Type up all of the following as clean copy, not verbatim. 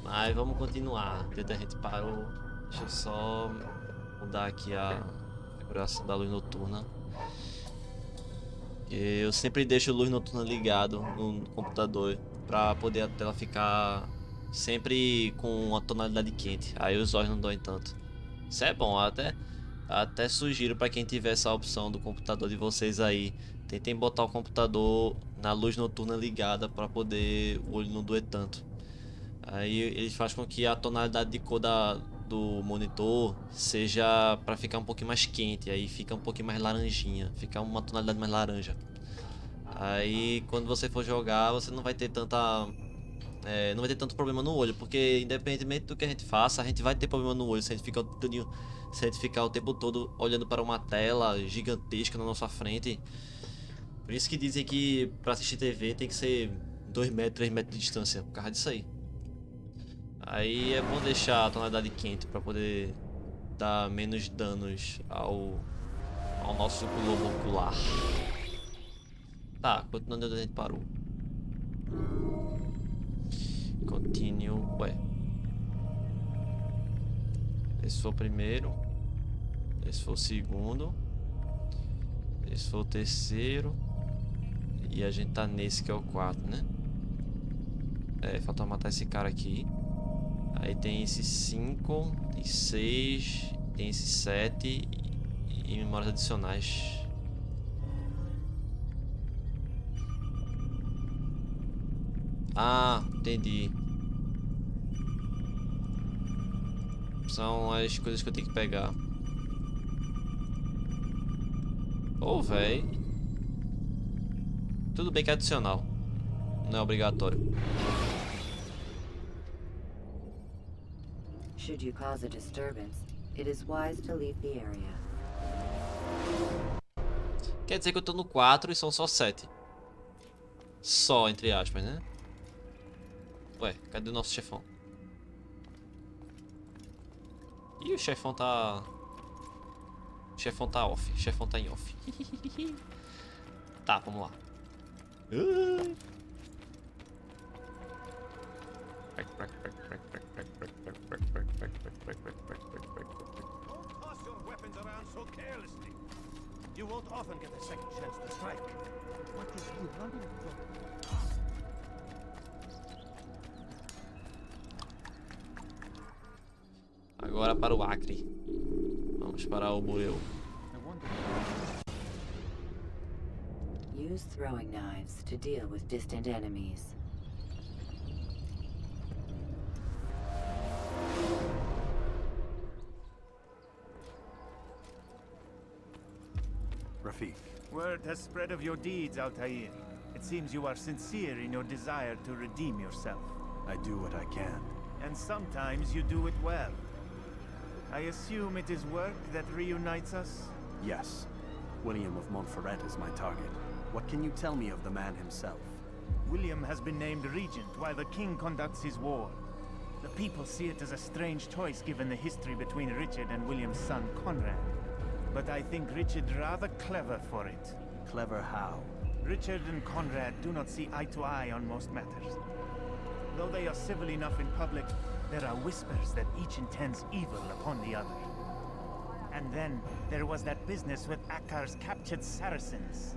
Mas vamos continuar. Desde a gente parou. Deixa eu só mudar aqui a configuração da luz noturna. Eu sempre deixo a luz noturna ligado no computador para poder a tela ficar sempre com a tonalidade quente. Aí os olhos não doem tanto. Isso é bom, até sugiro para quem tiver essa opção do computador de vocês aí, tentem botar o computador na luz noturna ligada para poder o olho não doer tanto. Aí ele faz com que a tonalidade de cor do monitor seja para ficar um pouquinho mais quente, aí fica um pouquinho mais laranjinha, fica uma tonalidade mais laranja. Aí quando você for jogar, você não vai ter não vai ter tanto problema no olho, porque independentemente do que a gente faça, a gente vai ter problema no olho se a gente ficar o tempo todo olhando para uma tela gigantesca na nossa frente. Por isso que dizem que para assistir TV tem que ser 2 metros, 3 metros de distância, por causa disso aí. Aí é bom deixar a tonalidade quente para poder dar menos danos ao nosso globo ocular. Tá, continuando onde a gente parou. Continue. Ué. Esse foi o primeiro. Esse foi o segundo. Esse foi o terceiro. E a gente tá nesse que é o quarto, né? É, falta matar esse cara aqui. Aí tem esse 5, tem 6, tem esse 7 e memórias adicionais. Ah, entendi. São as coisas que eu tenho que pegar. Ô, véi. Tudo bem que é adicional. Não é obrigatório. Should you cause a disturbance, it is wise to leave the area. Quer dizer que eu tô no 4 e são só 7. Só, entre aspas, né? Ué, cadê o nosso chefão? Ih, o chefão tá... O chefão tá off. O chefão tá em off. Tá, vamos lá. Don't toss your weapons around so carelessly. You won't often get a second chance to strike. What is he running from? Agora para o Acre. Vamos para o Bureu. Use throwing knives to deal with distant enemies. Rafiq. Word has spread of your deeds, Altair. It seems you are sincere in your desire to redeem yourself. I do what I can. And sometimes you do it well. I assume it is work that reunites us? Yes. William of Montferrat is my target. What can you tell me of the man himself? William has been named regent while the king conducts his war. The people see it as a strange choice given the history between Richard and William's son Conrad. But I think Richard rather clever for it. Clever how? Richard and Conrad do not see eye to eye on most matters. Though they are civil enough in public, there are whispers that each intends evil upon the other. And then, there was that business with Akkar's captured Saracens.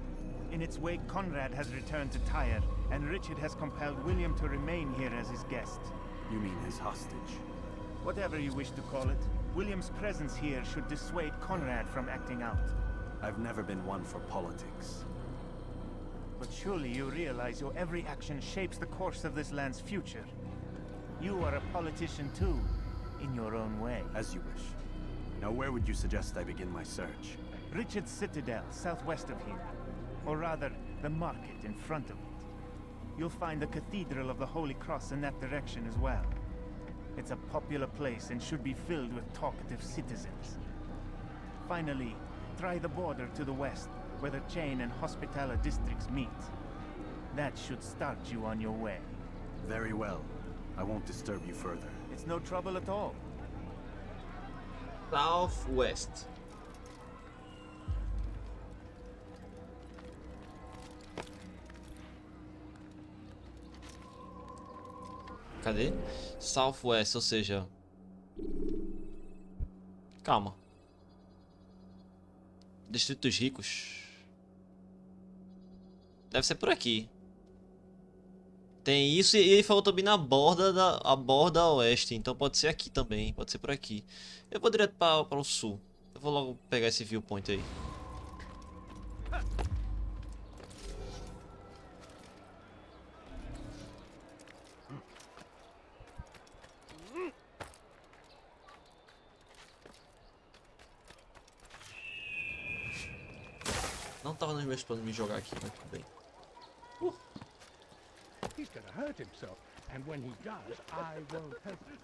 In its wake, Conrad has returned to Tyre, and Richard has compelled William to remain here as his guest. You mean his hostage? Whatever you wish to call it, William's presence here should dissuade Conrad from acting out. I've never been one for politics. But surely you realize your every action shapes the course of this land's future. You are a politician too, in your own way. As you wish. Now where would you suggest I begin my search? Richard's Citadel, southwest of here. Or rather, the market in front of it. You'll find the Cathedral of the Holy Cross in that direction as well. It's a popular place and should be filled with talkative citizens. Finally, try the border to the west, where the Chain and Hospitaller districts meet. That should start you on your way. Very well. I won't disturb you further. It's no trouble at all. Southwest. Cadê? Southwest, ou seja... Calma. Distrito dos Ricos. Deve ser por aqui. Tem isso e ele falou também na borda a borda oeste. Então pode ser aqui também. Pode ser por aqui. Eu vou direto para o sul. Eu vou logo pegar esse viewpoint aí. Não tava nos meus planos me jogar aqui, mas tudo bem. He's gonna hurt himself, and when he does, I won't help him.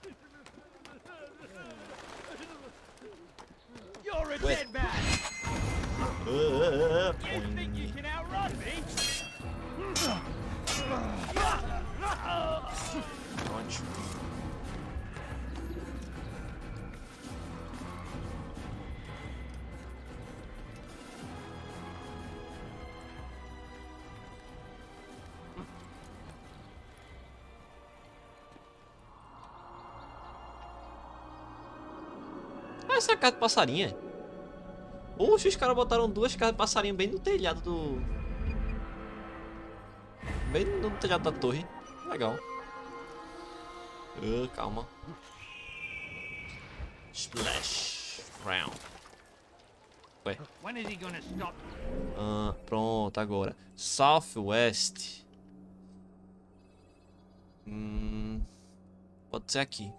You're a dead man! You think you can outrun me? Ótimo. Essa casa de passarinho. Oxe, os caras botaram duas casas de passarinho bem no telhado do... Bem no telhado da torre. Legal. Calma. Splash. Round. Ué. When is he gonna stop? Pronto, agora. Southwest. Pode ser aqui.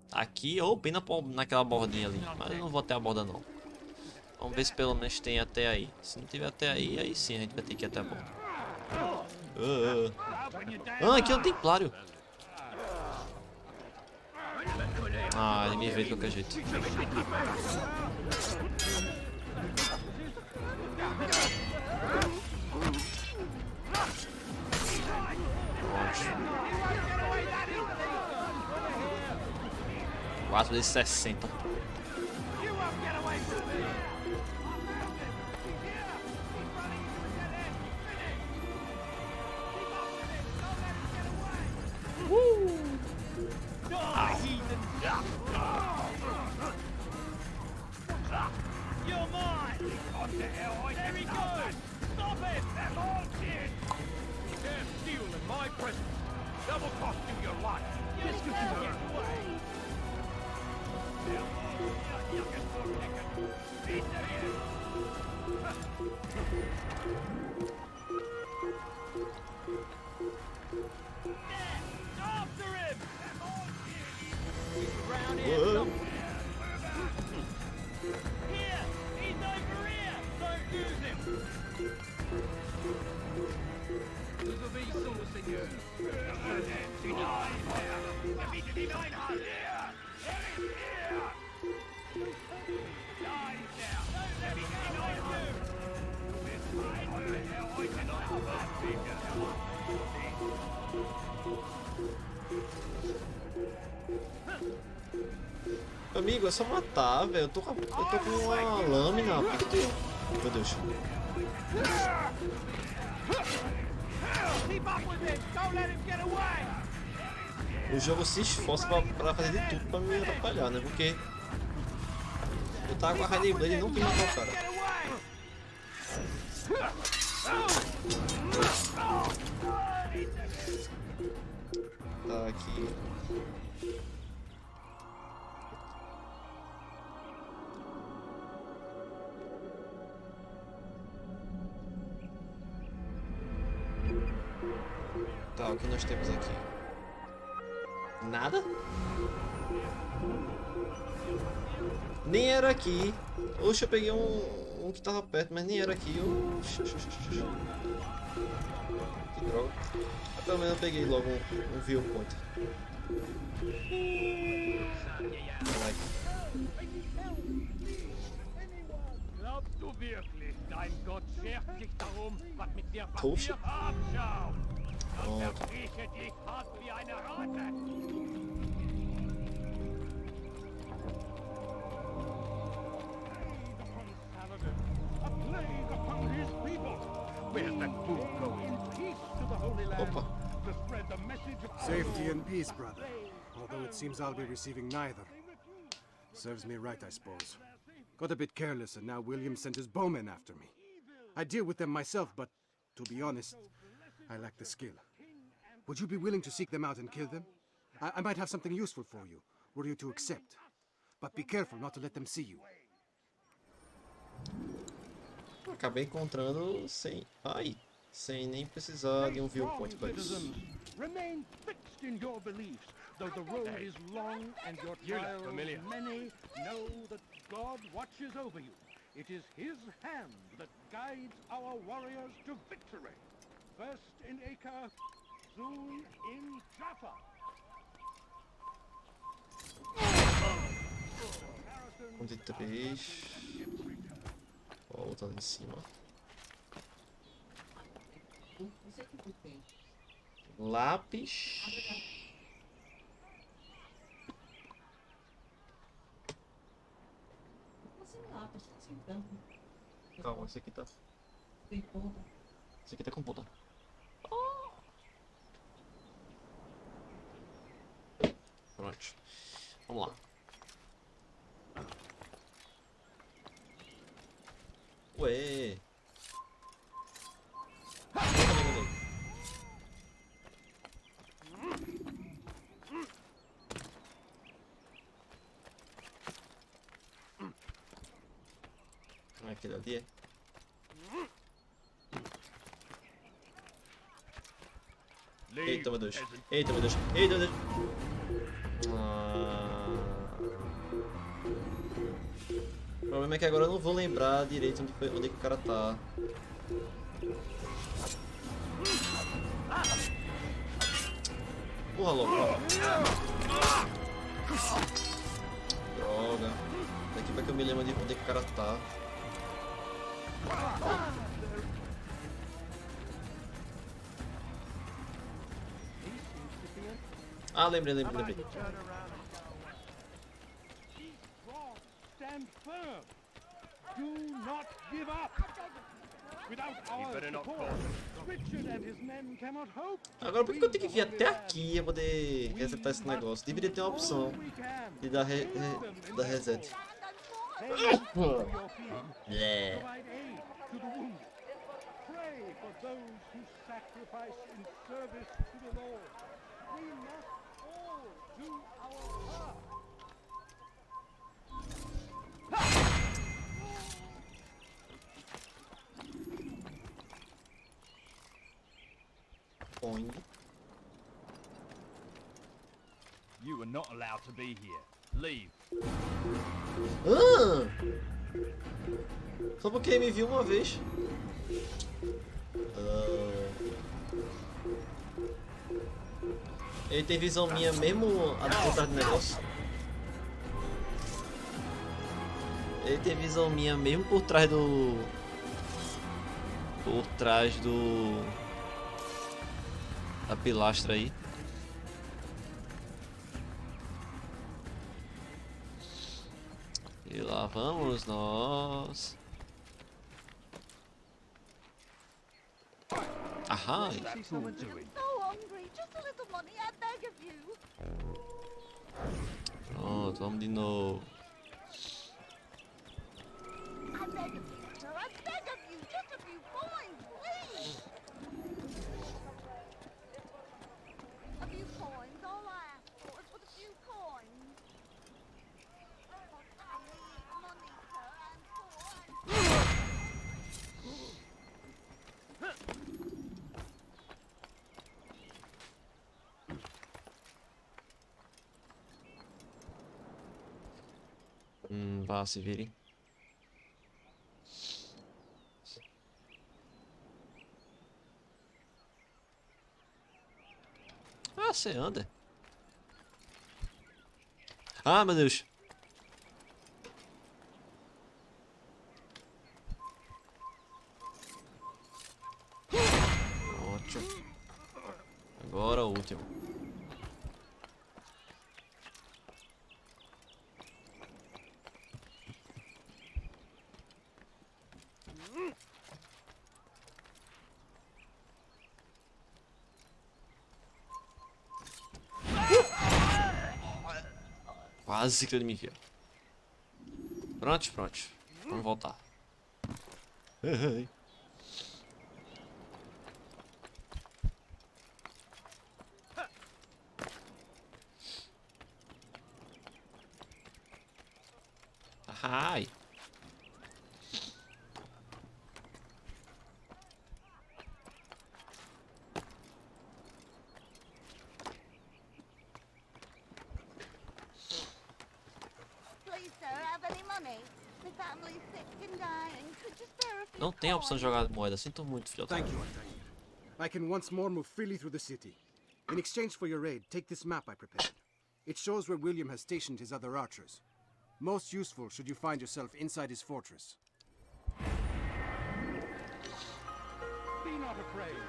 Aqui ou bem naquela bordinha ali. Mas eu não vou até a borda não. Vamos ver se pelo menos tem até aí. Se não tiver até aí, aí sim a gente vai ter que ir até a borda. Aqui é um templário. Ele me vê de qualquer jeito. Ótimo. 4 vezes 60. You're mine! What the hell? There he goes! Stop it! They're all dead! You dare steal in my presence! That will cost you your life! Just get away! After him! He's around here somewhere. Here! He's over here! Don't use him! Desafio, senhor. Amigo, é só matar, velho. Eu tô com uma lâmina. Por que que tem... Meu Deus. O jogo se esforça pra fazer de tudo pra me atrapalhar, né? Porque eu tava com a High Blade e não quis matar o cara. Tá aqui. Tá, o que nós temos aqui? Nada? Nem era aqui. Oxe, eu peguei um que tava perto, mas nem era aqui. Oxe. Que droga. Mas pelo menos eu peguei logo um viewpoint. Glaubst du wirklich, dein Gott schert sich darum, was mit dir Toast. passiert? Abschau! Oh. Das zerfrische dich hart wie eine Ratte! A plague upon his people! Where's that fool going? Peace to the Holy Land. Opa. To spread the message of Safety and peace, brother. Although it seems I'll be receiving neither. Serves me right, I suppose. Got a bit careless, and now William sent his bowmen after me. I deal with them myself, but to be honest, I lack the skill. Would you be willing to seek them out and kill them? I might have something useful for you, were you to accept. But be careful not to let them see you. Acabei encontrando sem... Ai! Sem nem precisar de um viewpoint para isso. Remain fixed in your beliefs, though the road is long and your trials many. Know that God watches over you. It is His hand that guides our warriors to victory. First in Acre, soon in Jaffa. 3. Volta lá em cima. Lápis. Calma, esse aqui tá. Esse aqui tá com ponta. Pronto. Vamos lá. Ué. Aquele ali é. Eita, meu Deus. Eita, meu Deus. Eita, meu Deus. O problema é que agora eu não vou lembrar direito onde é que o cara tá. Porra, louco. Droga. Daqui pra que eu me lembro de onde é que o cara tá. Ah, lembrei. Stand firm. Do not give up. Without our support, Richard and his men cannot hope. Agora por que eu tenho que vir até aqui pra poder resetar esse negócio? Deveria ter uma opção de dar reset. É. Pray for those who sacrifice in service to the Lord. We must all do our part. Boing. You are not allowed to be here. Leave. Só porque ele me viu uma vez. Ele tem visão minha mesmo por trás do negócio. Ele tem visão minha mesmo por trás do... da pilastra aí. E lá vamos nós. Aham. So hungry, just a little money, I beg of you. Pronto, vamos de novo. I beg of you, sir, I beg of you, just a few coins, please. A few coins, all I ask for is but a few coins. I need money, sir, I'm poor. Vá, se virem. Ah, você anda. Ah, meu Deus. Ótimo. Agora o último. Quase que ele me viu. Pronto, pronto. Vamos voltar. Ai. Please, sir, have any money? The family's sick and dying. Could you spare a few Não tem a opção de coins? jogar moeda. Sinto muito, filho. Thank you, Altair. I can once more move freely through the city. In exchange for your aid, take this map I prepared. It shows where William has stationed his other archers. Most useful should you find yourself inside his fortress. Be not afraid.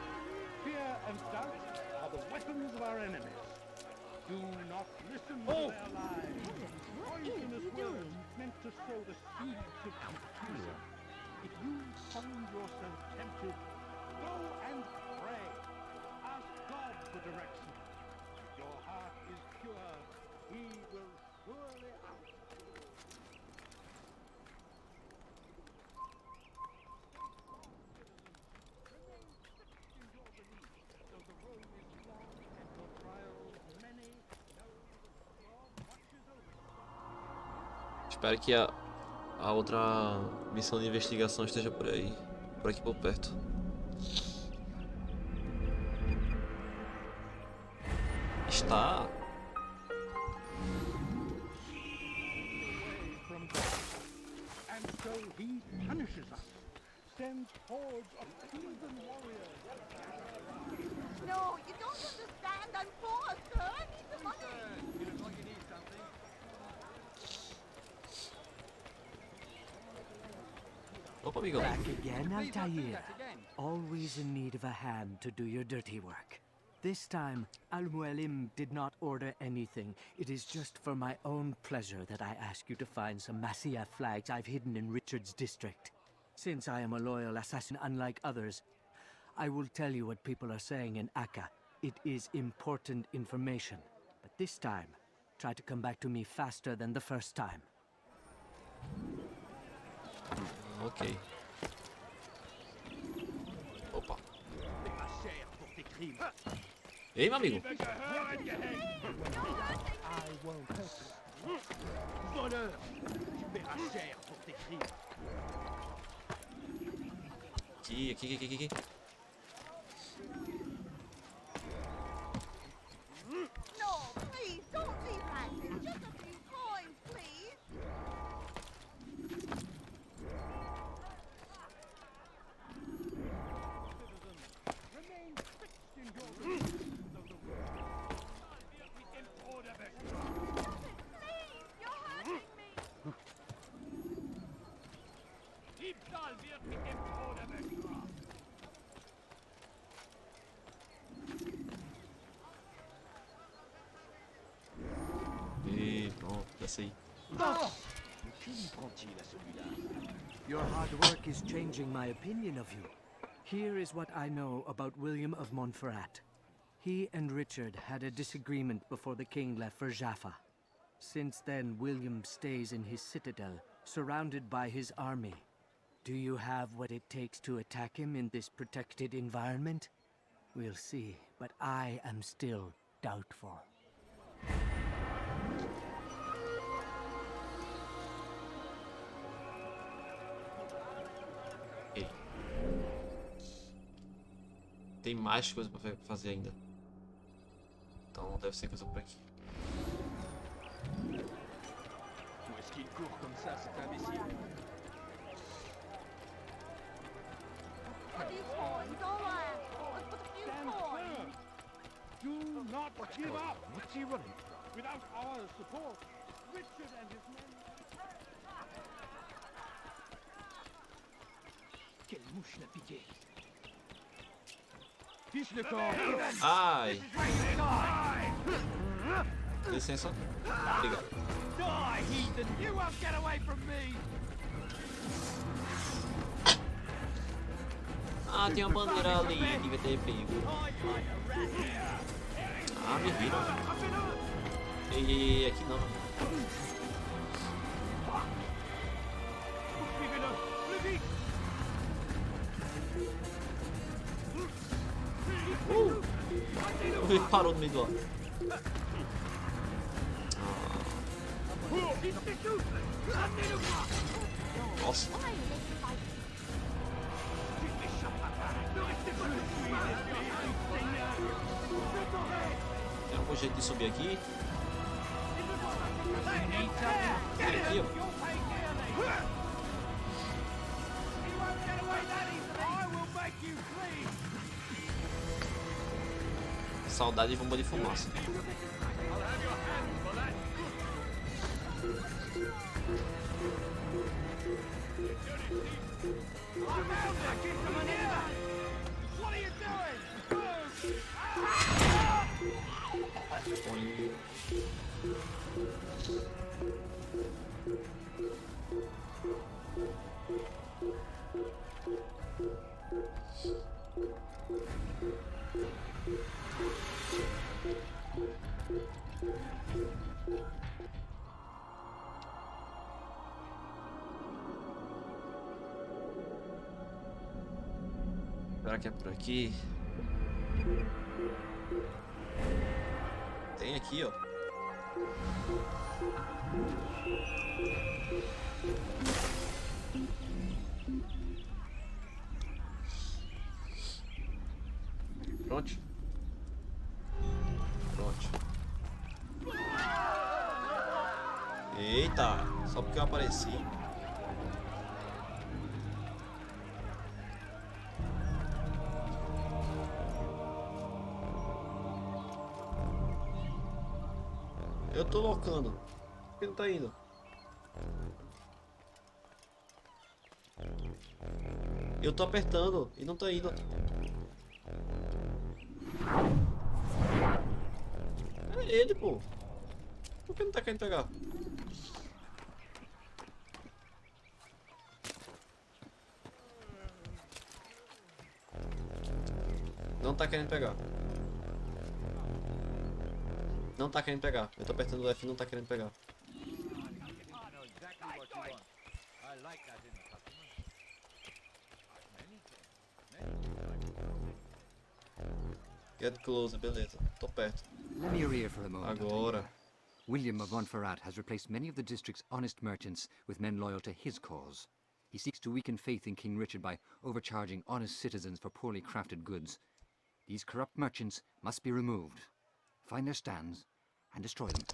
Fear and doubt are the weapons of our enemies. Do not listen to their lies. Poisonous words meant to sow the seeds of confusion. If you find yourself tempted, go and pray. Ask God for direction. Your heart is pure. He will surely act. Espero que a outra missão de investigação esteja por aí. Por aqui por perto. Está. From God. And so he punishes us. Sends hordes of heathen warriors. No, you don't understand. I'm poor, sir. I need the money. You look like you need something. Opa, amigo. Back again, Please don't do Altair. that again. Always in need of a hand to do your dirty work. This time, Al-Mualim did not order anything. It is just for my own pleasure that I ask you to find some Masyaf flags I've hidden in Richard's district. Since I am a loyal assassin unlike others, I will tell you what people are saying in Akka. It is important information. But this time, try to come back to me faster than the first time. Ok. Opa. Ei, meu amigo. I won't hurt you. Voleur, tu paieras cher pour tes crimes. Aqui. No, please, don't leave handed. Just a few coins, please. Remain fixed in your religion, though the world. Please, you're hurting me. Diebstahl wird mit dem Tode bestraft. E pronto, desce aí. Your hard work is changing my opinion of you. Here is what I know about William of Montferrat. He and Richard had a disagreement before the king left for Jaffa. Since then, William stays in his citadel, surrounded by his army. Do you have what it takes to attack him in this protected environment? We'll see, but I am still doubtful. Ok. Tem mais coisa pra fazer ainda. Então deve ser coisa por aqui. Où est-ce qu'il court comme ça, cet imbécile? A few coins, all right. Let's put a few Stand coins. firm. Do not give up. What's he running from? Without our support, Richard and his men... Quelle mouche l'a piqué? Fiche le camp. Ai! Licença. Obrigado. Die, heathen! You won't get away from me! Ah, tem uma bandeira ali, devia ter pego. Ah, me viram. Ei, aqui não. Ele parou no meio do ar. Nossa. Tem algum jeito de subir aqui? Tem aqui, ó. Saudade de bomba de fumaça. Será que é por aqui? Tem aqui, ó. Pronto. Pronto. Eita, só porque eu apareci. Eu tô locando. Por que não tá indo? Eu tô apertando e não tá indo. É ele, pô. Por que não tá querendo pegar? Não tá querendo pegar. Não tá querendo pegar. Eu tô apertando o F e não tá querendo pegar. Get closer, beleza. Tô perto. Let me your ear for a moment. Agora. William of Montferrat has replaced many of the district's honest merchants with men loyal to his cause. He seeks to weaken faith in King Richard by overcharging honest citizens for poorly crafted goods. These corrupt merchants must be removed. Find their stands and destroy them.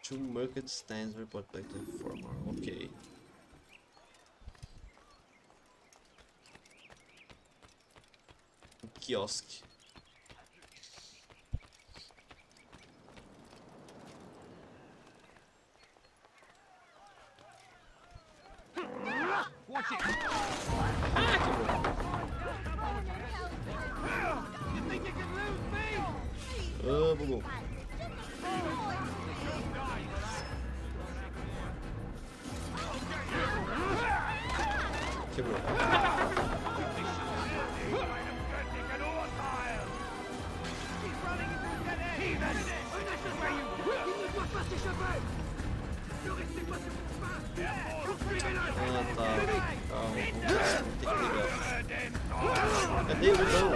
Two market stands report back to the former. Ok. Quiosque. Watch it! You think you can lose me? Bugou. Quebrou. Ah, tá. Calma, vamos ter que ligar. Cadê o botão?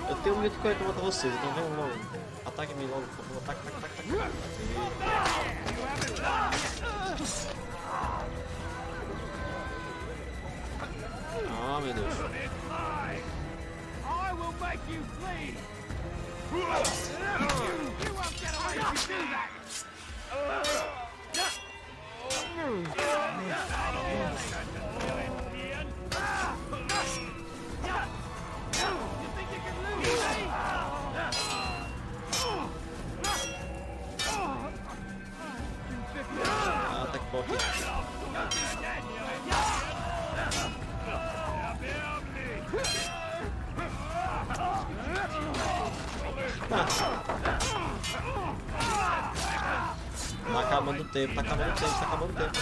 Eu tenho muito que matar vocês, então vamos logo. Ataque-me logo, por favor. Ataque. Ah, meu Deus. I will make you flee. You won't get away if you do that. You think you can lose me? Ah, ataque forte. o tempo, tá acabando o tempo, tá acabando o tempo.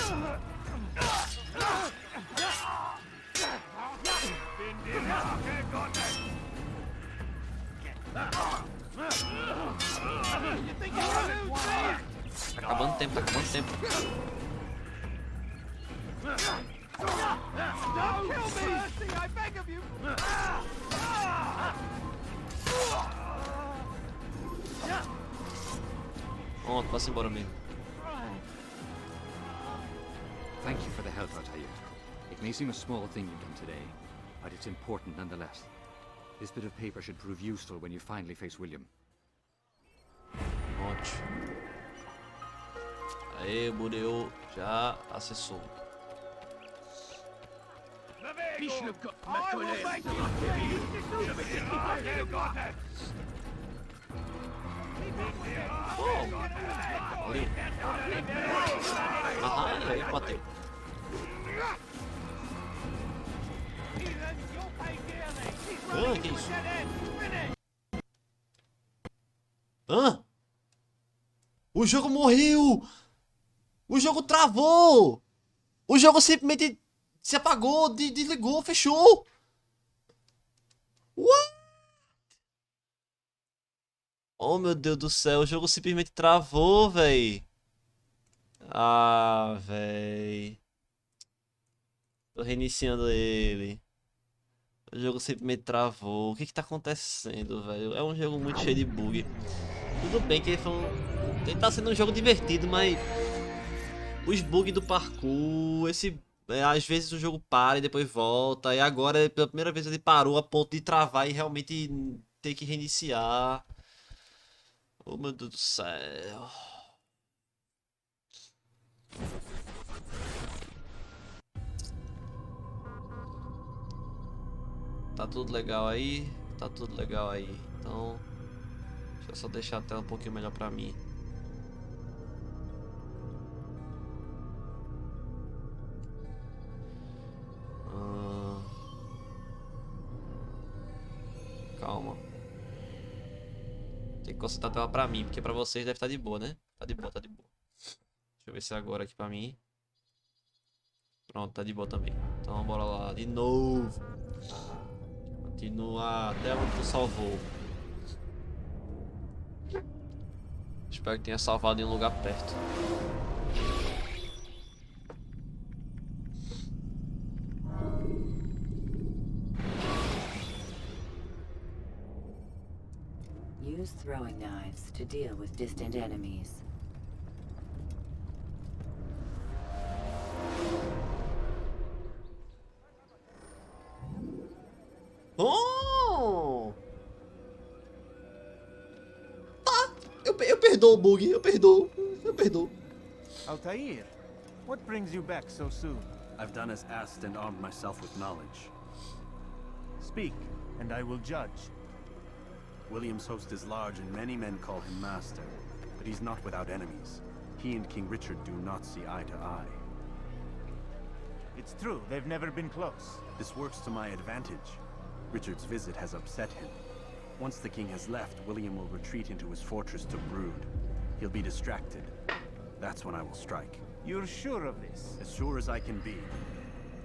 Tá acabando o tempo, tá acabando o tempo. Don't kill me! Mercy, I beg of you! Pronto, passa embora mesmo. Thank you for the help, Altair. It may seem a small thing you've done today, but it's important nonetheless. This bit of paper should prove useful when you finally face William. Ótimo. Aê, Bureu já acessou. I will make you Ali. Aham, aí bateu. Ah, que isso? Hã? O jogo morreu! O jogo travou! O jogo simplesmente se apagou, desligou, fechou! What? Oh meu Deus do céu, o jogo simplesmente travou, véi. Ah, véi. Tô reiniciando ele. O jogo simplesmente travou. O que que tá acontecendo, velho? É um jogo muito cheio de bug. Tudo bem que ele tá sendo um jogo divertido, mas os bugs do parkour, às vezes o jogo para e depois volta. E agora, pela primeira vez, ele parou a ponto de travar e realmente ter que reiniciar. Oh meu Deus do céu. Tá tudo legal aí? Tá tudo legal aí. Então, deixa eu só deixar a tela um pouquinho melhor pra mim. Calma. Tem que concentrar a tela pra mim, porque pra vocês deve estar de boa, né? Tá de boa, tá de boa. Deixa eu ver se é agora aqui pra mim. Pronto, tá de boa também. Então bora lá, de novo. Continua até onde tu salvou. Espero que tenha salvado em um lugar perto. Use throwing knives to deal with distant enemies. Oh! Ah! Eu perdoo o bug, eu perdoo. Altair, what brings you back so soon? I've done as asked and armed myself with knowledge. Speak, and I will judge. William's host is large and many men call him master, but he's not without enemies. He and King Richard do not see eye to eye. It's true, they've never been close. This works to my advantage. Richard's visit has upset him. Once the king has left, William will retreat into his fortress to brood. He'll be distracted. That's when I will strike. You're sure of this? As sure as I can be.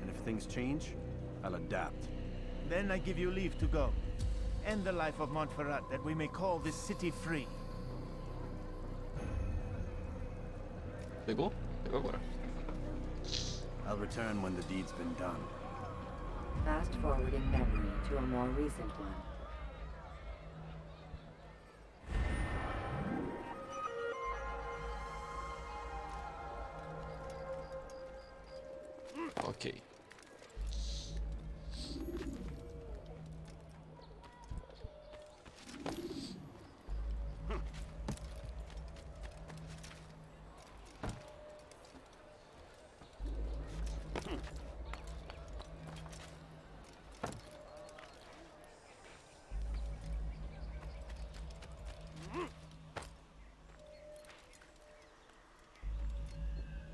And if things change, I'll adapt. Then I give you leave to go. End the life of Montferrat, that we may call this city free. Pegou? Pegou agora. I'll return when the deed's been done. Fast forwarding memory to a more recent one. Ok.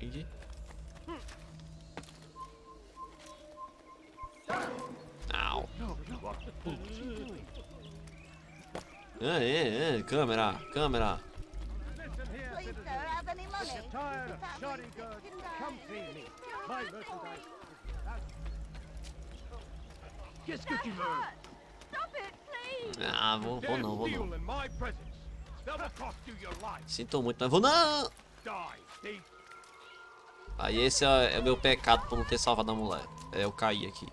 Entendi. Au. Câmera. Please, sir, have any money? The family sick and dying. My merchandise. Qu'est-ce que tu veux? Stop it, please! Ah, vou não, vou não. Steal in my presence. That will cost you your life. Sinto muito, mas vou não! Die, thief. Aí esse é o meu pecado por não ter salvado a mulher. É eu cair aqui.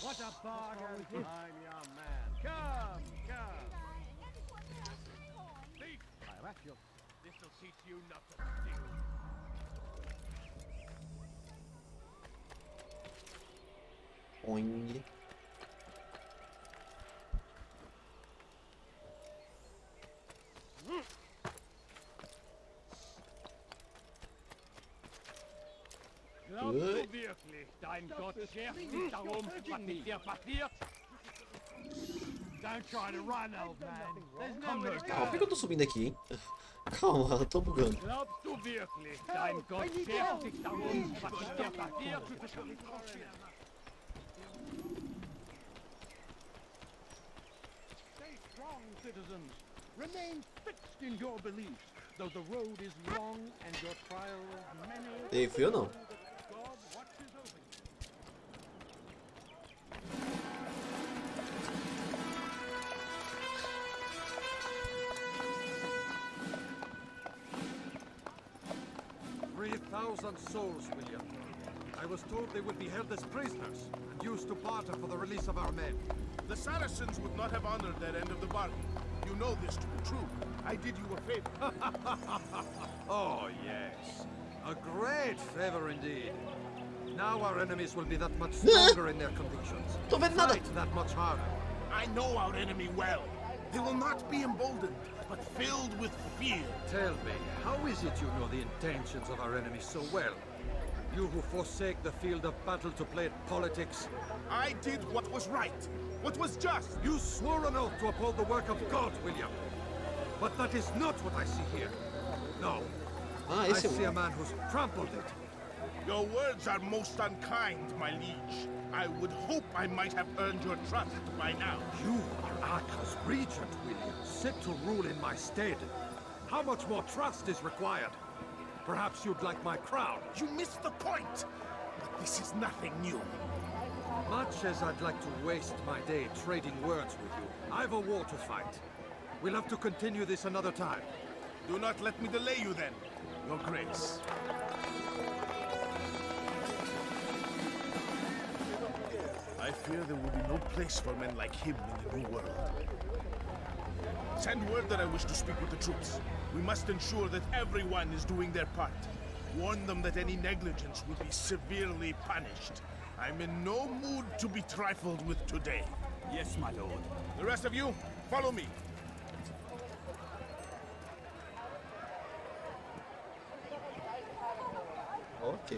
What a bargain. I'm your man. Come, come. Thief. I'll whack you. This'll teach you not to steal. Oing. Glaubst du wirklich, dein Gott schert sich darum, was mit dir passiert? Don't try to run, old man. There's nowhere to Calma, por go. que eu tô subindo aqui, hein? Calma, eu tô bugando. Glaubst du wirklich, dein Gott schert sich darum, was mit dir passiert? Stay strong, citizens. Remain fixed in your beliefs, though the road is long and your trials many. Ei, fui eu não. God watches over you. Souls, William. I was told they would be held as prisoners and used to barter for the release of our men. The Saracens would not have honored their end of the bargain. You know this to be true. I did you a favor. Oh, yes. A great favor indeed. Now our enemies will be that much stronger in their convictions. Fight that much harder. I know our enemy well. They will not be emboldened, but filled with fear. Tell me, how is it you know the intentions of our enemies so well? You who forsake the field of battle to play at politics? I did what was right, what was just. You swore an oath to uphold the work of God, William. But that is not what I see here. No. I see a man who's trampled it. Your words are most unkind, my liege. I would hope I might have earned your trust by now. You are Arca's regent, William, set to rule in my stead. How much more trust is required? Perhaps you'd like my crown. You missed the point. But this is nothing new. Much as I'd like to waste my day trading words with you, I've a war to fight. We'll have to continue this another time. Do not let me delay you then, Your Grace. I fear there will be no place for men like him in the New World. Send word that I wish to speak with the troops. We must ensure that everyone is doing their part. Warn them that any negligence will be severely punished. I'm in no mood to be trifled with today. Yes, my lord. The rest of you, follow me. Ok.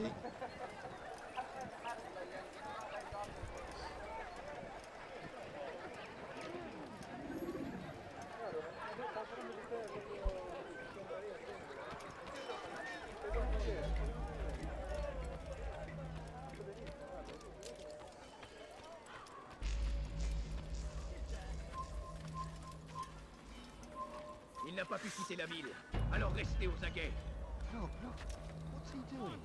Il n'a pas pu quitter la ville, alors restez aux aguets. Look, what's he doing?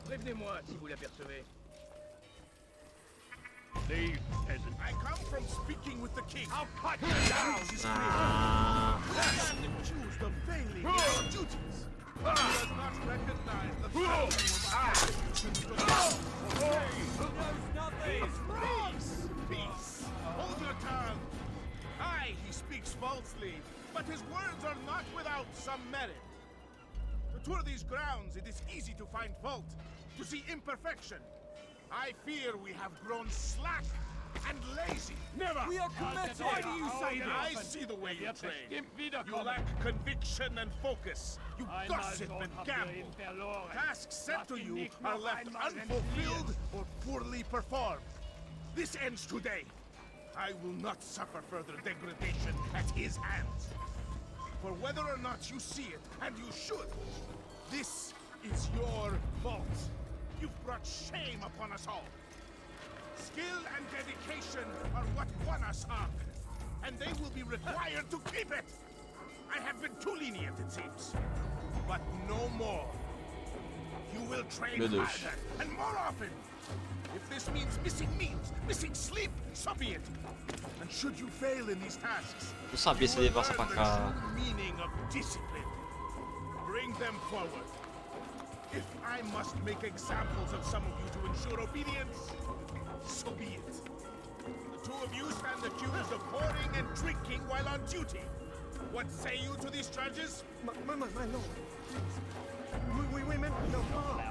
Prévenez-moi si vous l'apercevez. Leave, peasant. I come from speaking with the king. I'll cut you down! Let him accused of failing in his duties. He does not recognize the Peace! Hold your tongue! Aye, he speaks falsely, but his words are not without some merit. To tour these grounds, it is easy to find fault, to see imperfection. I fear we have grown slack and lazy. Never! We are committed! Why do you say that? I see the way you train. You lack conviction and focus. You gossip and gamble. Tasks set to you are left unfulfilled or poorly performed. This ends today. I will not suffer further degradation at his hands. For whether or not you see it, and you should, this is your fault. You've brought shame upon us all. Skill and dedication are what won us Ark, and they will be required to keep it. I have been too lenient, it seems. But no more. You will train harder and more often. If this means missing meals, missing sleep, so be it. And should you fail in these tasks, Não sabia se ele ia passar pra cá. meaning of discipline. Bring them forward. If I must make examples of some of you to ensure obedience, so be it. The two of you stand accused of whoring and drinking while on duty. What say you to these charges? My lord. We meant no harm.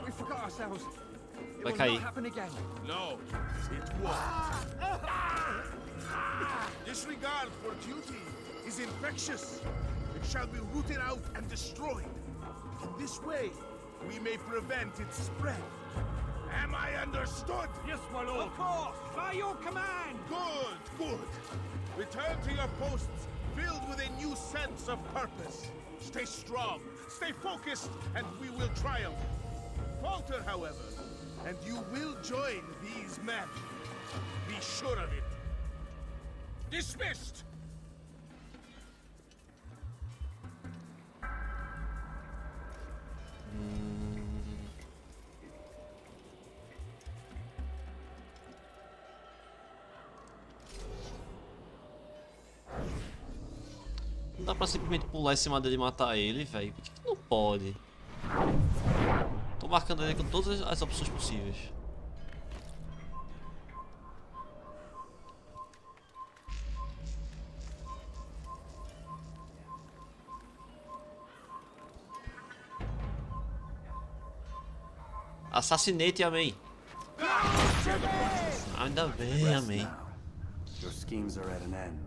We forgot ourselves. It Vai will cair. not happen again. No, it won't. Disregard for duty is infectious. It shall be rooted out and destroyed. In this way, we may prevent its spread. Am I understood? Yes, my lord. Of course, by your command. Good, good. Return to your posts filled with a new sense of purpose. Stay strong, stay focused, and we will triumph. Falter, however, and you will join these men. Be sure of it. Dismissed! Não dá pra simplesmente pular em cima dele e matar ele, velho. Por que não pode? Tô marcando ele com todas as opções possíveis. Assassinate, amém. Ainda bem, amém. Your schemes are at an end.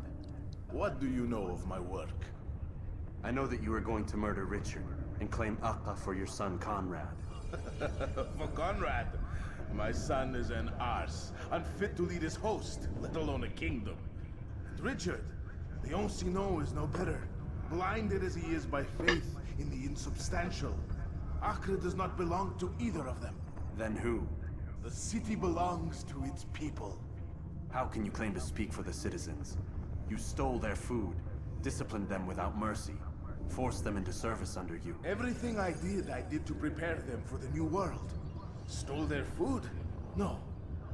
What do you know of my work? I know that you are going to murder Richard and claim Akka for your son Conrad. For Conrad, my son is an arse, unfit to lead his host, let alone a kingdom. And Richard, the Ancien is no better, blinded as he is by faith in the insubstantial. Acre does not belong to either of them. Then who? The city belongs to its people. How can you claim to speak for the citizens? You stole their food, disciplined them without mercy, forced them into service under you. Everything I did to prepare them for the new world. Stole their food? No.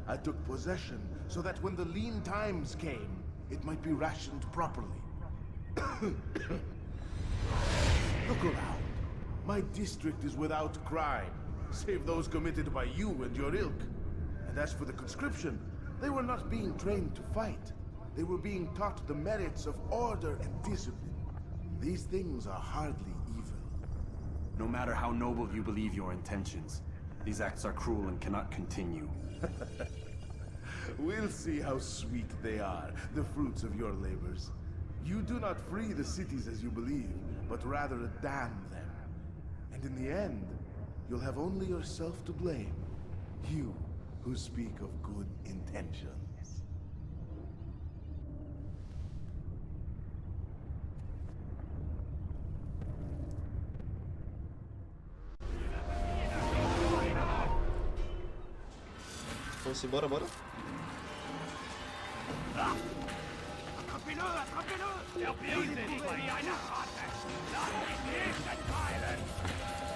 I took possession so that when the lean times came, it might be rationed properly. Look around. My district is without crime, save those committed by you and your ilk. And as for the conscription, they were not being trained to fight. They were being taught the merits of order and discipline. These things are hardly evil. No matter how noble you believe your intentions, these acts are cruel and cannot continue. We'll see how sweet they are, the fruits of your labors. You do not free the cities as you believe, but rather damn them. And in the end, you'll have only yourself to blame. You who speak of good intentions. Vamos embora, bora.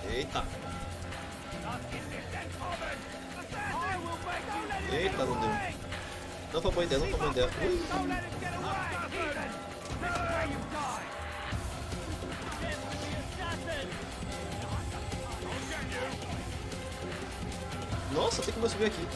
Eita. Eita, não deu. Não foi boa ideia, não foi boa ideia. Nossa, tem como eu subir aqui.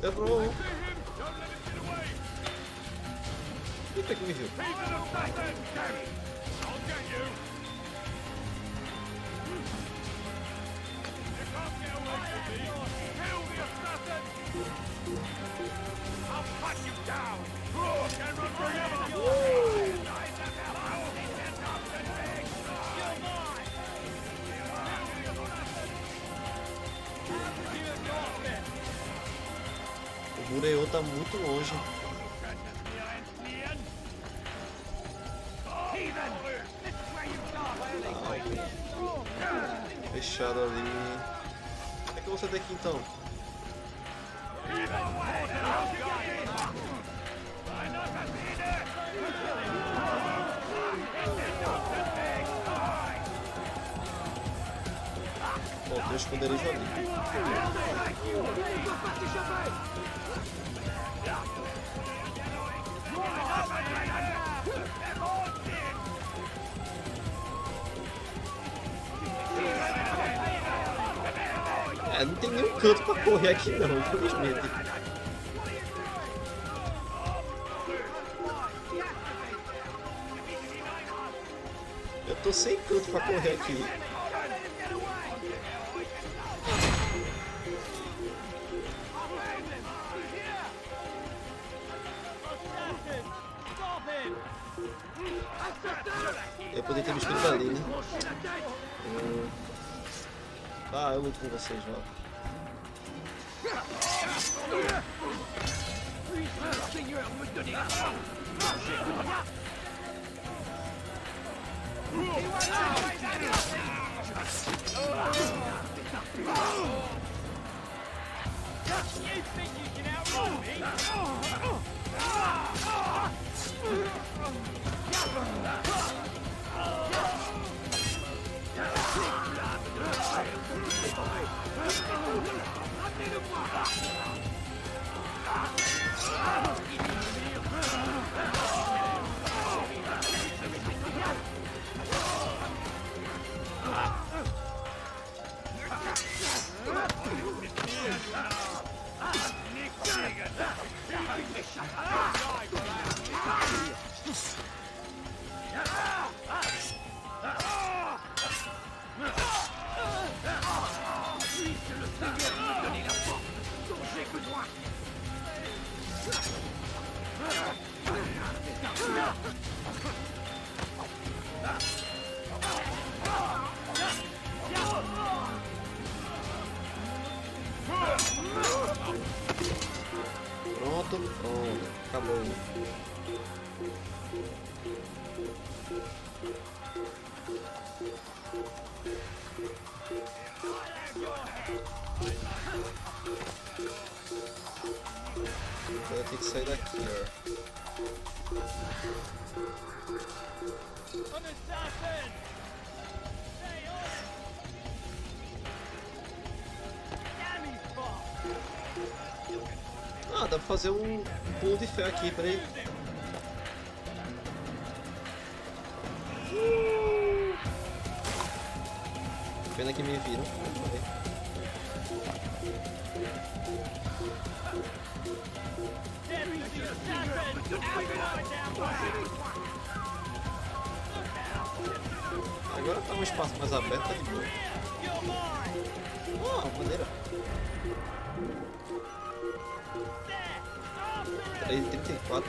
Errou. Eita, que me viu. O Bureio tá muito longe. Fechado ali. Como é que você daqui então? Bom, tem um esconderijo ali. É, não tem nenhum canto pra correr aqui não, infelizmente. Eu tô sem canto pra correr aqui. Eu poderia ter me escrito ali, né? Ah, eu luto com vocês, ó. Pronto, pronto, acabou. Eu tenho que sair daqui, ó. Ah, dá pra fazer um pulo de fé aqui, peraí. Pena que me viram. Agora tá um espaço mais aberto, tá de boa. Ah, maneira. 3,34.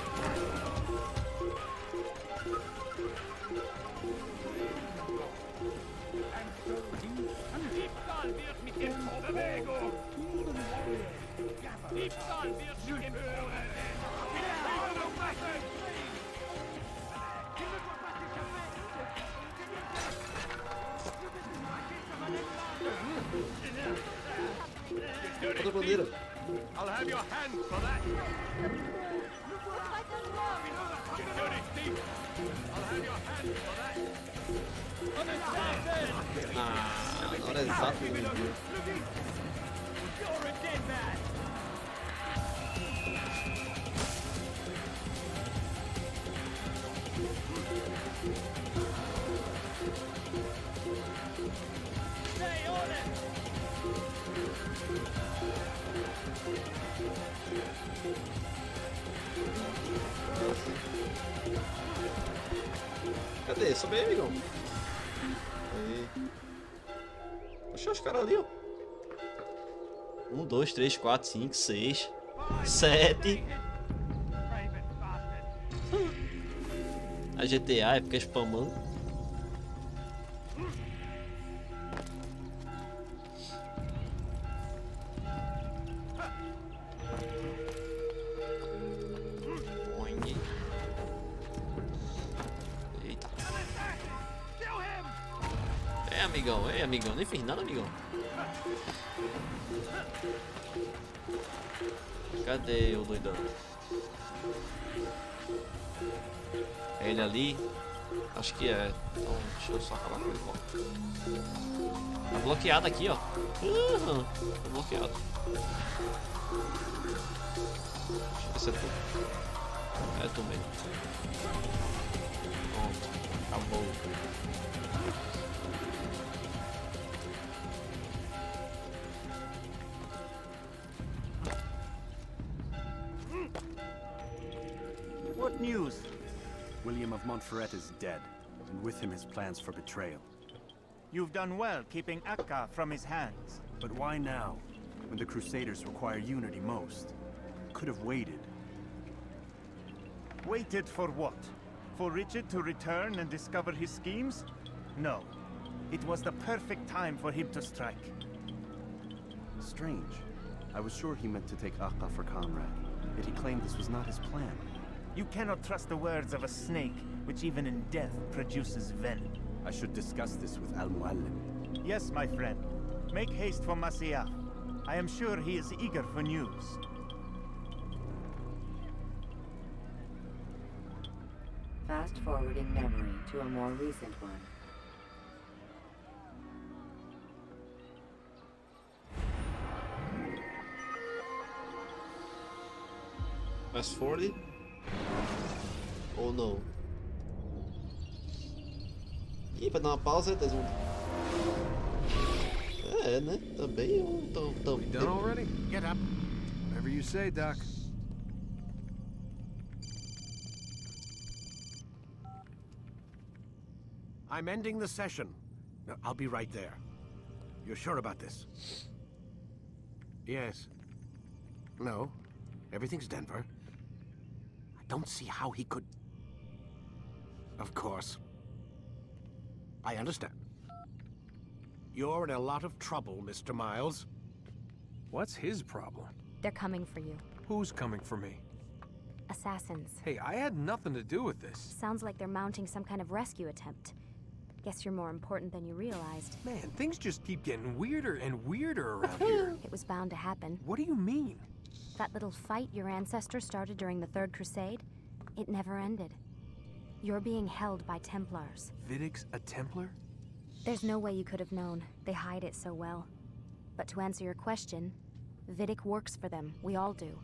Outra bandeira. I'll have your hand for that. You dirty thief. I'll have your hand for that. Ah, na hora exata do vídeo. You're a dead man. Stay on it. Cadê? Sobe aí, amigão. Aí. Poxa, os caras ali, ó. Um, dois, três, quatro, cinco, seis, sete. A GTA é porque é spamando. Eita. É amigão, nem fiz nada, amigão. Cadê o doidão? É ele ali? Acho que é. Então deixa eu só acabar com ele logo. Tá bloqueado aqui, ó. Tá bloqueado. Deixa eu ver se é tu. É tu mesmo. Pronto. Acabou. What news? William of Montferrat is dead, and with him his plans for betrayal. You've done well keeping Akka from his hands. But why now, when the Crusaders require unity most? Could have waited. Waited for what? For Richard to return and discover his schemes? No. It was the perfect time for him to strike. Strange. I was sure he meant to take Akka for Conrad, yet he claimed this was not his plan. You cannot trust the words of a snake, which even in death produces venom. I should discuss this with Al-Muallim. Yes, my friend. Make haste for Masyaf. I am sure he is eager for news. Fast forwarding memory to a more recent one. Fast forward? Ou não? Ih, pra dar uma pausa, né, Desmond? É, né? Também eu tô... We done already? Get up. Whatever you say, Doc. I'm ending the session. No, I'll be right there. You're sure about this? Yes. No. Everything's Denver. I don't see how he could... Of course. I understand. You're in a lot of trouble, Mr. Miles. What's his problem? They're coming for you. Who's coming for me? Assassins. Hey, I had nothing to do with this. Sounds like they're mounting some kind of rescue attempt. Guess you're more important than you realized. Man, things just keep getting weirder and weirder around here. It was bound to happen. What do you mean? That little fight your ancestor started during the Third Crusade, it never ended. You're being held by Templars. Vidic's a Templar? There's no way you could have known. They hide it so well. But to answer your question, Vidic works for them. We all do.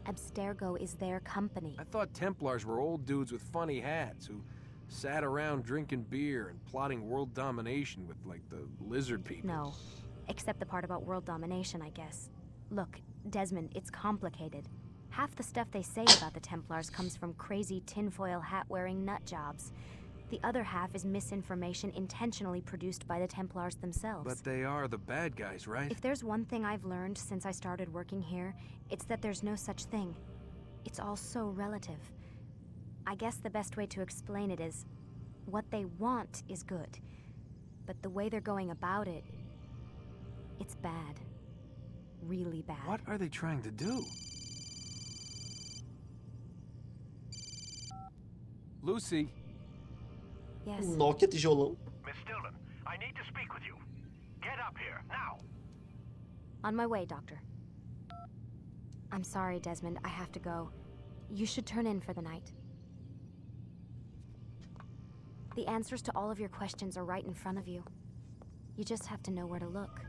Abstergo is their company. I thought Templars were old dudes with funny hats who sat around drinking beer and plotting world domination with, like, the lizard people. No. Except the part about world domination, I guess. Look, Desmond, it's complicated. Half the stuff they say about the Templars comes from crazy tinfoil hat-wearing nut jobs. The other half is misinformation intentionally produced by the Templars themselves. But they are the bad guys, right? If there's one thing I've learned since I started working here, it's that there's no such thing. It's all so relative. I guess the best way to explain it is, what they want is good. But the way they're going about it, it's bad. Really bad. What are they trying to do? Lucy. Yes. Nokia tijolão. Miss Stillman, I need to speak with you. Get up here, now. On my way, Doctor. I'm sorry, Desmond. I have to go. You should turn in for the night. The answers to all of your questions are right in front of you. You just have to know where to look.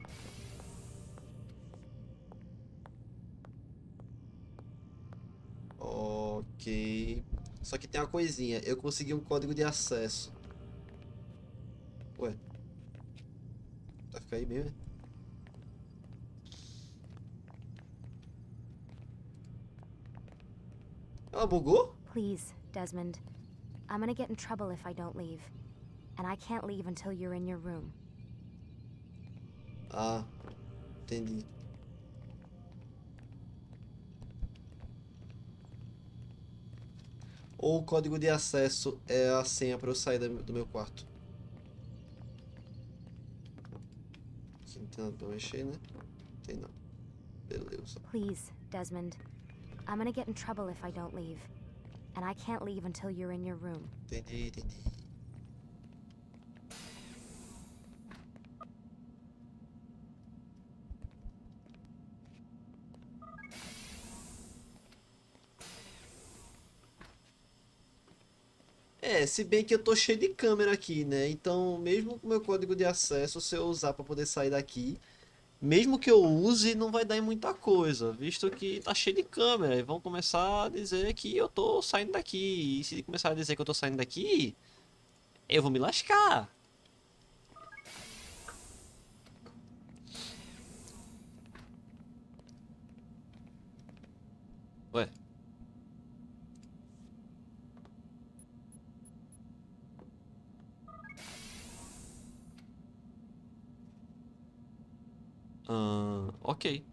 Ok. Só que tem uma coisinha. Eu consegui um código de acesso. Ué. Vai ficar aí mesmo? Ela bugou? Please, Desmond. I'm gonna get in trouble if I don't leave. And I can't leave until you're in your room. Ah, entendi. Ou o código de acesso é a senha para eu sair do meu quarto? Aqui não tem nada pra mexer, né? Tem não. Beleza. Please, Desmond. I'm gonna get in trouble if I don't leave. And I can't leave until you're in your room. Entendi, entendi. É, se bem que eu tô cheio de câmera aqui, né? Então, mesmo com o meu código de acesso, se eu usar para poder sair daqui, mesmo que eu use, não vai dar em muita coisa, visto que tá cheio de câmera. E vão começar a dizer que eu tô saindo daqui. E se começar a dizer que eu tô saindo daqui, eu vou me lascar. Ué. Ok.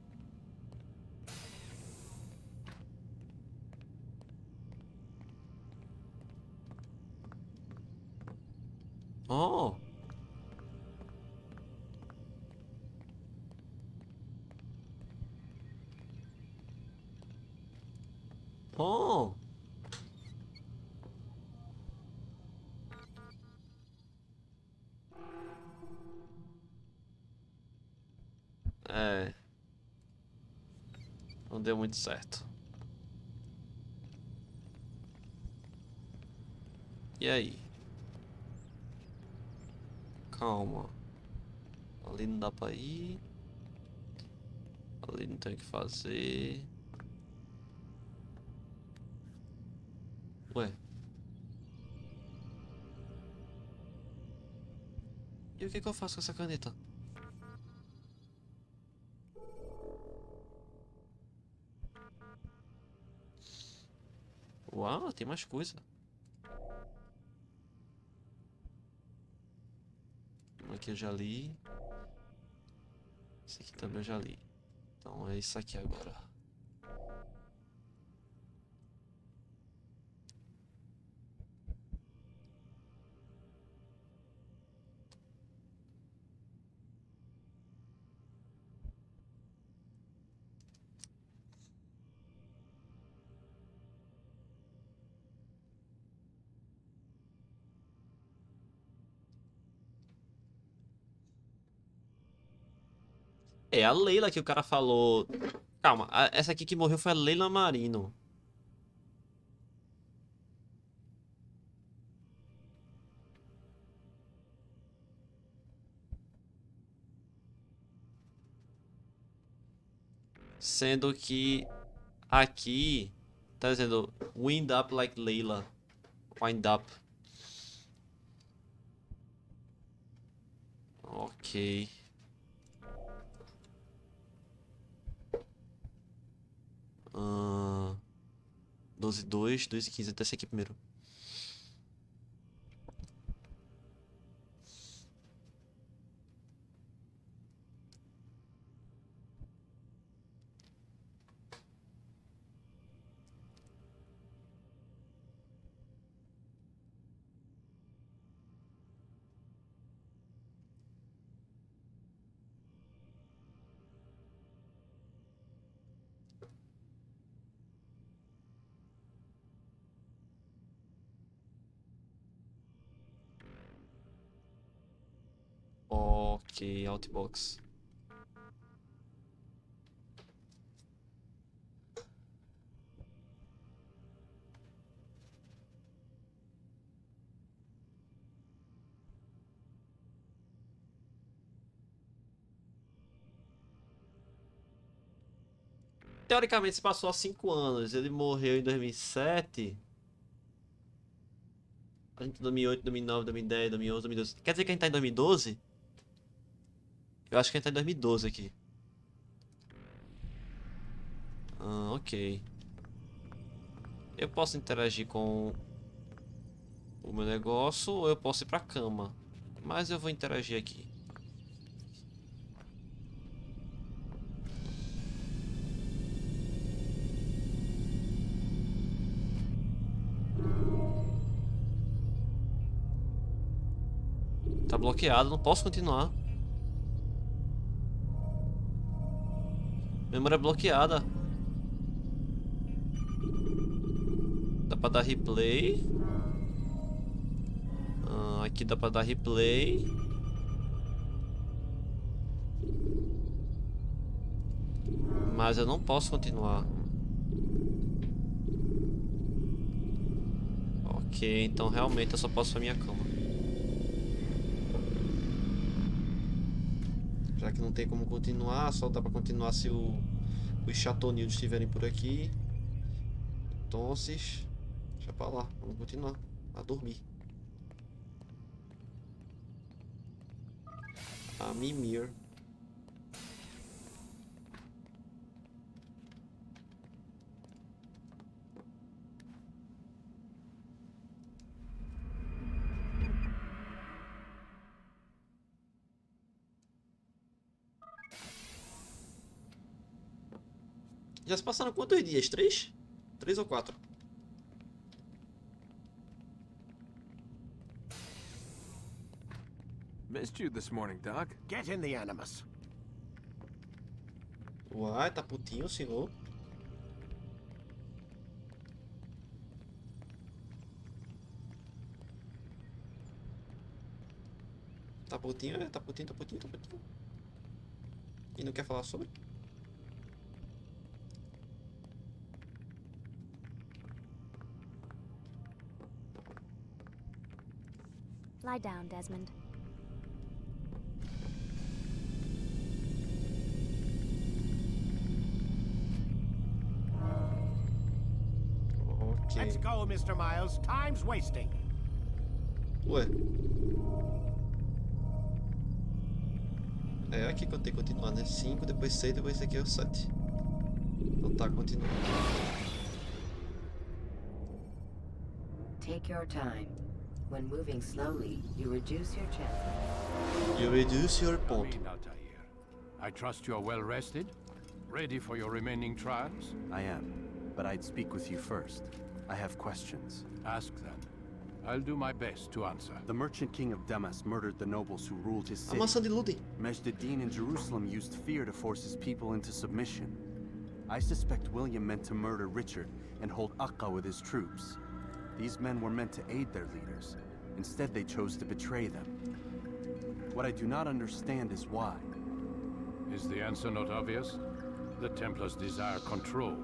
Oh. Oh. É. Não deu muito certo. E aí? Calma. Ali não dá pra ir. Ali não tem o que fazer. Ué. E o que que eu faço com essa caneta? Uau, tem mais coisa. Aqui eu já li. Esse aqui também eu já li. Então é isso aqui agora. É a Leila que o cara falou. Calma, essa aqui que morreu foi a Leila Marino. Sendo que aqui tá dizendo Wind up like Leila. Wind up. Ok. Ahn, 12:02, 2:15. Até esse aqui primeiro. Ok, outbox. Teoricamente se passou há 5 anos. Ele morreu em 2007. A gente 2008, 2009, 2010, 2011, 2012. Quer dizer que a gente tá em 2012? Eu acho que a gente tá em 2012 aqui. Ok. Eu posso interagir com o meu negócio ou eu posso ir pra cama. Mas eu vou interagir aqui. Tá bloqueado, não posso continuar. Memória bloqueada. Dá pra dar replay. Aqui dá pra dar replay. Mas eu não posso continuar. Ok, então realmente eu só posso pra minha cama. Já que não tem como continuar, só dá pra continuar se os chatonildos estiverem por aqui. Então, deixa pra lá, vamos continuar a dormir. A mimir. Já se passaram quantos dias? 3? 3 ou 4? Missed you this morning, Doc. Get in the Animus. Uai, tá putinho o senhor. Tá putinho, é? Tá putinho, tá putinho, tá putinho. E não quer falar sobre? Lie down, Desmond. Ok. Let's go, Mr. Miles. Time's wasting. Ué. É aqui que eu tenho que continuar, né? 5, depois 6, depois esse aqui é o 7. Então tá, continua. Take your time. When moving slowly, you reduce your chances. You reduce your point. Come in, Altair. I trust you are well rested? Ready for your remaining trials? I am, but I'd speak with you first. I have questions. Ask then. I'll do my best to answer. The merchant king of Damas murdered the nobles who ruled his A city. maçã de Ludi. Majd-ad-Din in Jerusalem used fear to force his people into submission. I suspect William meant to murder Richard and hold Akka with his troops. These men were meant to aid their leaders. Instead, they chose to betray them. What I do not understand is why. Is the answer not obvious? The Templars desire control.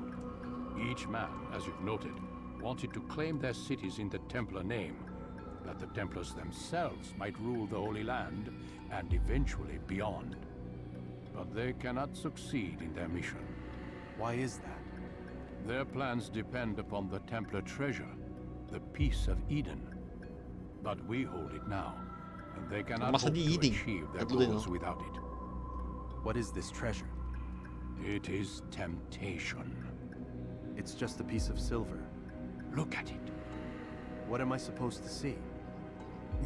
Each man, as you've noted, wanted to claim their cities in the Templar name, that the Templars themselves might rule the Holy Land and eventually beyond. But they cannot succeed in their mission. Why is that? Their plans depend upon the Templar treasure, the Peace of Eden. But we hold it now, and they cannot hope to achieve their goals without it. What is this treasure? It is temptation. It's just a piece of silver. Look at it. What am I supposed to see?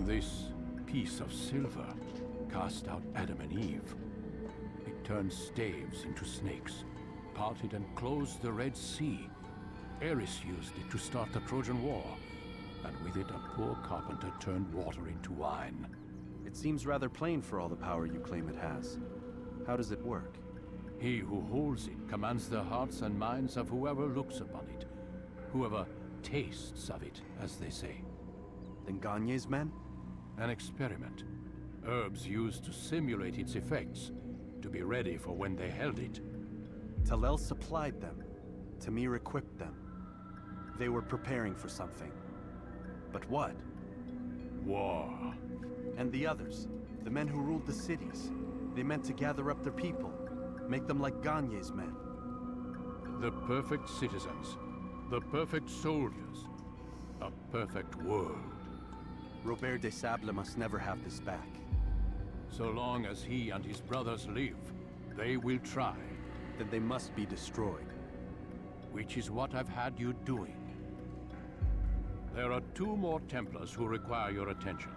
This piece of silver cast out Adam and Eve. It turned staves into snakes, parted and closed the Red Sea. Ares used it to start the Trojan War, and with it a poor carpenter turned water into wine. It seems rather plain for all the power you claim it has. How does it work? He who holds it commands the hearts and minds of whoever looks upon it, whoever tastes of it, as they say. Then Gagne's men? An experiment. Herbs used to simulate its effects, to be ready for when they held it. Talel supplied them. Tamir equipped them. They were preparing for something. But what? War. And the others, the men who ruled the cities, they meant to gather up their people, make them like Gagne's men. The perfect citizens, the perfect soldiers, a perfect world. Robert de Sable must never have this back. So long as he and his brothers live, they will try. Then they must be destroyed. Which is what I've had you doing. There are 2 more Templars who require your attention.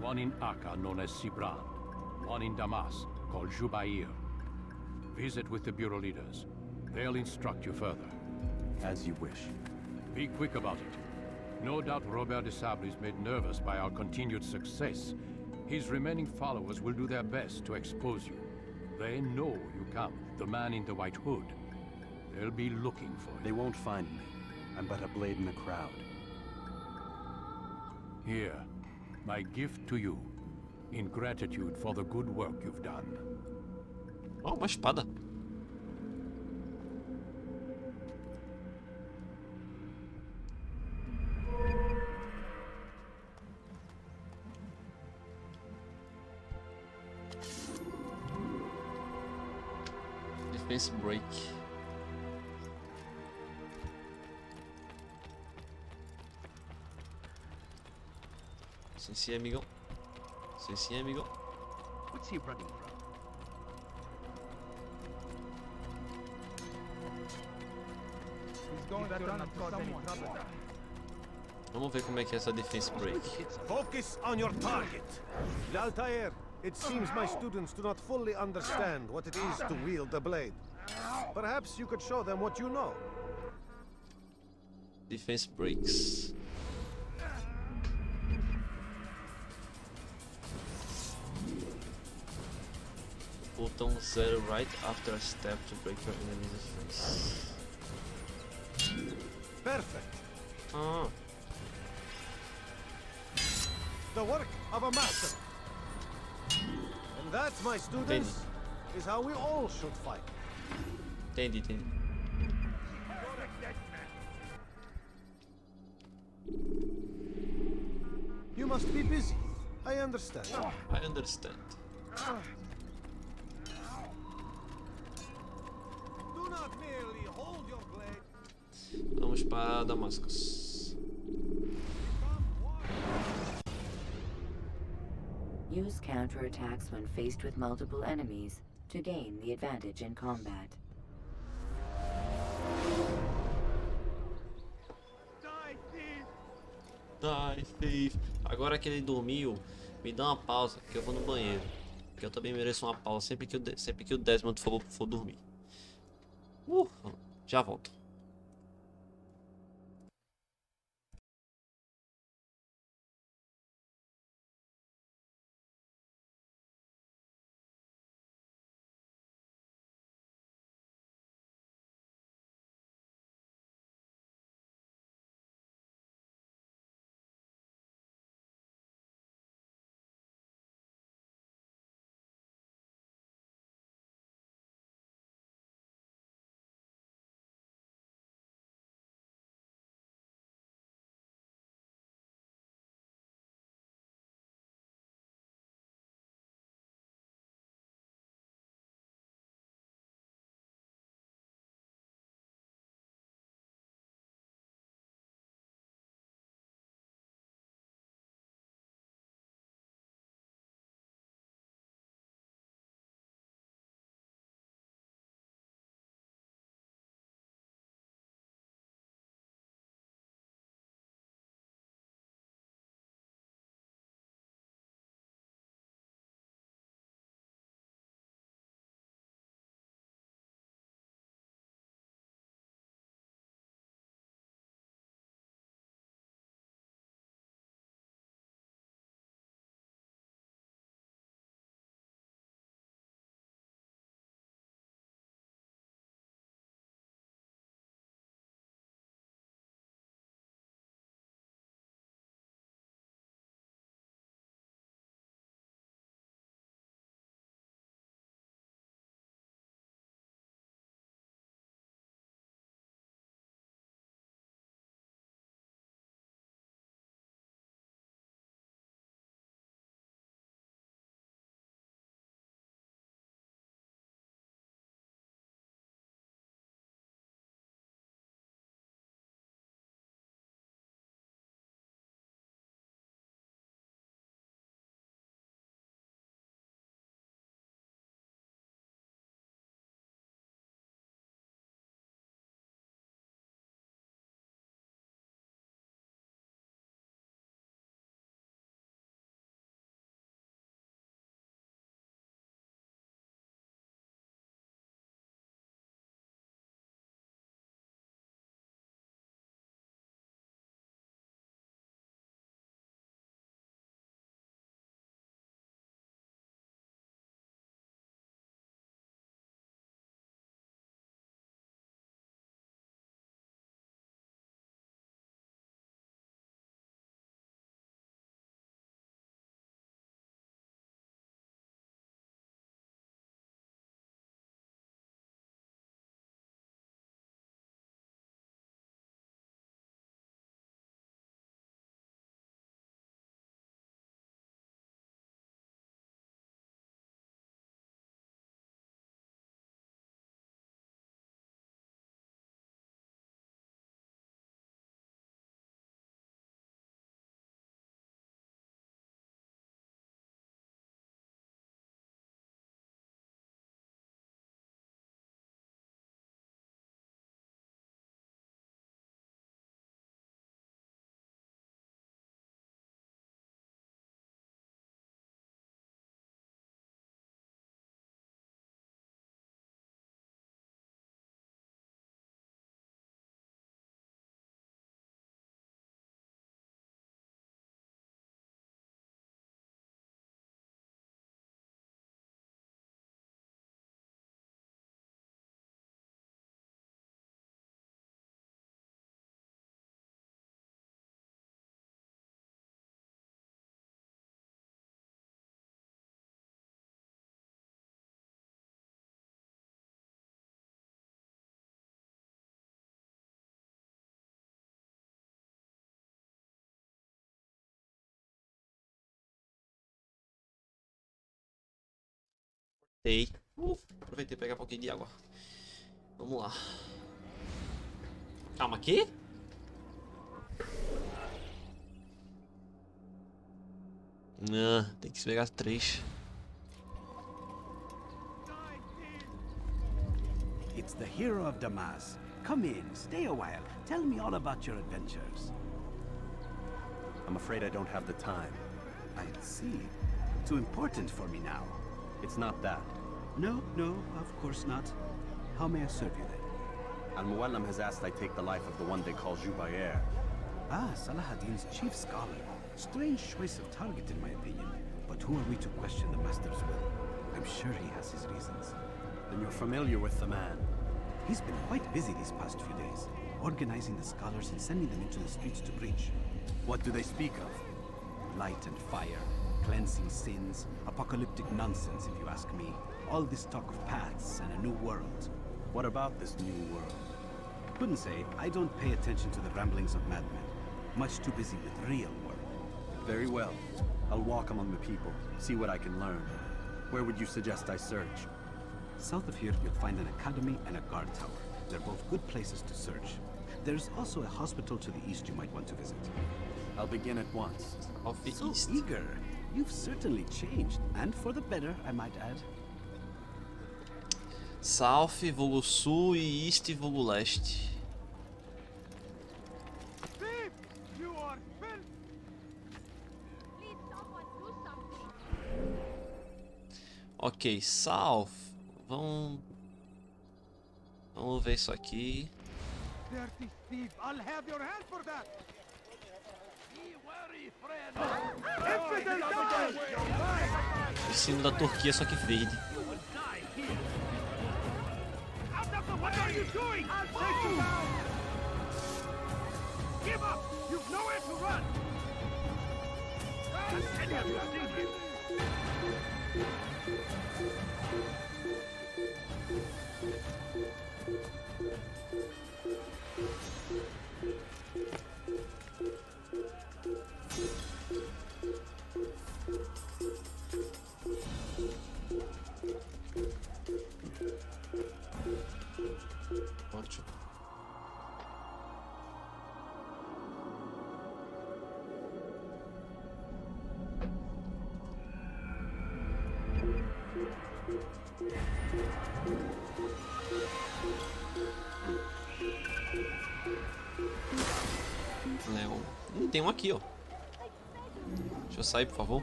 One in Akka, known as Sibran. One in Damas, called Jubair. Visit with the Bureau leaders. They'll instruct you further. As you wish. Be quick about it. No doubt Robert de Sable is made nervous by our continued success. His remaining followers will do their best to expose you. They know you come, the man in the white hood. They'll be looking for you. They won't find me. I'm but a blade in the crowd. Here, my gift to you, in gratitude for the good work you've done. Oh, uma espada. Defense break. Sim, amigo. Sim, amigo. What's he running from? He's going to run into someone. Vamos ver como é que é essa defense break. Focus on your target. Altair, it seems my students do not fully understand what it is to wield the blade. Perhaps you could show them what you know. Defense breaks. Botão 0 right after a step to break your enemy's defense. Perfect. Ah. The work of a master. And that, my students, is how we all should fight. Entendi. You must be busy. I understand. I understand. Do not merely hold your blade. Vamos para Damascus. Use counterattacks when faced with multiple enemies to gain the advantage in combat. Die, thief. Agora que ele dormiu, me dá uma pausa, que eu vou no banheiro. Porque eu também mereço uma pausa sempre que o Desmond for dormir. Já volto. Ei. Aproveitei pra pegar um pouquinho de água. Vamos lá. Calma aqui. Tem que pegar 3. It's the hero of Damas. Come in, stay a while. Tell me all about your adventures. I'm afraid I don't have the time. I see. Too important for me now. It's not that. No, of course not. How may I serve you then? Al-Muallim has asked I take the life of the one they call Jubair. Ah, Salahadin's chief scholar. Strange choice of target in my opinion. But who are we to question the Master's will? I'm sure he has his reasons. Then you're familiar with the man. He's been quite busy these past few days, organizing the scholars and sending them into the streets to preach. What do they speak of? Light and fire, cleansing sins, apocalyptic nonsense if you ask me. All this talk of paths and a new world. What about this new world? Couldn't say. I don't pay attention to the ramblings of madmen. Much too busy with real work. Very well. I'll walk among the people, see what I can learn. Where would you suggest I search? South of here, you'll find an academy and a guard tower. They're both good places to search. There's also a hospital to the east you might want to visit. I'll begin at once. Of the So east. eager. You've certainly changed, and for the better, I might add. South, vulgo sul e east, vulgo leste. Thief! You are filth! Ok, South. Vamos ver isso aqui. Dirty thief! I'll have your hand for that! O símbolo da Turquia, só que verde. What are you doing? I'll take you down! Give up! You've nowhere to run! Has any of you seen him? Ótimo. Leon. Tem um aqui, ó. Deixa eu sair, por favor.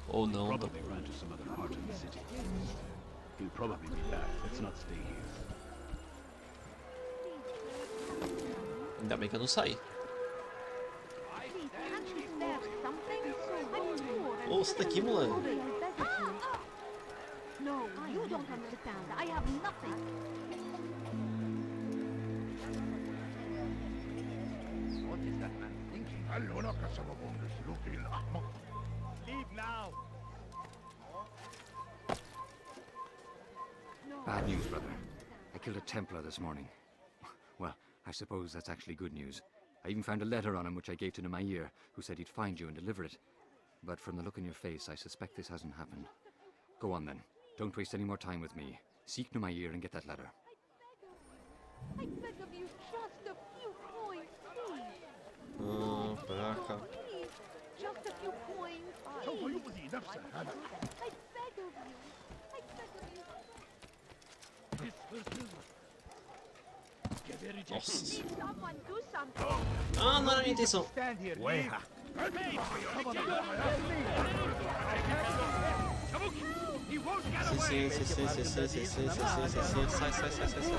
Ou não. Probably ran to some other part of the city. He'll probably be back. Let's not stay here. Ainda bem que eu não saí. Ouça daqui, moleque. No, you don't understand. I have nothing. What is that man thinking? Leave now! Bad news, brother. I killed a Templar this morning. Well, I suppose that's actually good news. I even found a letter on him which I gave to Nemair, who said he'd find you and deliver it. But from the look in your face, I suspect this hasn't happened. Go on then. Don't waste any more time with me. Seek Nemair and get that letter. I beg of you, just a few coins, please. Pra cá. Please, just a few coins, please. I beg of you. I beg of you. Nossa. Please, someone do something. Ah, não era a minha intenção. Stand here, Way. He won't get Sim, away! sim, sim, sim, sim, sim, sim, sim, sim, sim, sim. Sai, sai, sai, sai, sai.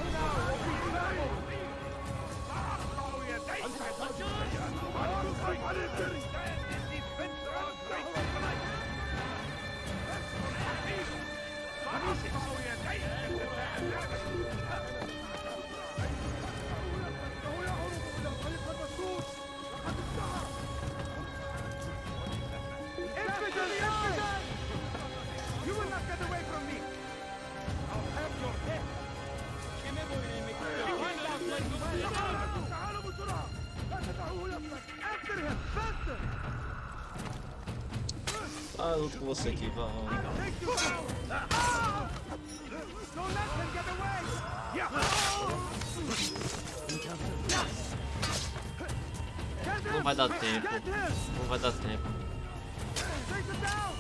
You will not get away from me! I'll have your head! After him! Faster! Ah, eu luto com você aqui, vai. Não vai dar tempo. Não vai dar tempo.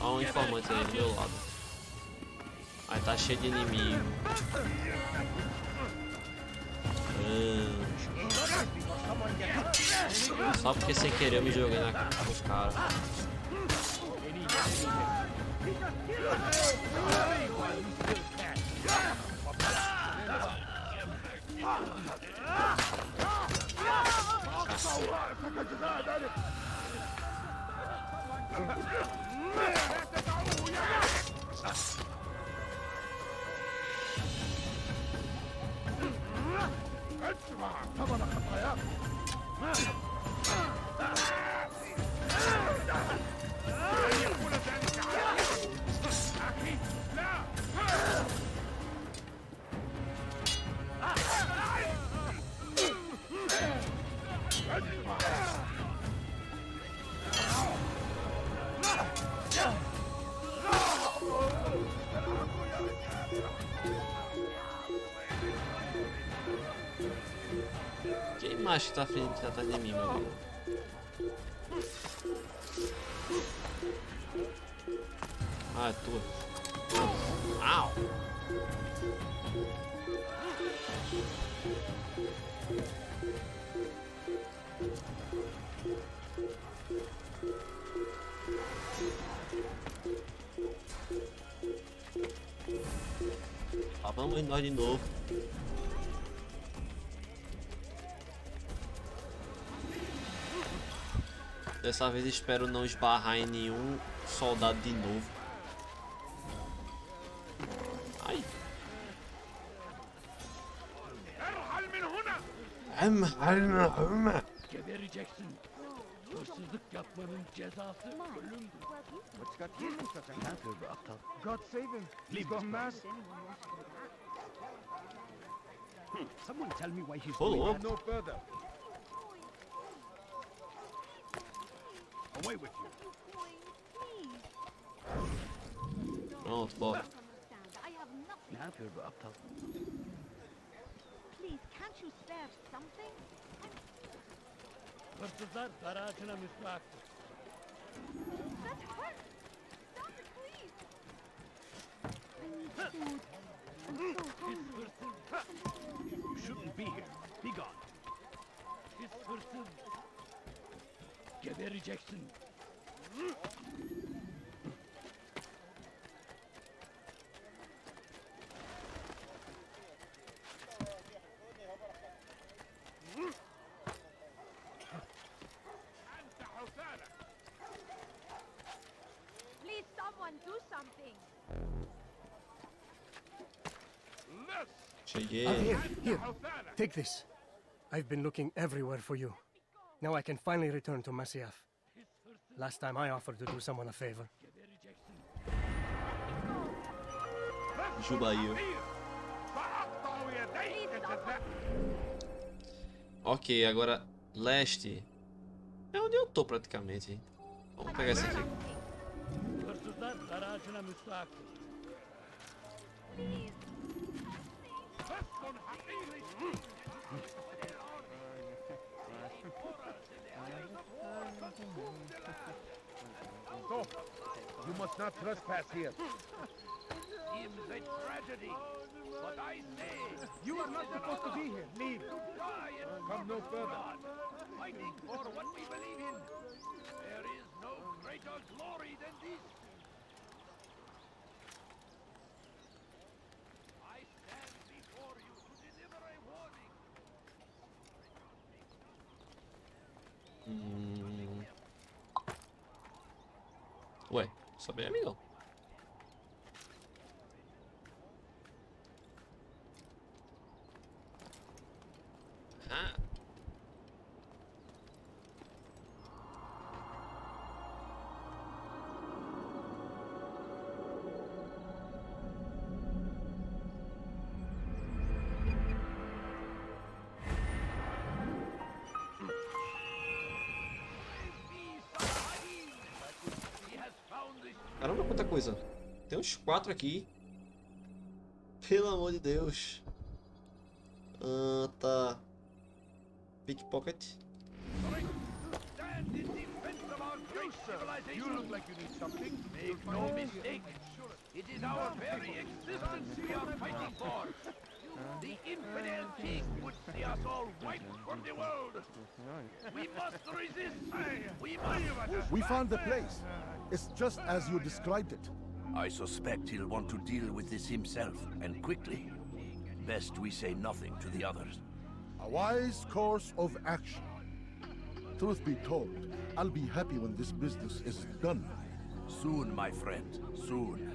Olha um informante aí do meu lado. Aí tá cheio de inimigo. Só porque sem querer eu me joguei nos caras. Quem mais que tá frente atrás de mim, meu amigo? Ah, é tua. Au! Ah, vamos nós de novo. Dessa vez espero não esbarrar em nenhum soldado de novo. Ai. God save him. He's gone mad. Someone tell me why he's Follow doing up. that. No further. Away with you. Pronto, bora. I have nothing. Please, can't you spare something? That hurts. Stop it, please. I need food. I'm so hungry. You shouldn't be here. Be gone. Please, someone do something. Cheguei. Here, take this. I've been looking everywhere for you. Now I can finally return to Masyaf. Last time I offered to do someone a favor. Jubair. Ok, agora leste. É onde eu tô praticamente. Vamos pegar esse aqui. Stop! You must not trespass here. Seems a tragedy, but I say You are not supposed to be here. Leave. Come no further. fighting for what we believe in. There is no greater glory than this. I stand before you to deliver a warning. Ué, só bem amigão. Ah. muita coisa. Tem uns 4 aqui. Pelo amor de Deus. Tá. Pickpocket. You look like you need something. Make no mistake. It is our very existence we are fighting for. The infidel king would see us all wiped from the world. We must resist. We must. We found the place. It's just as you described it. I suspect he'll want to deal with this himself, and quickly. Best we say nothing to the others. A wise course of action. Truth be told, I'll be happy when this business is done. Soon, my friend, soon.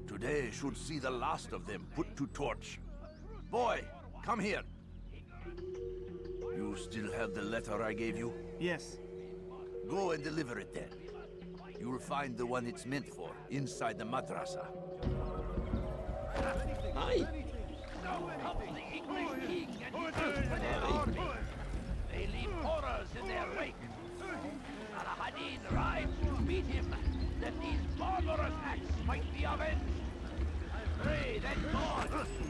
Today should see the last of them put to torch. Boy, come here. You still have the letter I gave you? Yes. Go and deliver it then. You'll find the one it's meant for inside the madrasa. Aye. The English king and his infidel army. They leave horrors in their wake. Al-Hadin rides to meet him, that these barbarous acts might be avenged. Pray that God,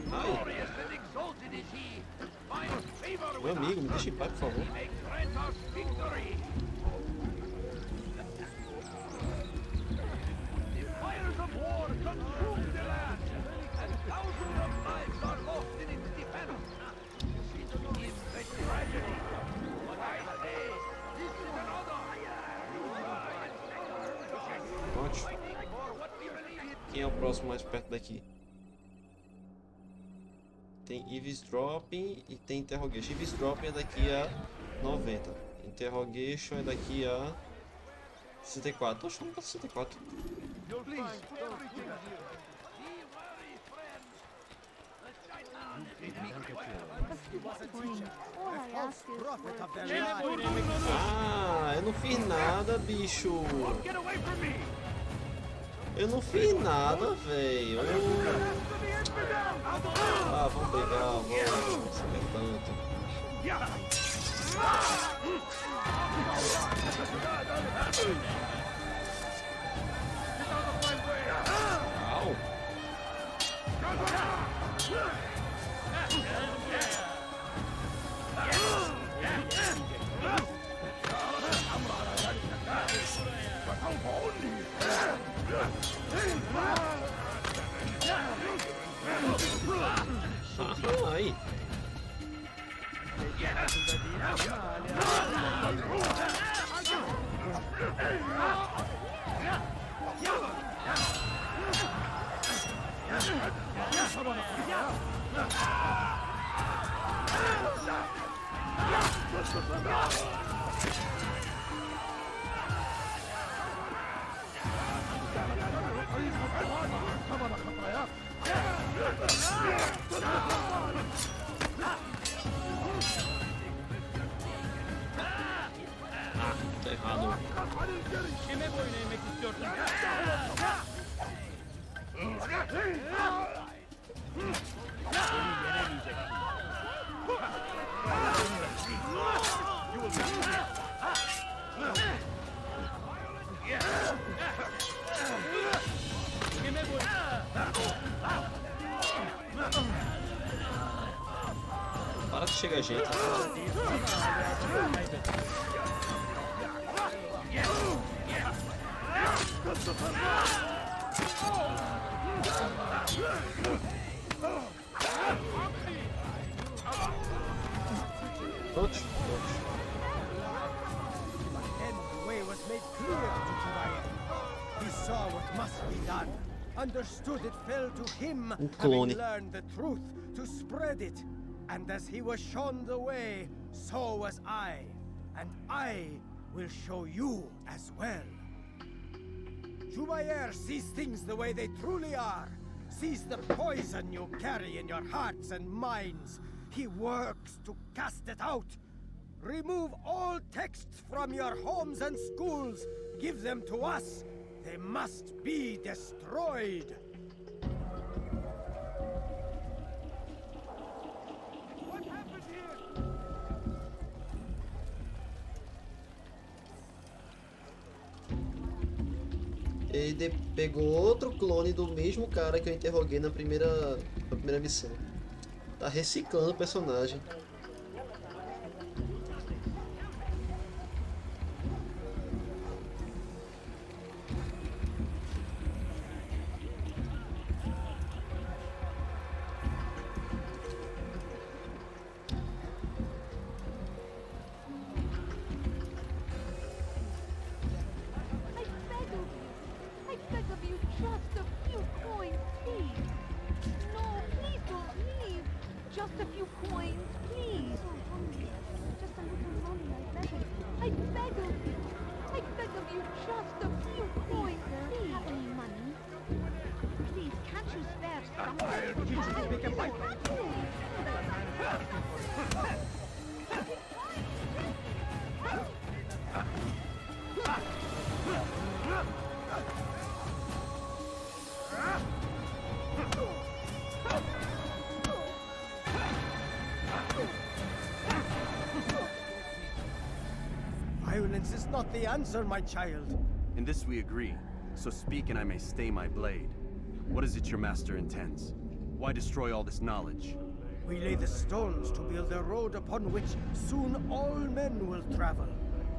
glorious and exalted is he, finds favor Meu with us. amigo, me deixa em paz, por favor. He may grant us victory. The fires of war consume the land, and thousands of lives are lost in its defense. It is a tragedy, but I say this is another. Ótimo. Quem é o próximo mais perto daqui? Tem eavesdropping e tem interrogation. Eavesdropping é daqui a 90. Interrogation é daqui a 64. Tô achando que é 64. Ah, eu não fiz nada, bicho. Eu não fiz nada, velho. Ah, vamos brigar, vamos. Isso é tanto. Au. Aí. Tá errado. Kime boyun eğmek istiyorsun? Para que chega a gente. Todos. And the way was made clear to Jubair. He saw what must be done. Understood it fell to him, clone. having learned the truth, to spread it. And as he was shown the way, so was I. And I will show you as well. Jubair sees things the way they truly are. Sees the poison you carry in your hearts and minds. He works to cast it out. Remove all texts from your homes and schools. Give them to us. They must be destroyed. What happened here? Ele pegou outro clone do mesmo cara que eu interroguei na primeira missão. Tá reciclando o personagem. Violence is not the answer, my child. In this we agree, so speak and I may stay my blade. What is it your master intends? Why destroy all this knowledge? We lay the stones to build a road upon which soon all men will travel.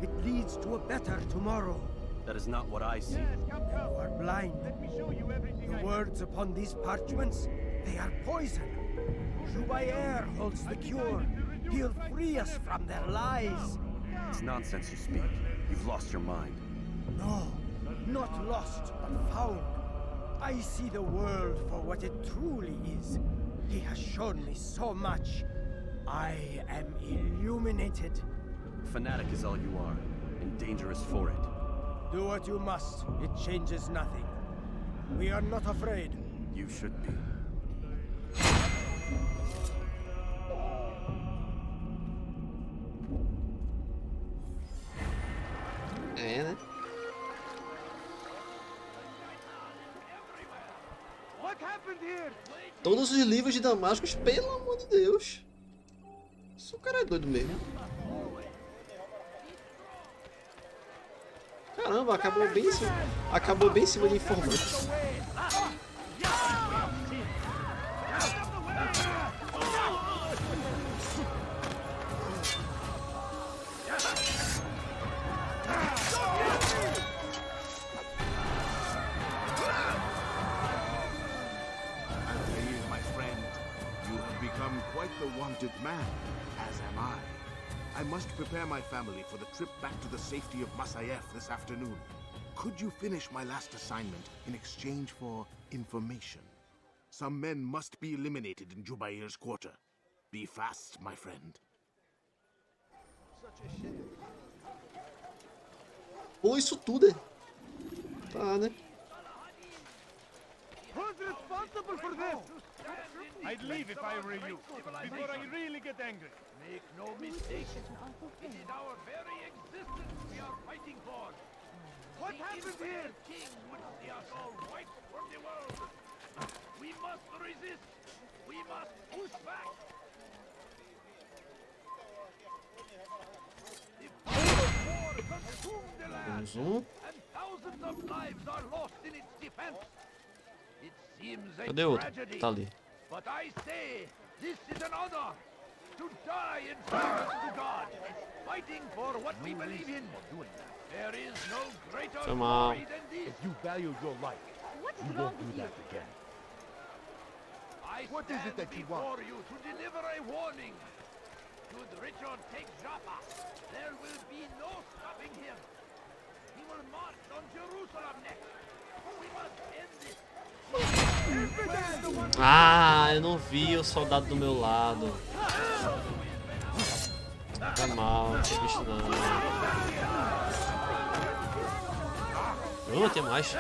It leads to a better tomorrow. That is not what I see. You are blind. The words upon these parchments, they are poison. Jubair holds the cure. He'll free us from their lies. It's nonsense you speak. You've lost your mind. No, not lost, but found. I see the world for what it truly is. He has shown me so much. I am illuminated. Fanatic is all you are, and dangerous for it. Do what you must. It changes nothing. We are not afraid. You should be. É, né? Todos os livros de Damascus, pelo amor de Deus. Esse cara é doido mesmo. Caramba, acabou bem em cima de informante. Quite the wanted man, as am I. I must prepare my family for the trip back to the safety of Masayef this afternoon. Could you finish my last assignment in exchange for information? Some men must be eliminated in Jubair's quarter. Be fast, my friend. Pô, isso tudo é... Tá, né? Who's responsible for this? I'd leave if I were you, before I really get angry. Make no mistake. It is our very existence we are fighting for. What happened here? The king would see us all wiped from the world. We must resist. We must push back. The fire of war consumed the land, and thousands of lives are lost in its defense. It seems a Cadê o outro? tragedy. Tá ali. But I say, this is an honor. To die in service to God, fighting for what we believe in. There is no greater glory than this. If you value your life, you won't do that again. What is it that you want? You to deliver a warning. Should Richard take Jaffa, there will be no stopping him. He will march on Jerusalem next. We must end this. Ah, eu não vi o soldado do meu lado. Tá mal, esse bicho não. Tem mais.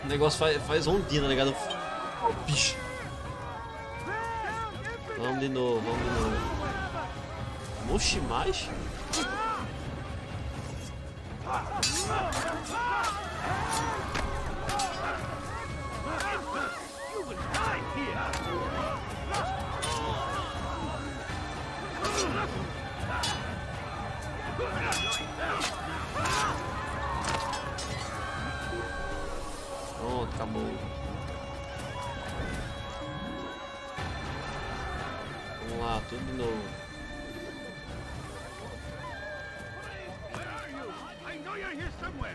O negócio faz ondinha, tá ligado? Bicho. Vamos de novo, vamos de novo. Oxi, mais? Tudo de novo. Where are you? I know you're here somewhere.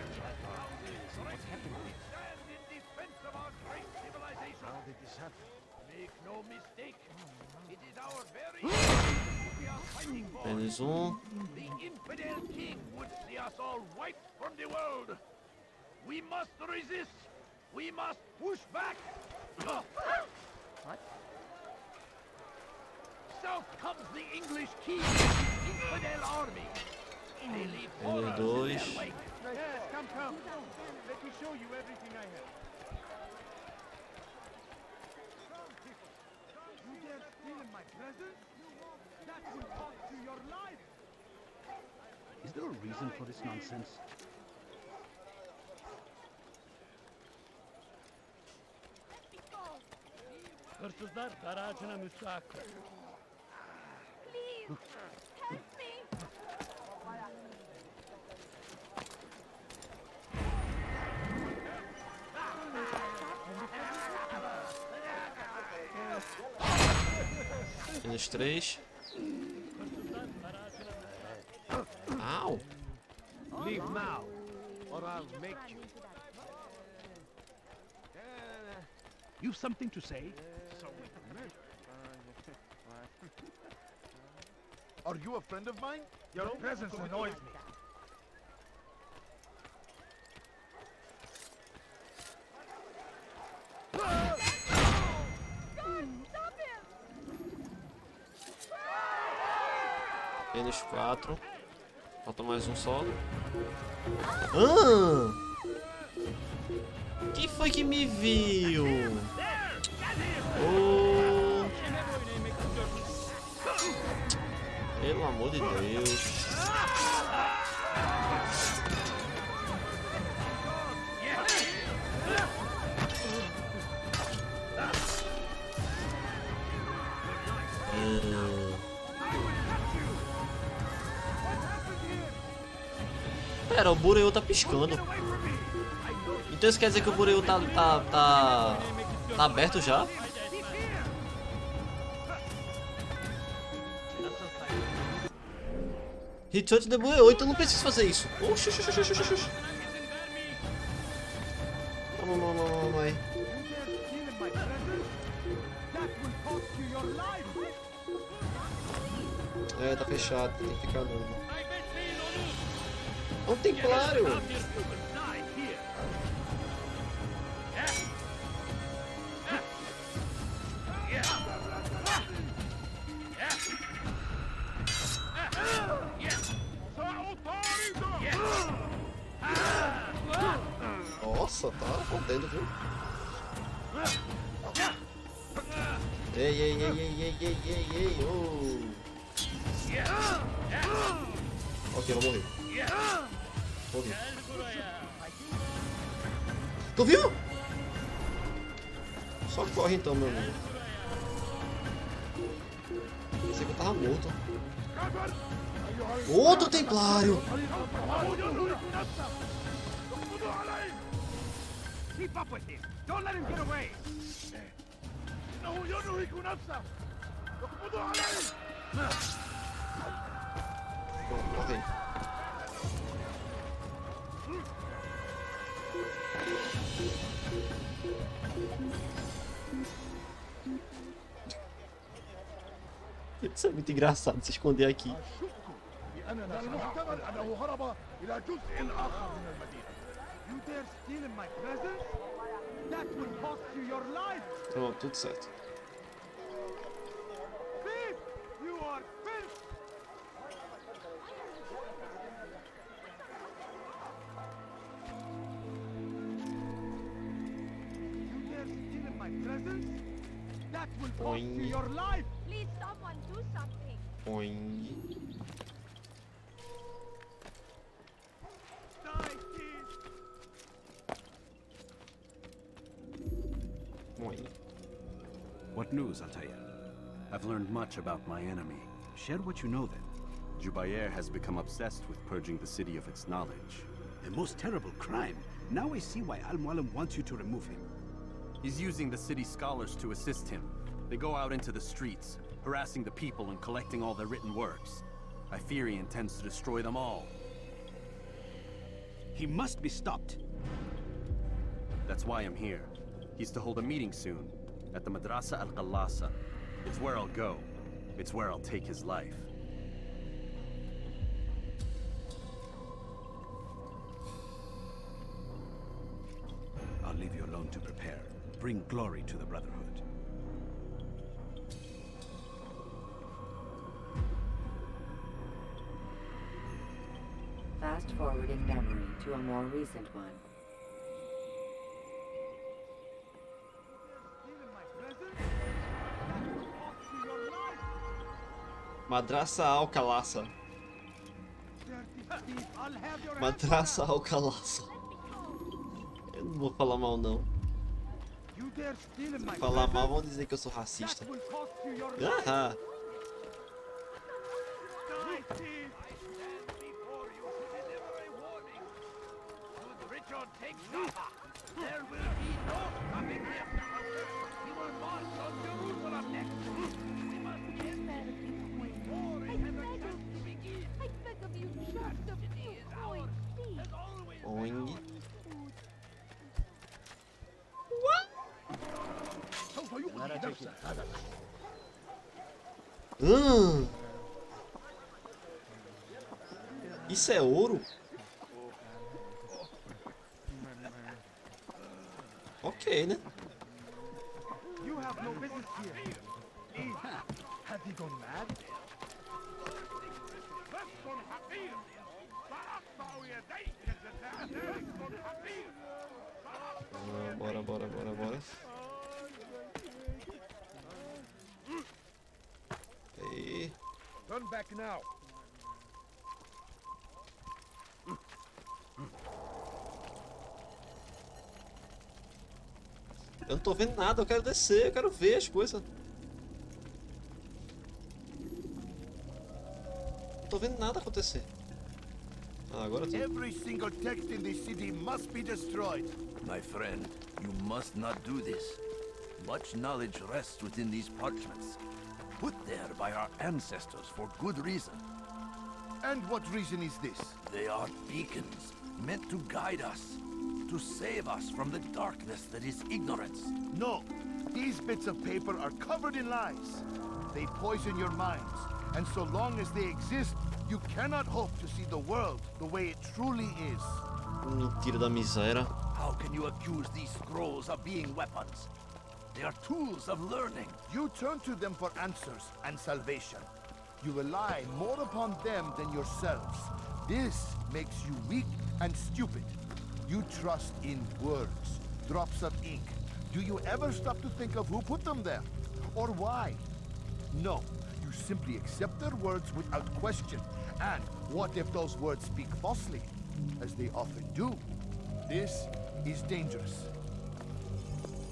What's happening? Stand in defense of our great civilization. The Desafio. Make no mistake. It is our very we are fighting for. Menos The infidel king would see us all wiped from the world. We must resist. We must push back. What? South comes the English king, infidel army. They leave horrors in their wake. Yes, come. Let me show you everything I have. You dare steal in my presence? That will cost you your life. Is there a reason for this nonsense? Hırsızlar garajına müstahak. Please, help me. Menos 3. Au! Leave now, or I'll make you. You've something to say? Are you a friend of mine? Your presence annoys me. Menos 4. Falta mais um só. Quem foi que me viu? Oh. Pelo amor de Deus. Pera, o Bureu tá piscando. Então isso quer dizer que o Bureu tá aberto já? Retouch the Bureu, então não preciso fazer isso. Oxi. Vamos aí. É, tá fechado, tem que ficar novo. É um templário! Nossa, tá contendo, viu? Ei, oh. Ok, vou morrer. Morri. Tu viu? Só corre então, meu amigo. Pensei que eu tava morto. Outro templário! Keep up with him. Don't let him get away. Morri. Isso é muito engraçado se esconder aqui. Pronto, tudo certo. Boing. Please, someone do something. Boing. Boing. What news, Altair? I've learned much about my enemy. Share what you know then. Jubayer has become obsessed with purging the city of its knowledge. The most terrible crime. Now I see why Al-Mualim wants you to remove him. He's using the city scholars to assist him. They go out into the streets, harassing the people and collecting all their written works. I fear he intends to destroy them all. He must be stopped. That's why I'm here. He's to hold a meeting soon, at the Madrasa al-Qallasa. It's where I'll go. It's where I'll take his life. I'll leave you alone to prepare. Bring glory to the Brotherhood. Fast forward in memory to a more recent one. Madraça Alcalaça. Madraça Alcalaça. Eu não vou falar mal não. Se falar mal vão dizer que eu sou racista. Ah! Richard takes Jaffa. There will be no stopping him. He will march on Jerusalem next. We must get there before it has a chance to begin. I beg of you, just a few coins, please. Oing. Isso é ouro? Ok, né? You have no business here. Have you gone mad? Bora, bora, bora, bora. Aí. Turn back now. Eu não tô vendo nada, eu quero descer, eu quero ver as coisas. Não tô vendo nada acontecer. Ah, agora tô. Every single text in this city must be destroyed. My friend, you must not do this. Much knowledge rests within these parchments, put there by our ancestors for good reason. And what reason is this? They are beacons, meant to guide us, to save us from the darkness that is ignorance. No, these bits of paper are covered in lies. They poison your minds, and so long as they exist, you cannot hope to see the world the way it truly is. Mentira da miséria. How can you accuse these scrolls of being weapons? They are tools of learning. You turn to them for answers and salvation. You rely more upon them than yourselves. This makes you weak and stupid. You trust in words, drops of ink. Do you ever stop to think of who put them there? Or why? No, you simply accept their words without question. And what if those words speak falsely? As they often do. This is dangerous.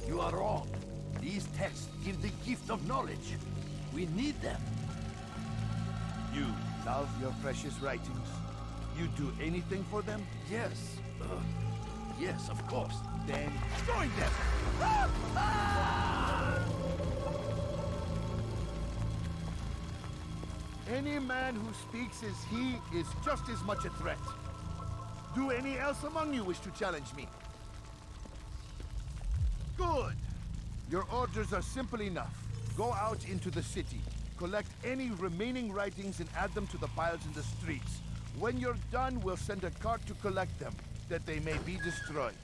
You are wrong. These texts give the gift of knowledge. We need them. You love your precious writings. You do anything for them? Yes. Yes, of course. Then join them! Any man who speaks as he is just as much a threat. Do any else among you wish to challenge me? Good! Your orders are simple enough. Go out into the city, collect any remaining writings and add them to the piles in the streets. When you're done, we'll send a cart to collect them, that they may be destroyed.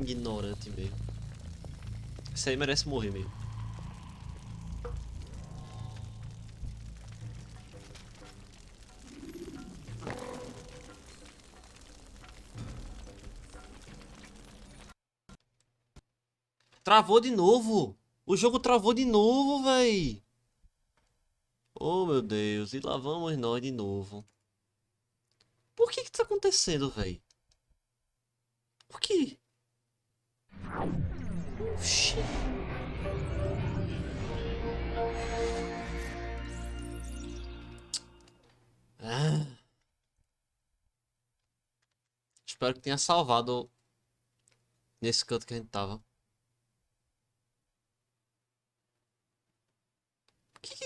Ignorante mesmo. Isso aí merece morrer mesmo. Travou de novo. O jogo travou de novo, véi. Oh, meu Deus. E lá vamos nós de novo. Por que tá acontecendo, véi? Por quê? Oxi. Ah. Espero que tenha salvado nesse canto que a gente tava.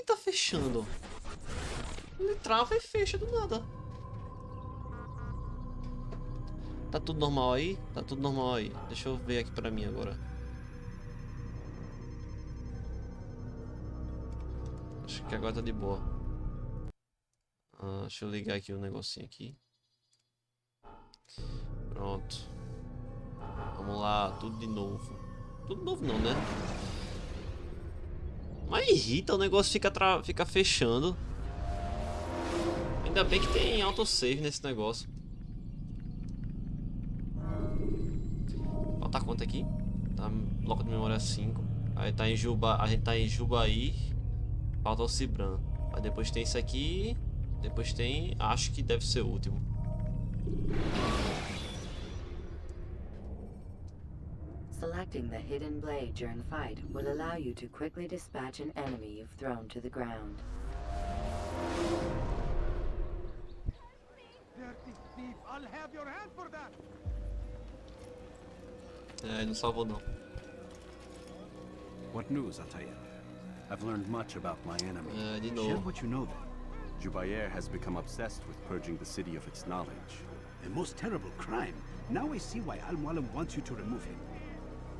que tá fechando? Ele trava e fecha do nada. Tá tudo normal aí? Tá tudo normal aí. Deixa eu ver aqui pra mim agora. Acho que agora tá de boa. Deixa eu ligar aqui o negocinho aqui. Pronto. Vamos lá, tudo de novo. Tudo novo não, né? Mas irrita, o negócio fica fechando. Ainda bem que tem autosave nesse negócio. Falta quanto aqui? Tá, bloco de memória 5. Aí tá em Juba, a gente tá em Jubaí. Falta o Cibran. Aí depois tem isso aqui. Depois tem, acho que deve ser o último. Selecting the hidden blade during fight will allow you to quickly dispatch an enemy you've thrown to the ground. Dirty thief, I'll have your hand for that. Não salvou não. What news, Altair? I've learned much about my enemy. De Share novo. what you know then. Jubair has become obsessed with purging the city of its knowledge. A most terrible crime. Now I see why Al-Mualim wants you to remove him.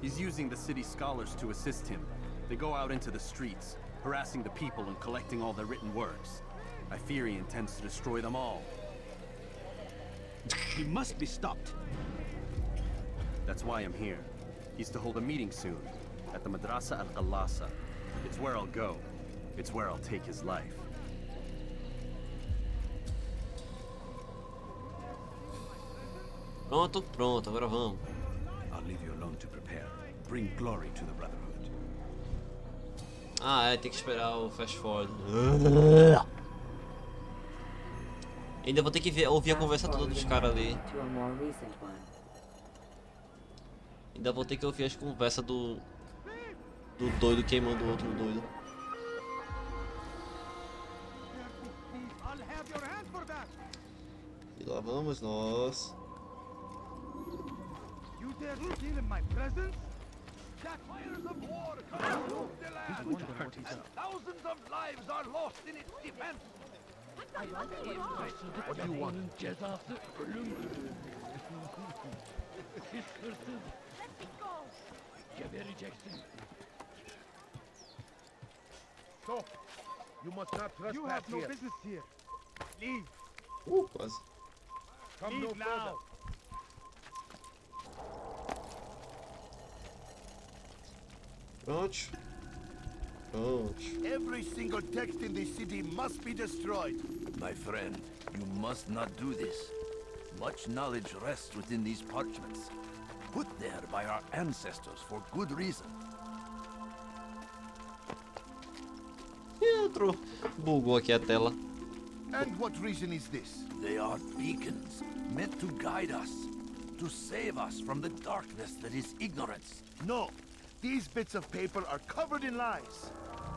He's using the city scholars to assist him. They go out into the streets, harassing the people and collecting all their written works. I fear he intends to destroy them all. He must be stopped. That's why I'm here. He's to hold a meeting soon, at the Madrasa al-Qallasa. It's where I'll go. It's where I'll take his life. Pronto, pronto, agora vamos. I'll leave you alone to prepare. Bring glory to the Brotherhood. Tem que esperar o fast forward. Ainda vou ter que ouvir a conversa toda dos caras ali. To a more recent one. Ainda vou ter que ouvir as conversas do doido queimando o outro doido. I'll have your hand for that. E lá vamos nós. You dare steal in my presence? That fires of war consume the land. And thousands of lives are lost in its defense. What do you want? So, you must not trespass. You have no business here. Leave. Quase. Come no further. Pronto. Pronto. Every single text in the city must be destroyed. My friend, you must not do this. Much knowledge rests within these parchments, put there by our ancestors for good reason. Entrou. Bugou aqui a tela. And what reason is this? They are beacons, meant to guide us, to save us from the darkness that is ignorance. No, these bits of paper are covered in lies.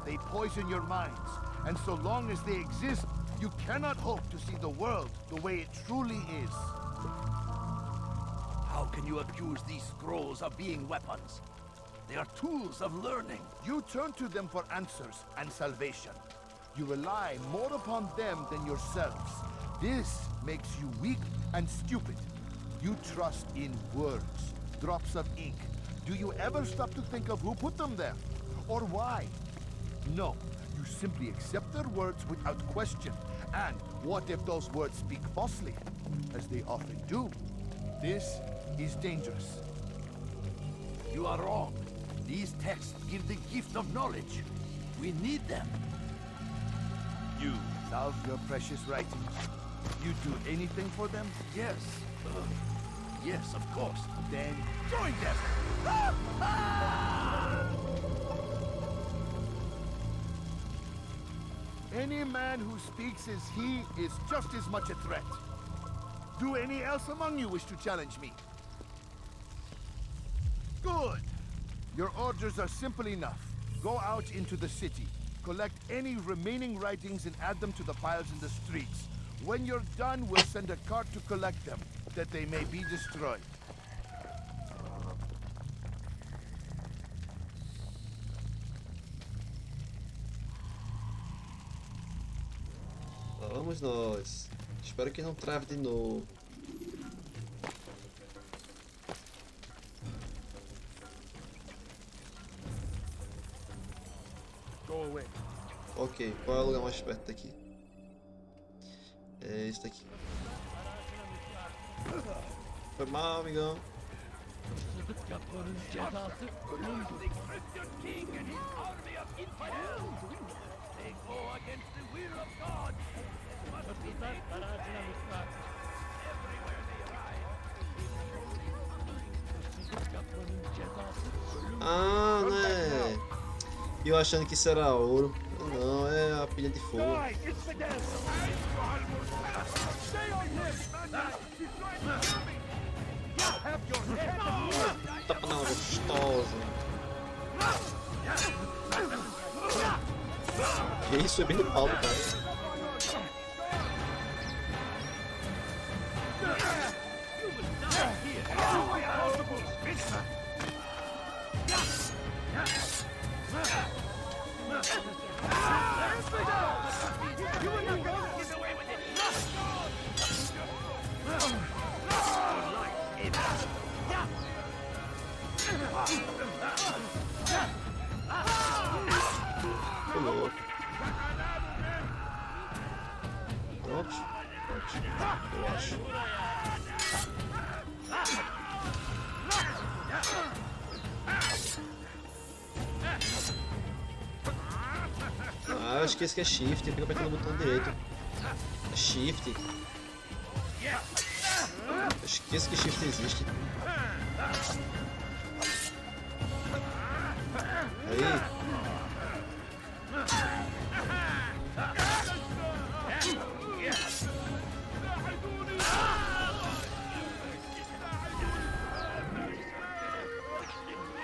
They poison your minds, and so long as they exist, you cannot hope to see the world the way it truly is. How can you accuse these scrolls of being weapons? They are tools of learning. You turn to them for answers and salvation. You rely more upon them than yourselves. This makes you weak and stupid. You trust in words, drops of ink. Do you ever stop to think of who put them there? Or why? No, you simply accept their words without question. And what if those words speak falsely? As they often do. This is dangerous. You are wrong. These texts give the gift of knowledge. We need them. You love your precious writings. You do anything for them? Yes. Yes, of course. Then join them! Any man who speaks as he is just as much a threat. Do any else among you wish to challenge me? Good. Your orders are simple enough. Go out into the city. Collect any remaining writings and add them to the piles in the streets. When you're done, we'll send a cart to collect them, that they may be destroyed. somos nós. Espero que não trave de novo. Ok, qual é o lugar mais perto daqui? É esse daqui. Foi mal, amigão. Ah, né? E eu achando que isso era ouro. Não, é a pilha de fogo. Tá panela gostosa. Que isso, é bem no pau do cara. Pulou. Pronto. Eu acho. Ah, eu esqueci que é shift, fica apertando o botão direito. É shift. Eu esqueço que shift existe. Aí.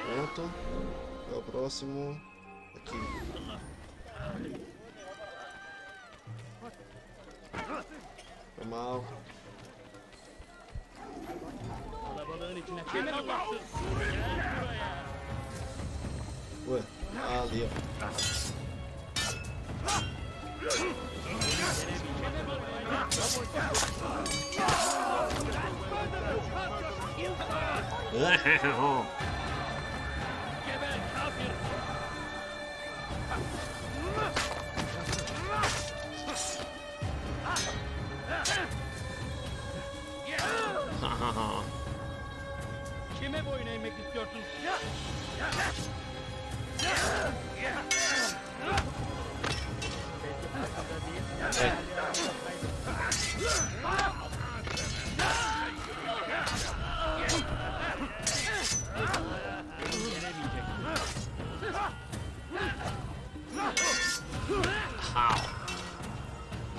Pronto. É o próximo. Aqui. Foi mal. Ué, ali ó. Kime boyun eğmek istiyorsun?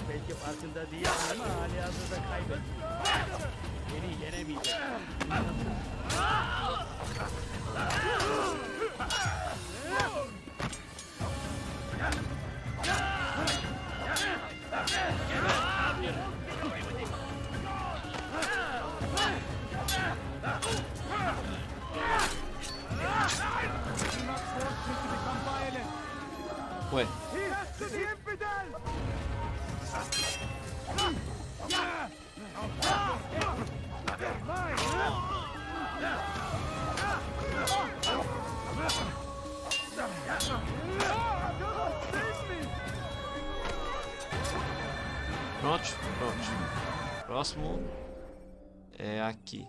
Belki farkında değil ama hali hazırda kaybettim. Beni yenemeyecek. Ué. Pronto, pronto. Próximo é aqui.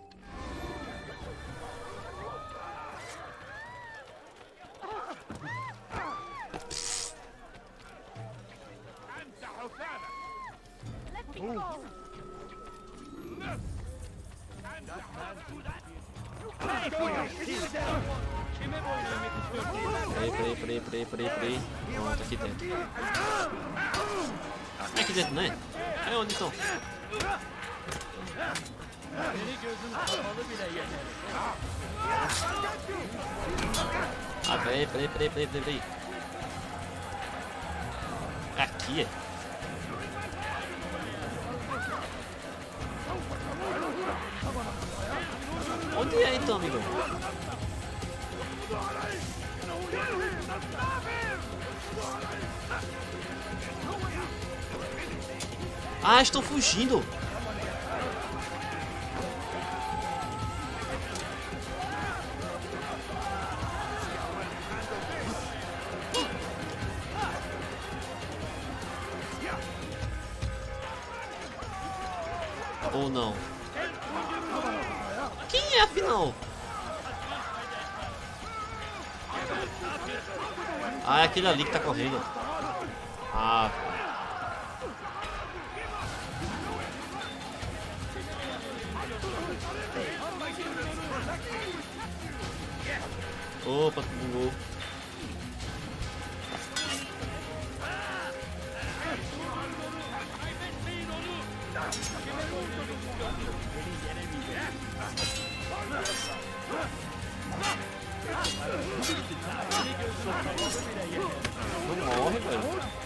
Peraí. Pronto, aqui dentro. É aqui dentro, né? É onde estão? Ah, peraí. É aqui, é? Onde é então, amigo? Ah, estão fugindo. Ou não? Quem é afinal? Ah, é aquele ali que tá correndo. Ah. Opa, bugou. Não morre, velho.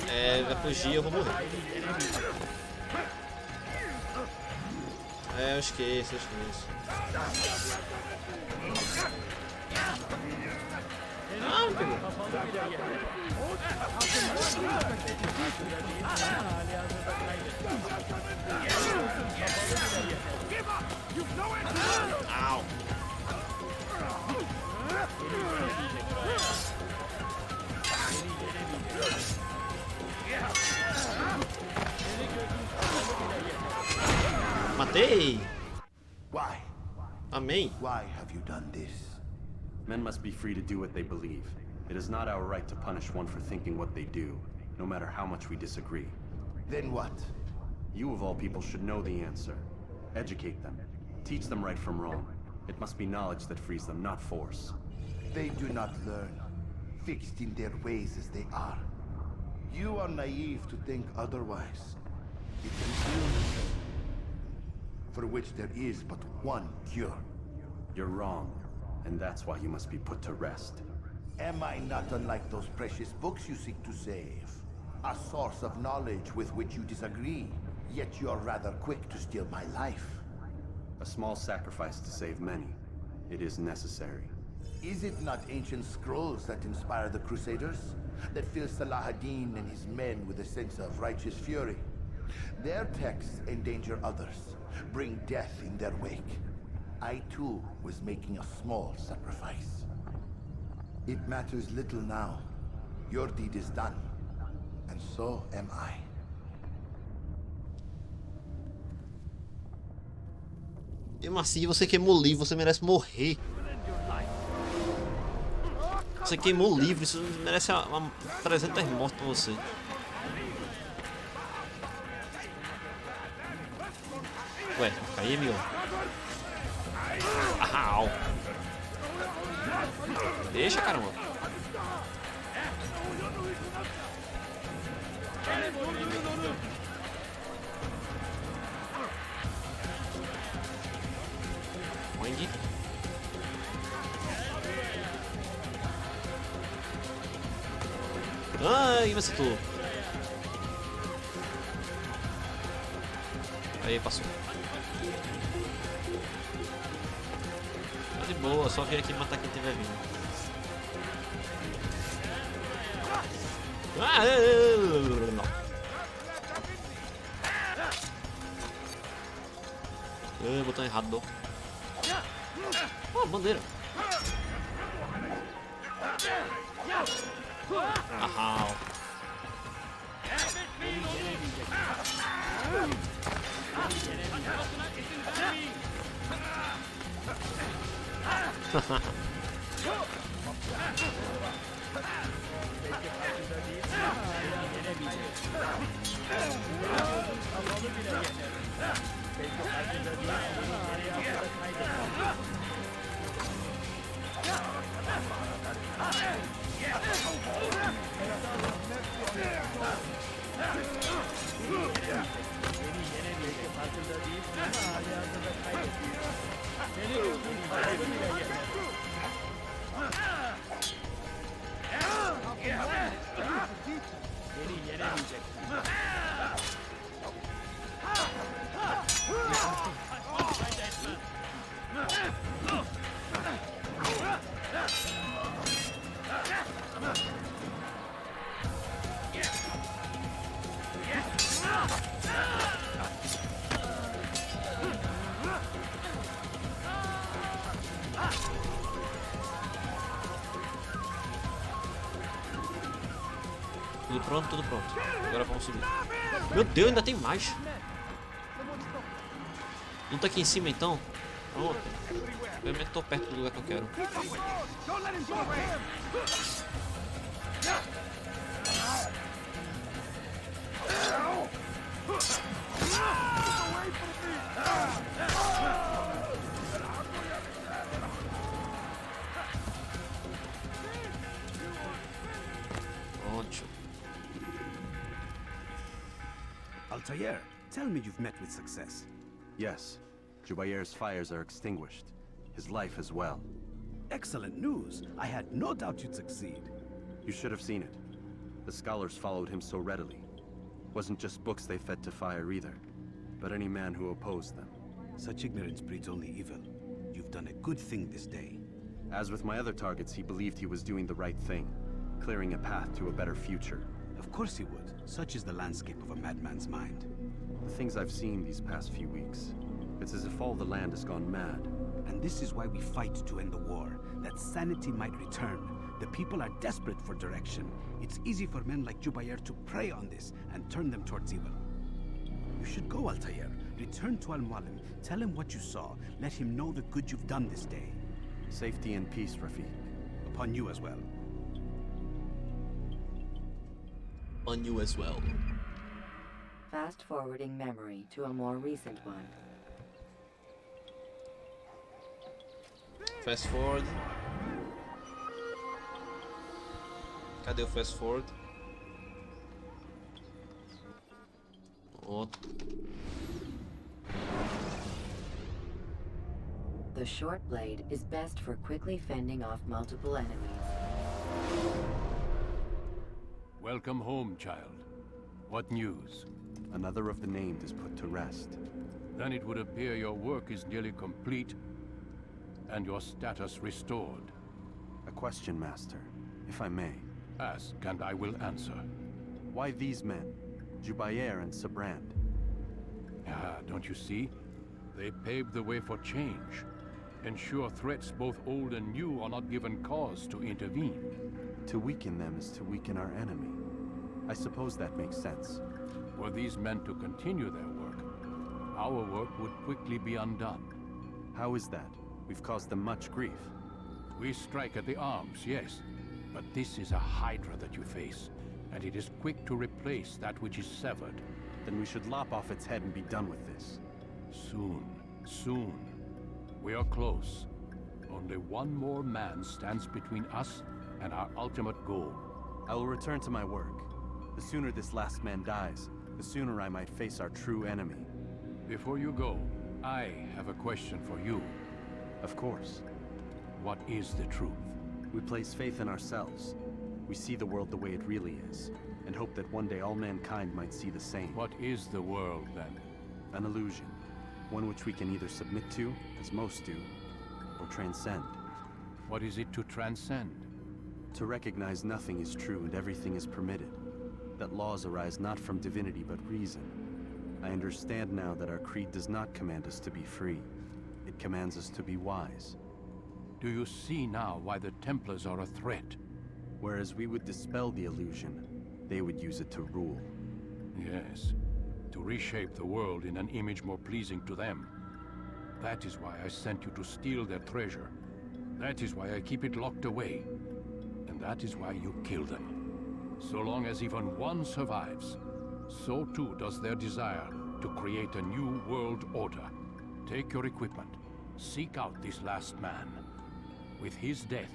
É, vai fugir, eu vou morrer. É, eu esqueço. Ah, me pegou. Au. Matei. Why? Amém. Why have you done this? Men must be free to do what they believe. It is not our right to punish one for thinking what they do, no matter how much we disagree. Then what? You of all people should know the answer. Educate them. Teach them right from wrong. It must be knowledge that frees them, not force. They do not learn, fixed in their ways as they are. You are naive to think otherwise. It's an illness for which there is but one cure. You're wrong, and that's why you must be put to rest. Am I not unlike those precious books you seek to save? A source of knowledge with which you disagree, yet you are rather quick to steal my life. A small sacrifice to save many. It is necessary. Is it not ancient scrolls that inspire the Crusaders? That fill Salah ad-Din and his men with a sense of righteous fury? Their texts endanger others, bring death in their wake. I too was making a small sacrifice. It matters little now. Your deed is done, and so am I. Mesmo assim, você queimou o livro, você merece morrer. Você queimou o livro, isso merece uma 300 mortes pra você. Ué, caí, amigo. Au. Deixa, caramba. Onde? Ai, me acertou. Aí, passou. Tá de boa, só vir aqui e matar quem tiver vindo. Não. Botão errado. Oh, bandeira. Ahau. Tudo pronto, tudo pronto. Agora vamos subir. Meu Deus, ainda tem mais. Luta aqui em cima então. Pronto. Pelo menos tô perto do lugar que eu quero. Pronto. Altair, tell me you've met with success. Yes. Jubair's fires are extinguished. His life as well. Excellent news. I had no doubt you'd succeed. You should have seen it. The scholars followed him so readily. Wasn't just books they fed to fire either, but any man who opposed them. Such ignorance breeds only evil. You've done a good thing this day. As with my other targets, he believed he was doing the right thing, clearing a path to a better future. Of course he would. Such is the landscape of a madman's mind. The things I've seen these past few weeks, it's as if all the land has gone mad. And this is why we fight to end the war, that sanity might return. The people are desperate for direction. It's easy for men like Jubair to prey on this and turn them towards evil. You should go, Altair. Return to Al-Mualim. Tell him what you saw. Let him know the good you've done this day. Safety and peace, Rafiq. Upon you as well. On you as well. Fast forwarding memory to a more recent one. Fast forward. Cadê o fast forward? Oh. The short blade is best for quickly fending off multiple enemies. Welcome home, child. What news? Another of the named is put to rest. Then it would appear your work is nearly complete and your status restored. A question, Master, if I may. Ask, and I will answer. Why these men? Jubair and Sabrand. Ah, don't you see? They paved the way for change. Ensure threats both old and new are not given cause to intervene. To weaken them is to weaken our enemy. I suppose that makes sense. Were these men to continue their work, our work would quickly be undone. How is that? We've caused them much grief. We strike at the arms, yes. But this is a hydra that you face, and it is quick to replace that which is severed. Then we should lop off its head and be done with this. Soon, soon. We are close. Only one more man stands between us and our ultimate goal. I will return to my work. The sooner this last man dies, the sooner I might face our true enemy. Before you go, I have a question for you. Of course. What is the truth? We place faith in ourselves. We see the world the way it really is, and hope that one day all mankind might see the same. What is the world, then? An illusion. One which we can either submit to, as most do, or transcend. What is it to transcend? To recognize nothing is true and everything is permitted. That laws arise not from divinity but reason. I understand now that our creed does not command us to be free. It commands us to be wise. Do you see now why the Templars are a threat? Whereas we would dispel the illusion, they would use it to rule. Yes, to reshape the world in an image more pleasing to them. That is why I sent you to steal their treasure. That is why I keep it locked away. And that is why you kill them. So long as even one survives, so too does their desire to create a new world order. Take your equipment. Seek out this last man. With his death,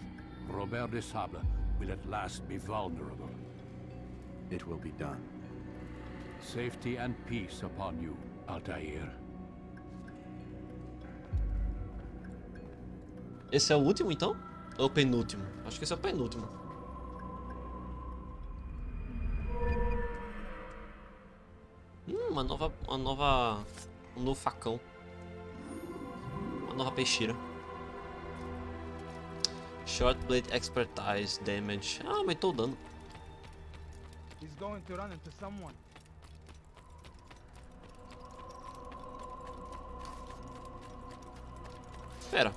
Robert de Sable will at last be vulnerable. It will be done. Safety and peace upon you, Altair. Esse é o último, então? Ou o penúltimo? Acho que esse é o penúltimo. Um novo facão. Uma nova peixeira. Short blade expertise damage. Ah, aumentou o dano. He's going to run into someone. Pera.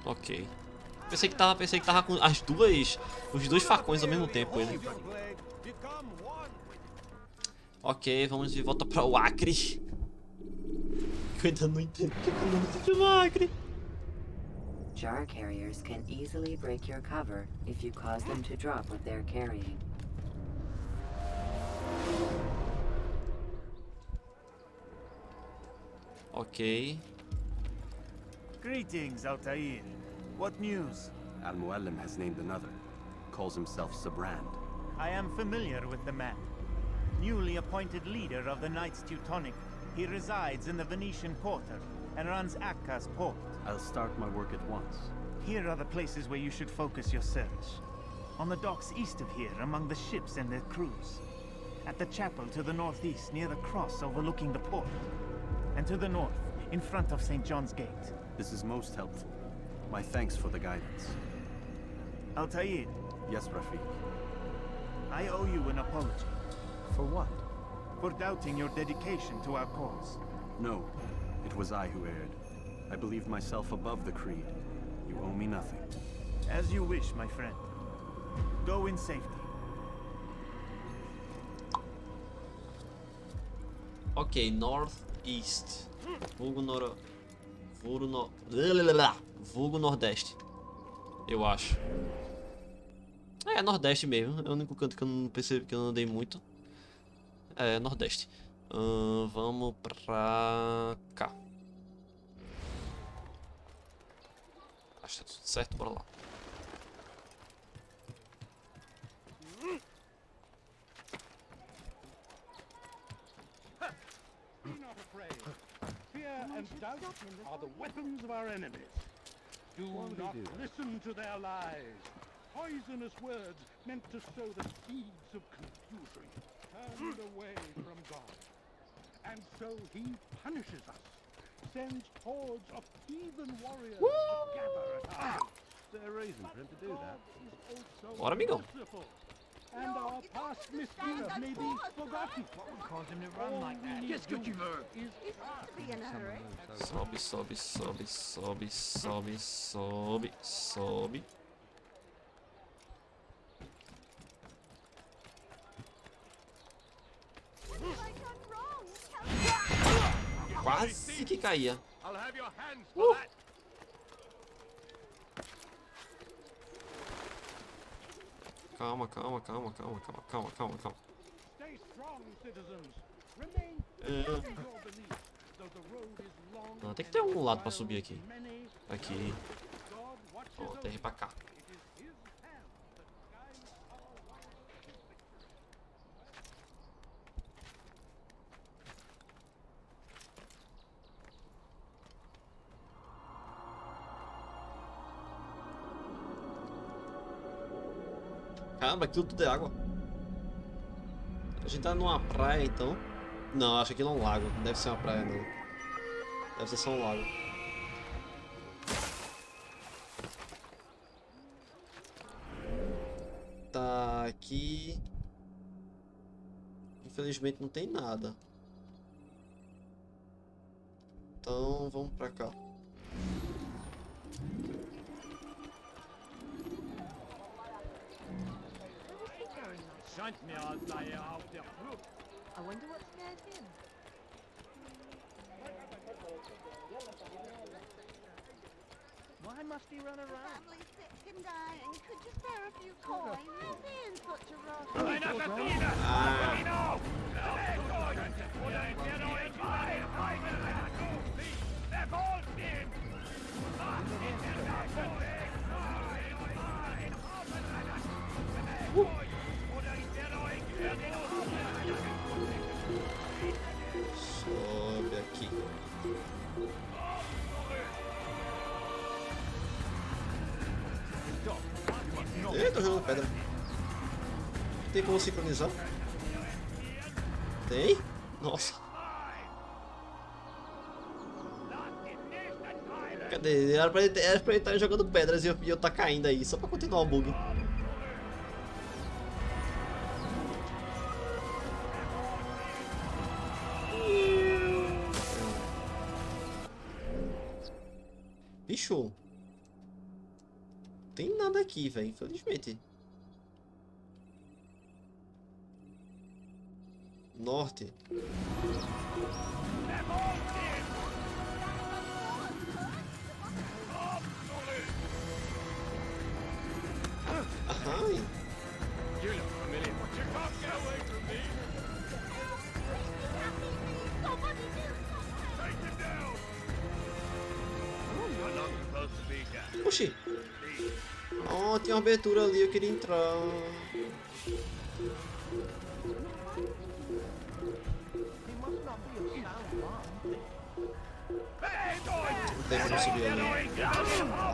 Ok. Pensei que tava com os dois facões ao mesmo tempo ele. Ok, vamos de volta para o Acre. Eu ainda não entendo o que é o nome do Acre. Jar carriers can easily break your cover if you cause them to drop what they're carrying. Ok. Greetings, Altair. What news? Al-Muallim has named another. Calls himself Sabrand. I am familiar with the man. Newly appointed leader of the Knights Teutonic, he resides in the Venetian Quarter and runs Akka's port. I'll start my work at once. Here are the places where you should focus your search. On the docks east of here, among the ships and their crews. At the chapel to the northeast, near the cross overlooking the port. And to the north, in front of St. John's Gate. This is most helpful. My thanks for the guidance. Altair. Yes, Rafiq. I owe you an apology. For what? For doubting your dedication to our cause. No, it was I who erred. I believed myself above the creed. You owe me nothing. As you wish, my friend. Go in safety. Ok, Northeast. Vulgo Nordeste. Eu acho. É, Nordeste mesmo. É o único canto que eu não percebi, que eu não andei muito. É, Nordeste. Vamos pra cá. Acho que tá tudo certo, bora lá. Be not afraid. Fear and doubt are the weapons of our enemies. Do not listen to their lies. Poisonous words meant to sow the seeds of confusion, turned away from God. And so he punishes us, sends hordes of heathen warriors to gather at our gates. Is there a reason for him to do that? Bora, amigão. And our past misdeeds may be forgotten. What would cause him to run like that? Qu'est-ce que tu veux? Sobe, sobe, sobe, sobe, sobe, sobe, sobe. Quase que caía. I'll have your hands for that. Calma, calma, calma, calma, calma, calma, calma, calma. Stay strong, citizens. Remain firm in your belief, though the road is long. Não, tem que ter um lado pra subir aqui. Aqui. Ó, tem que ir pra cá. Caramba, aquilo tudo é água. A gente tá numa praia então. Não, acho que aquilo é um lago. Não deve ser uma praia não. Deve ser só um lago. Tá aqui. Infelizmente não tem nada. Então vamos pra cá. Scheint mir, als sei auf der Flucht. I wonder what scared him. Why must he run around? Family sick and dying. Could you spare a few coins? You'll be in such a rush. Eine Assassine! Genau! Oder entweder euch Wer holt ihn? Sobe aqui. Eita, jogando pedra. Tem como sincronizar? Tem? Nossa. Cadê? Era pra ele estar jogando pedras e eu tá caindo aí, só pra continuar o bug. bicho. Tem nada aqui, velho, infelizmente. Norte. Ai. You look familiar, but you can't get away from me. Take him down. You're not supposed to be here. Oxi. Oh, tem uma abertura ali, eu queria entrar. Não tem como subir ali.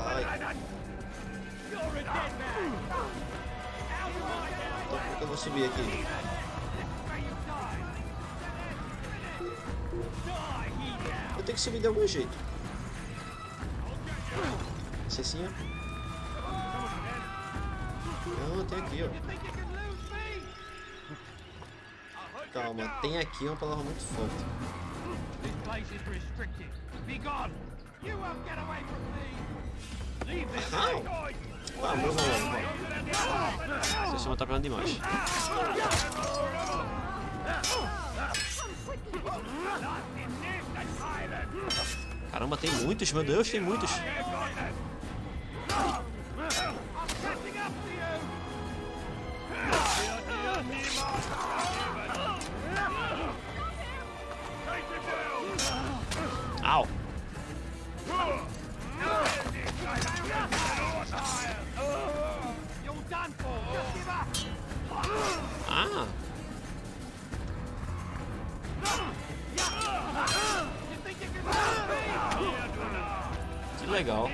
Ai. Então como que eu vou subir aqui? Eu tenho que subir de algum jeito. Esse assim, ó. Não, tem aqui, ó. Calma, tem aqui uma palavra muito forte. This place is restricted. Be gone. You won't get away from me. Leave this place. Ah, vamos lá. Esse cima tá pegando demais. Caramba, tem muitos, meu Deus, tem muitos. Au! Ah! Que legal.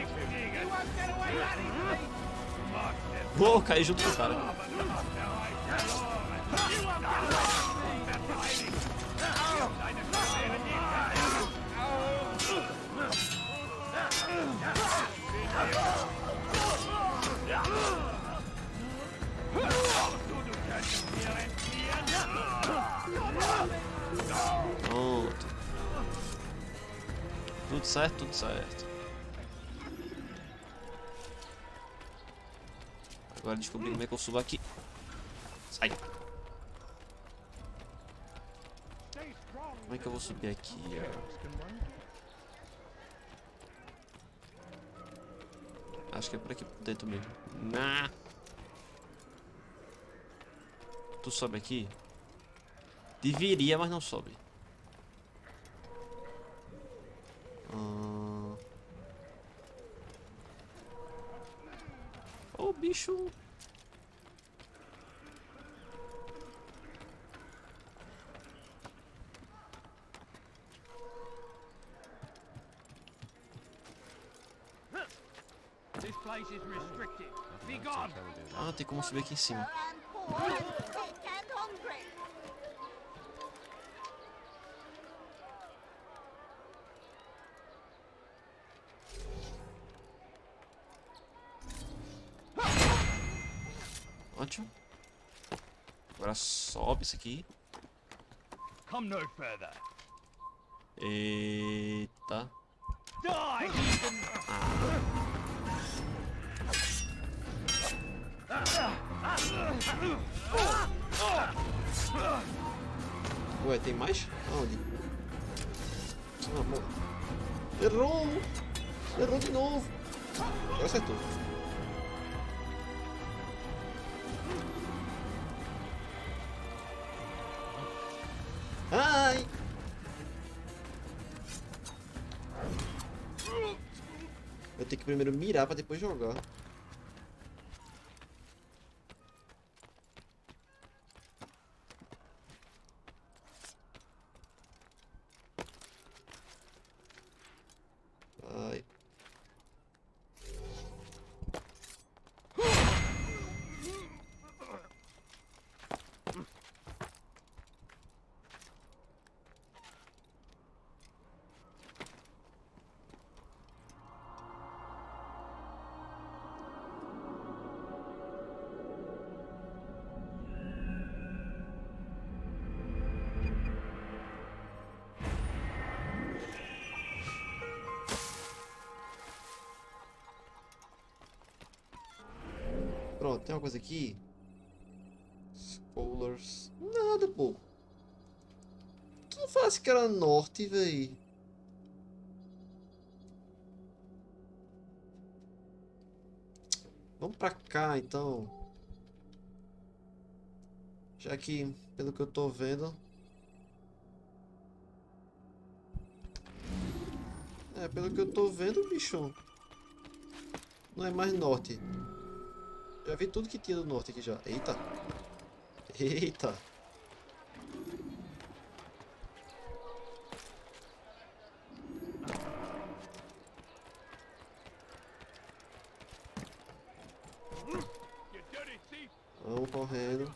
Vou cair junto com o cara. Pronto. Tudo certo, tudo certo. Agora descobri como é que eu subo aqui. Sai. Como é que eu vou subir aqui? Acho que é por aqui dentro mesmo. Nah. Tu sobe aqui? Deveria, mas não sobe. Ô, bicho. This place is restricted. Be gone. Ah, tem como subir aqui em cima. Ótimo. Agora sobe isso aqui. Come no further. Eita. Ué, tem mais? Aonde? Ah, bom. Errou! Errou de novo. Agora acertou. Ai! Eu tenho que primeiro mirar pra depois jogar. Ai. ó, tem uma coisa aqui. Scholars. Nada, pô. Tu não falasse que era norte, véi. Vamos pra cá, então. Já que, pelo que eu tô vendo... É, pelo que eu tô vendo, bicho... Não é mais norte. Já vi tudo que tinha do norte aqui já. Eita. Eita. Vamos correndo.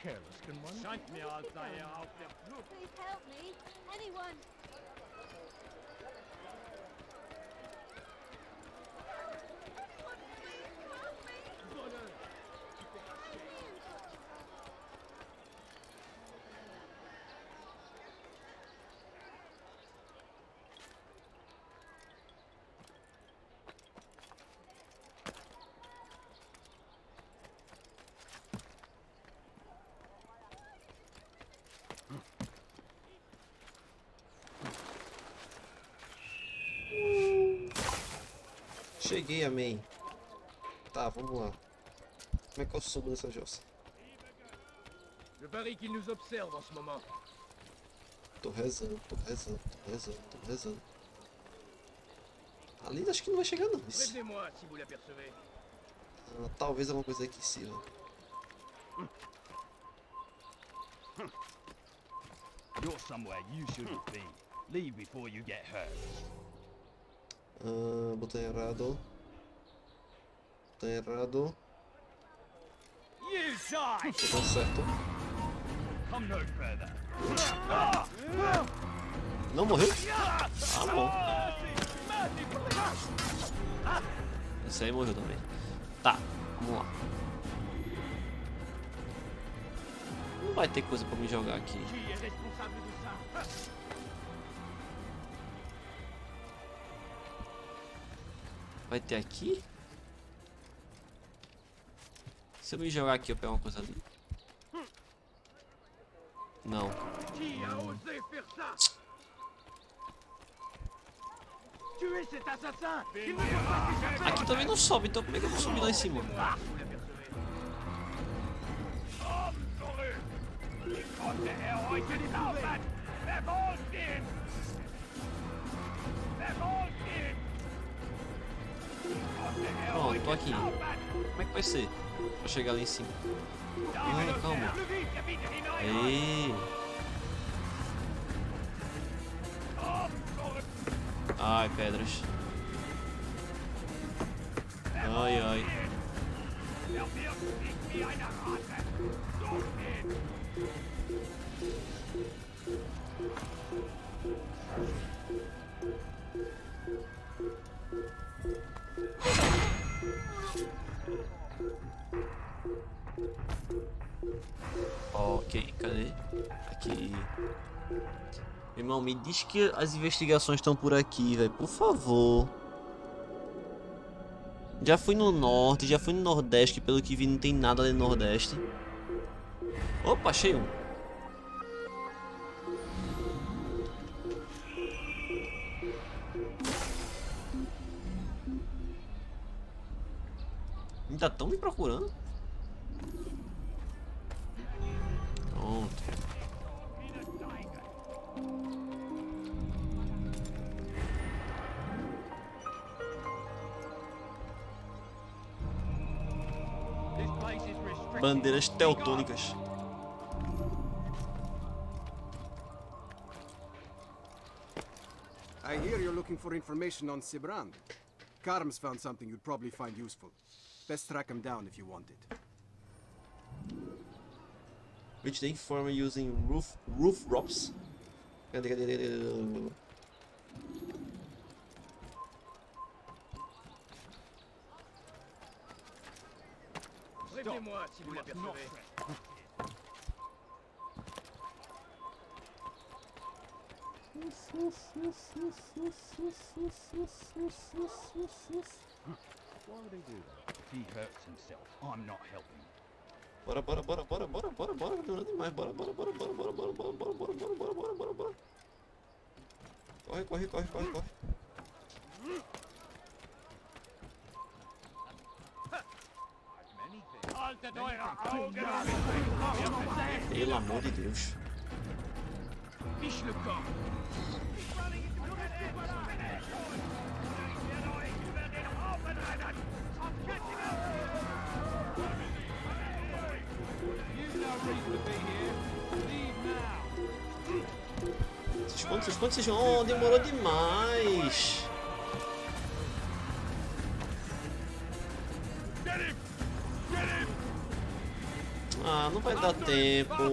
Careless, can one? Shank me, I'll die out there. Please help me. Anyone. Cheguei, amém. Tá, vamos lá. Como é que eu subo nessa jossa? Je parie qu'il nous observe en ce moment. Tô rezando, tô rezando, tô rezando, tô rezando. Ali acho que não vai chegar não. Prévenez-moi si vous l'apercevez. Ah, talvez alguma coisa aqui em cima. You're somewhere you shouldn't be. Leave before you get hurt. Botão errado. Botão errado. You die! Botão certo. Come no further. Não morreu? Ah, bom. Esse aí morreu também. Tá, vamos lá. Não vai ter coisa pra me jogar aqui. Vai ter aqui? Se eu me jogar aqui, eu pego uma coisa ali. Não. Aqui também não sobe, então como é que eu vou subir lá em cima? Pronto, tô aqui. Como é que vai ser? Pra chegar lá em cima. Ah, calma. Ei. Ai, pedras. Ai, ai. Ok, cadê? Aqui. Irmão, me diz que as investigações estão por aqui, velho. Por favor. Já fui no norte, já fui no nordeste, que pelo que vi não tem nada ali no nordeste. Opa, achei um. Ainda estão me procurando? Pronto. Bandeiras teutônicas. I hear you're looking for information on Sibrand. Karm's found something you'd probably find useful. Best track him down if you want it. Reach the informer using roof ropes. Cadê? Prévenez-moi si vous l'apercevez. Why would he do that? If he hurts himself, I'm not helping. Bora. Demorou demais. Bora. Corre. Pelo amor de Deus. Fiche le camp. Se esconde. Oh, demorou demais. Ah, não vai dar tempo.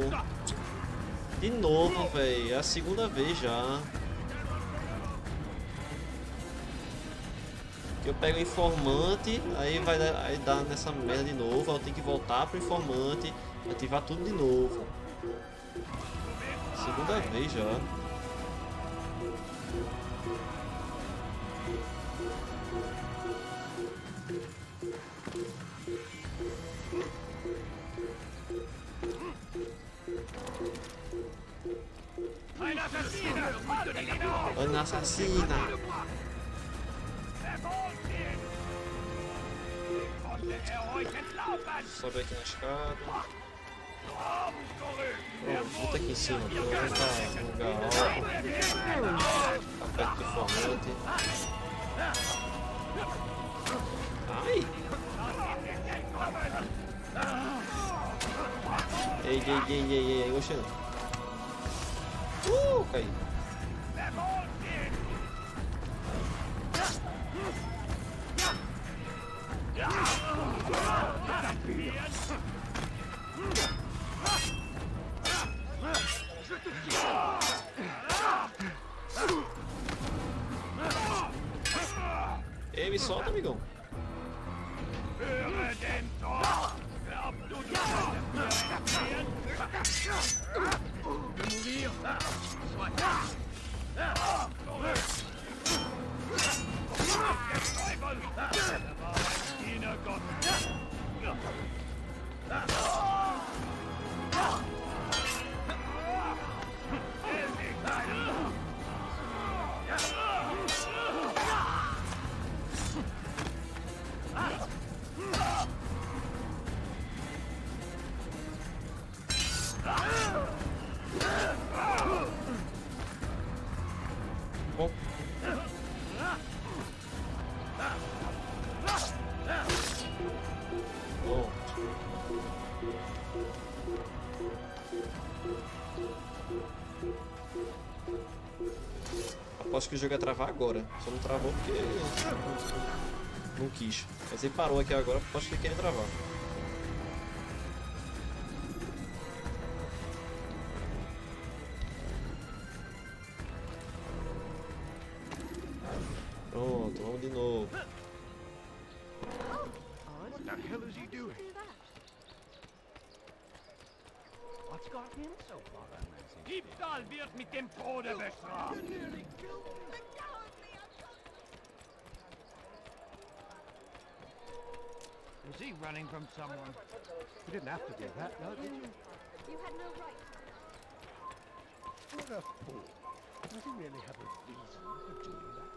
De novo, velho. É a segunda vez já. Que eu pego o informante, aí vai dar nessa merda de novo. Aí eu tenho que voltar pro informante, ativar tudo de novo. Segunda vez já. Ana assassina! Sobe aqui na escada. Volta aqui em cima. Lugar alto. Aperta o informante. Ai! Ei, oxe. Caí. Ei, me solta, amigão. Aposto que o jogo ia travar agora. Só não travou porque não quis. Mas ele parou aqui agora, aposto que ele queria travar. Pronto, vamos de novo. What the hell is he doing? What's got him so far? Diebstahl wird mit dem Tode bestraft. Is he running from someone? You didn't have to do that, no, did you? You had no right. What a fool. Does he really have a reason for doing that?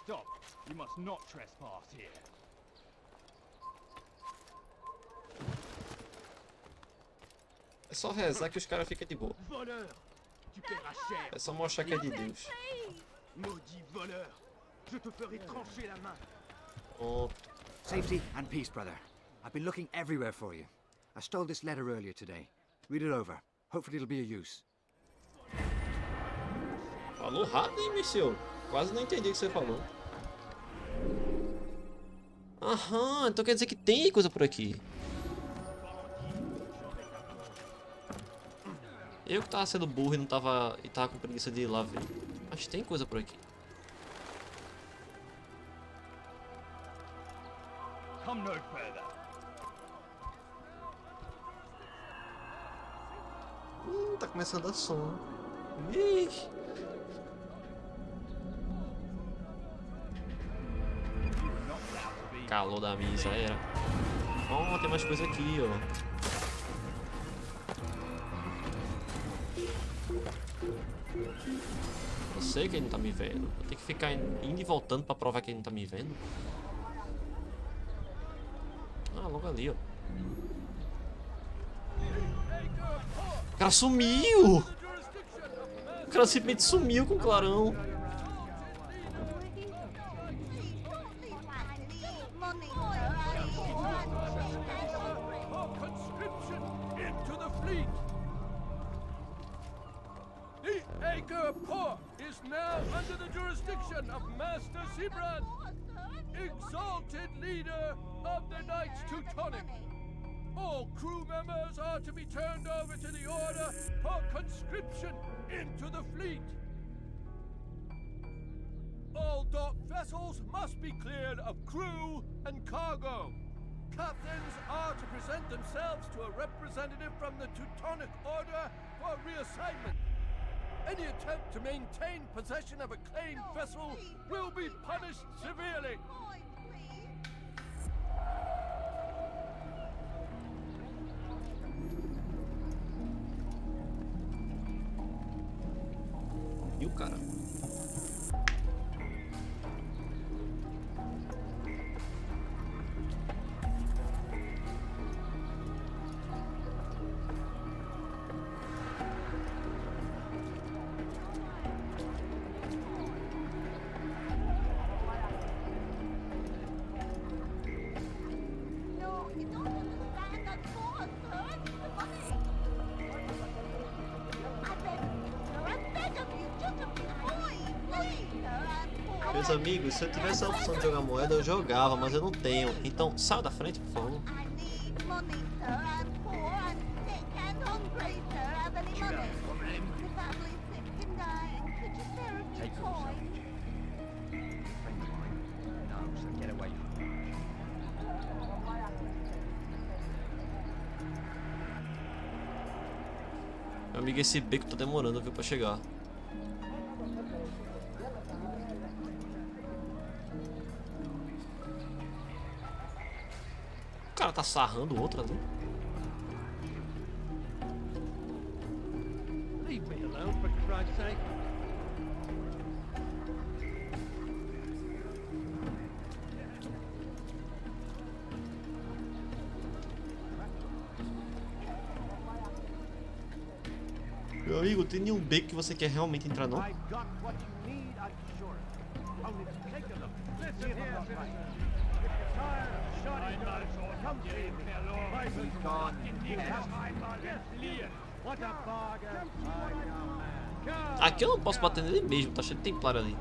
Stop. You must not trespass here. É só rezar que os caras ficam de boa. Voleur! Tu paieras cher! É só mostrar que é de Deus. Maudit voleur! Je te ferai trancher la main! Pronto. Safety and peace, brother. I've been looking everywhere for you. I stole this letter earlier today. Read it over. Hopefully it'll be of use. Falou rápido, hein, Missio? Quase não entendi o que você falou. Aham, então quer dizer que tem coisa por aqui. Eu que tava sendo burro e não tava com preguiça de ir lá ver. Mas tem coisa por aqui. Come no further. Tá começando a dar sono. Ixi. Calor da miséria. Ó, tem mais coisa aqui, ó. Eu sei que ele não tá me vendo. Eu tenho que ficar indo e voltando pra provar que ele não tá me vendo. Ah, logo ali, ó. O cara sumiu! O cara simplesmente sumiu com o clarão. Is now under the jurisdiction of Master Sibrand, exalted leader of the Knights Teutonic. All crew members are to be turned over to the Order for conscription into the fleet. All docked vessels must be cleared of crew and cargo. Captains are to present themselves to a representative from the Teutonic Order for reassignment. Any attempt to maintain possession of a claimed vessel will be punished severely. E o cara? Meus amigos, se eu tivesse a opção de jogar moeda, eu jogava, mas eu não tenho. Então, sai da frente, por favor. Meu amigo, esse beco tá demorando, viu, pra chegar. O cara tá sarrando o outro ali. Leave me alone, for Christ's sake. Meu amigo, tem nenhum beco que você quer realmente entrar, não? I've got what you need, I'm sure. Only take a look. Listen here, citizen. If you're tired of shoddy guns, come to me. He's gone. What a bargain. Aqui eu não posso bater nele mesmo, tá cheio de templário ali.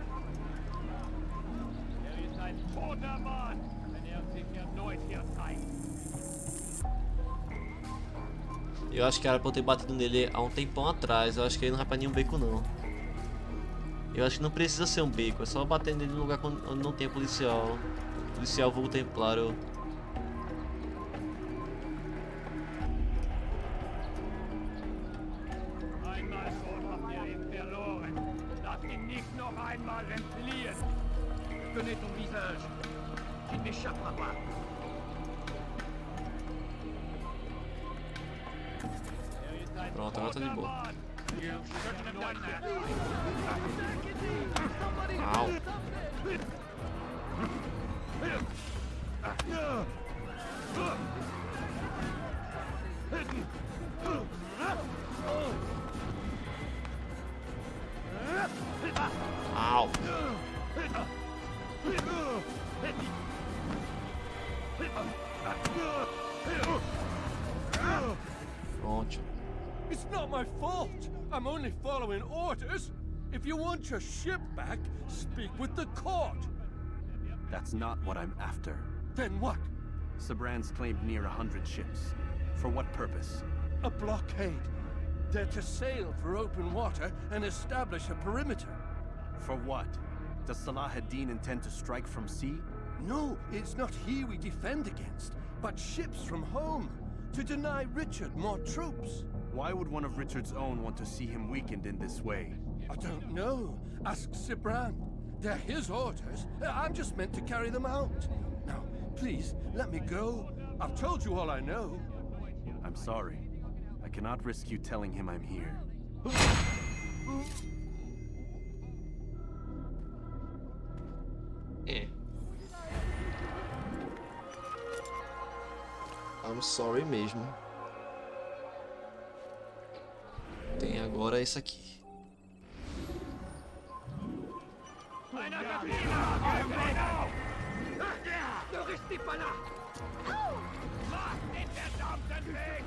Eu acho que era pra eu ter batido nele há um tempão atrás. Eu acho que ele não vai pra nenhum beco, não. Eu acho que não precisa ser um beco. É só bater nele no lugar onde não tem policial. Policial vulgo templário. Tenez ton visage. Tu ne m'échapperas pas. Pronto, agora tá de boa. Au. Au. Pronto. It's not my fault. I'm only following orders. If you want your ship back, speak with the court. That's not what I'm after. Then what? Sabran's claimed near 100 ships. For what purpose? A blockade. They're to sail for open water and establish a perimeter. For what? Does Salah ad-Din intend to strike from sea? No, it's not he we defend against, but ships from home, to deny Richard more troops. Why would one of Richard's own want to see him weakened in this way? I don't know. Ask Sabran. They're his orders. I'm just meant to carry them out. Now, please, let me go. I've told you all I know. I'm sorry. I cannot risk you telling him I'm here. I'm sorry mesmo. Tem agora isso aqui. Ne restez pas là! Macht den verdammten Weg!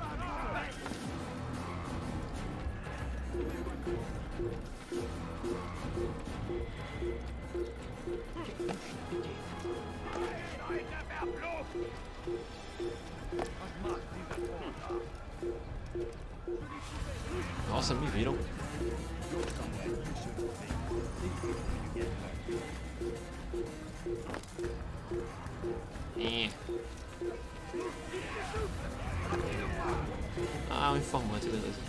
Nossa, me viram. Ah, um informante, beleza.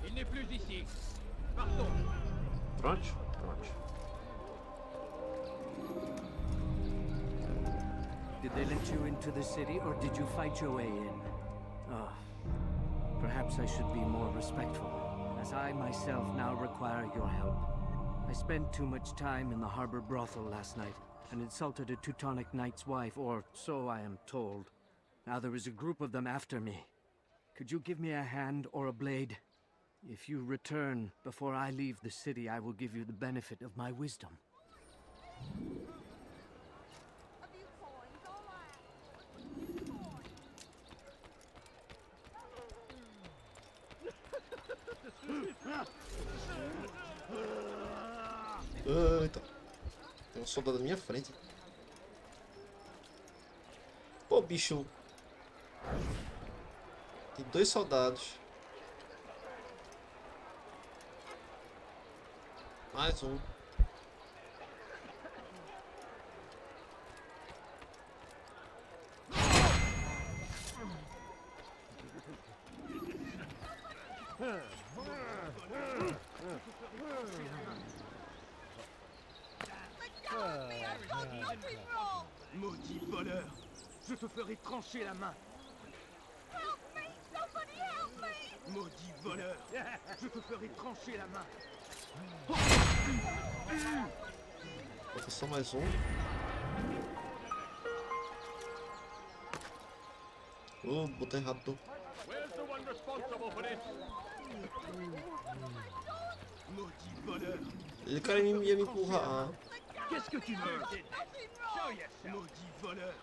Il n'est plus ici. Partons. Pronto? Pronto. Did they let you into the city, or did you fight your way in? Oh, perhaps I should be more respectful, as I myself now require your help. I spent too much time in the harbor brothel last night, and insulted a Teutonic knight's wife, or so I am told. Now there is a group of them after me. Could you give me a hand or a blade? If you return before I leave the city, I will give you the benefit of my wisdom. Eita. Tem um soldado na minha frente. Pô, bicho. Tem 2 soldados. Mais um. Maudit voleur! Je te ferai trancher la main! Help me! Somebody help me! Maudit voleur! Je te ferai trancher la main! Falta só mais um. Oh, botei rápido. Where's the one responsible for this? Maudit voleur! Ele ia me empurrar. Qu'est-ce que tu veux? Maudit voleur!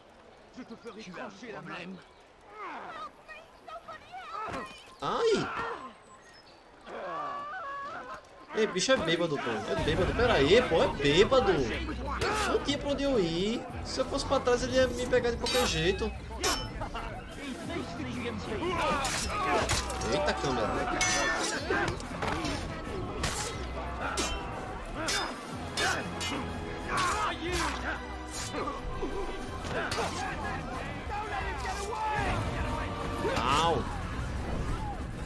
Je te ferai trancher la main! Ai! Ei, bicho é bêbado, pô. É bêbado. Pera aí, pô. É bêbado. Não tinha pra onde eu ir. Se eu fosse pra trás, ele ia me pegar de qualquer jeito. Eita, câmera. Au!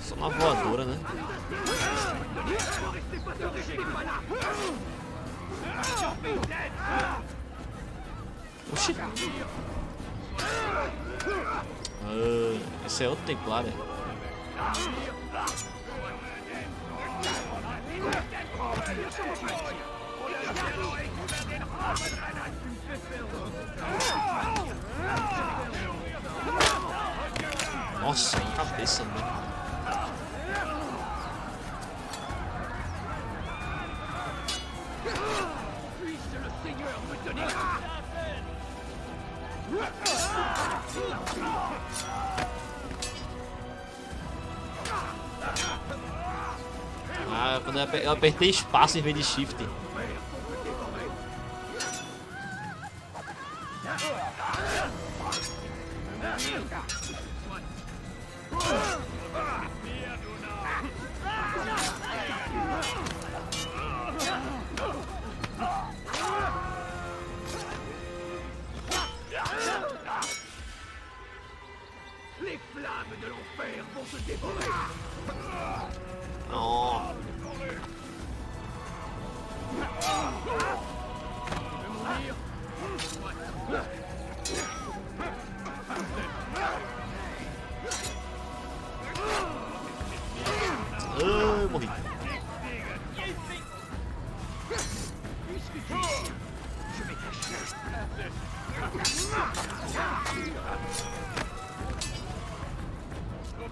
Só uma voadora, né? Oxi! Esse é outro templário. Nossa, na cabeça, né? Ah, quando eu apertei espaço em vez de shift. Les flammes de l'enfer vont se dévorer. Oh. Morri.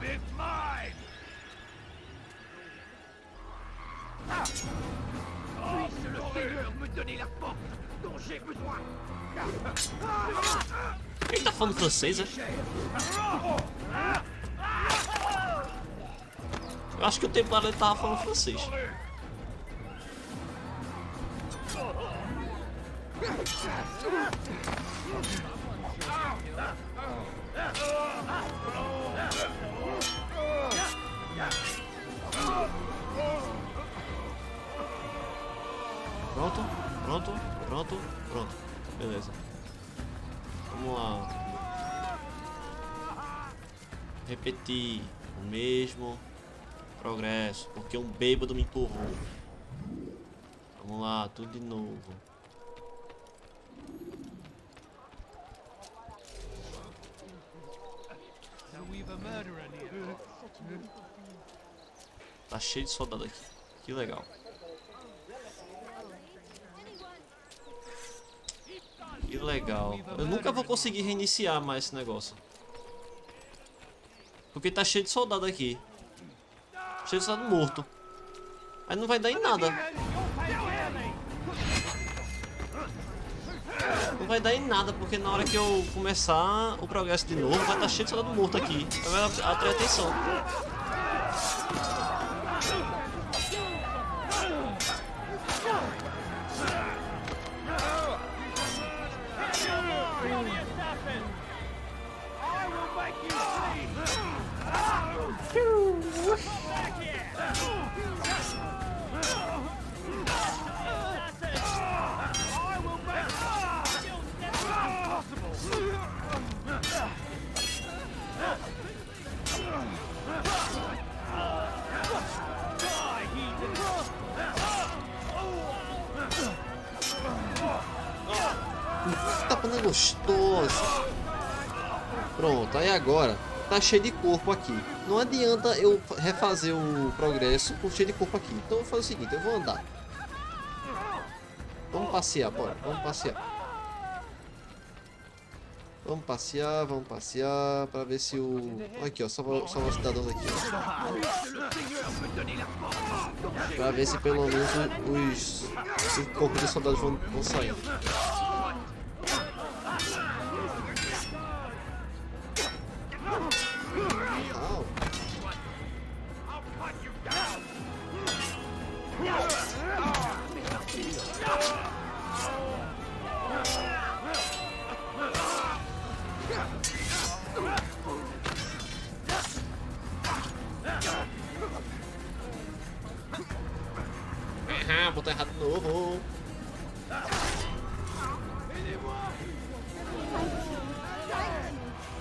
It's mine! Puisse le Seigneur me donner la force dont j'ai besoin! Ele tá falando francês, é? Eu acho que o tempo ali tava falando francês. Pronto, pronto, pronto, pronto. Beleza. Vamos lá. Repetir o mesmo progresso, porque um bêbado me empurrou. Vamos lá, tudo de novo. Tá cheio de soldado aqui. Que legal. Que legal. Eu nunca vou conseguir reiniciar mais esse negócio. Porque tá cheio de soldado aqui. Cheio de soldado morto. Aí não vai dar em nada. Não vai dar em nada, porque na hora que eu começar o progresso de novo, vai estar cheio de soldado morto aqui. Vai atrair atenção. Tapando gostoso. Pronto, aí agora tá cheio de corpo aqui. Não adianta eu refazer o progresso com cheio de corpo aqui. Então eu vou fazer o seguinte, eu vou andar. Vamos passear, bora, vamos passear. Vamos passear pra ver se o... Aqui ó, só os cidadãos aqui ó. Pra ver se pelo menos os corpos dos soldados vão sair. Botou errado de novo.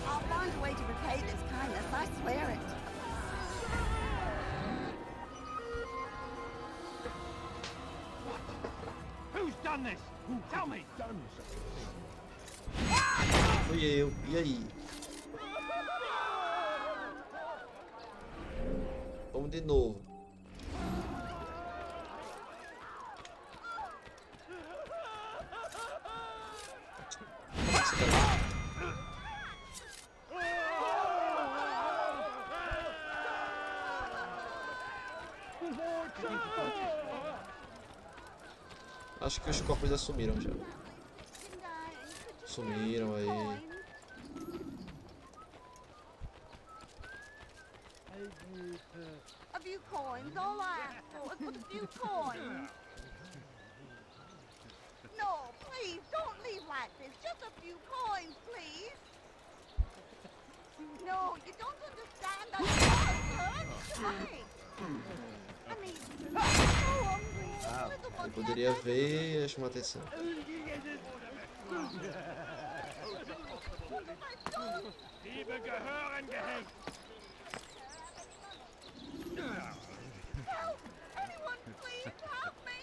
I'll find a way to repay this kindness, I swear it. Who's done this? Tell me! Fui eu, e aí? Vamos de novo. Acho que os corpos já sumiram já. Sumiram aí. A few coins, all I ask for is but a few coins. No, please, don't leave like this. Just a few coins, please. No, you don't understand. I'm so hungry. I mean, I'm so hungry. Ah, Little eu one, poderia ver e chamar atenção. Liebe gehören gehängt. help! Anyone, please help me!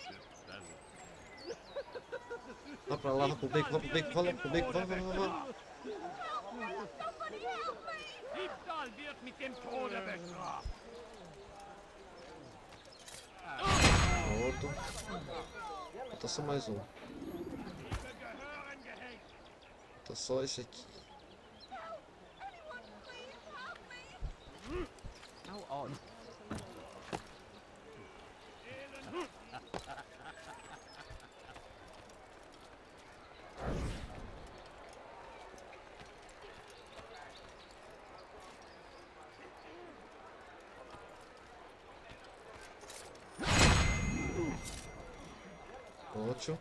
Vá pra lá, vá pro beco, vá pro beco, vá lá pro beco, vá. Help me! Somebody help me! Diebstahl wird mit dem Tode bestraft. Pronto. Falta só mais um. Falta só esse aqui. How odd. Ótimo.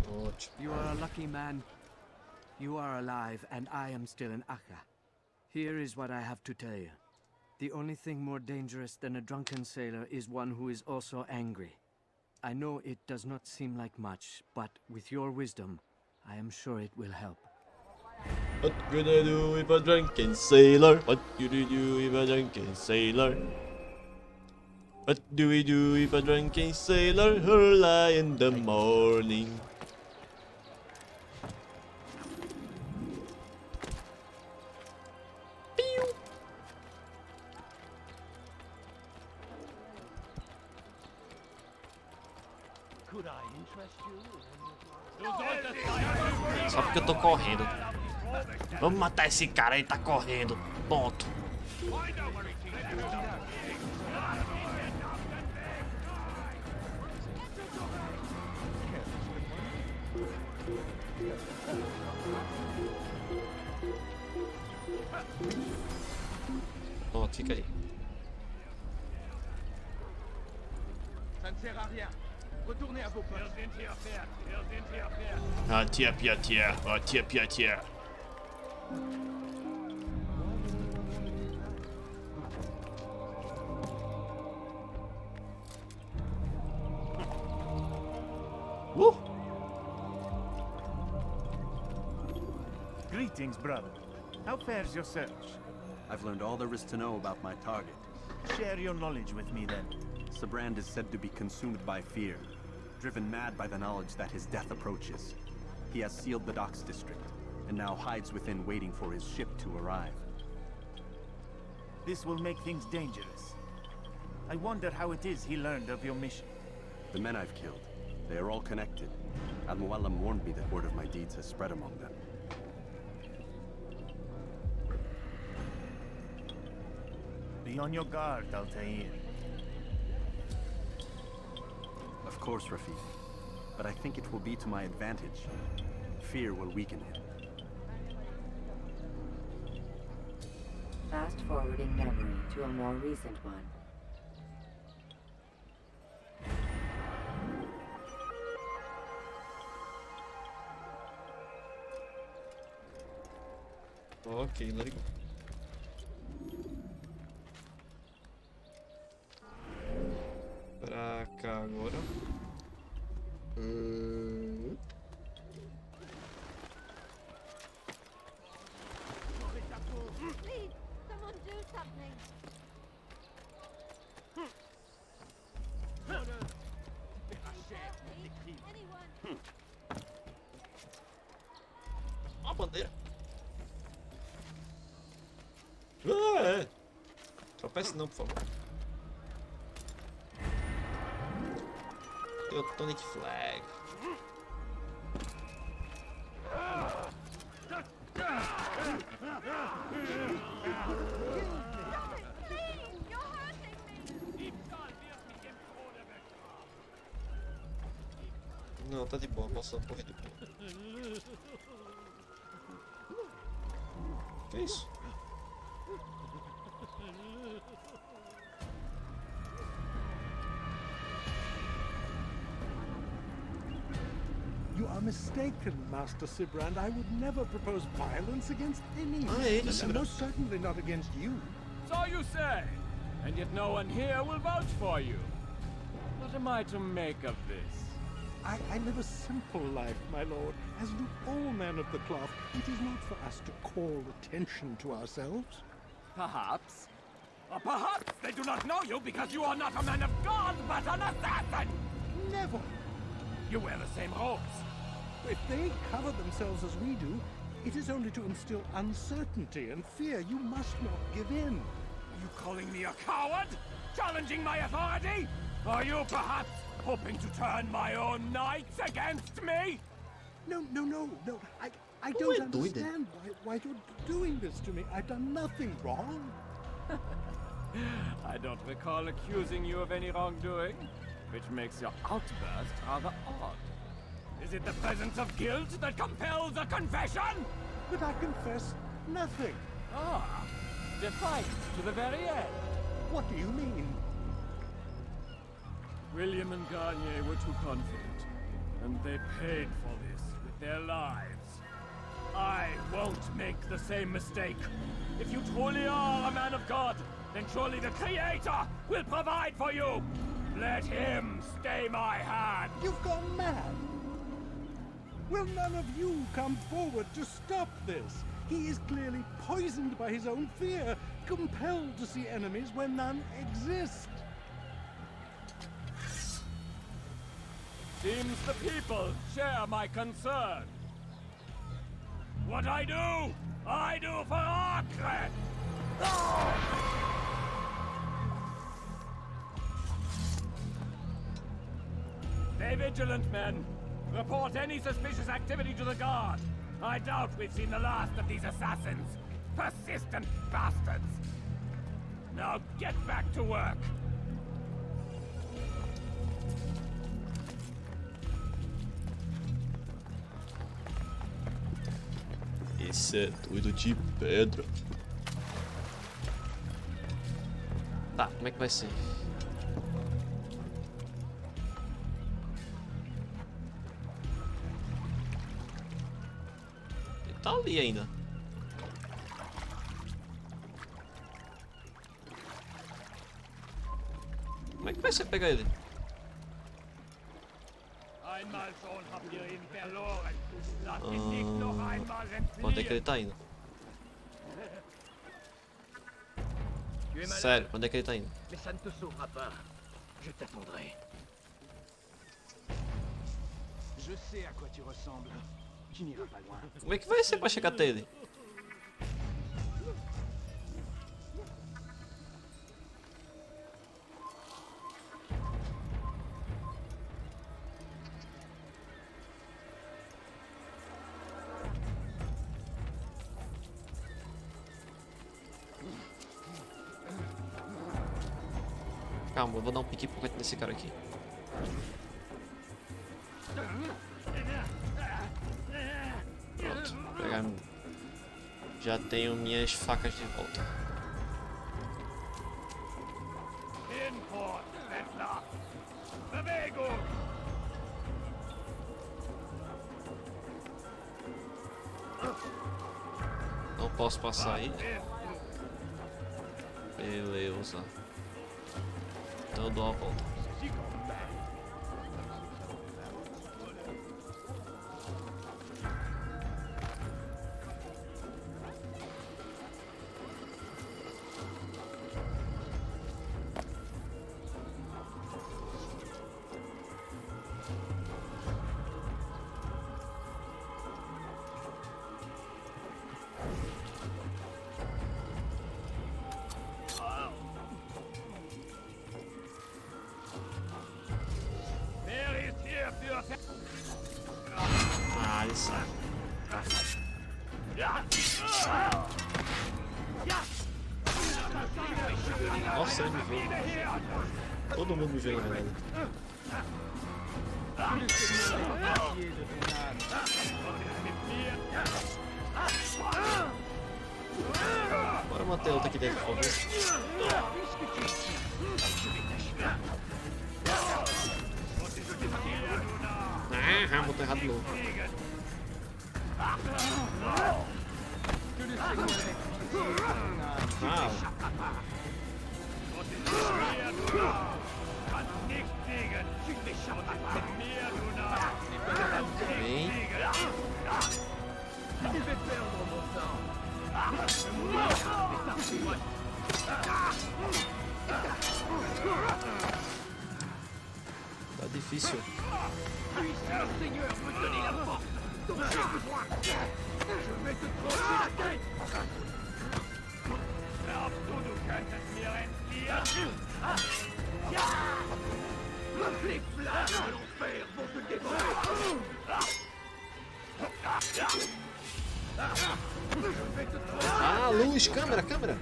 Ótimo. You are a lucky man. You are alive, and I am still in Akka. Here is what I have to tell you. The only thing more dangerous than a drunken sailor is one who is also angry. I know it does not seem like much, but with your wisdom, I am sure it will help. What could I do if a drunken sailor? What could you do if a drunken sailor? What do we do if a drunken sailor early in the morning? Could I interest you? Só porque eu tô correndo. Vamos matar esse cara, ele tá correndo. Ponto. Pronto, fica aí. Ça ne sert à rien. Retournez à vos postes. Ah, tia, pia, tia. Ah, tia, pia, tia. Greetings, brother. How fares your search? I've learned all there is to know about my target. Share your knowledge with me, then. Sabrand is said to be consumed by fear, driven mad by the knowledge that his death approaches. He has sealed the docks district, and now hides within waiting for his ship to arrive. This will make things dangerous. I wonder how it is he learned of your mission. The men I've killed, they are all connected. Al-Muallam warned me that word of my deeds has spread among them. Be on your guard, Altair. Of course, Rafik. But I think it will be to my advantage. Fear will weaken him. Fast forwarding memory to a more recent one. Ok, legal. Pra cá agora. Please, someone do something. Anyone? Ó a bandeira. Ah, é. Tropece não, por favor. Teutonic Flag. Não, tá de boa, posso correr de boa. Que isso? You are mistaken, Master Sibrand. I would never propose violence against anyone. And most certainly not against you. So you say, and yet no one here will vouch for you. What am I to make of this? I live a simple life, my lord, as do all men of the cloth. It is not for us to call attention to ourselves. Perhaps. Or perhaps they do not know you because you are not a man of God, but an assassin! Never! You wear the same robes. If they cover themselves as we do, it is only to instill uncertainty and fear. You must not give in. Are you calling me a coward? Challenging my authority? Are you perhaps hoping to turn my own knights against me? No. I don't understand why you're doing this to me. I've done nothing wrong. I don't recall accusing you of any wrongdoing, which makes your outburst rather odd. Is it the presence of guilt that compels a confession? But I confess nothing. Ah, defiant to the very end. What do you mean? William and Garnier were too confident, and they paid for this with their lives. I won't make the same mistake. If you truly are a man of God, then surely the Creator will provide for you. Let him stay my hand. You've gone mad. Will none of you come forward to stop this? He is clearly poisoned by his own fear, compelled to see enemies where none exist. Seems the people share my concern. What I do for Acre! Stay vigilant, men. Report any suspicious activity to the guard. I doubt we've seen the last of these assassins. Persistent bastards. Now get back to work. Esse é doido de pedra. Tá, como é que vai ser? Ele tá ali ainda. Como é que vai ser pegar ele? Quando é que ele tá indo? Sério, quando é que ele tá indo? Mais ça ne te sauvera pas. Je t'attendrai. Je sais à quoi tu ressembles. Tu n'iras pas loin. Como é que vai ser pra chegar até ele? Calma, eu vou dar um pique por conta desse cara aqui. Pronto, vou pegar. Já tenho minhas facas de volta. Não posso passar aí. Beleza. Então eu dou uma volta. Ah, ele sabe. Nossa, ele me veio. Todo mundo me veio, velho. Bora manter outra aqui dentro, por favor. Ah, botou errado de novo. Ah. Bem. Tá difícil. Ah, luz, câmera, câmera.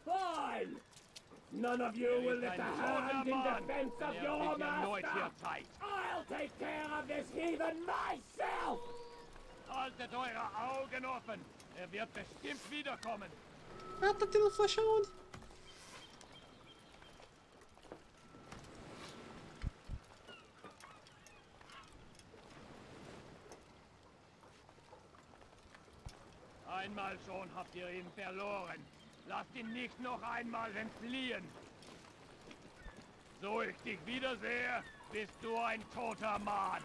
Fine! None of you will lift a hand in defense of your master! I'll take care of this heathen myself! Haltet eure Augen offen! Wird bestimmt wiederkommen! Ah, tá tendo flecha onde? Einmal schon habt ihr ihn verloren. Lasst ihn nicht noch einmal entfliehen. So ich dich wiedersehe, bist du ein toter Mann.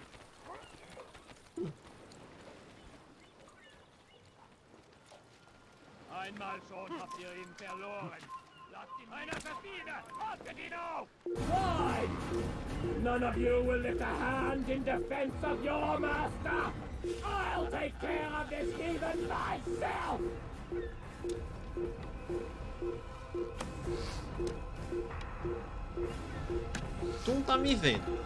Einmal schon habt ihr ihn verloren. Lasst ihn... Ein Assassine! Haltet ihn auf! Why? None of you will lift a hand in defense of your master! I'll take care of this heathen myself! Tu não tá me vendo.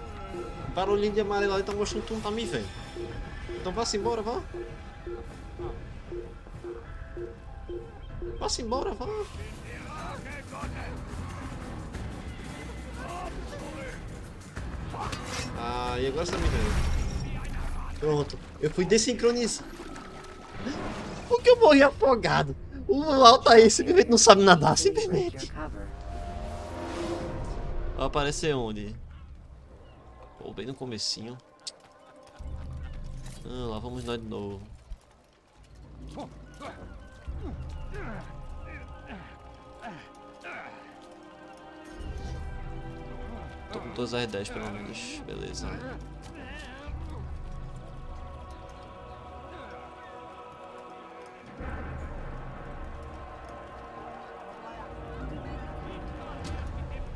Barulhinho de amarelo ali tá mostrando que tu não tá me vendo. Então vá-se embora, vá. Vá-se embora, vá. Ah, e agora você tá me vendo. Pronto. Eu fui desincronizado. Porque eu morri afogado. O Altair simplesmente não sabe nadar, simplesmente. Vai aparecer onde? Pô, bem no comecinho. Ah, lá vamos nós de novo. Tô com todas as 10 pelo menos, beleza.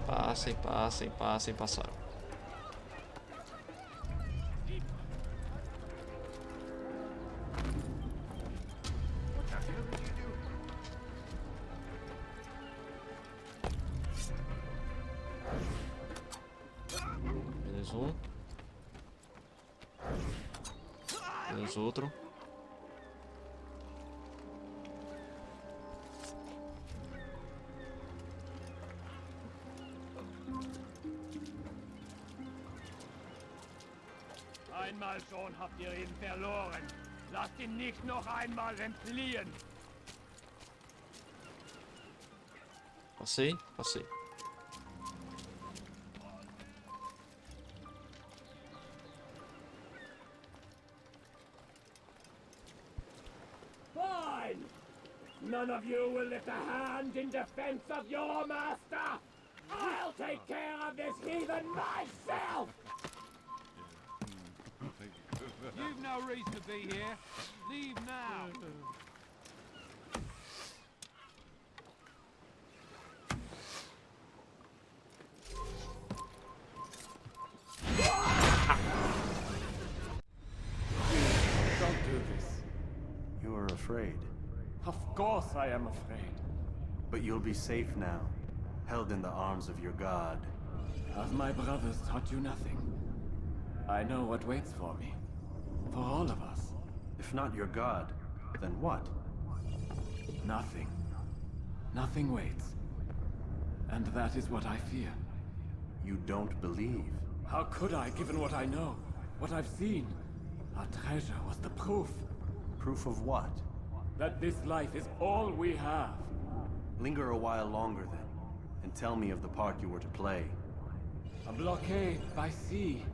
Passem, passem, passem, passaram. Menos um. Menos outro. Einmal schon habt ihr ihn verloren. Lasst ihn nicht noch einmal entfliehen. Passei, passei. Fine! None of you will lift a hand in defense of your master! I'll take care of this heathen myself! You've no reason to be here. Leave now. afraid. Of course I am afraid. But you'll be safe now, held in the arms of your god. Have my brothers taught you nothing? I know what waits for me. For all of us. If not your god, then what? Nothing. Nothing waits. And that is what I fear. You don't believe? How could I, given what I know? What I've seen? Our treasure was the proof. Proof of what? That this life is all we have. Linger a while longer then, and tell me of the part you were to play. A blockade by sea.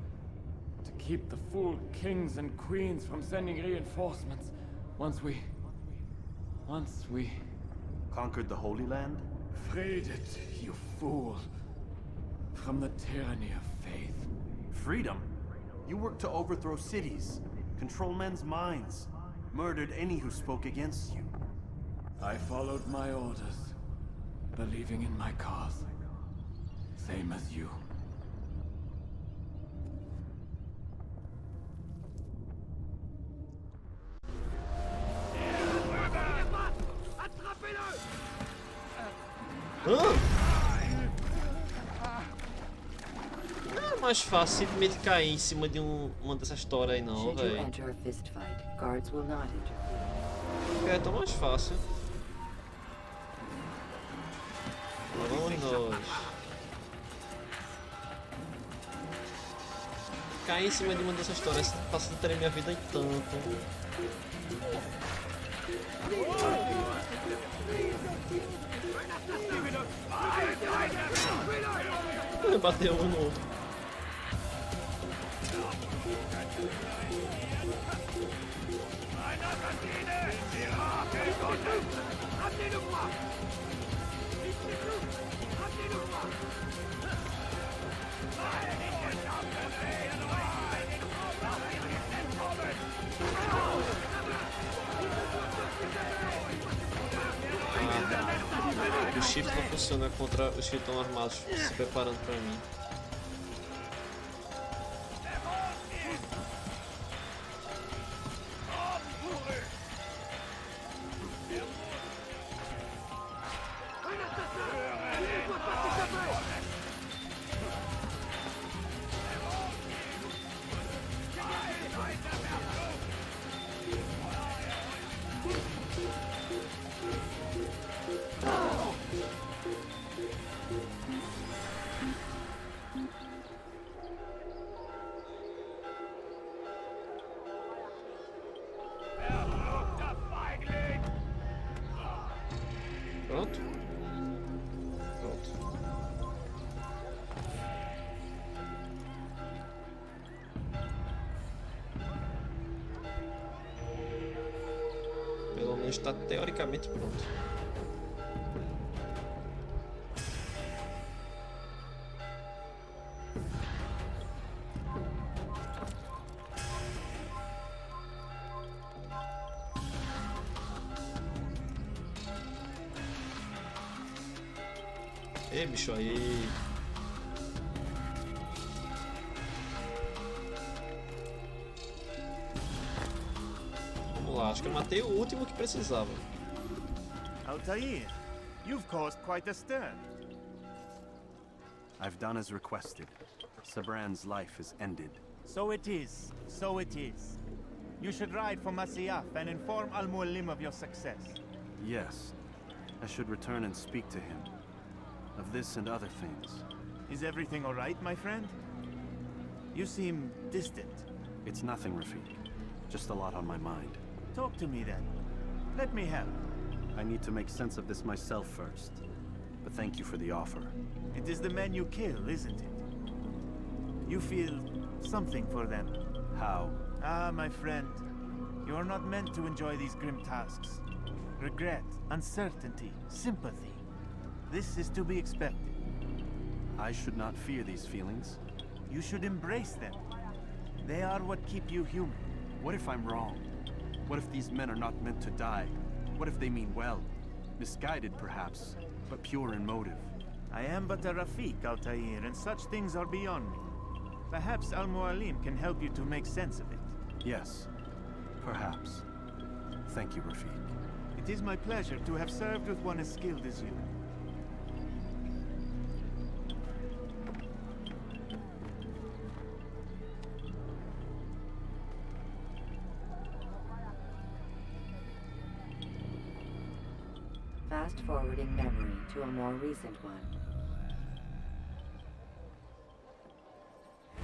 To keep the fool kings and queens from sending reinforcements. Once we... Conquered the Holy Land? Freed it, you fool. From the tyranny of faith. Freedom? You worked to overthrow cities, control men's minds, murdered any who spoke against you. I followed my orders, believing in my cause. Same as you. Não é mais fácil simplesmente cair em cima de uma dessas toras aí não, velho. É tão mais fácil. Vamos nós. Cair em cima de uma dessas toras facilitaria minha vida em tanto. Bateu um no outro. O shift não funciona contra os que estão armados se preparando para mim. Pronto? Pronto. Pelo menos está teoricamente pronto. Ei, bicho, aí. Vamos lá, acho que eu matei o último que precisava. Altair, you've caused quite a stir. I've done as requested. Sabran's life is ended. So it is. So it is. You should ride for Masyaf and inform Al-Mualim of your success. Yes. I should return and speak to him. Of this and other things. Is everything all right, my friend? You seem distant. It's nothing, Rafiq. Just a lot on my mind. Talk to me then. Let me help. I need to make sense of this myself first. But thank you for the offer. It is the men you kill, isn't it? You feel something for them. How? Ah, my friend. You are not meant to enjoy these grim tasks. Regret, uncertainty, sympathy. This is to be expected. I should not fear these feelings. You should embrace them. They are what keep you human. What if I'm wrong? What if these men are not meant to die? What if they mean well? Misguided, perhaps, but pure in motive. I am but a Rafiq, Altair, and such things are beyond me. Perhaps Al-Mualim can help you to make sense of it. Yes, perhaps. Thank you, Rafik. It is my pleasure to have served with one as skilled as you. Fast forwarding memory to a more recent one.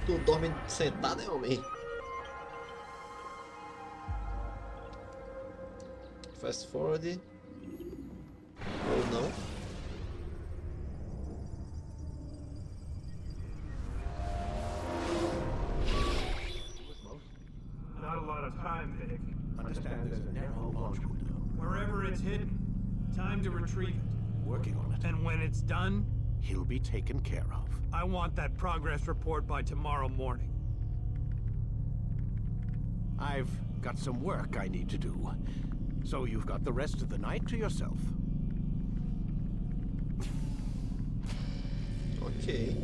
Tu dorme sentado, hein, homem? Fast forward. Ou não? Not a lot of time, Vic. Understand there's a narrow launch window. Wherever it's hidden, time to retrieve it. Working on it. And when it's done, He'll be taken care of. I want that progress report by tomorrow morning. I've got some work I need to do. So you've got the rest of the night to yourself. Ok.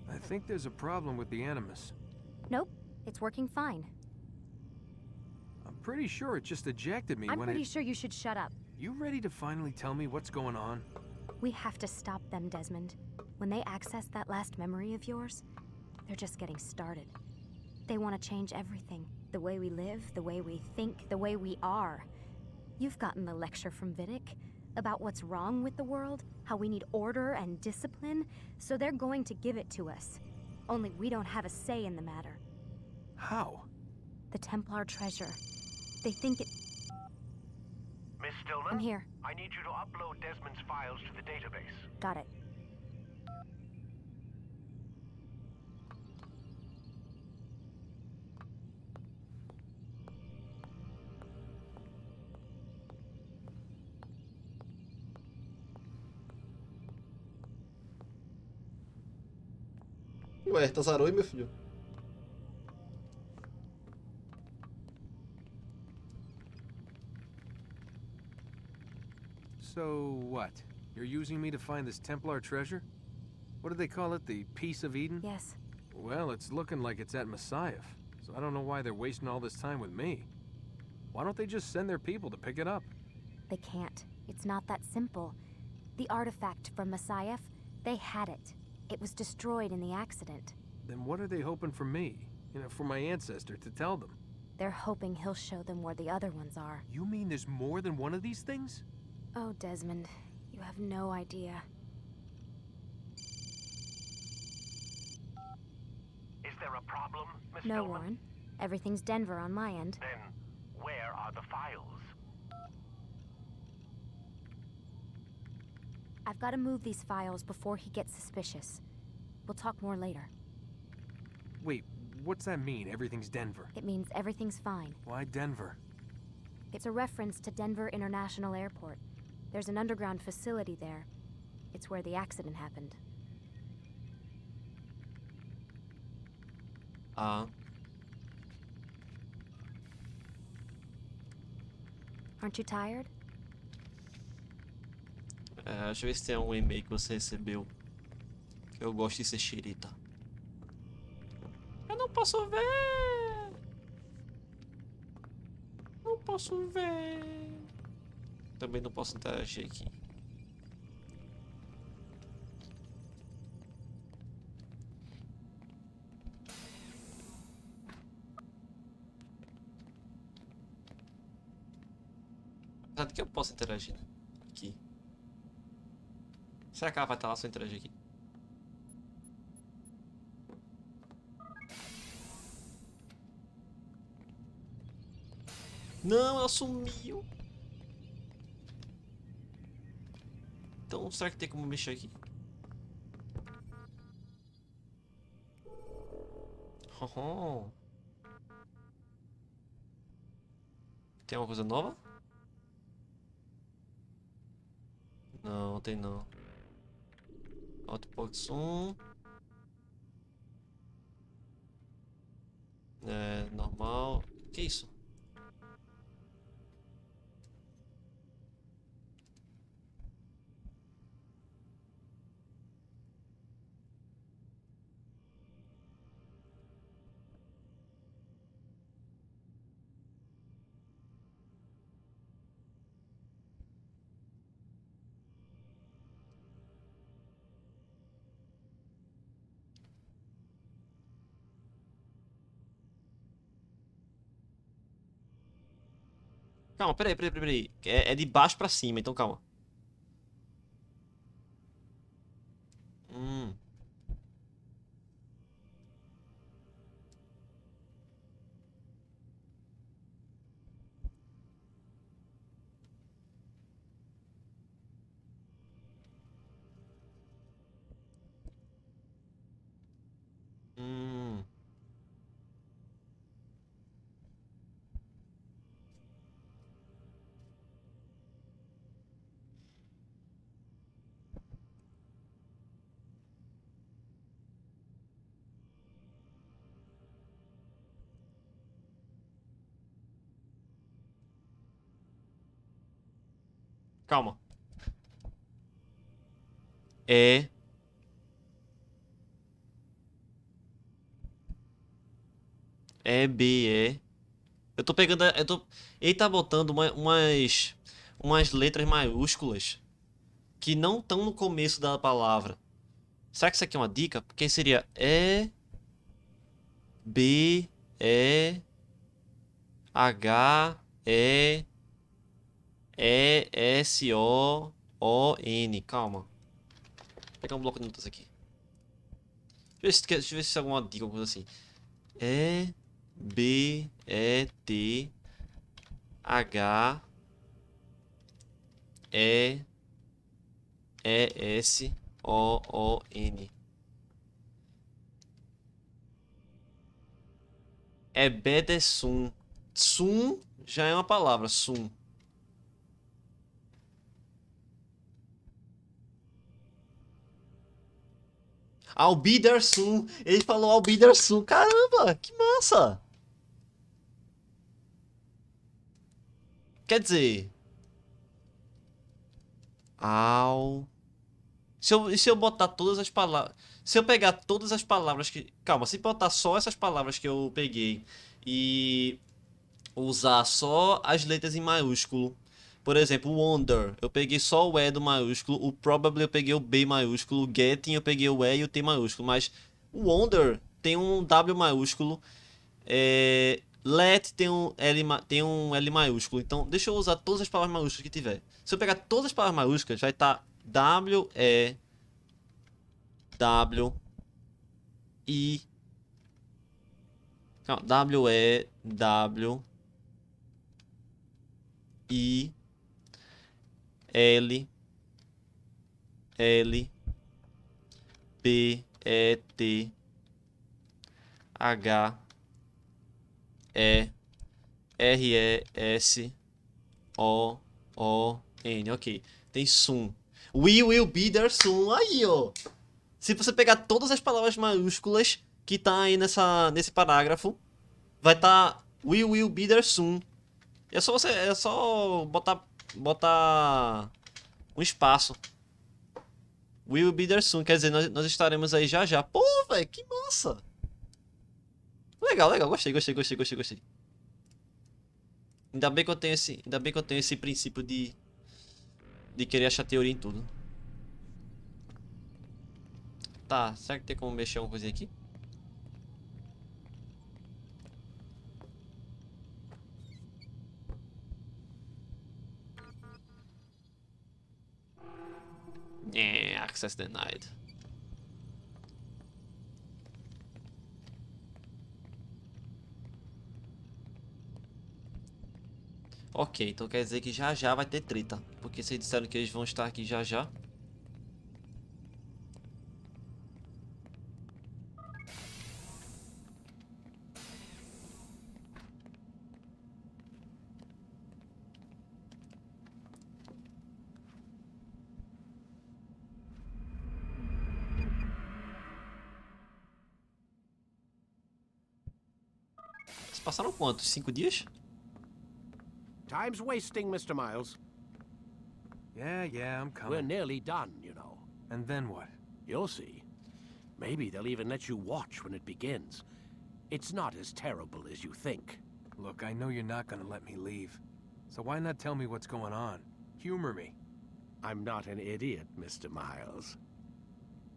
I think there's a problem with the Animus. Nope, it's working fine. I'm pretty sure it just ejected me I'm when pretty it... sure you should shut up. You ready to finally tell me what's going on? We have to stop them, Desmond. When they access that last memory of yours, they're just getting started. They want to change everything. The way we live, the way we think, the way we are. You've gotten the lecture from Vidic about what's wrong with the world, how we need order and discipline, so they're going to give it to us. Only we don't have a say in the matter. How? The Templar treasure. They think it... Miss Stillman? I'm here. I need you to upload Desmond's files to the database. Got it. Ué, tá zarou aí, meu filho? So what? You're using me to find this Templar treasure? What do they call it? The Piece of Eden? Yes. Well, it's looking like it's at Messiah, so I don't know why they're wasting all this time with me. Why don't they just send their people to pick it up? They can't. It's not that simple. The artifact from Messiah, they had it. It was destroyed in the accident. Then what are they hoping for me? You know, for my ancestor to tell them? They're hoping he'll show them where the other ones are. You mean there's more than one of these things? Oh, Desmond, you have no idea. Is there a problem, Miss No, Stillman? Warren. Everything's Denver on my end. Then, where are the files? I've got to move these files before he gets suspicious. We'll talk more later. Wait, what's that mean, everything's Denver? It means everything's fine. Why Denver? It's a reference to Denver International Airport. There's an underground facility there. It's where the accident happened. Aren't you tired? Deixa eu ver se tem algum e-mail que você recebeu. Que eu gosto de ser xerita. Eu não posso ver. Não posso ver. Também não posso interagir aqui. Apesar de que eu posso interagir, né? Aqui. Será que ela vai estar lá se eu interagir aqui? Não, ela sumiu. Então, será que tem como mexer aqui? Oh. Tem alguma coisa nova? Não, tem não. Outbox 1. É, normal. Que isso? Calma, peraí. É de baixo pra cima, então calma. Hum. Hum. Calma. É. É B, é. Eu tô pegando. Ele tá botando umas letras maiúsculas que não estão no começo da palavra. Será que isso aqui é uma dica? Porque seria E, B, E, H, E, E, S, O, N. Calma. Vou pegar um bloco de notas aqui. Deixa eu ver se é alguma dica, alguma coisa assim. E, B, E, T, H, E, E, S, O, N. É Bedesum. Sum já é uma palavra, sum. Albidersum. Ele falou Albidersum. Caramba, que massa. Quer dizer... Al... Se eu botar todas as palavras... Se eu pegar todas as palavras que... Calma, se botar só essas palavras que eu peguei e usar só as letras em maiúsculo. Por exemplo, o wonder, eu peguei só o E do maiúsculo. O probably eu peguei o B maiúsculo. O getting eu peguei o E e o T maiúsculo. Mas o wonder tem um W maiúsculo. Let tem um L maiúsculo. Então deixa eu usar todas as palavras maiúsculas que tiver. Se eu pegar todas as palavras maiúsculas, vai estar W, E, W, I. Calma, W, E, W, I, L, L, P, E, T, H, E, R, E, S, O, N. Ok. Tem soon. We will be there soon. Aí, ó. Se você pegar todas as palavras maiúsculas que tá aí nesse parágrafo, vai tá we will be there soon. É só botar um espaço. We will be there soon. Quer dizer, nós estaremos aí já já. Pô, velho, que massa. Legal. Gostei. Ainda bem que eu tenho esse princípio de querer achar teoria em tudo. Tá, será que tem como mexer alguma coisinha aqui? Access denied. Ok, então quer dizer que já já vai ter treta. Porque vocês disseram que eles vão estar aqui já já. Vocês passaram quantos? 5 dias? Time's wasting, Mr. Miles. Yeah, I'm coming. We're nearly done, you know. And then what? You'll see. Maybe they'll even let you watch when it begins. It's not as terrible as you think. Look, I know you're not gonna let me leave. So why not tell me what's going on? Humor me. I'm not an idiot, Mr. Miles.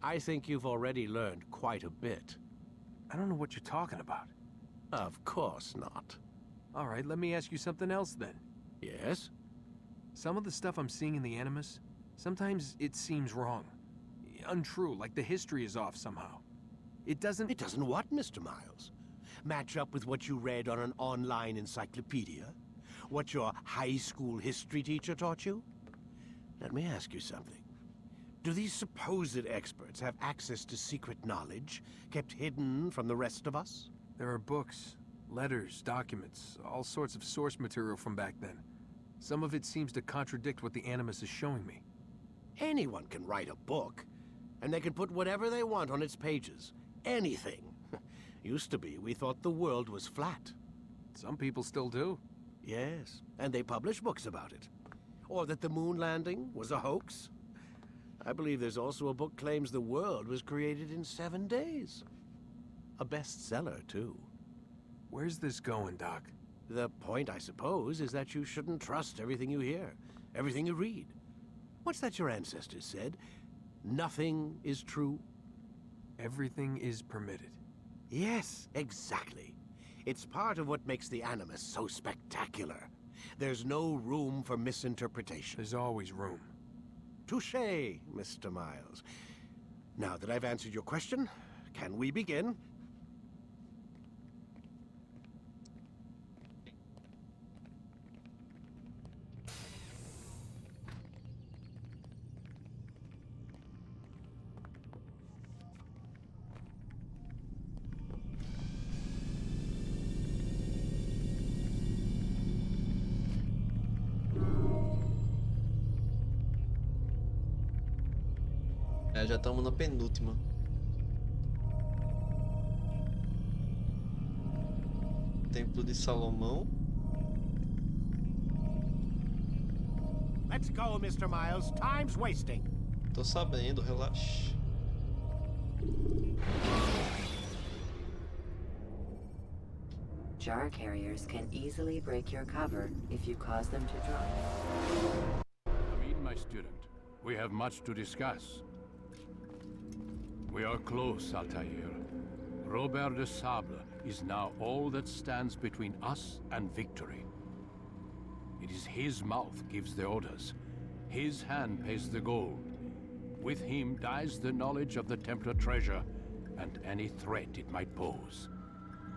I think you've already learned quite a bit. I don't know what you're talking about. Of course not. All right, let me ask you something else then. Yes? Some of the stuff I'm seeing in the Animus, sometimes it seems wrong. Untrue, like the history is off somehow. It doesn't... It doesn't what, Mr. Miles? Match up with what you read on an online encyclopedia? What your high school history teacher taught you? Let me ask you something. Do these supposed experts have access to secret knowledge kept hidden from the rest of us? There are books, letters, documents, all sorts of source material from back then. Some of it seems to contradict what the Animus is showing me. Anyone can write a book, and they can put whatever they want on its pages. Anything. Used to be, we thought the world was flat. Some people still do. Yes, and they publish books about it. Or that the moon landing was a hoax. I believe there's also a book claims the world was created in 7 days. A bestseller, too. Where's this going, Doc? The point, I suppose, is that you shouldn't trust everything you hear, everything you read. What's that your ancestors said? Nothing is true? Everything is permitted. Yes, exactly. It's part of what makes the Animus so spectacular. There's no room for misinterpretation. There's always room. Touché, Mr. Miles. Now that I've answered your question, can we begin? É, já estamos na penúltima. Templo de Salomão. Let's go, Mr. Miles. Time's wasting. Tô sabendo, relaxa. Jar carriers can easily break your cover if you cause them to drop. Amin, my student, we have much to discuss. We are close, Altair. Robert de Sable is now all that stands between us and victory. It is his mouth gives the orders. His hand pays the gold. With him dies the knowledge of the Templar treasure and any threat it might pose.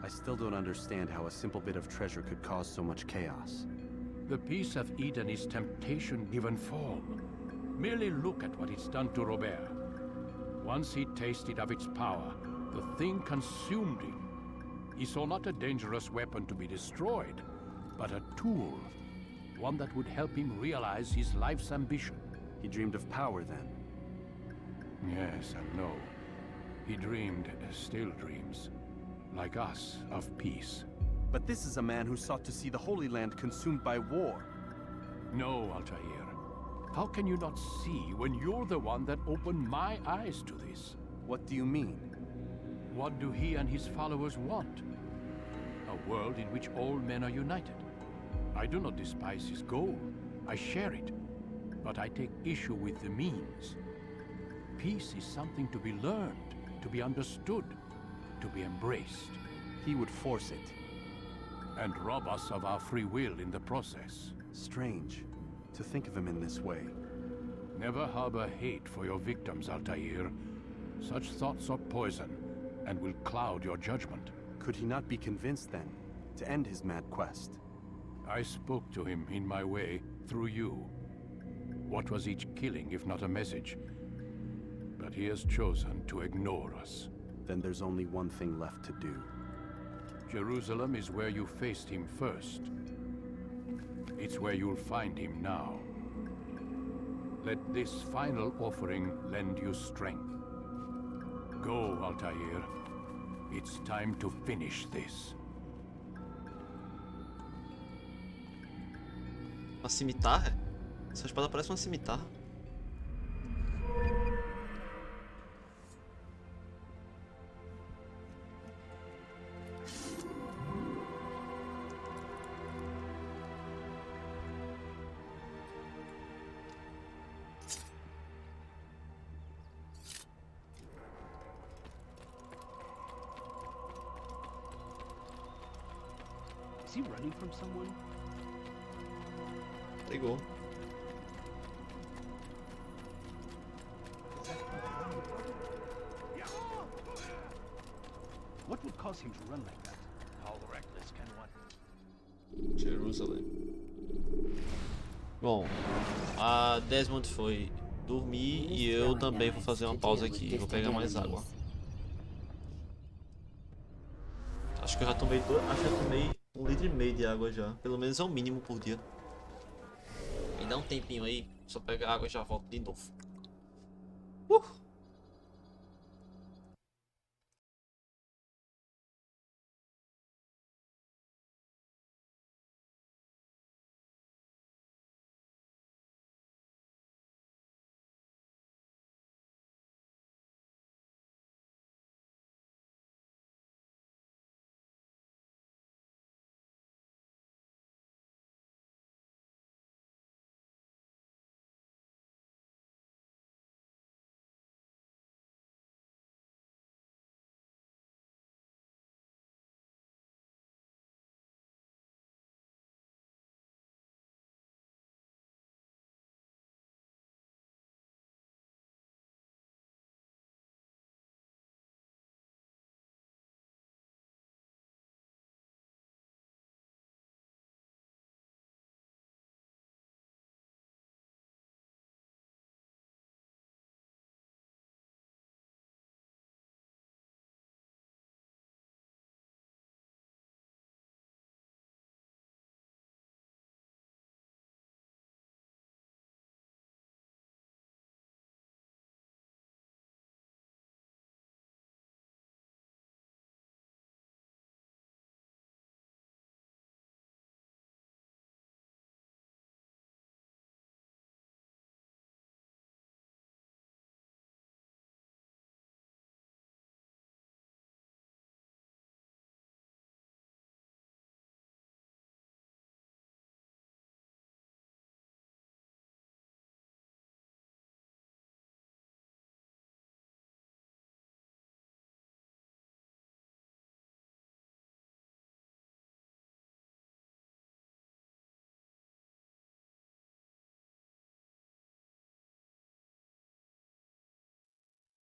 I still don't understand how a simple bit of treasure could cause so much chaos. The Peace of Eden is temptation given form. Merely look at what it's done to Robert. Once he tasted of its power, the thing consumed him. He saw not a dangerous weapon to be destroyed, but a tool. One that would help him realize his life's ambition. He dreamed of power then? Yes and no. He dreamed, still dreams, like us, of peace. But this is a man who sought to see the Holy Land consumed by war. No, Altair. How can you not see when you're the one that opened my eyes to this? What do you mean? What do he and his followers want? A world in which all men are united. I do not despise his goal. I share it. But I take issue with the means. Peace is something to be learned, to be understood, to be embraced. He would force it. And rob us of our free will in the process. Strange to think of him in this way. Never harbor hate for your victims, Altair. Such thoughts are poison and will cloud your judgment. Could he not be convinced then to end his mad quest? I spoke to him in my way, through you. What was each killing if not a message? But he has chosen to ignore us. Then there's only one thing left to do. Jerusalem is where you faced him first. It's where you'll find him now. Let this final offering lend you strength. Go, Altair. It's time to finish this. Uma cimitarra? Essa espada parece uma cimitarra. Is he running from someone? Pegou. What would cause him to run like that? How reckless can one? Jerusalém. Bom, a Desmond foi dormir e eu também vou fazer uma pausa aqui. Vou pegar mais água. Acho que eu já tomei, acho que eu tomei 1,5 litro de água já. Pelo menos é o mínimo por dia. Me dá um tempinho aí, só pegar água e já volto de novo.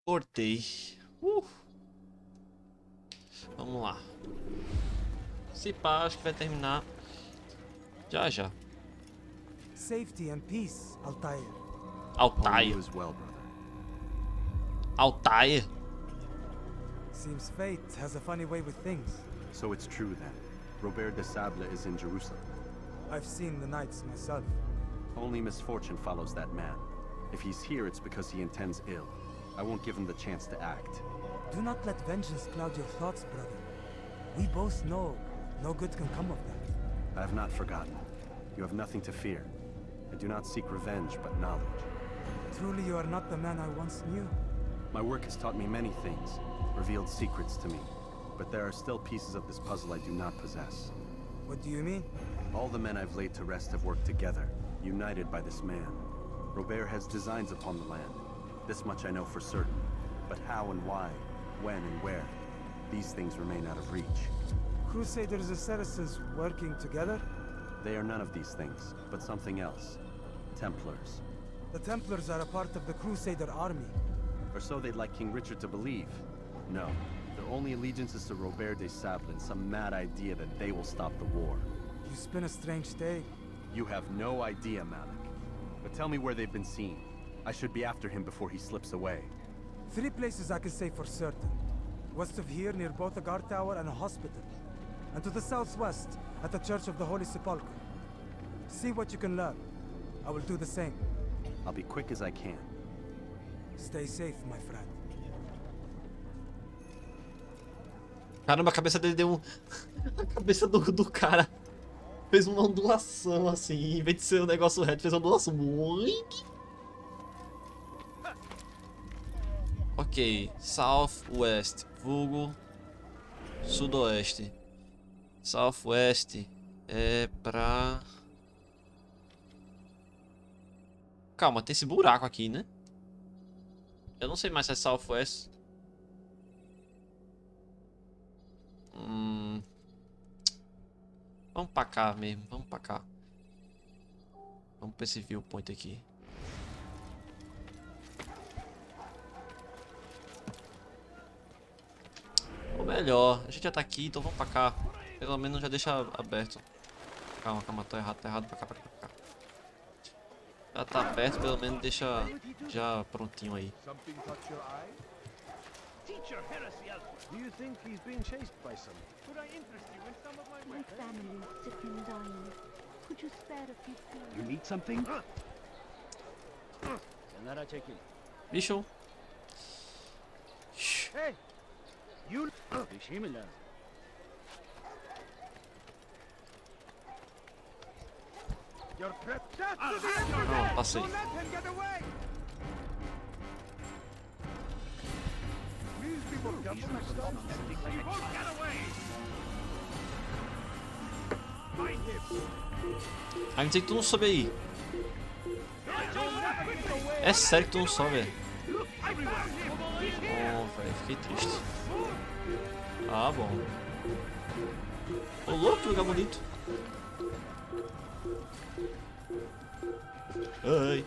Cortei. Vamos lá. Se pá, acho que vai terminar já já. Safety and peace, Altair. Altair. As well, brother. Altair. Seems fate has a funny way with things. So it's true then. Robert de Sable is in Jerusalem. I've seen the knights myself. Only misfortune follows that man. If he's here, it's because he intends ill. I won't give him the chance to act. Do not let vengeance cloud your thoughts, brother. We both know no good can come of that. I have not forgotten. You have nothing to fear. I do not seek revenge, but knowledge. Truly, you are not the man I once knew. My work has taught me many things, revealed secrets to me. But there are still pieces of this puzzle I do not possess. What do you mean? All the men I've laid to rest have worked together, united by this man. Robert has designs upon the land. This much I know for certain. But how and why, when and where, these things remain out of reach. Crusaders and Saracens working together? They are none of these things, but something else. Templars. The Templars are a part of the Crusader army. Or so they'd like King Richard to believe. No, their only allegiance is to Robert de Sable and some mad idea that they will stop the war. You spin a strange tale. You have no idea, Malik. But tell me where they've been seen. I should be after him before he slips away. 3 places I can say for certain. West of here, near both a guard tower and a hospital. And to the southwest, at the Church of the Holy Sepulchre. See what you can learn. I will do the same. I'll be quick as I can. Stay safe, my friend. Caramba, a cabeça dele deu um... A cabeça do cara fez uma ondulação assim. Em vez de ser um negócio reto, fez uma ondulação. Ok, Southwest, vulgo Sudoeste. Southwest é pra... Calma, tem esse buraco aqui, né? Eu não sei mais se é Southwest. Vamos pra cá mesmo, vamos pra cá. Vamos pra esse viewpoint aqui. Ou melhor, a gente já tá aqui, então vamos pra cá. Pelo menos já deixa aberto. Calma, tô errado pra cá. Já tá perto, pelo menos deixa já prontinho aí. Something caught your eye? Teach your heresy elsewhere. Do you think he's being chased by someone? Could I interest you in some of my My family is sick and dying. Could you spare a few pills? You need something? Bicho. Hey! You... You're prepped. That's to the Não, passei. Don't let him get away! Please be more careful next time. He won't get away! Find him! Aí me dizer que tu não sobe aí. É sério que tu não sobe, velho. Oh, velho, fiquei triste. Ah, bom. Ô, louco, que lugar bonito. Ai.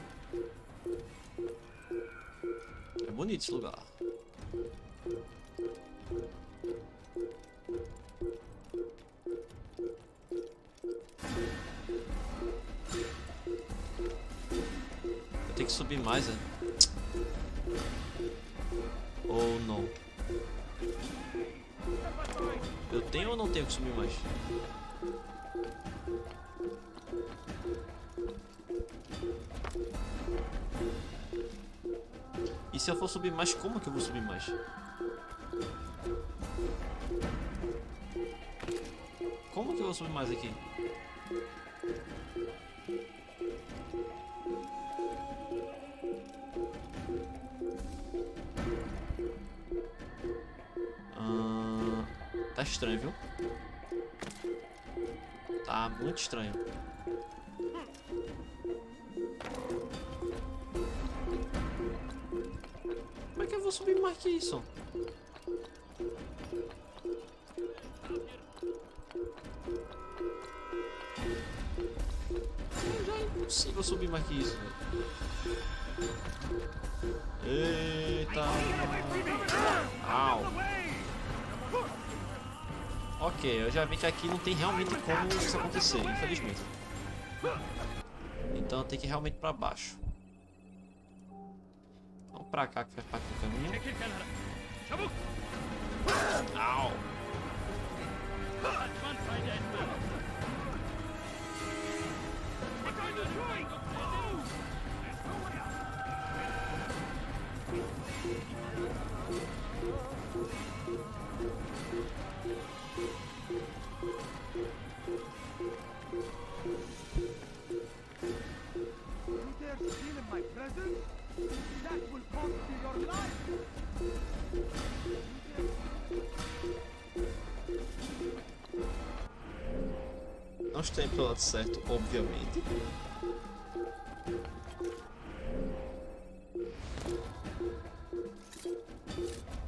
É bonito esse lugar. Eu tenho que subir mais, é? Ou não? Eu tenho ou não tenho que subir mais? E se eu for subir mais, como que eu vou subir mais? Como que eu vou subir mais aqui? Tá estranho, viu? Tá muito estranho. Como é que eu vou subir mais que isso? Já é impossível subir mais que isso, velho. Eita! Au! Ok, eu já vi que aqui não tem realmente como isso acontecer, infelizmente. Então eu tenho que ir realmente pra baixo. Vamos pra cá que faz parte do caminho. Au! You dare steal in my presence? That will cost you your life! Não estou indo pro lado certo, obviamente.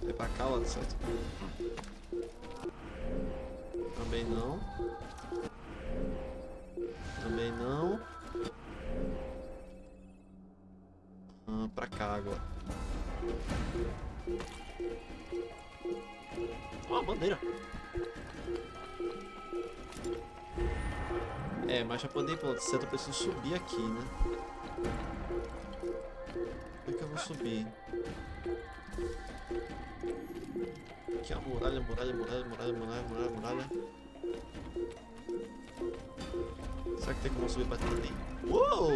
É pra cá o lado certo. Também não. Também não. Pra cá agora. Ó, a bandeira. É, mas pra poder ir pro lado certo eu preciso subir aqui, né? Como é que eu vou subir? Aqui é a muralha. Será que tem como subir pra dentro ali? Uou!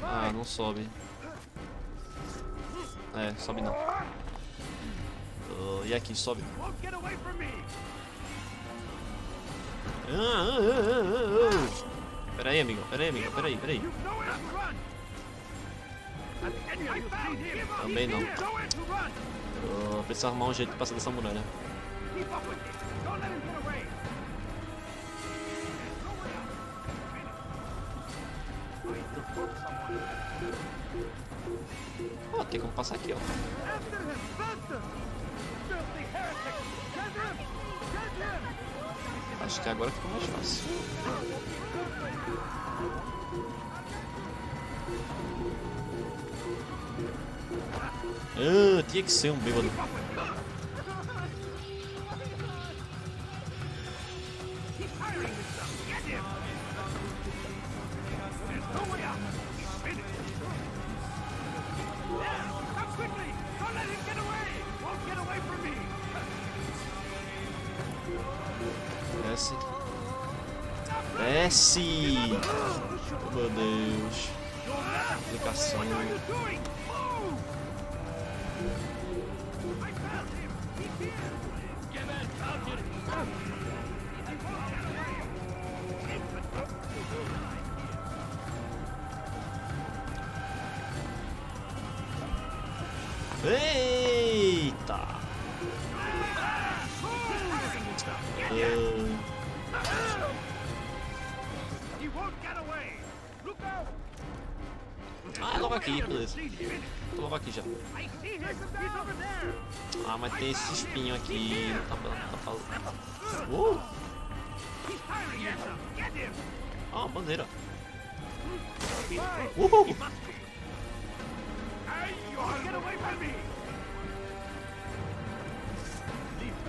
Ah, não sobe. É, sobe não. E aqui, sobe. Pera aí, amigo. Pera aí. Também não. Preciso arrumar um jeito de passar dessa muralha. Ó, tem como passar aqui, ó. Acho que agora ficou mais fácil. Tinha que ser um bêbado. Desce. Desce! Meu Deus. Aplicação. Eita! Ah, é logo aqui, beleza. Tô logo aqui já. Ah, mas tem esse espinho aqui. Ah, bandeira. Uhul!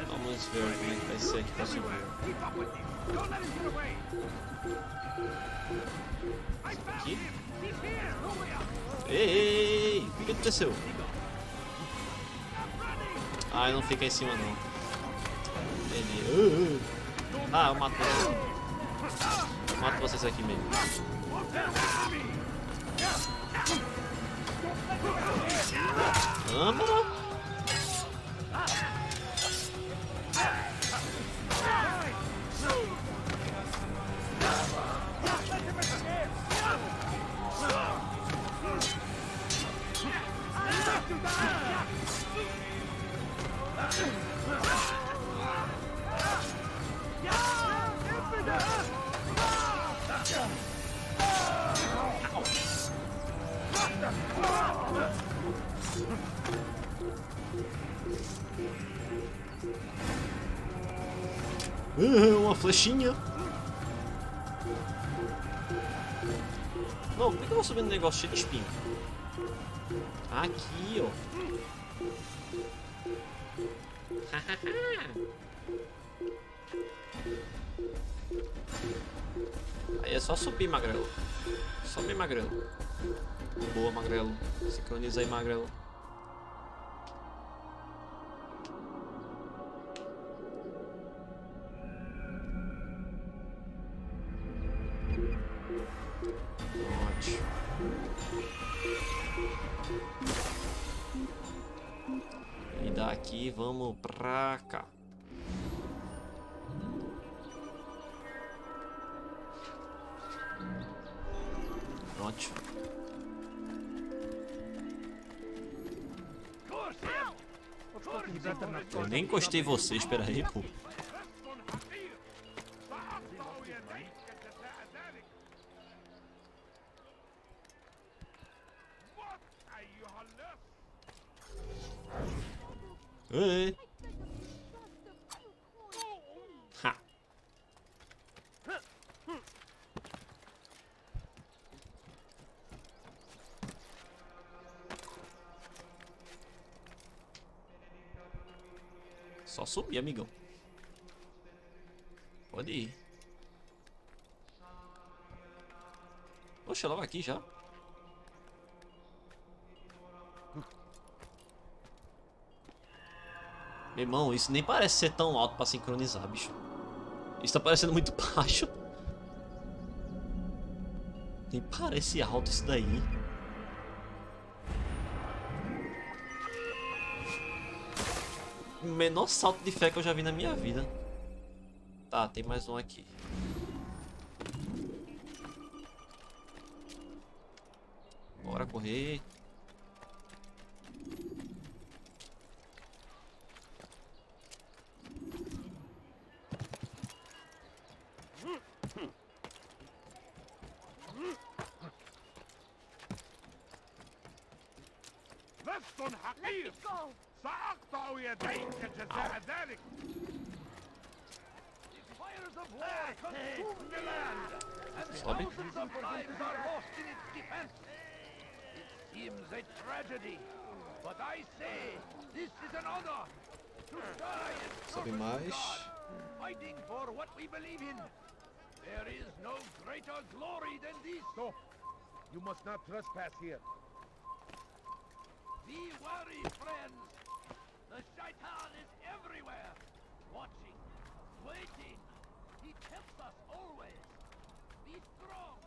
Vamos ver como é que vai ser aqui pra subir. Aqui? Ei, o que aconteceu? Ah, não fica em cima não. Ele... Ah, eu mato vocês. Eu mato vocês aqui mesmo. Vamos! Uma flechinha. Não, como é que eu vou subir no negócio cheio de espinho? Aqui, ó. Aí é só subir, magrelo. Sobe, magrelo. Boa, magrelo. Sincroniza aí, magrelo. E daqui vamos pra cá. Pronto. Eu nem encostei você, espera aí, pô. Ei. Ha. Só subir, amigão. Pode ir. Poxa, logo aqui já. Meu irmão, isso nem parece ser tão alto pra sincronizar, bicho. Isso tá parecendo muito baixo. Nem parece alto isso daí. O menor salto de fé que eu já vi na minha vida. Tá, tem mais um aqui. Bora correr. Let's go. سأقطع يديك جزاء ذلك. The fires of war consume the land, and thousands of lives are lost in its defense. It seems a tragedy, but I say this is an honor to die and Sobe mais. fighting for what we believe in. There is no greater glory than this. Stop! You must not trespass here. Be wary, friends. The shaitan is everywhere, watching, waiting. He tempts us always. Be strong,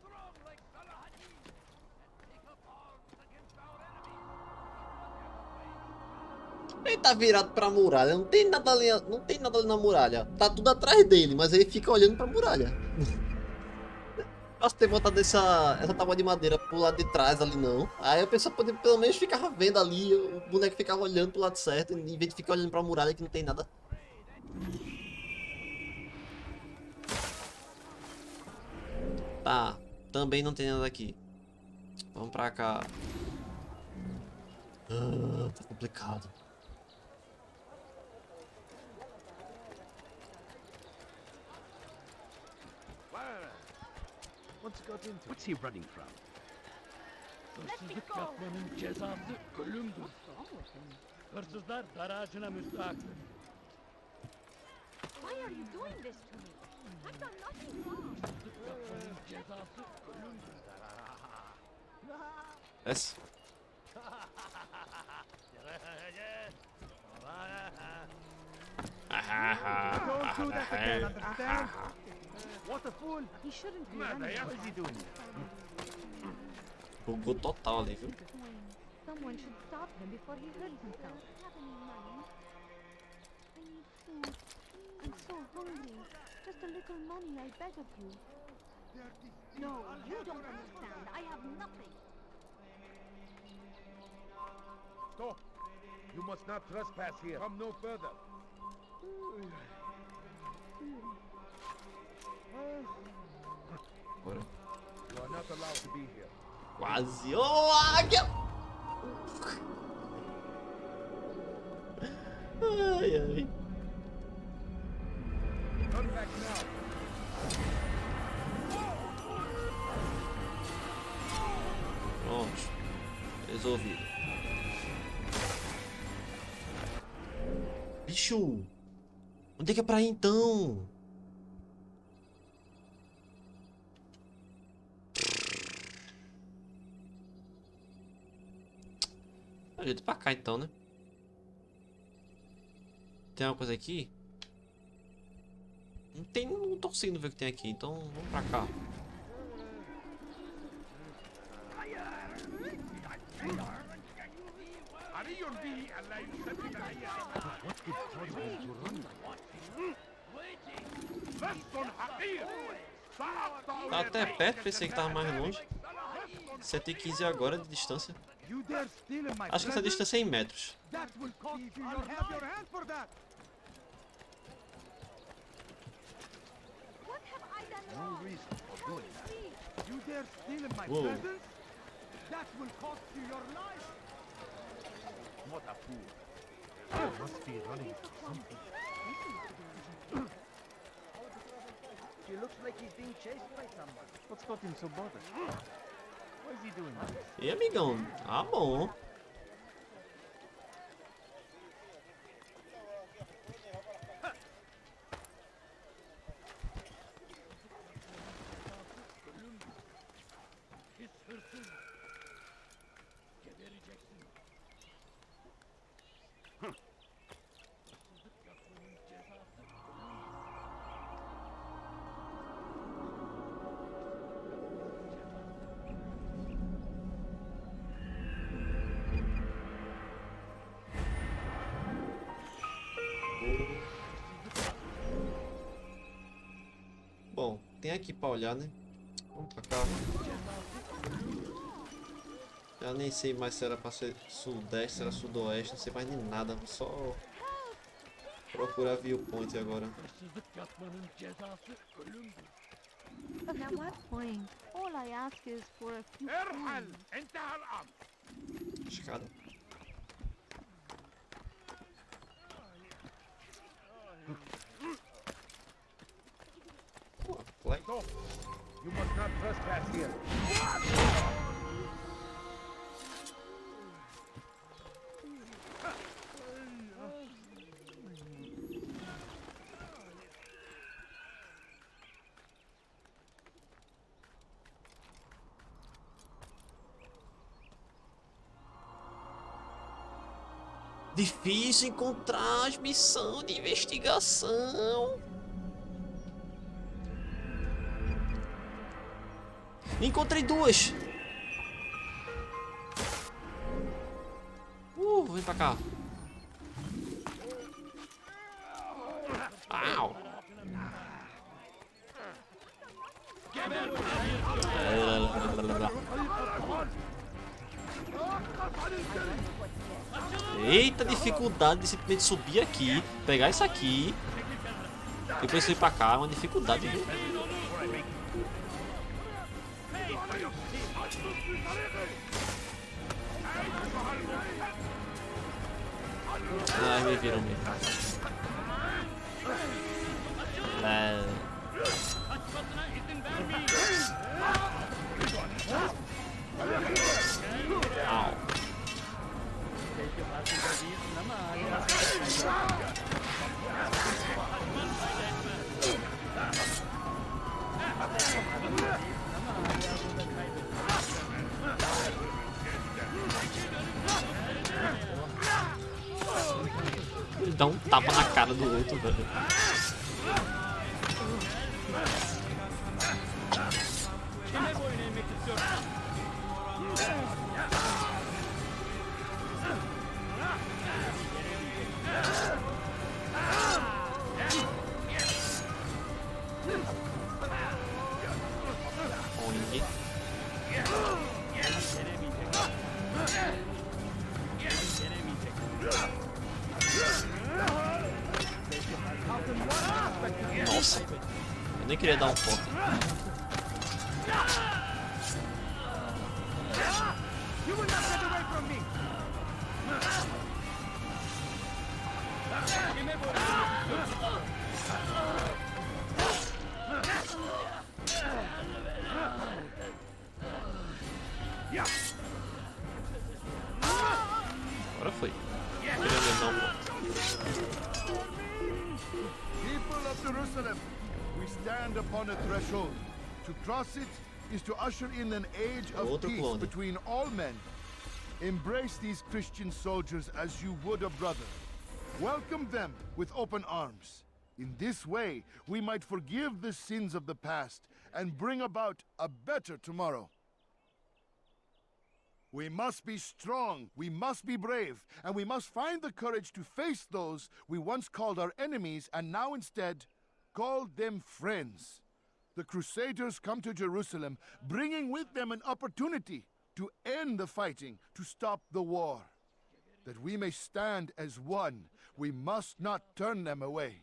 strong like Salahadin, and take up arms against our enemies. Ele tá virado pra muralha, não tem nada ali, não tem nada ali na muralha. Tá tudo atrás dele, mas ele fica olhando pra muralha. Posso ter botado essa tábua de madeira pro lado de trás ali não. Aí a pessoa poder, pelo menos ficava vendo ali, o boneco ficava olhando pro lado certo, em vez de ficar olhando pra muralha que não tem nada. Tá, também não tem nada aqui. Vamos pra cá. Tá complicado. What's he running from? Hırsızlık yapmanın cezası ölümdür. Hırsızlar daracına müstahaktır. Why are you doing this to me? I've done nothing wrong. Hırsızlık yapmanın cezası ölümdür. Yes. Don't do that again, understand? What a fool! He shouldn't be Mother, running. what is he doing? Bugou total ali, viu? Someone should stop him before he hurts himself. Have any money? I need food. I'm so hungry. Just a little money, I beg of you. No, you don't understand. I have nothing. Stop! You must not trespass here. Come no further. Bora. You are not allowed to be here. Quase. Oh, águia! Ai, ai. Turn back now. Pronto. Resolvido. Bicho! Onde é que é pra ir então? Dá jeito pra cá então, né? Tem alguma coisa aqui? Não tem, não tô conseguindo ver o que tem aqui, então vamos pra cá. Tá até perto, pensei que tava mais longe. 115 agora de distância. Acho que essa distância é em metros. No reason for doing that. You dare steal in my Whoa. presence? That will cost you your life. What a fool. You must be running from something. He looks like he's being chased by someone. What's got him so bothered? What is he doing? E amigão, tá bom. Bom, tem aqui pra olhar, né? Vamos pra cá. Já nem sei mais se era pra ser sudeste, se era sudoeste, não sei mais nem nada. Vou só procurar viewpoint agora. Hırsızlık yapmanın cezası ölümdür. At what point? All I ask is for a few ارحل. coins. انتهى الامر. Escada. You must not trespass here. Difícil encontrar as missões de investigação. Encontrei duas. Vem pra cá. Au. Eita, dificuldade de simplesmente subir aqui, pegar isso aqui, depois subir pra cá, é uma dificuldade, viu? Ai, me viram mesmo. Au. Ele dá um tapa na cara do outro, velho. Nossa, eu nem queria dar um corte. Agora foi. Queria dar um corte. People of Jerusalem, we stand upon a threshold. To cross it is to usher in an age of peace between all men. Embrace these Christian soldiers as you would a brother. Welcome them with open arms. In this way, we might forgive the sins of the past and bring about a better tomorrow. We must be strong, we must be brave, and we must find the courage to face those we once called our enemies and now instead call them friends. The Crusaders come to Jerusalem, bringing with them an opportunity to end the fighting, to stop the war. That we may stand as one, we must not turn them away.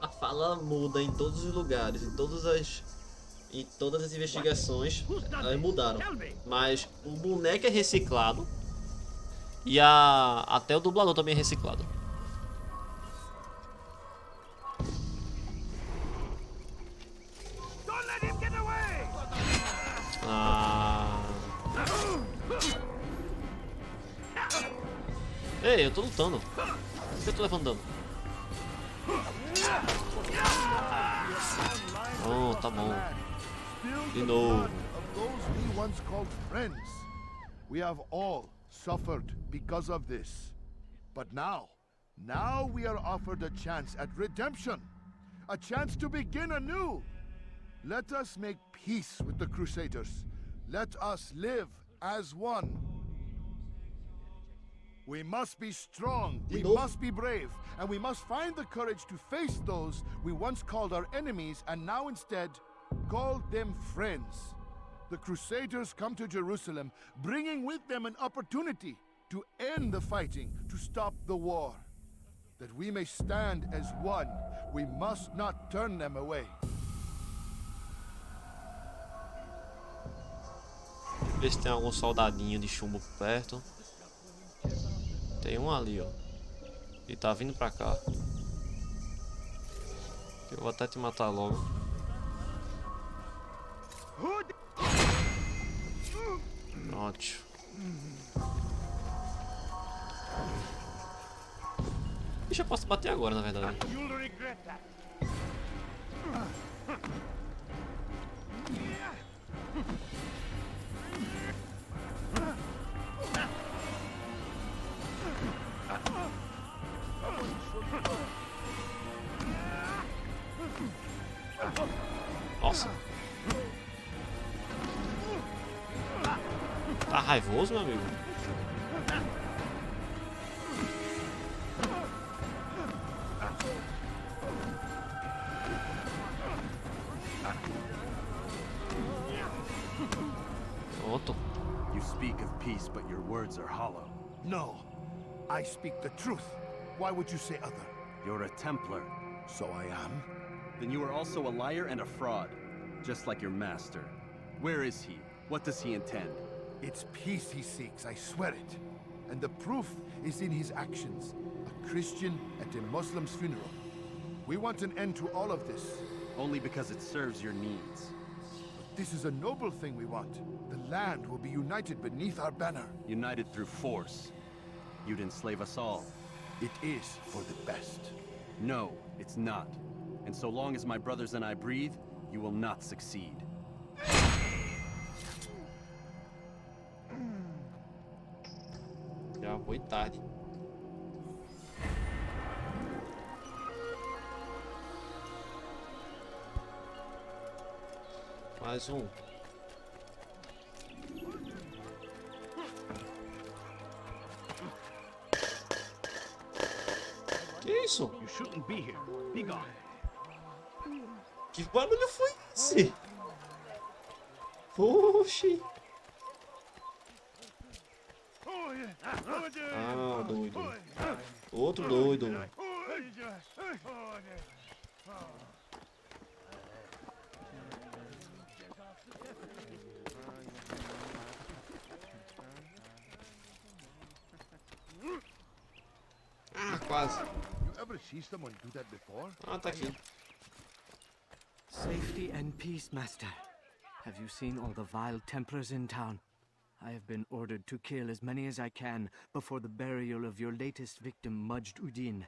A fala muda em todos os lugares, em todas as investigações mudaram. Mas o boneco é reciclado e até o dublador também é reciclado. Ei, eu tô lutando. Por que eu tô levando dano? Oh, tá bom. De novo. We have all suffered because of this. But now we are offered a chance at redemption. A chance to begin anew. Let us make peace with the Crusaders. Let us live as one. We must be strong, we must be brave, and we must find the courage to face those we once called our enemies and now instead call them friends. The Crusaders come to Jerusalem, bringing with them an opportunity to end the fighting, to stop the war. That we may stand as one, we must not turn them away. Ver se tem algum soldadinho de chumbo por perto. Tem um ali, ó. Ele tá vindo pra cá. Eu vou até te matar logo. Pronto. Deixa eu posso bater agora, na verdade. Nossa. Tá raivoso, meu amigo? Pronto. You speak of peace, but your words are hollow. No, I speak the truth. Why would you say other? You're a Templar. So I am? Then you are also a liar and a fraud, just like your master. Where is he? What does he intend? It's peace he seeks, I swear it. And the proof is in his actions. A Christian at a Muslim's funeral. We want an end to all of this. Only because it serves your needs. But this is a noble thing we want. The land will be united beneath our banner. United through force. You'd enslave us all. It is for the best. No, it's not. And so long as my brothers and I breathe, you will not succeed. Já foi tarde. Mais um. Que isso? You shouldn't be here. Be gone. Que barulho foi esse? Oxi. Ah, doido. Outro doido. Ah, quase. You ever see someone do that before? Ah, tá aqui. Safety and peace, Master. Have you seen all the vile Templars in town? I have been ordered to kill as many as I can before the burial of your latest victim, Majd Udin.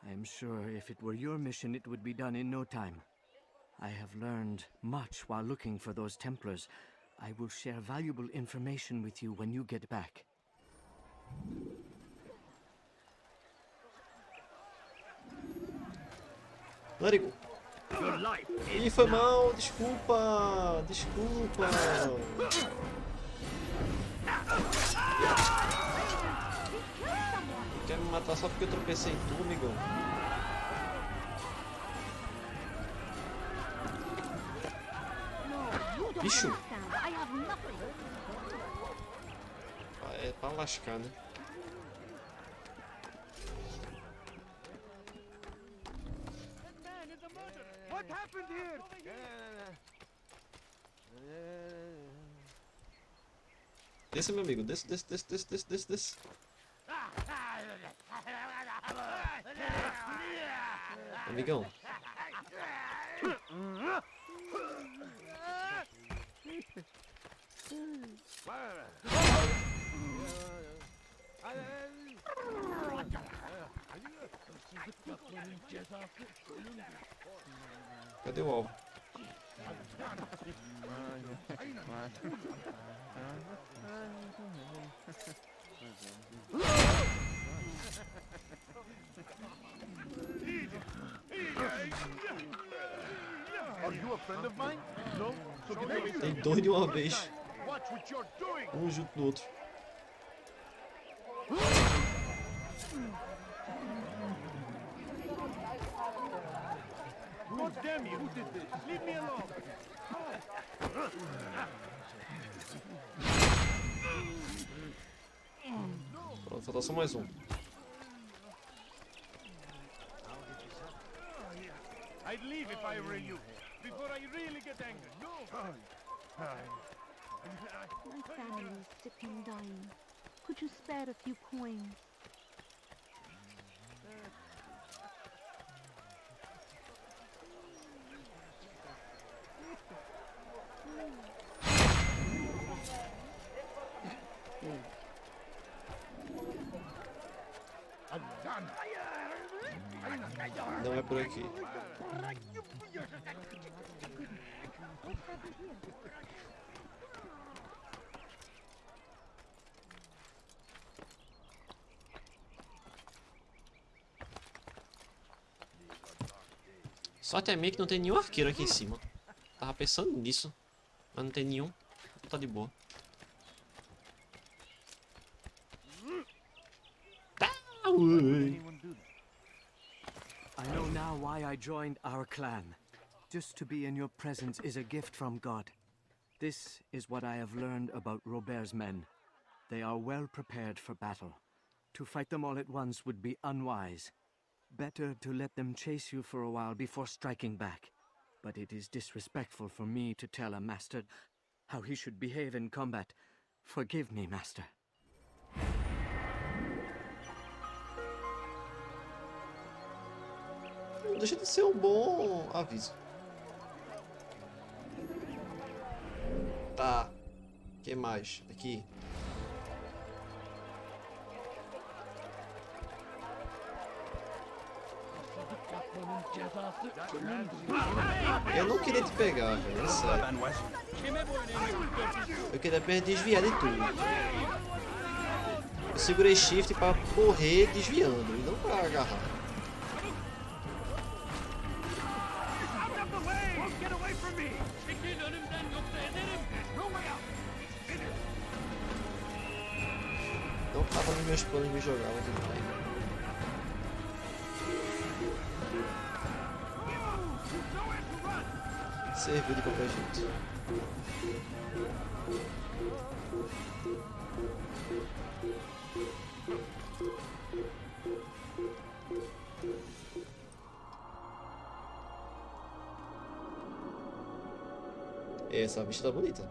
I am sure if it were your mission, it would be done in no time. I have learned much while looking for those Templars. I will share valuable information with you when you get back. Larigo. Ih, foi mal, desculpa. Desculpa. Quer me matar só porque eu tropecei em tu, amigão? Bicho. É pra lascar, né? What happened here? Desce, meu amigo. Desce, desce, desce, desce, desce, desce, desce. Amigão. Cadê o alvo? Are you a friend of mine? No? So get away from Tem me. dois de uma vez. Watch what you're doing. Um junto do outro. God damn you! Who did this? Leave me alone! Pronto, falta só mais um. I'd leave if I were you, before I really get angry. No! My family is sick and dying. Could you spare a few coins? por aqui. Sorte é minha que não tem nenhum arqueiro aqui em cima. Tava pensando nisso, mas não tem nenhum. Tá de boa. I know now why I joined our clan. Just to be in your presence is a gift from God. This is what I have learned about Robert's men. They are well prepared for battle. To fight them all at once would be unwise. Better to let them chase you for a while before striking back. But it is disrespectful for me to tell a master how he should behave in combat. Forgive me, master. Não deixa de ser um bom aviso. Tá. O que mais? Aqui. Eu não queria te pegar, velho. É sério. Eu queria apenas desviar de tudo. Eu segurei shift pra correr desviando e não pra agarrar. Não tava nos meus planos me jogar, mas tudo bem. Serviu de qualquer jeito. Essa vista tá bonita.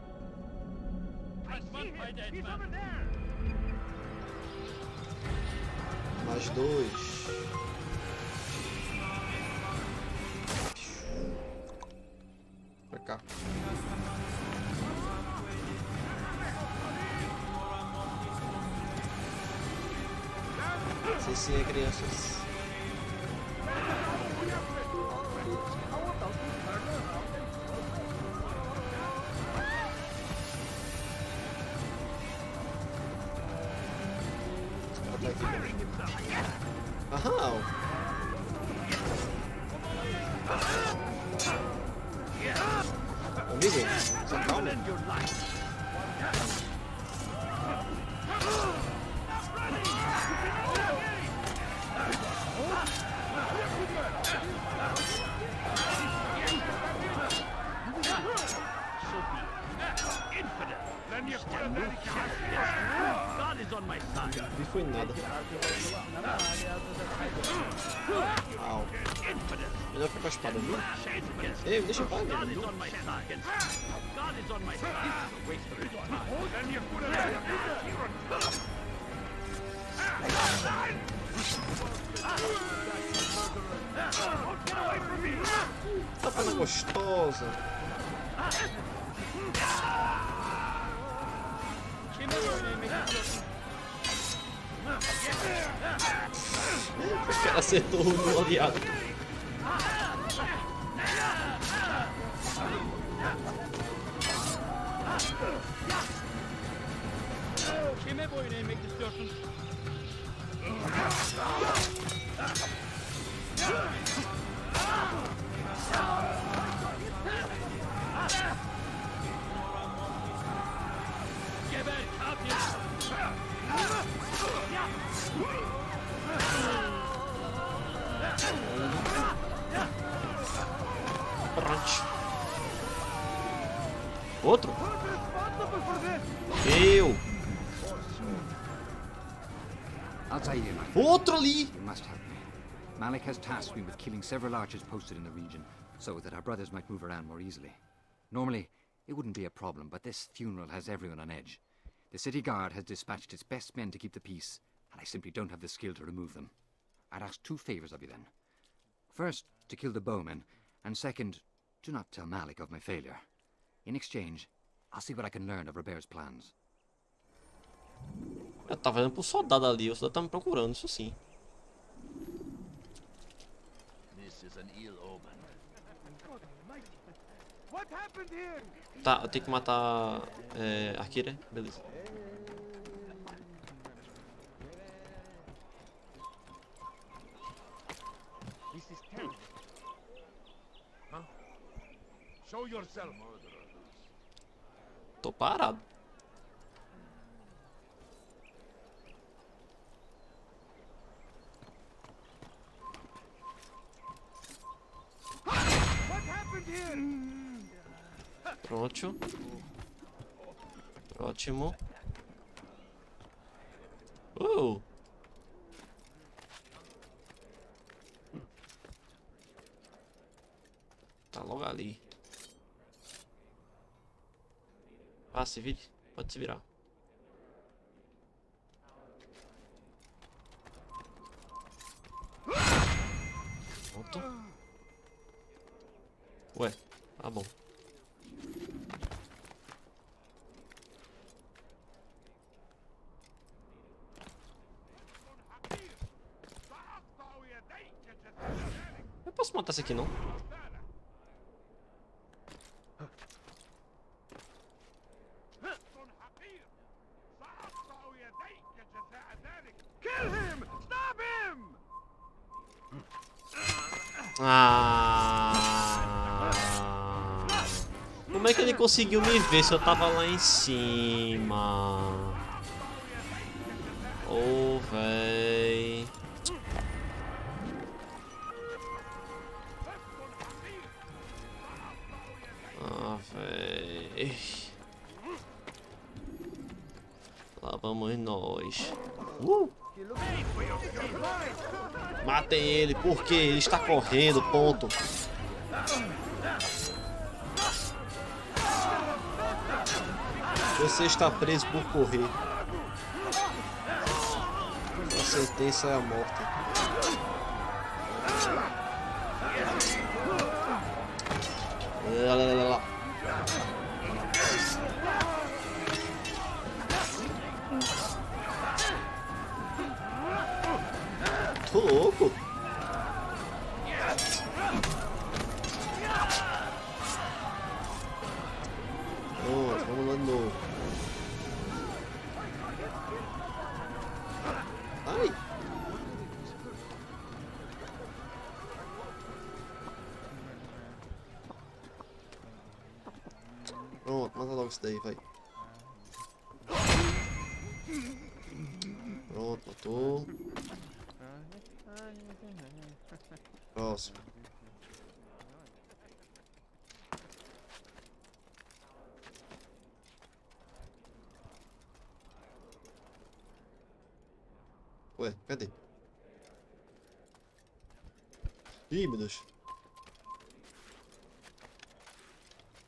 Mais dois. Pra cá. Sim, sim, crianças. Aham. Amigo, só calma. Não foi nada. Au. Melhor ficar com a espada, viu? Ei, deixa eu pagar. Tá ficando gostosa. O cara acertou o aliado. Kime boyun eğmek istiyorsun? Geber kafir! Outro? Eu! I'll tell you, my Outro ali! You must help me. Malik has tasked me with killing several archers posted in the region, so that our brothers might move around more easily. Normally, it wouldn't be a problem, but this funeral has everyone on edge. The city guard has dispatched its best men to keep the peace, and I simply don't have the skill to remove them. I'd ask two favors of you then. First, to kill the bowmen, and second, do not tell Malik of my failure. In exchange, I'll see what I can learn of Robert's plans. Eu tava olhando pro soldado ali, o soldado tá me procurando, isso sim. This is Tá, eu tenho que matar Arqueira? Beleza. This is terrible. Huh? Show yourself. Tô parado. What happened here? Pronto. Ótimo. Tá logo ali. Se vire. Pode se virar. Pronto. Ué, tá bom. Eu posso matar esse aqui não? Kill him! Stop him! Como é que ele conseguiu me ver se eu tava lá em cima? Ô, véi. Véi. Lá vamos nós. Matem ele, porque ele está correndo, ponto. Você está preso por correr. A sentença é a morte. Tô louco. Vamos lá de novo. Ai. Pronto, mata logo isso daí, vai. Pronto, matou. Próximo. Ué, cadê? Ih, meu Deus.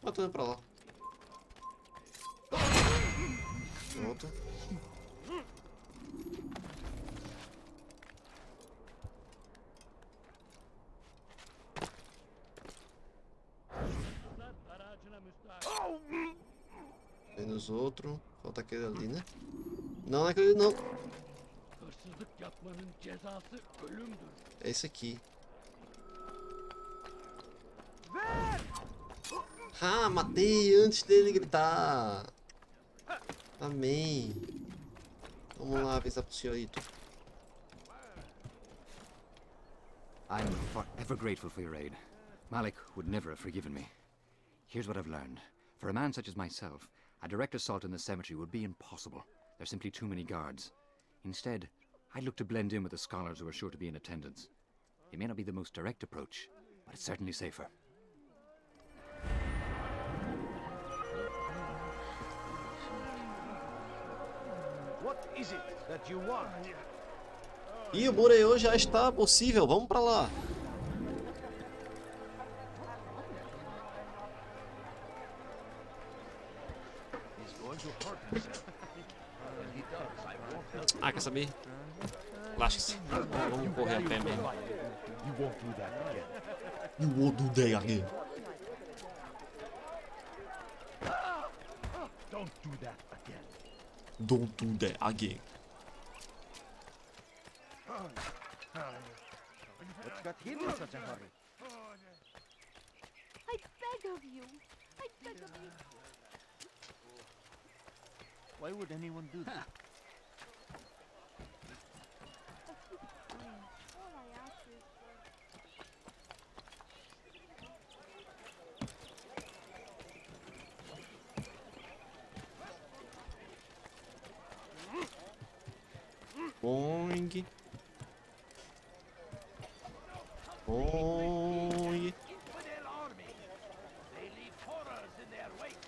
Ah, tô indo pra lá. Pronto. Tem nos outros. Falta aquele ali, né? Não, não é aquele não. É esse aqui. Ah, matei antes dele gritar. Amém. Vamos lá, avisar pro senhorito. I'm forever grateful for your aid. Malik would never have forgiven me. Here's what I've learned. For a man such as myself, a direct assault in the cemetery would be impossible. There's simply too many guards. Instead, I'd look to blend in with the scholars who are sure to be in attendance. It may not be the most direct approach, but it's certainly safer. What is it that you want? E o Bureô já está possível, vamos pra lá. Ah, quer saber? Lasque-se. Vamos correr a pé mesmo. You won't do that again. You won't do that again. Don't do that again. Don't do that again. What's got him in such a hurry? beg of you. I beg of you. Why would anyone do that? All I ask is Boing. Boing. Infidel army. They leave horrors in their wake.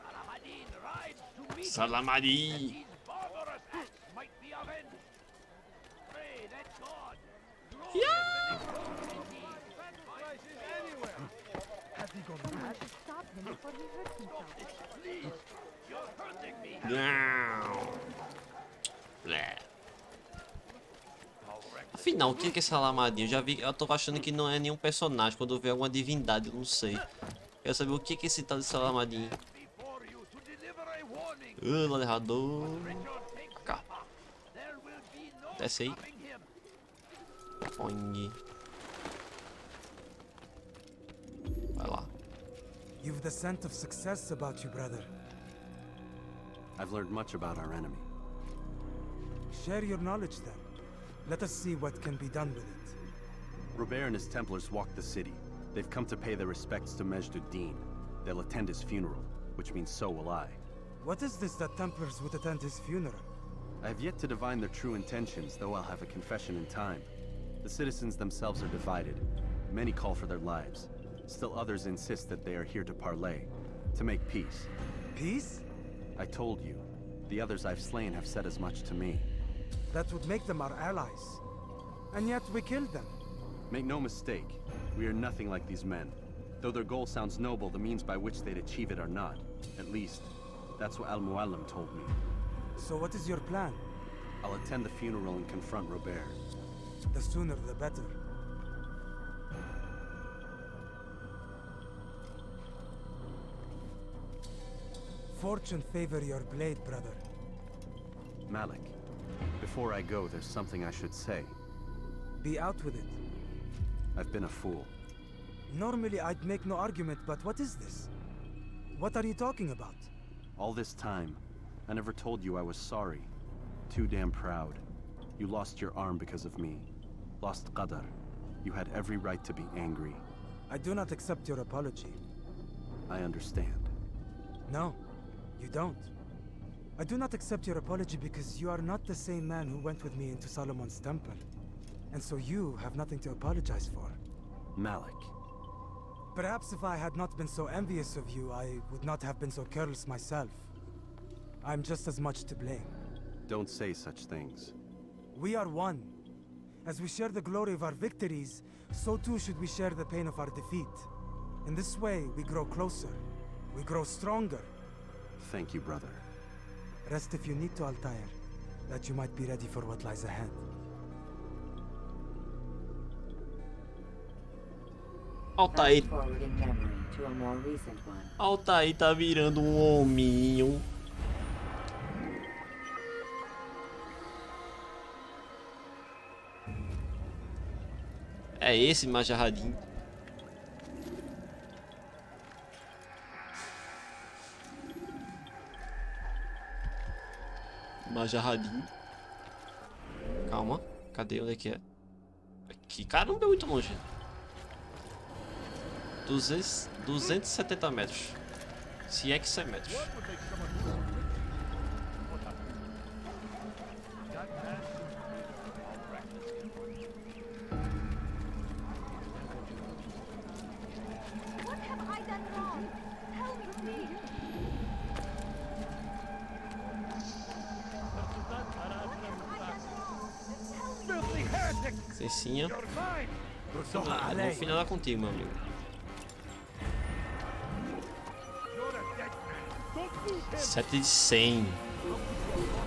Saladin rides to meet Salamadi. that these barbarous acts might be avenged. Pray that God, someone should stop him before he hurts himself. please, you're hurting me. Blé. Afinal, o que é esse Salamadinho? Eu já vi, eu tô achando que não é nenhum personagem. Quando eu ver alguma divindade, eu não sei. Quero saber o que é esse tal de Salamadinho. Laderador. Cá. Desce aí. Põe. Vai lá. You've the scent of success about you, brother. I've learned much about our enemy. Share your knowledge then. Let us see what can be done with it. Robert and his Templars walked the city. They've come to pay their respects to Majd-ud-Din. They'll attend his funeral, which means so will I. What is this that Templars would attend his funeral? I have yet to divine their true intentions, though I'll have a confession in time. The citizens themselves are divided. Many call for their lives. Still others insist that they are here to parley, to make peace. Peace? I told you. The others I've slain have said as much to me. That would make them our allies. And yet we killed them. Make no mistake, we are nothing like these men. Though their goal sounds noble, the means by which they'd achieve it are not. At least, that's what Al-Muallim told me. So what is your plan? I'll attend the funeral and confront Robert. The sooner the better. Fortune favor your blade, brother. Malik, before I go, there's something I should say. Be out with it. I've been a fool. Normally I'd make no argument, but what is this? What are you talking about? All this time, I never told you I was sorry. Too damn proud. You lost your arm because of me. Lost Qadar. You had every right to be angry. I do not accept your apology. I understand. No, you don't. I do not accept your apology because you are not the same man who went with me into Solomon's temple. And so you have nothing to apologize for. Malik. Perhaps if I had not been so envious of you, I would not have been so careless myself. I'm just as much to blame. Don't say such things. We are one. As we share the glory of our victories, so too should we share the pain of our defeat. In this way, we grow closer. We grow stronger. Thank you, brother. Rest if you need to, Altair, that you might be ready for what lies ahead. Altair. Forwarding memory to a more recent one. Altair tá virando hominho. É esse Majarradinho. Majarradinho. Calma. Cadê? Onde é que é? Aqui. Caramba, é muito longe. 270 metros. Se é que 100 metros. What have I done wrong? Help me! Cecinha. No final é contigo, meu amigo. 7 de 100.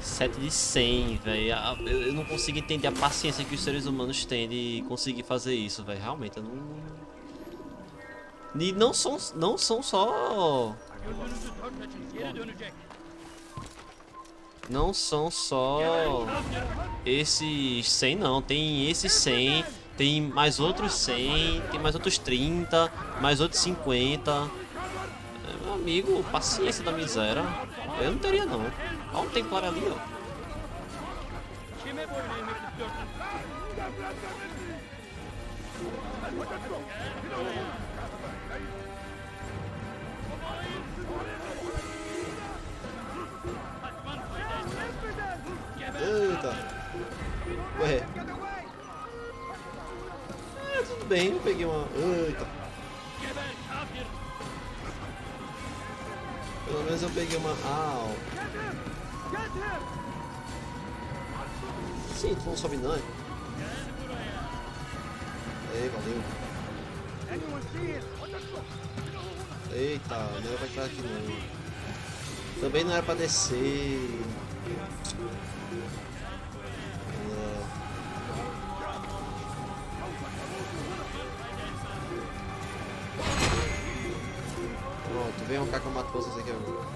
7 de 100, velho. Eu não consigo entender a paciência que os seres humanos têm de conseguir fazer isso, velho. Realmente, eu não... E não são só... Não são só esses 100, não. Tem esses 100 Tem mais outros 100, tem mais outros 30, mais outros 50. Meu amigo, paciência da miséria. Eu não teria não. Olha um templário ali, ó. Eita. Ué. Tudo bem, eu peguei uma... Eita. Pelo menos eu peguei uma... Au. Sim, tu não sobe não, é? Ei, valeu. Eita, não era pra entrar aqui não. Também não era pra descer. Pronto, vem um cara que eu mato vocês aqui agora.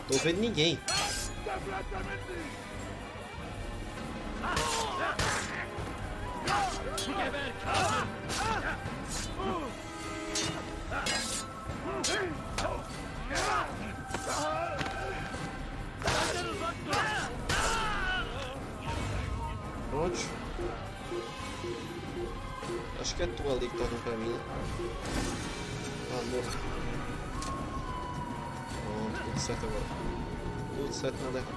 Tô vendo ninguém. Pronto. Acho que é tu ali que tá olhando pra mim. Ah, morto. Pronto, tudo certo agora. Tudo certo, nada errado.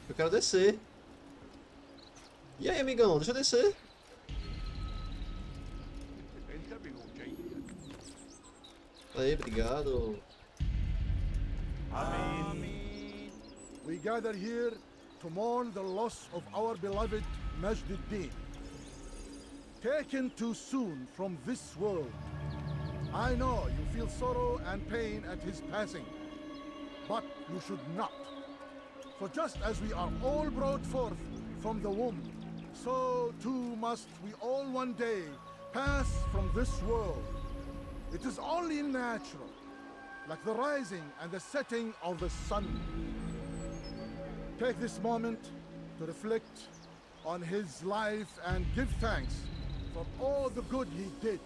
Eu quero descer. E aí, amigão? Deixa eu descer. Aí, obrigado. We gather here to mourn the loss of our beloved Majd-ud-Din. Taken too soon from this world. I know you feel sorrow and pain at his passing, but you should not. For just as we are all brought forth from the womb, so too must we all one day pass from this world. It is only natural, like the rising and the setting of the sun. Take this moment to reflect on his life and give thanks for all the good he did.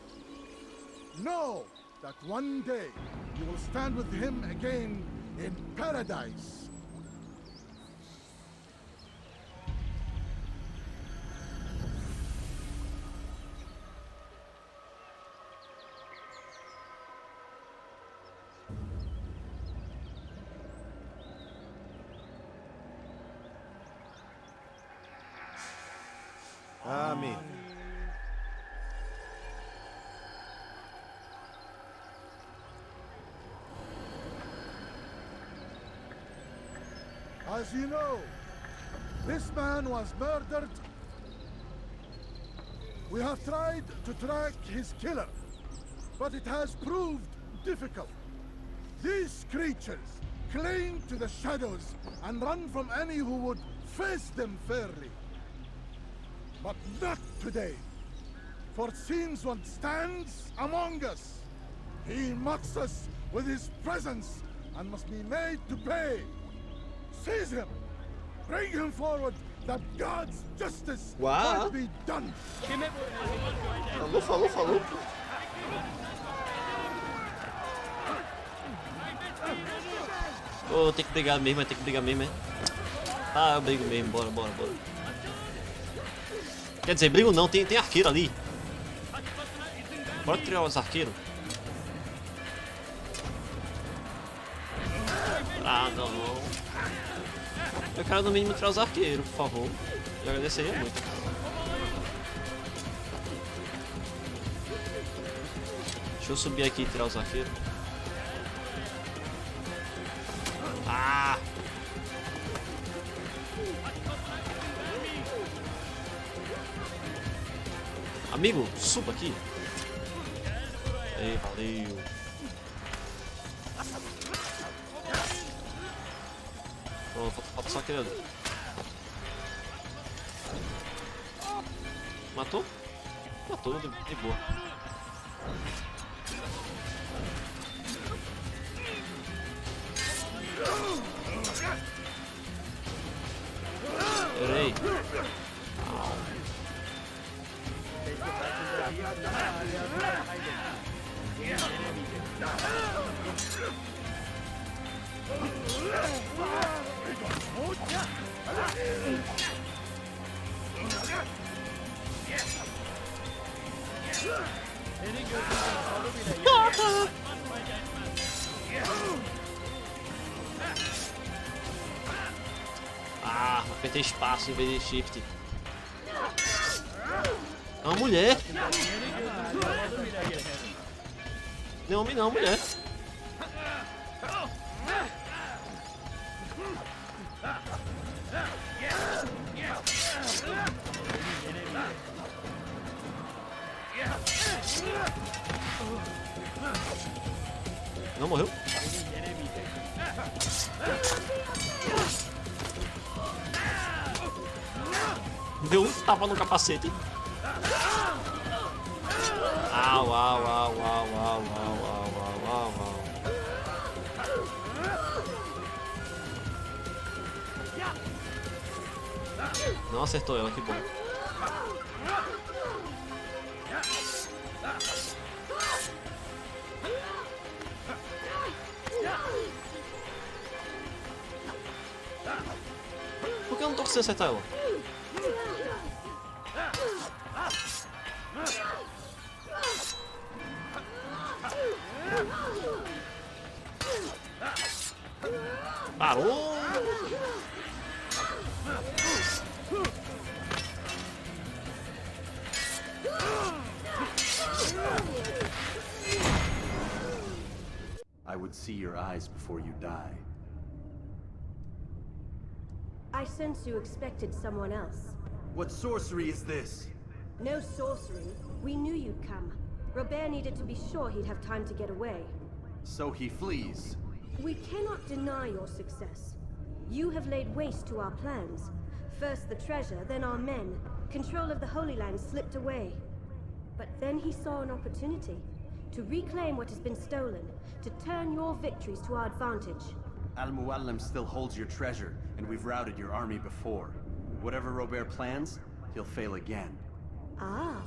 Know that one day you will stand with him again in paradise. Amém. As you know, this man was murdered. We have tried to track his killer, but it has proved difficult. These creatures cling to the shadows and run from any who would face them fairly. But not today, for since one stands among us, he mocks us with his presence and must be made to pay. Seize him! Bring him forward that God's justice might be done! Falou. Ô, tem que brigar mesmo, é. Ah, eu brigo mesmo, bora. Quer dizer, brigo não, tem arqueiro ali. Bora criar os arqueiros. Ah, não. Eu quero no mínimo tirar os arqueiros, por favor. Eu agradeceria muito. Deixa eu subir aqui e tirar os arqueiros. Ah! Amigo, suba aqui. Aí, valeu. Pronto, falta só aquele ali. Matou? Matou, de boa. Peraí. Ah, apertei espaço em vez de shift. É uma mulher. Não é homem não, mulher. Não morreu? Deu um tapa no capacete. Au, au, au, au, au, au, au, au, au, au. Não acertou ela, que bom. Por que eu não tô conseguindo acertar ela? Parou! I would see your eyes before you die. I sense you expected someone else. What sorcery is this? No sorcery. We knew you'd come. Robert needed to be sure he'd have time to get away. So he flees. We cannot deny your success. You have laid waste to our plans. First the treasure, then our men. Control of the Holy Land slipped away. But then he saw an opportunity to reclaim what has been stolen, to turn your victories to our advantage. Al-Muallim still holds your treasure, and we've routed your army before. Whatever Robert plans, he'll fail again. Ah,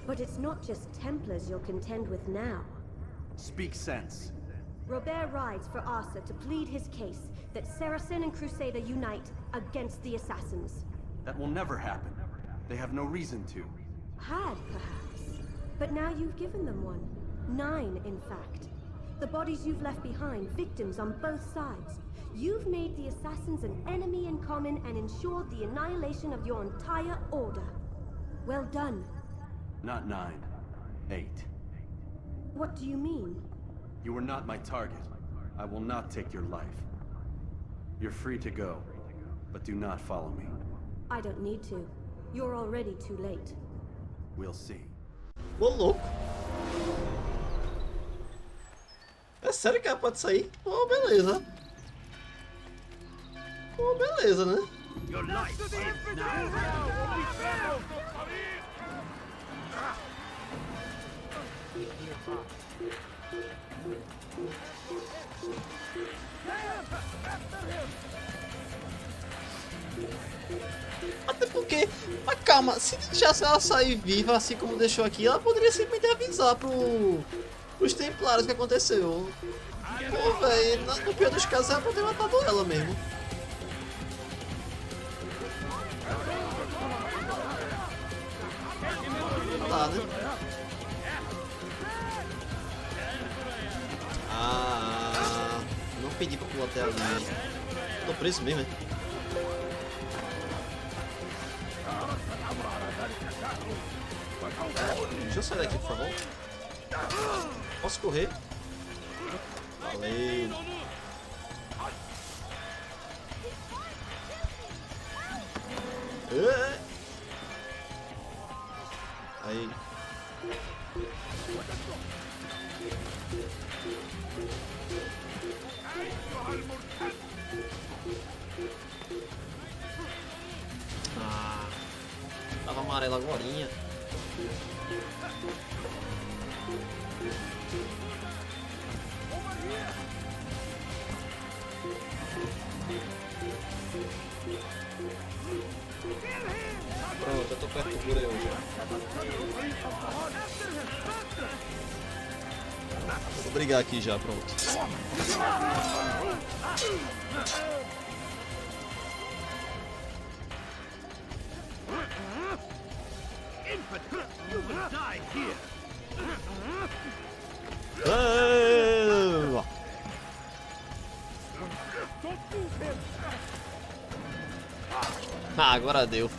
but it's not just Templars you'll contend with now. Speak sense. Robert rides for Arthur to plead his case that Saracen and Crusader unite against the Assassins. That will never happen. They have no reason to. Had, perhaps. But now you've given them one. 9, in fact. The bodies you've left behind, victims on both sides. You've made the Assassins an enemy in common and ensured the annihilation of your entire order. Well done. Not 9. 8. What do you mean? You were not my target. I will not take your life. You're free to go, but do not follow me. I don't need to. You're already too late. We'll see. Ô, louco. É sério que ela pode sair? Oh, beleza. Oh, beleza, né? Your life ends now. Até porque, mas calma, se deixasse ela sair viva assim como deixou aqui, ela poderia simplesmente avisar pros templários o que aconteceu. Pô, velho, no pior dos casos ela poderia ter matado ela mesmo. Tá, né? Não pedi pra pular até ali. Tô preso mesmo, hein? Deixa eu sair daqui, por favor. Posso correr? Valeu. Aí. Ah, tava amarelo agorinha. Pronto, eu tô perto do Gureu já. Vou brigar aqui já, pronto. Ah, agora deu.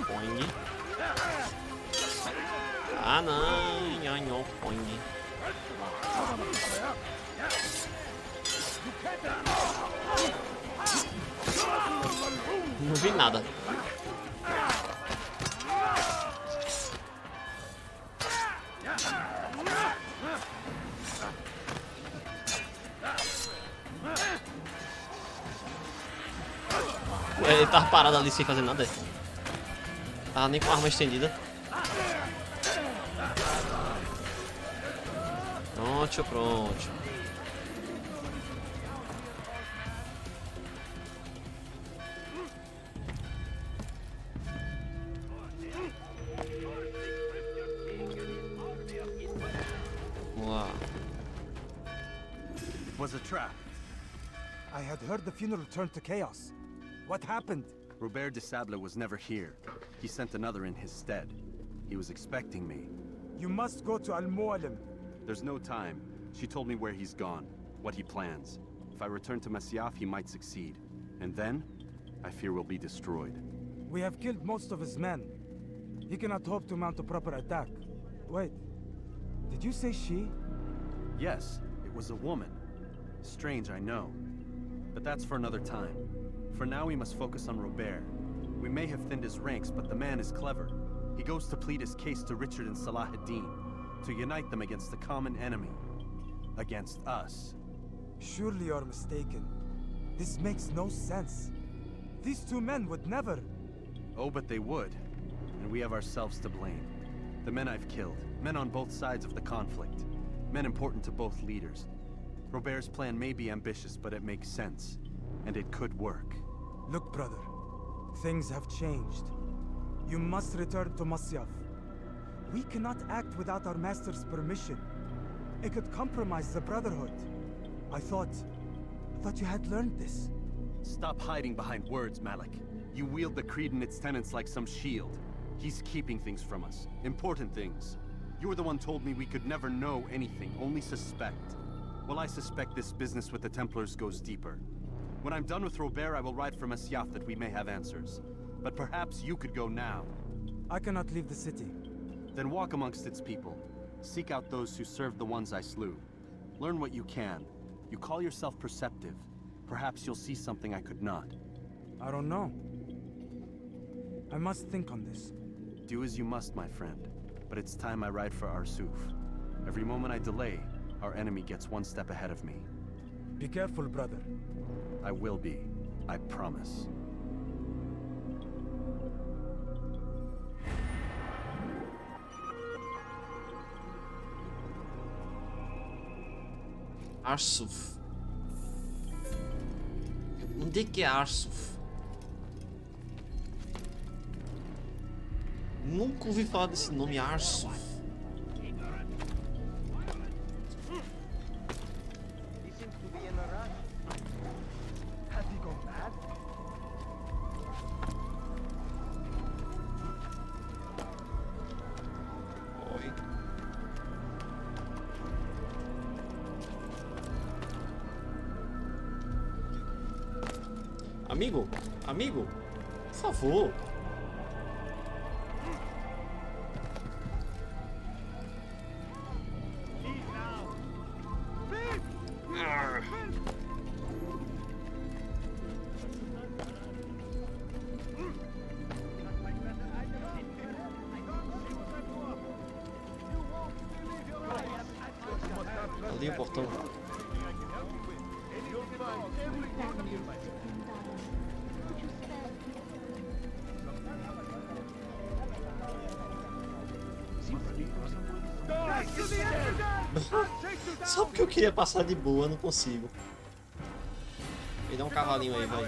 Poing. Ah não, nhanhô, poing. Não vi nada. Ué, ele tava parado ali sem fazer nada. Tava nem com a arma estendida. Pronto, pronto. It was a trap. I had heard the funeral turned to chaos. What happened? Robert de Sable was never here. He sent another in his stead. He was expecting me. You must go to Al-Mualim. There's no time. She told me where he's gone, what he plans. If I return to Masyaf, he might succeed. And then, I fear we'll be destroyed. We have killed most of his men. He cannot hope to mount a proper attack. Wait, did you say she? Yes, it was a woman. Strange, I know. But that's for another time. For now, we must focus on Robert. We may have thinned his ranks, but the man is clever. He goes to plead his case to Richard and Salah ad-Din, to unite them against the common enemy. Against us. Surely you're mistaken. This makes no sense. These two men would never... Oh, but they would. And we have ourselves to blame. The men I've killed, men on both sides of the conflict. Men important to both leaders. Robert's plan may be ambitious, but it makes sense. And it could work. Look, brother. Things have changed. You must return to Masyaf. We cannot act without our master's permission. It could compromise the Brotherhood. I thought you had learned this. Stop hiding behind words, Malik. You wield the creed and its tenets like some shield. He's keeping things from us. Important things. You were the one told me we could never know anything, only suspect. Well, I suspect this business with the Templars goes deeper. When I'm done with Robert, I will ride for Masyaf that we may have answers. But perhaps you could go now. I cannot leave the city. Then walk amongst its people. Seek out those who served the ones I slew. Learn what you can. You call yourself perceptive. Perhaps you'll see something I could not. I don't know. I must think on this. Do as you must, my friend. But it's time I ride for Arsuf. Every moment I delay, our enemy gets one step ahead of me. Be careful, brother. I will be. I promise. Arsuf. Onde é que é Arsuf? Nunca ouvi falar desse nome, Arsuf. He seems to be in a rush. Has he gone mad? Oi. Amigo, amigo, por favor. Arr. Ali o portão. Só porque eu queria passar de boa, não consigo. Me dá um cavalinho aí, vai.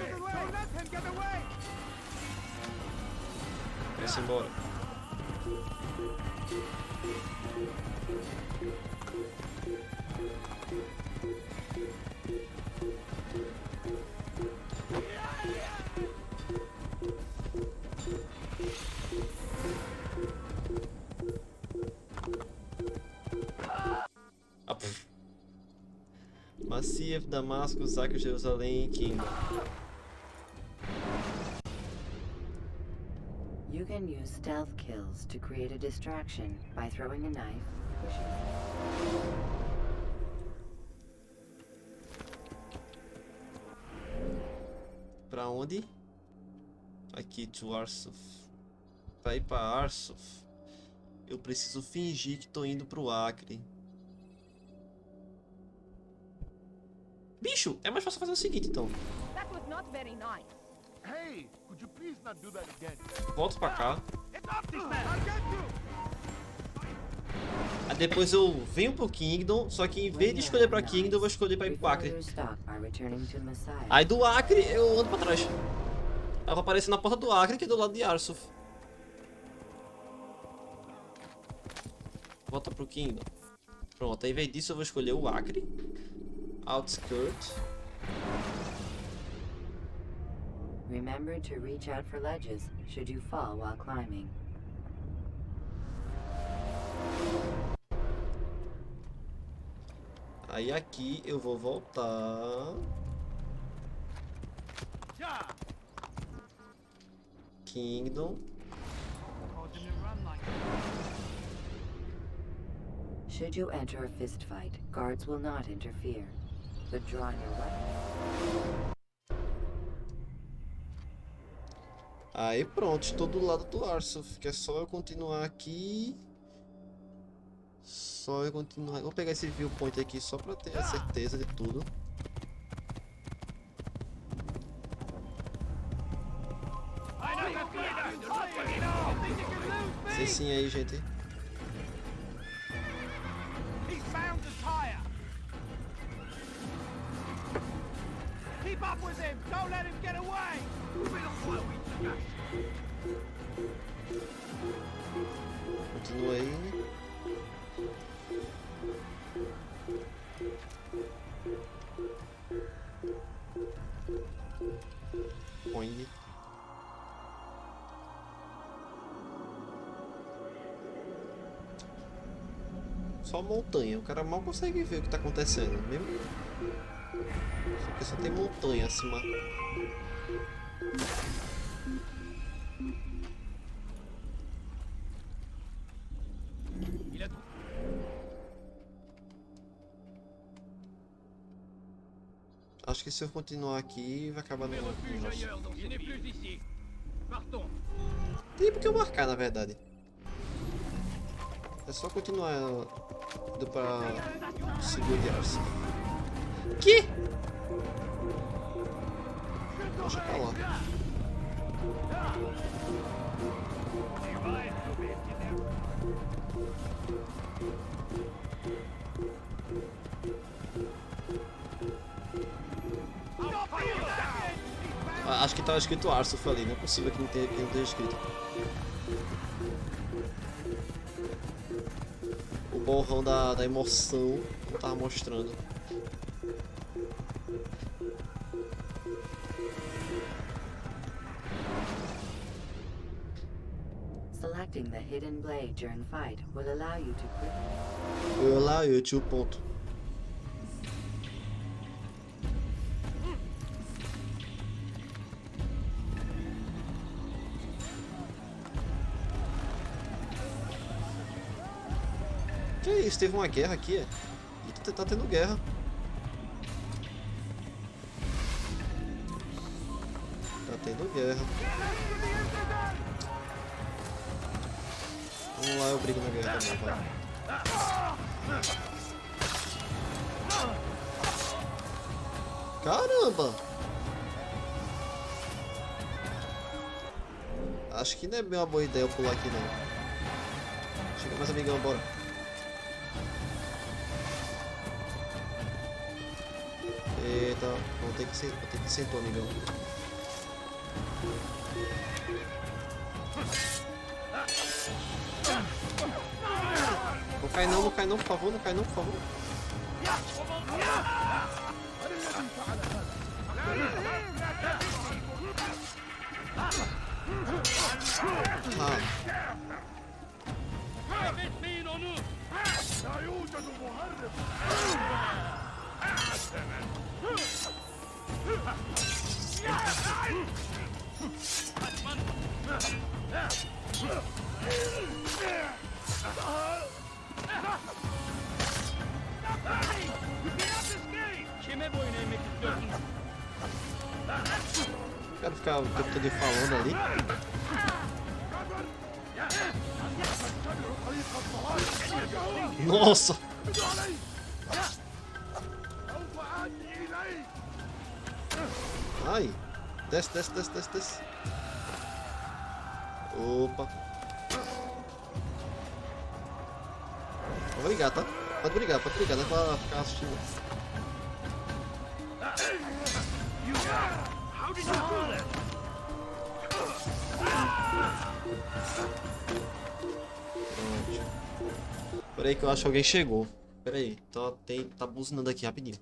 Vai-se embora. Massiev, Damasco, Saque, Jerusalém e Kingdom. You can use stealth kills to create a distraction by throwing a knife, pushing. Pra onde? Aqui, to Arsuf. Pra ir pra Arsuf, eu preciso fingir que tô indo pro Acre. Bicho, é mais fácil fazer o seguinte, então. That was not very nice. Hey, could you please not do that again? Volto pra cá. It's up this man. I'll get you. Aí depois eu venho pro Kingdom, só que em vez de escolher pra Kingdom, eu vou escolher pra ir pro Acre. Aí do Acre eu ando pra trás. Ela vai aparecer na porta do Acre, que é do lado de Arsuf. Volta pro Kingdom. Pronto, aí em vez disso eu vou escolher o Acre. Outskirt. Remember to reach out for ledges should you fall while climbing. Aí aqui eu vou voltar. Kingdom. Should you enter a fist fight, guards will not interfere. But draw your weapon. Aí pronto, estou do lado do Arsuf, que é só eu continuar aqui. Só eu continuar. Vou pegar esse viewpoint aqui só pra ter a certeza de tudo. Sim, sim aí, gente. Keep up with him. Don't let him get away. Continua aí. Põe. Só montanha, o cara mal consegue ver o que tá acontecendo, mesmo? Porque só tem montanha acima. Acho que se eu continuar aqui vai acabar no. Tem porque eu marcar, na verdade. É só continuar indo pra segurar-se. Que? Deixa pra lá. Acho que tava escrito Arsuf ali, não é possível que não tenha escrito. O borrão da emoção não tava mostrando. Selecting the hidden blade during fight will allow you to quickly... Will allow you to ponto. Que isso? Teve uma guerra aqui? É? Tá tendo guerra. Tá tendo guerra. Vamos lá, eu brigo na guerra também, vai. Caramba! Acho que não é bem uma boa ideia eu pular aqui não. Chega mais, amigão, bora. Eita, vou ter que sentar, amigão. Não cai não, por favor, não cai não, por favor. Quero ficar o tempo todo falando ali. Nossa! Ai! Desce. Opa! Pode brigar, tá? Pode brigar, não é pra ficar assistindo. Peraí que eu acho que alguém chegou. Peraí, tá buzinando aqui rapidinho.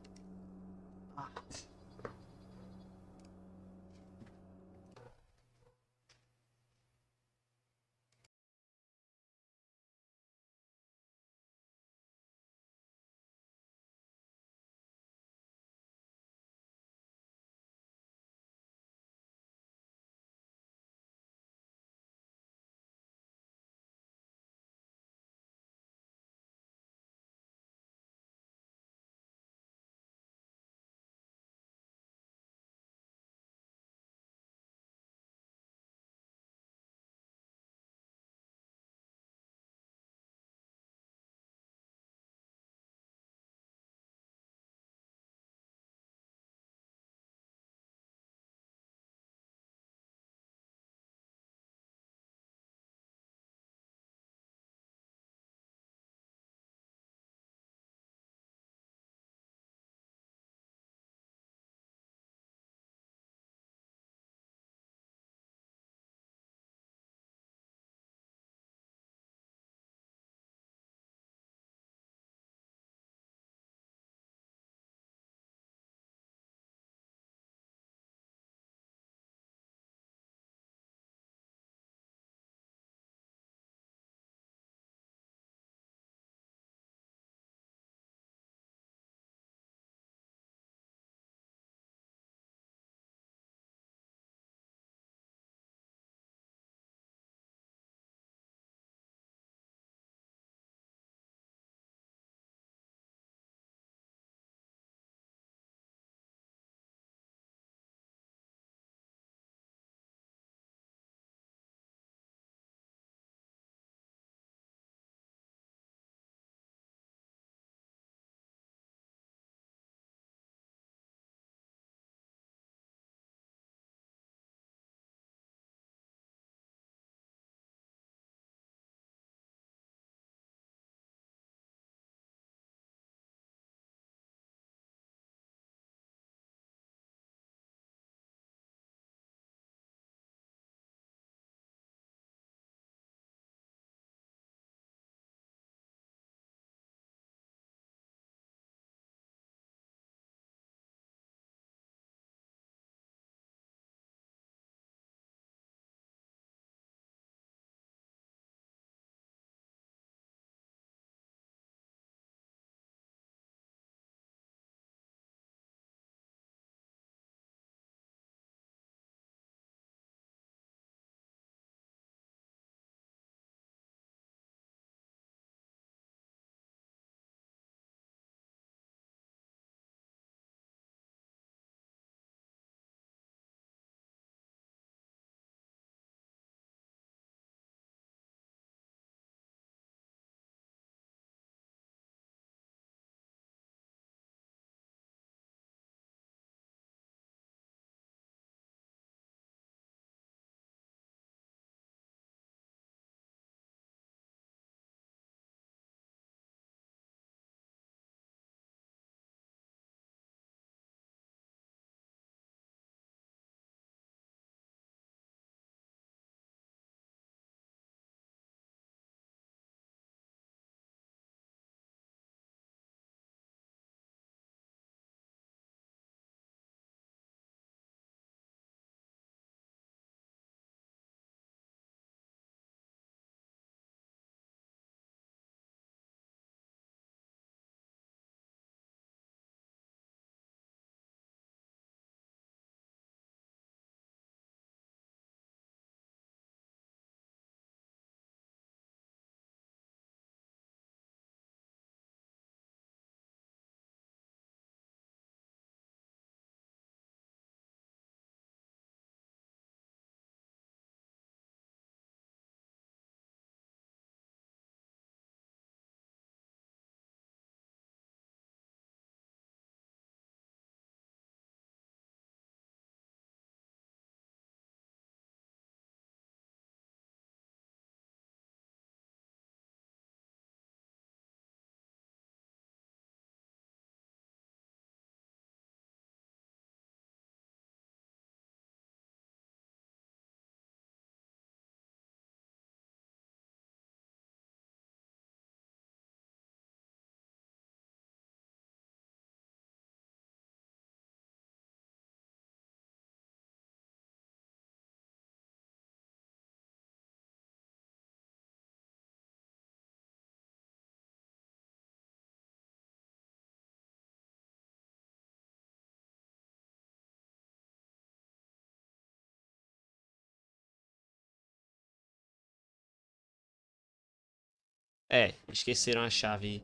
É, esqueceram a chave.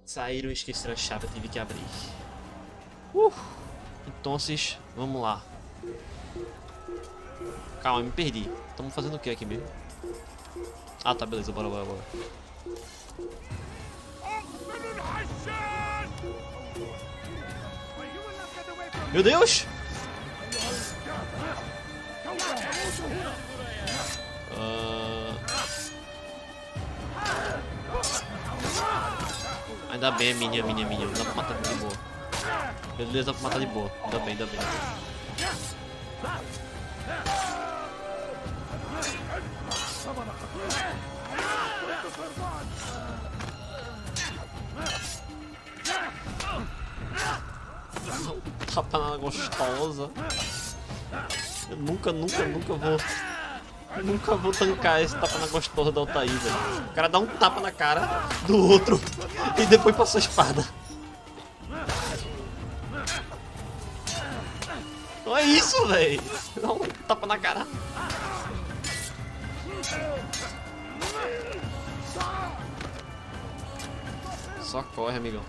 Saíram e esqueceram a chave, eu tive que abrir. Então, vamos lá. Calma, me perdi. Estamos fazendo o que aqui mesmo? Ah, tá, beleza, bora. Meu Deus! Ainda bem, é minha. Não dá pra matar de boa. Beleza, dá pra matar de boa. Ainda bem. Tapa na gostosa. Eu nunca vou tancar esse tapa na gostosa da Altair, velho. O cara dá um tapa na cara do outro e depois passa a espada. Olha isso, velho. Dá um tapa na cara. Só corre, amigão.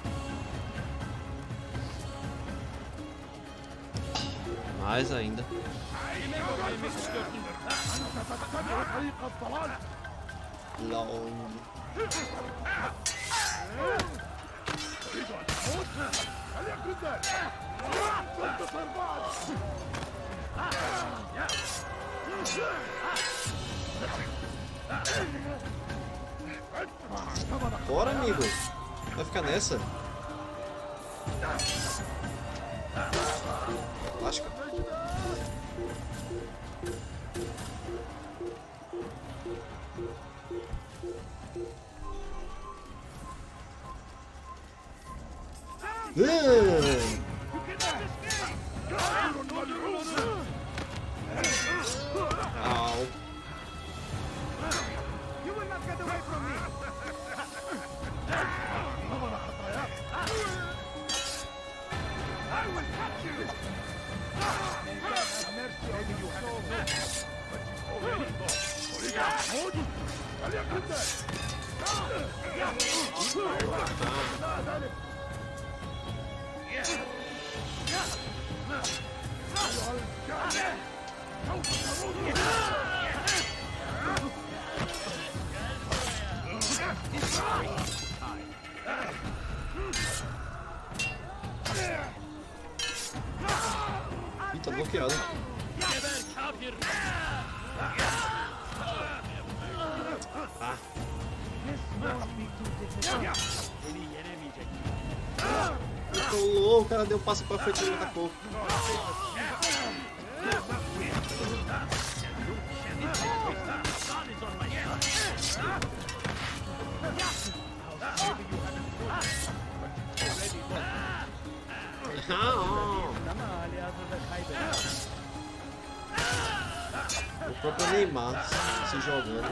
Mais ainda. Long. Bora, amigo. Vai ficar nessa? Lasca. Au. You will not get away from me. I will catch you. Have mercy on you, soul. But you already gone. Ih, tá bloqueado. Ah. Colou, o cara deu um passo pra frente e me atacou. O próprio Neymar se jogando.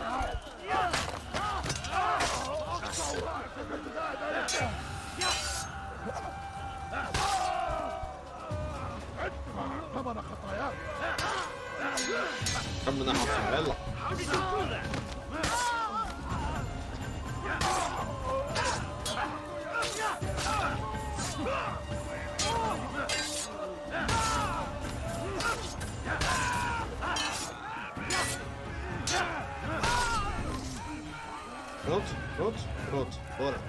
Vamos na Rafaela. Pronto, bora.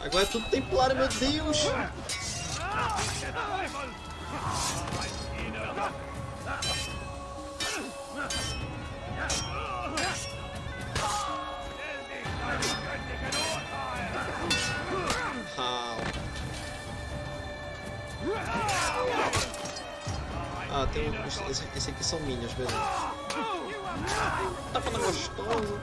Agora é tudo templário, meu Deus! Ah, tem um... Esse aqui são minions, beleza. Tapa na gostosa.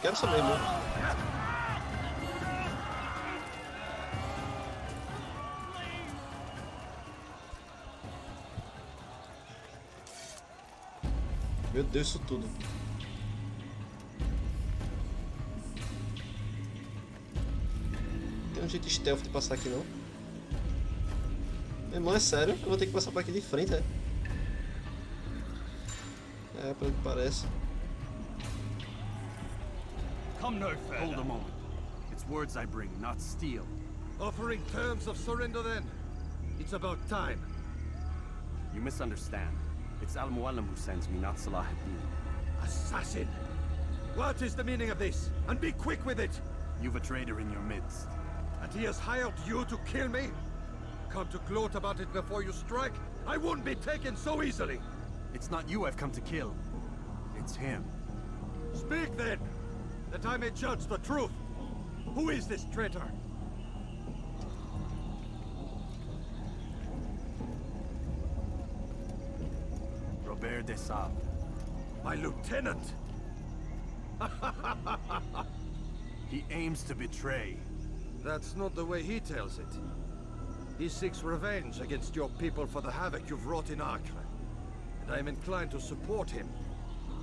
quero saber, mano. Meu Deus, isso tudo. Tem um jeito stealth de passar aqui, não? Meu irmão, é sério? Eu vou ter que passar por aqui de frente, é? É, pelo que parece. Come no further. Hold a moment. It's words I bring, not steel. Offering terms of surrender then? It's about time. You misunderstand. It's Al-Mualim who sends me, not Salah ad-Din. Assassin! What is the meaning of this? And be quick with it! You've a traitor in your midst. And he has hired you to kill me? Come to gloat about it before you strike? I won't be taken so easily! It's not you I've come to kill. It's him. Speak then, that I may judge the truth. Who is this traitor? Robert de Sable. My lieutenant! He aims to betray. That's not the way he tells it. He seeks revenge against your people for the havoc you've wrought in Acre. And I am inclined to support him.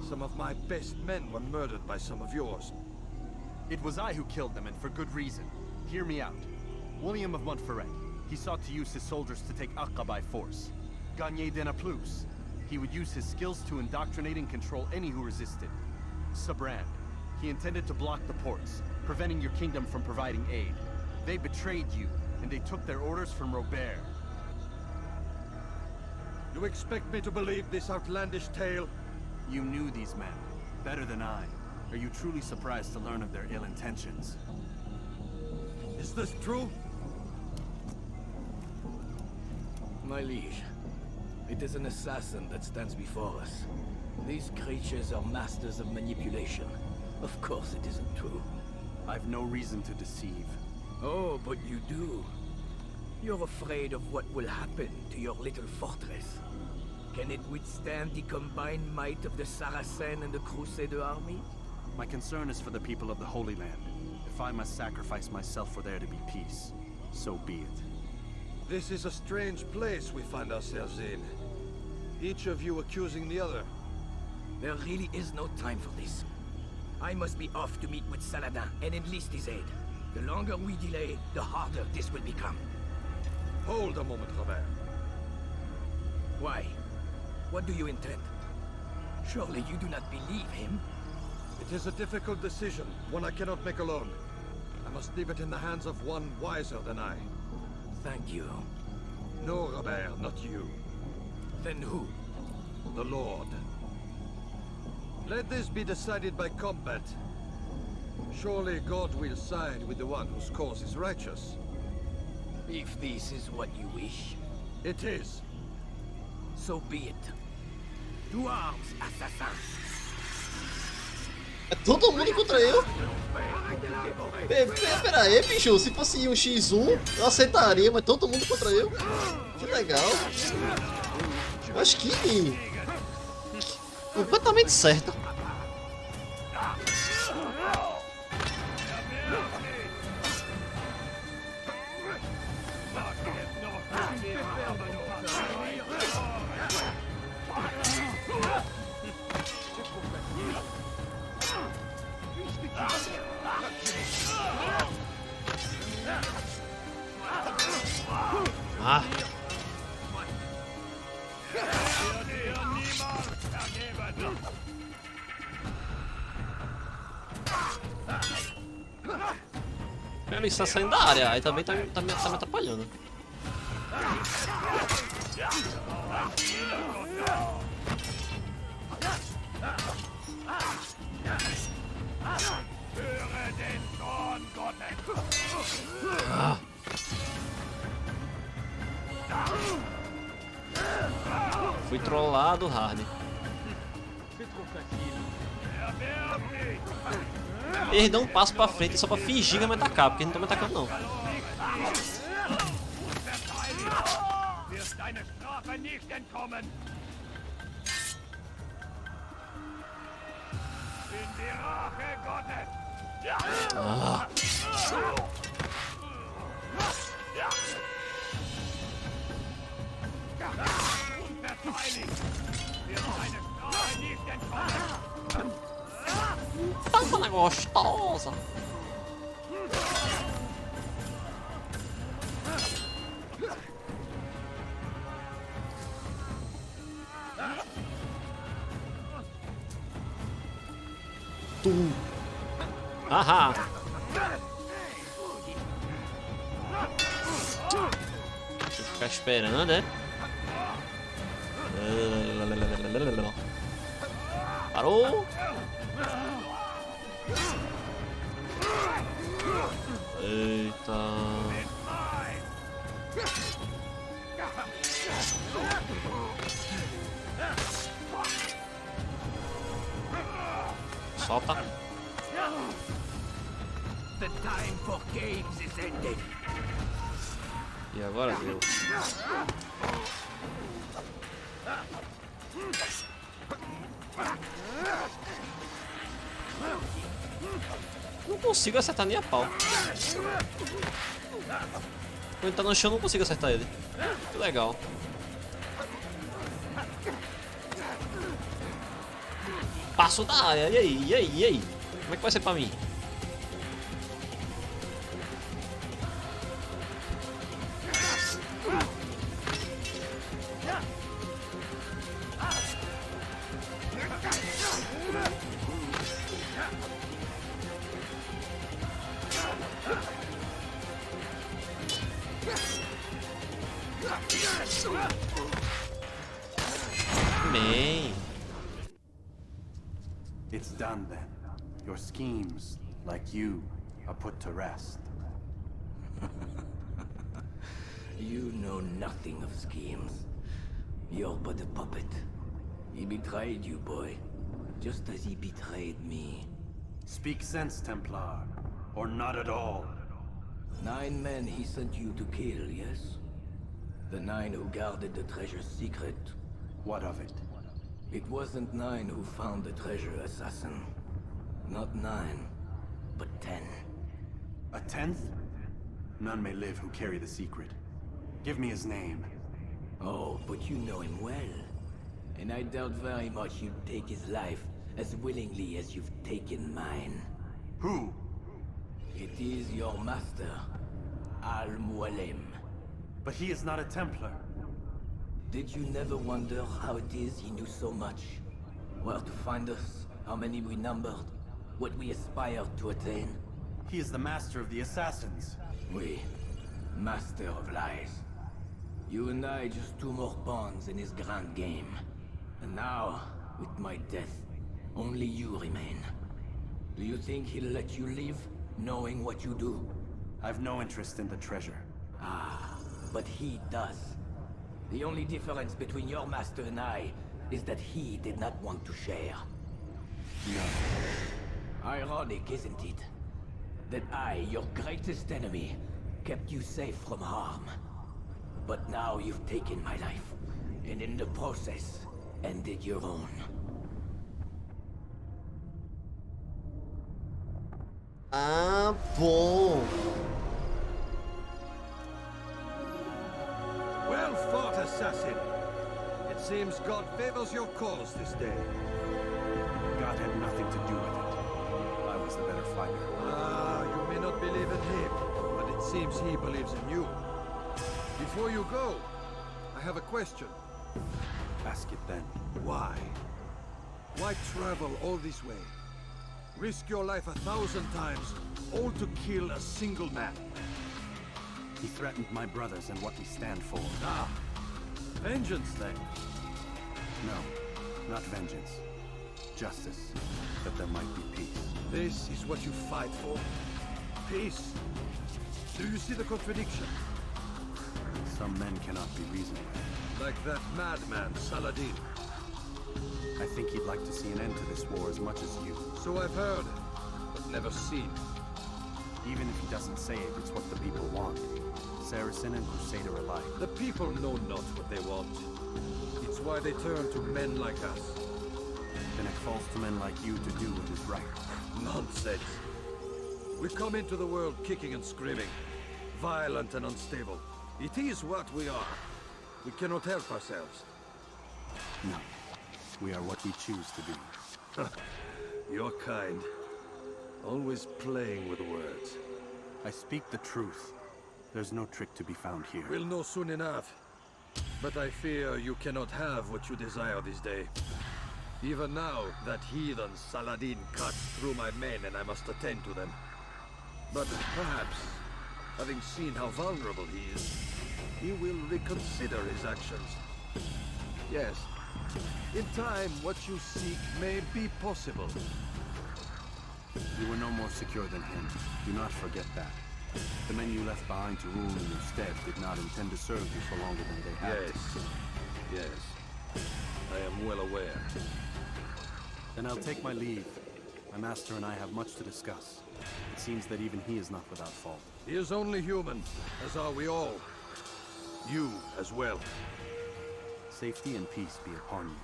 Some of my best men were murdered by some of yours. It was I who killed them, and for good reason. Hear me out. William of Montferrat. He sought to use his soldiers to take Acre by force. Gagné de Naplouse. He would use his skills to indoctrinate and control any who resisted. Sabrand. He intended to block the ports, preventing your kingdom from providing aid. They betrayed you, and they took their orders from Robert. You expect me to believe this outlandish tale? You knew these men, better than I. Are you truly surprised to learn of their ill intentions? Is this true? My liege, it is an assassin that stands before us. These creatures are masters of manipulation. Of course it isn't true. I've no reason to deceive. Oh, but you do. You're afraid of what will happen to your little fortress. Can it withstand the combined might of the Saracen and the Crusader army? My concern is for the people of the Holy Land. If I must sacrifice myself for there to be peace, so be it. This is a strange place we find ourselves in. Each of you accusing the other. There really is no time for this. I must be off to meet with Saladin and enlist his aid. The longer we delay, the harder this will become. Hold a moment, Robert. Why? What do you intend? Surely you do not believe him? It is a difficult decision, one I cannot make alone. I must leave it in the hands of one wiser than I. Thank you. No, Robert, not you. Then who? The Lord. Let this be decided by combat. Surely God will side with the one whose cause is righteous. If this is what you wish. It is. So be it. To arms, assassin. É todo mundo contra eu? Pera aí, bicho. Se fosse um x1, eu aceitaria, mas todo mundo contra eu? Que legal. Eu acho que... completamente certo. Ah. Ele está saindo da área, aí também tá me atrapalhando. Ah. Fui trollado, hard. Eles dão um passo pra frente só pra fingir que vai me atacar, porque eles não estão me atacando não. Ah. Tanta gostosa. Tum. Haha. Deixa eu ficar esperando, né? Parou. Eita. Solta. The time for games is ended. E agora deu. Não consigo acertar nem a pau. Quando ele tá no chão, eu não consigo acertar ele. Que legal. Passo da área. E aí? E aí? E aí? Como é que vai ser pra mim? Bem. It's done then. Your schemes, like you, are put to rest. You know nothing of schemes. You're but a puppet. He betrayed you, boy. Just as he betrayed me. Speak sense, Templar. Or not at all. 9 men he sent you to kill, yes? The 9 who guarded the treasure's secret. What of it? It wasn't 9 who found the treasure, assassin. Not 9, but 10. A 10th? None may live who carry the secret. Give me his name. Oh, but you know him well. And I doubt very much you'd take his life as willingly as you've taken mine. Who? It is your master, Al-Mualim. But he is not a Templar. Did you never wonder how it is he knew so much? Where to find us, how many we numbered, what we aspired to attain? He is the master of the assassins. We, master of lies. You and I just 2 more pawns in his grand game. And now, with my death, only you remain. Do you think he'll let you live, knowing what you do? I've no interest in the treasure. Ah, but he does. The only difference between your master and I is that he did not want to share. No. Ironic, isn't it? That I, your greatest enemy, kept you safe from harm. But now you've taken my life, and in the process, ended your own. Ah, bom. Well fought, assassin. It seems God favors your cause this day. God had nothing to do with it. I was the better fighter. Ah, you may not believe in him, but it seems he believes in you. Before you go, I have a question. Ask it then. Why? Why travel all this way? Risk your life 1,000 times, all to kill a single man. He threatened my brothers and what we stand for. Ah, vengeance then. No, not vengeance. Justice, that there might be peace. This is what you fight for? Peace? Do you see the contradiction? Some men cannot be reasoned with. Like that madman, Saladin. I think he'd like to see an end to this war as much as you. So I've heard, but never seen. Even if he doesn't say it, it's what the people want. Saracen and Crusader alike. The people know not what they want. It's why they turn to men like us. then it falls to men like you to do what is right. Nonsense. We come into the world kicking and screaming, violent and unstable. It is what we are. We cannot help ourselves. No. We are what we choose to be. You're kind. Always playing with words. I speak the truth. There's no trick to be found here. We'll know soon enough. But I fear you cannot have what you desire this day. Even now, that heathen Saladin cuts through my men and I must attend to them. But perhaps, having seen how vulnerable he is, he will reconsider his actions. Yes, in time, what you seek may be possible. You were no more secure than him. Do not forget that. The men you left behind to rule in your stead did not intend to serve you for longer than they had. Yes. I am well aware. Then I'll take my leave. My master and I have much to discuss. It seems that even he is not without fault. He is only human, as are we all. You as well. Safety and peace be upon you.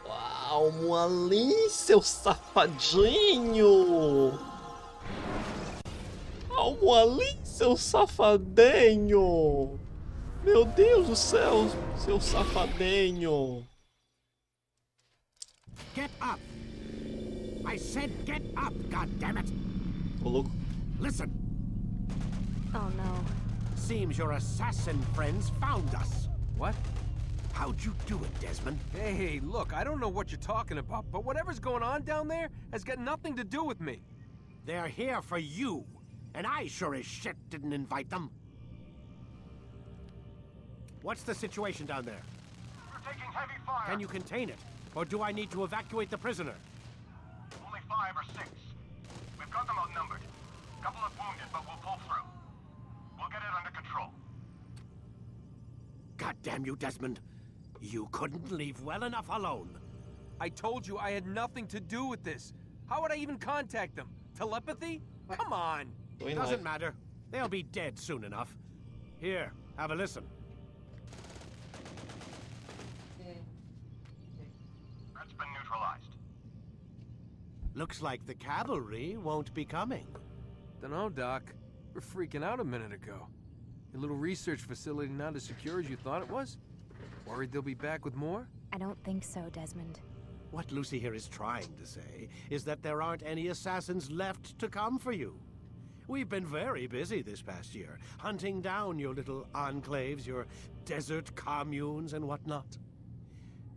Calma ali, seu safadinho! Calma ali, seu safadinho! Meu Deus do céu, seu safadinho! Get up! I said get up, goddammit! Ô, louco. Listen! Oh no. Seems your assassin friends found us. What? How'd you do it, Desmond? Hey, look, I don't know what you're talking about, but whatever's going on down there has got nothing to do with me. They're here for you, and I sure as shit didn't invite them. What's the situation down there? We're taking heavy fire. Can you contain it? Or do I need to evacuate the prisoner? Only 5 or 6. We've got them outnumbered. Couple of wounded, but we'll pull through. We'll get it under control. God damn you, Desmond. You couldn't leave well enough alone. I told you I had nothing to do with this. How would I even contact them? Telepathy? Come on. Doesn't matter. They'll be dead soon enough. Here, have a listen. That's been neutralized. Looks like the cavalry won't be coming. Dunno, Doc. We're freaking out a minute ago. Your little research facility not as secure as you thought it was? Worried they'll be back with more? I don't think so, Desmond. What Lucy here is trying to say is that there aren't any assassins left to come for you. We've been very busy this past year, hunting down your little enclaves, your desert communes and whatnot.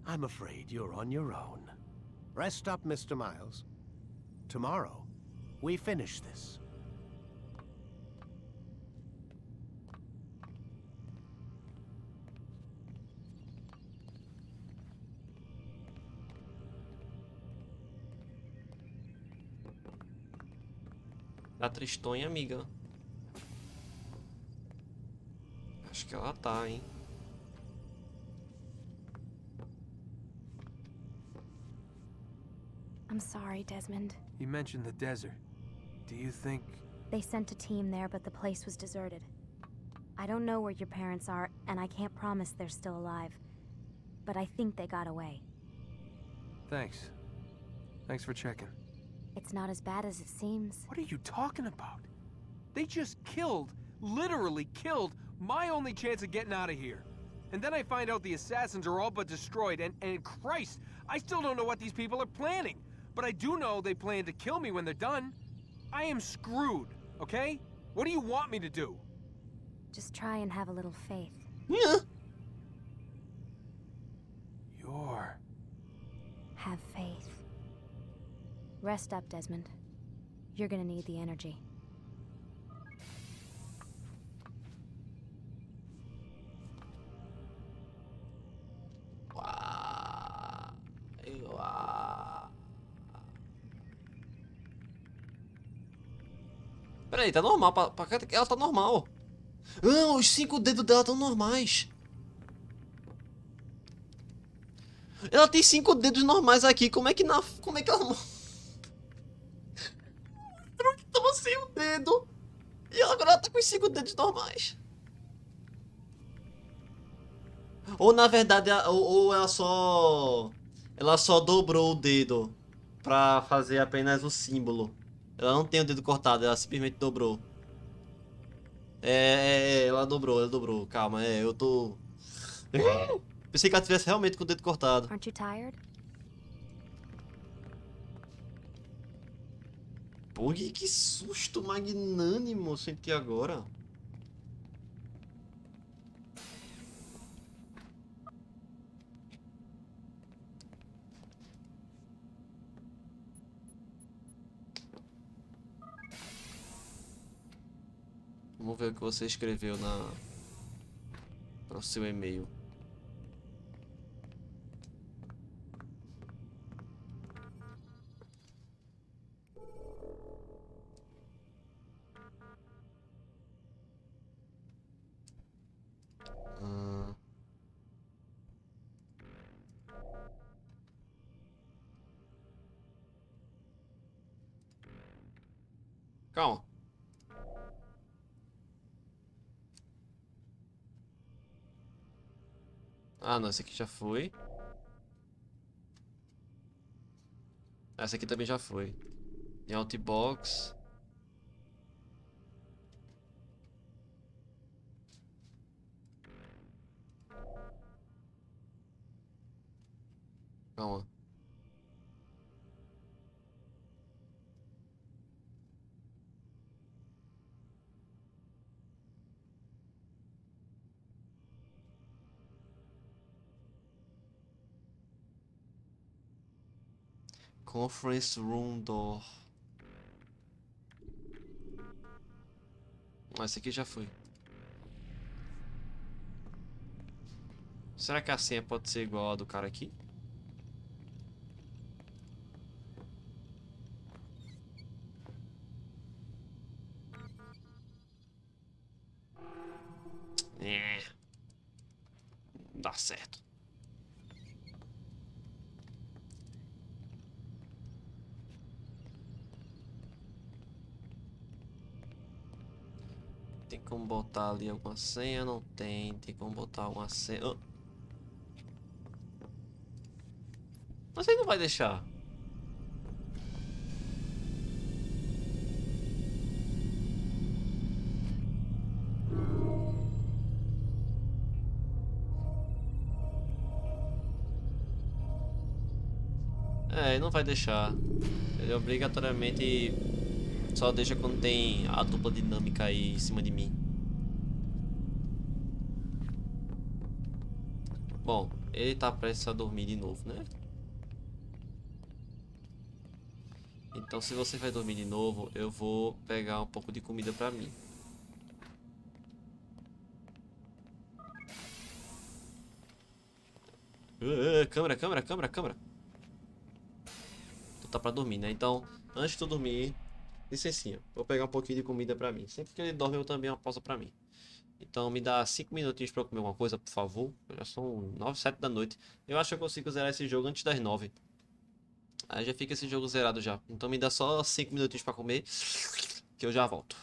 I'm afraid you're on your own. Rest up, Mr. Miles. Tomorrow, we finish this. Tá tristonha, amiga. Acho que ela tá, hein? I'm sorry, Desmond. You mentioned the desert. Do you think... They sent a team there, but the place was deserted. I don't know where your parents are, and I can't promise they're still alive. But I think they got away. Thanks. Thanks for checking. It's not as bad as it seems. What are you talking about? They just killed, literally killed, my only chance of getting out of here. And then I find out the assassins are all but destroyed, and Christ, I still don't know what these people are planning. But I do know they plan to kill me when they're done. I am screwed, okay? What do you want me to do? Just try and have a little faith. Yeah. You're... Have faith. Rest up, Desmond. You're gonna need the energy. Peraí, tá normal. Ela tá normal. Ah, os 5 dedos dela estão normais. Ela tem 5 dedos normais aqui. Como é que ela... Tava sem o dedo. E agora ela tá com os 5 dedos normais. Ou na verdade, ou ela só. Ela só dobrou o dedo pra fazer apenas o símbolo. Ela não tem o dedo cortado, ela simplesmente dobrou. Ela dobrou. Calma, eu tô. Pensei que ela tivesse realmente com o dedo cortado. Aren't you tired? Pô, que susto magnânimo eu senti agora. Vamos ver o que você escreveu para o seu e-mail. Ah. Calma. Ah, não, esse aqui já foi. Essa aqui também já foi. Em Outbox. Calma. Conference Room Door. Ah, esse aqui já foi. Será que a senha pode ser igual a do cara aqui? É. Não dá certo. Tem como botar ali alguma senha? Não tem. Tem como botar alguma senha. Oh. Mas aí não vai deixar. É, ele não vai deixar. Ele obrigatoriamente só deixa quando tem a dupla dinâmica aí em cima de mim. Bom, ele tá prestes a dormir de novo, né? Então, se você vai dormir de novo, eu vou pegar um pouco de comida pra mim. Câmera. Tu tá pra dormir, né? Então, antes de tu dormir, licencinha, vou pegar um pouquinho de comida pra mim. Sempre que ele dorme, eu também uma pausa pra mim. Então, me dá 5 minutinhos pra eu comer alguma coisa, por favor. Já são 9, 7 da noite. Eu acho que eu consigo zerar esse jogo antes das 9. Aí já fica esse jogo zerado já. Então, me dá só 5 minutinhos pra comer, que eu já volto.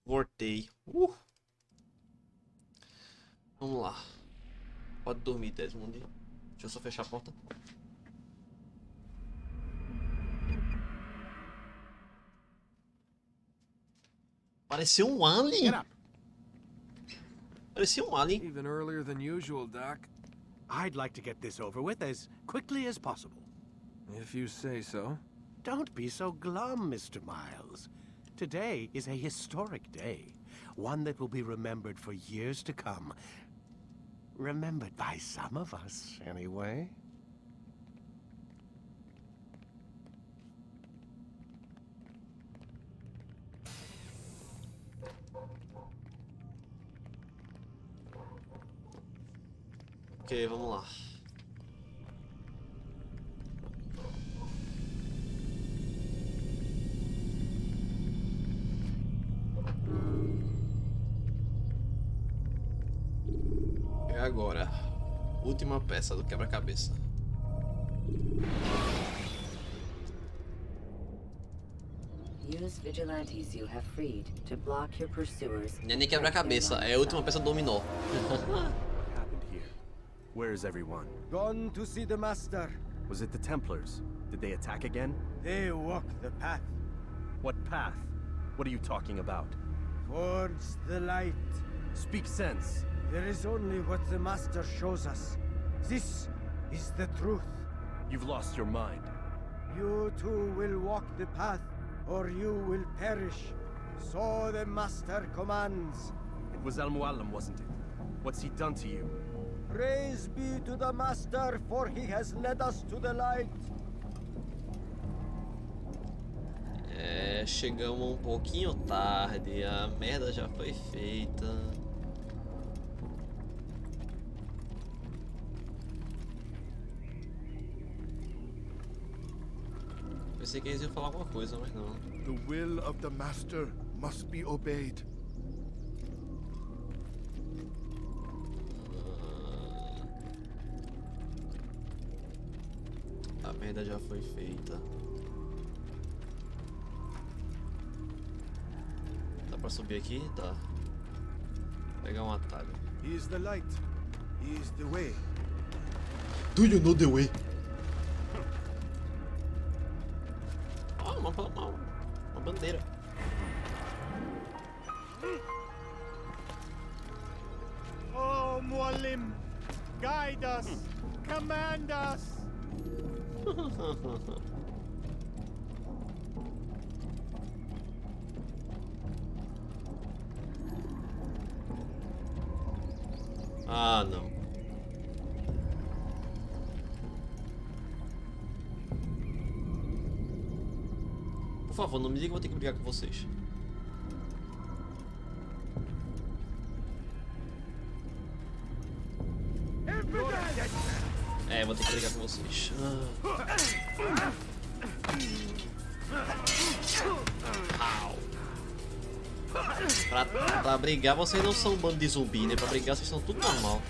Voltei. Vamos lá. Pode dormir, Desmond. Deixa eu só fechar a porta. Parecia um alien. Parecia um alien. Even earlier than usual, Doc. I'd like to get this over with as quickly as possible. If you say so. Don't be so glum, Mr. Miles. Today is a historic day. One that will be remembered for years to come. Remembered by some of us, anyway. Ok, vamos lá. É agora. Última peça do quebra-cabeça. Use vigilantes you have freed to block your pursuers. Não é nem quebra-cabeça, é a última peça do dominó. Where is everyone? Gone to see the Master. Was it the Templars? Did they attack again? They walk the path. What path? What are you talking about? Towards the light. Speak sense. There is only what the Master shows us. This is the truth. You've lost your mind. You too will walk the path, or you will perish. So the Master commands. It was Al-Muallim, wasn't it? What's he done to you? Praise be to the Master, for he has led us to the light. É, chegamos um pouquinho tarde, a merda já foi feita. Pensei que eles iam falar alguma coisa, mas não. The will of the Master must be obeyed. A merda já foi feita. Dá pra subir aqui? Dá. Vou pegar um atalho. He is the light. He is the way. Do you know the way? Oh, uma bandeira. Oh, Muallim, guide us, command us. Ah, não. Por favor, não me diga que eu vou ter que brigar com vocês. É, vou ter que brigar com vocês. Pra brigar vocês não são um bando de zumbi, né? Pra brigar vocês são tudo normal.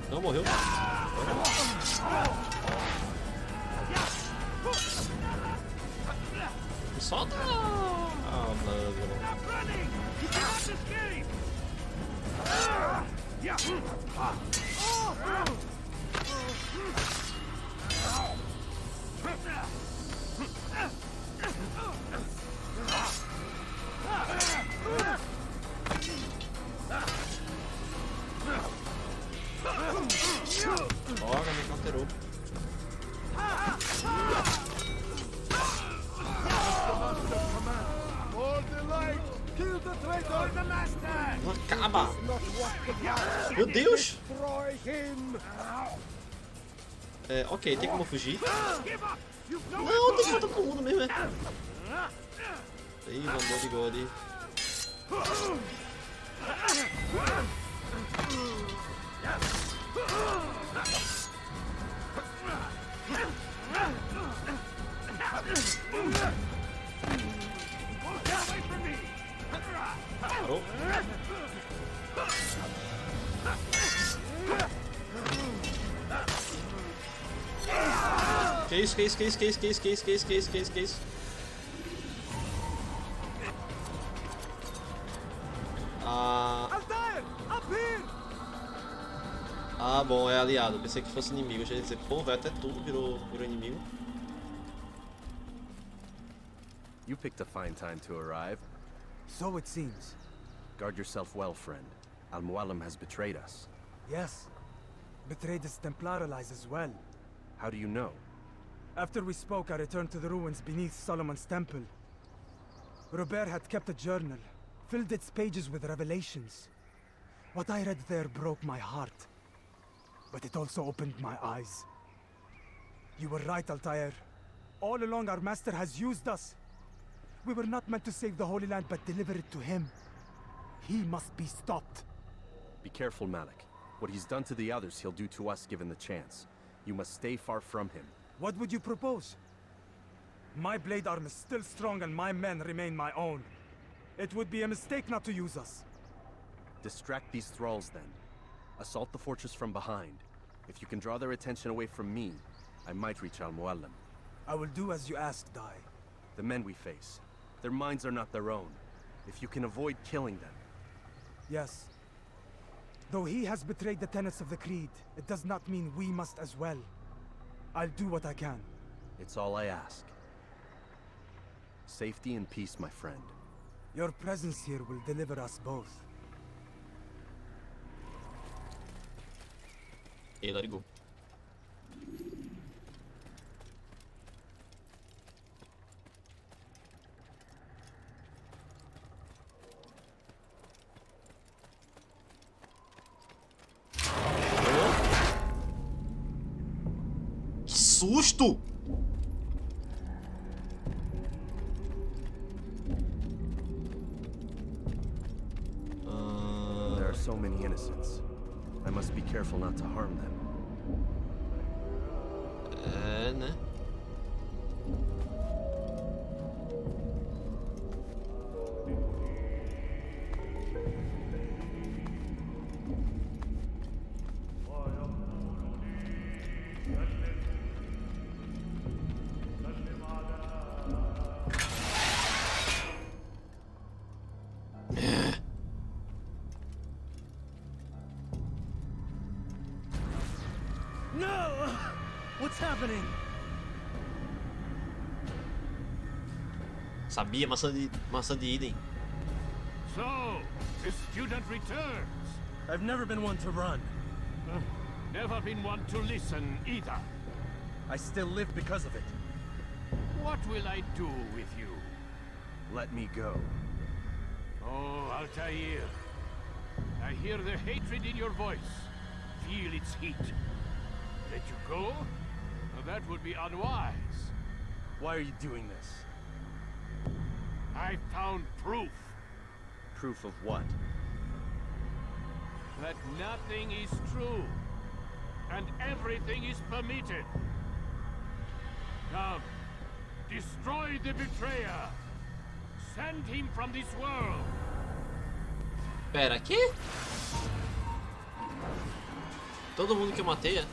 Não morreu? Me solta! Ah, mano. Droga, me counterou. Acaba! Meu Deus! É, ok, tem como fugir? Não, tem que matar todo mundo mesmo, é. Ih, mandou bigode. Parou. Que isso, que isso, que isso, que isso, que isso, que isso, que isso, que isso, que isso, que isso? Ah, bom, é aliado. Pensei que fosse inimigo. Eu já ia dizer, pô, velho, até tudo virou inimigo. You picked a fine time to arrive. So it seems. Guard yourself well, friend. Al-Mualim has betrayed us. Yes. Betrayed his Templar allies as well. How do you know? After we spoke, I returned to the ruins beneath Solomon's temple. Robert had kept a journal, filled its pages with revelations. What I read there broke my heart. But it also opened my eyes. You were right, Altair. All along our master has used us. We were not meant to save the Holy Land, but deliver it to him. He must be stopped. Be careful, Malik. What he's done to the others, he'll do to us given the chance. You must stay far from him. What would you propose? My blade arm is still strong and my men remain my own. It would be a mistake not to use us. Distract these thralls, then. Assault the fortress from behind. If you can draw their attention away from me, I might reach Al-Mualim. I will do as you asked, Dai. The men we face, their minds are not their own. If you can avoid killing them. Yes. Though he has betrayed the tenets of the Creed, it does not mean we must as well. I'll do what I can. It's all I ask. Safety and peace, my friend. Your presence here will deliver us both. Okay, let it go. Que susto! There are so many innocents. I must be careful not to harm them. É, né? No! What's happening? Sabia, maçã de idem. So, the student returns. I've never been one to run. Never been one to listen either. I still live because of it. What will I do with you? Let me go. Oh, Altair. I hear the hatred in your voice. Feel its heat. Let you go? Well, that would be unwise. Why are you doing this? I found proof. Proof of what? That nothing is true. And everything is permitted. Come. Destroy the betrayer. Send him from this world. Pera, aqui? Todo mundo que eu matei, é?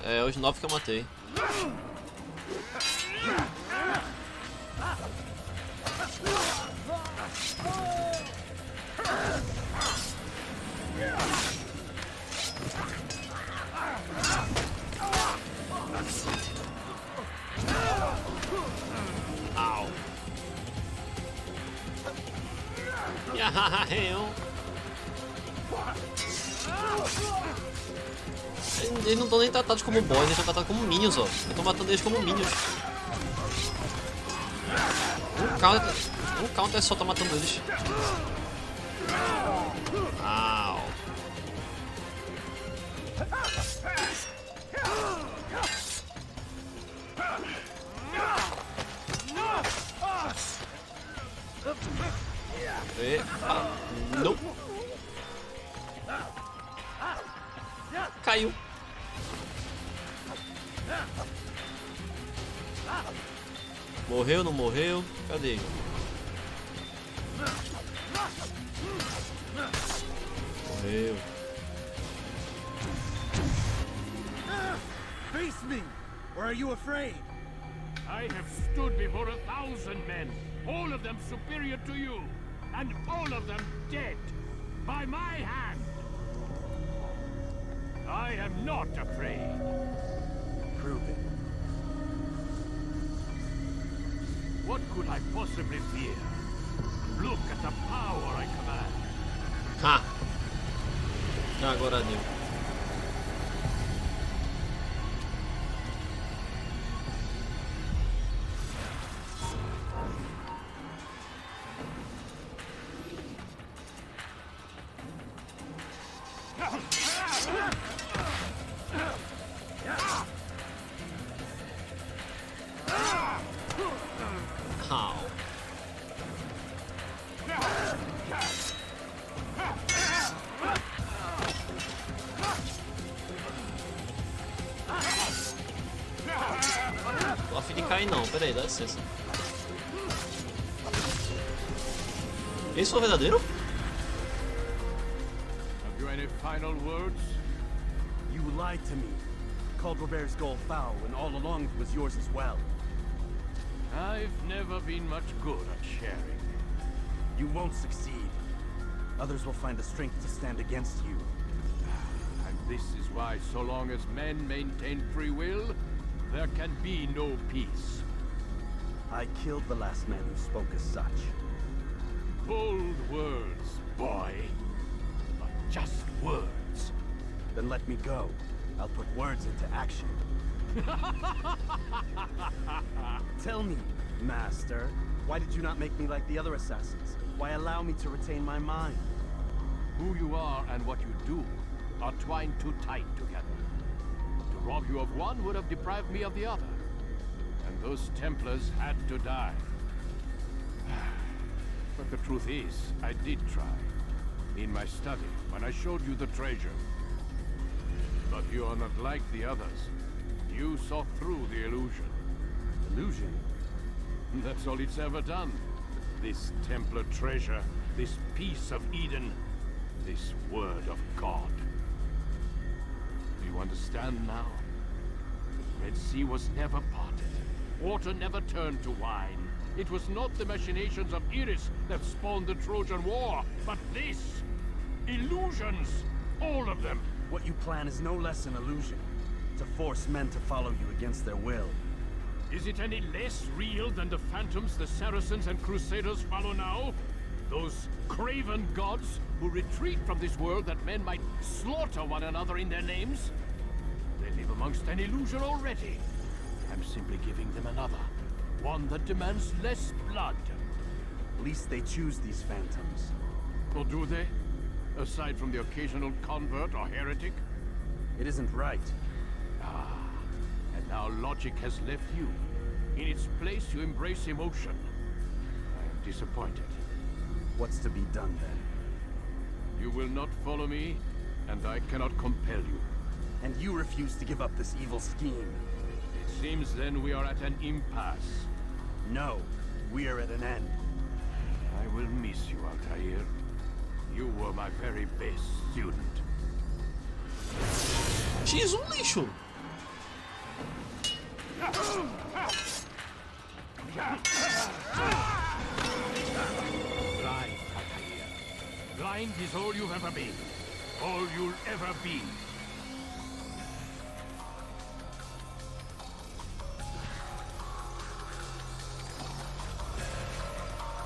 É, os 9 que eu matei. Au. Eles não estão nem tratados como boss, eles estão tratados como minions, ó. Eu tô matando eles como minions. Um counter só tá matando eles. Au. Epa. Não. Caiu. Morreu, não morreu? Cadê? Morreu. Face me! Or are you afraid? I have stood before 1,000 men, all of them superior to you, and all of them dead, by my hand. I am not afraid. Prove it. What could I possibly fear? Look at the power I command. Ha! Agora deu. Tô a fim de cair não, pera aí, dá licença. Esse foi o verdadeiro? Have you any final words? You lied to me. Called Robert's goal foul, and all along it was yours as well. I've never been much good at sharing. You won't succeed. Others will find the strength to stand against you. And this is why, so long as men maintain free will, there can be no peace. I killed the last man who spoke as such. Bold words, boy. But just words. Then let me go. I'll put words into action. Tell me, Master, why did you not make me like the other assassins? Why allow me to retain my mind? Who you are and what you do are twined too tight together. To rob you of one would have deprived me of the other. And those Templars had to die. But the truth is, I did try. In my study, when I showed you the treasure. But you are not like the others. You saw through the illusion. Illusion? That's all it's ever done. This Templar treasure, this piece of Eden, this word of God. Do you understand now? The Red Sea was never parted. Water never turned to wine. It was not the machinations of Iris that spawned the Trojan War, but this! Illusions! All of them! What you plan is no less an illusion. To force men to follow you against their will. Is it any less real than the phantoms the Saracens and Crusaders follow now? Those craven gods who retreat from this world that men might slaughter one another in their names? They live amongst an illusion already. I'm simply giving them another. One that demands less blood. At least they choose these phantoms. Or do they? Aside from the occasional convert or heretic? It isn't right. Ah, and now logic has left you. In its place, you embrace emotion. I am disappointed. What's to be done then? You will not follow me, and I cannot compel you. And you refuse to give up this evil scheme. It seems then we are at an impasse. No, we are at an end. I will miss you, Altair. You were my very best student. X lixo! Blind, Altair. Blind is all you've ever been. All you'll ever be.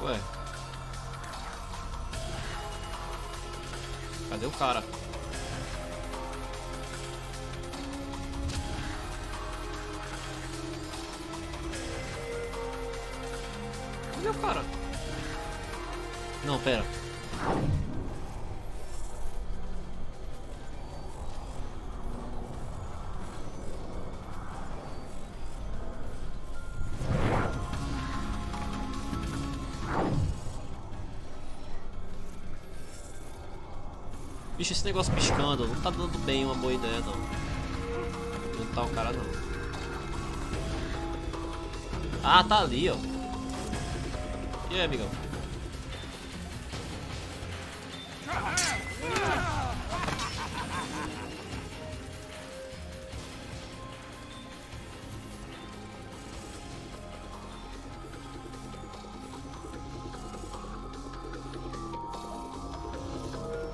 Ué. Cadê o cara? Cadê o cara? Não, pera. Bicho, esse negócio piscando não tá dando bem uma boa ideia não. Não tá o cara não. Ah, tá ali, ó. E aí, amigão?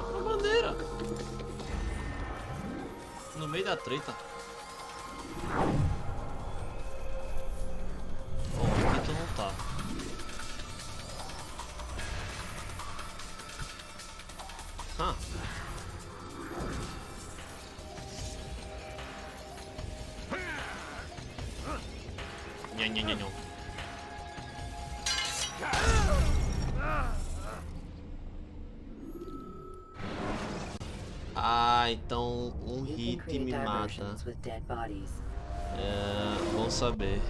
Uma bandeira. No meio da treta. Oh, aqui tu não tá. Ah. Nha, nha, nha, nha. Ah, então um hit me mata. É, bom saber.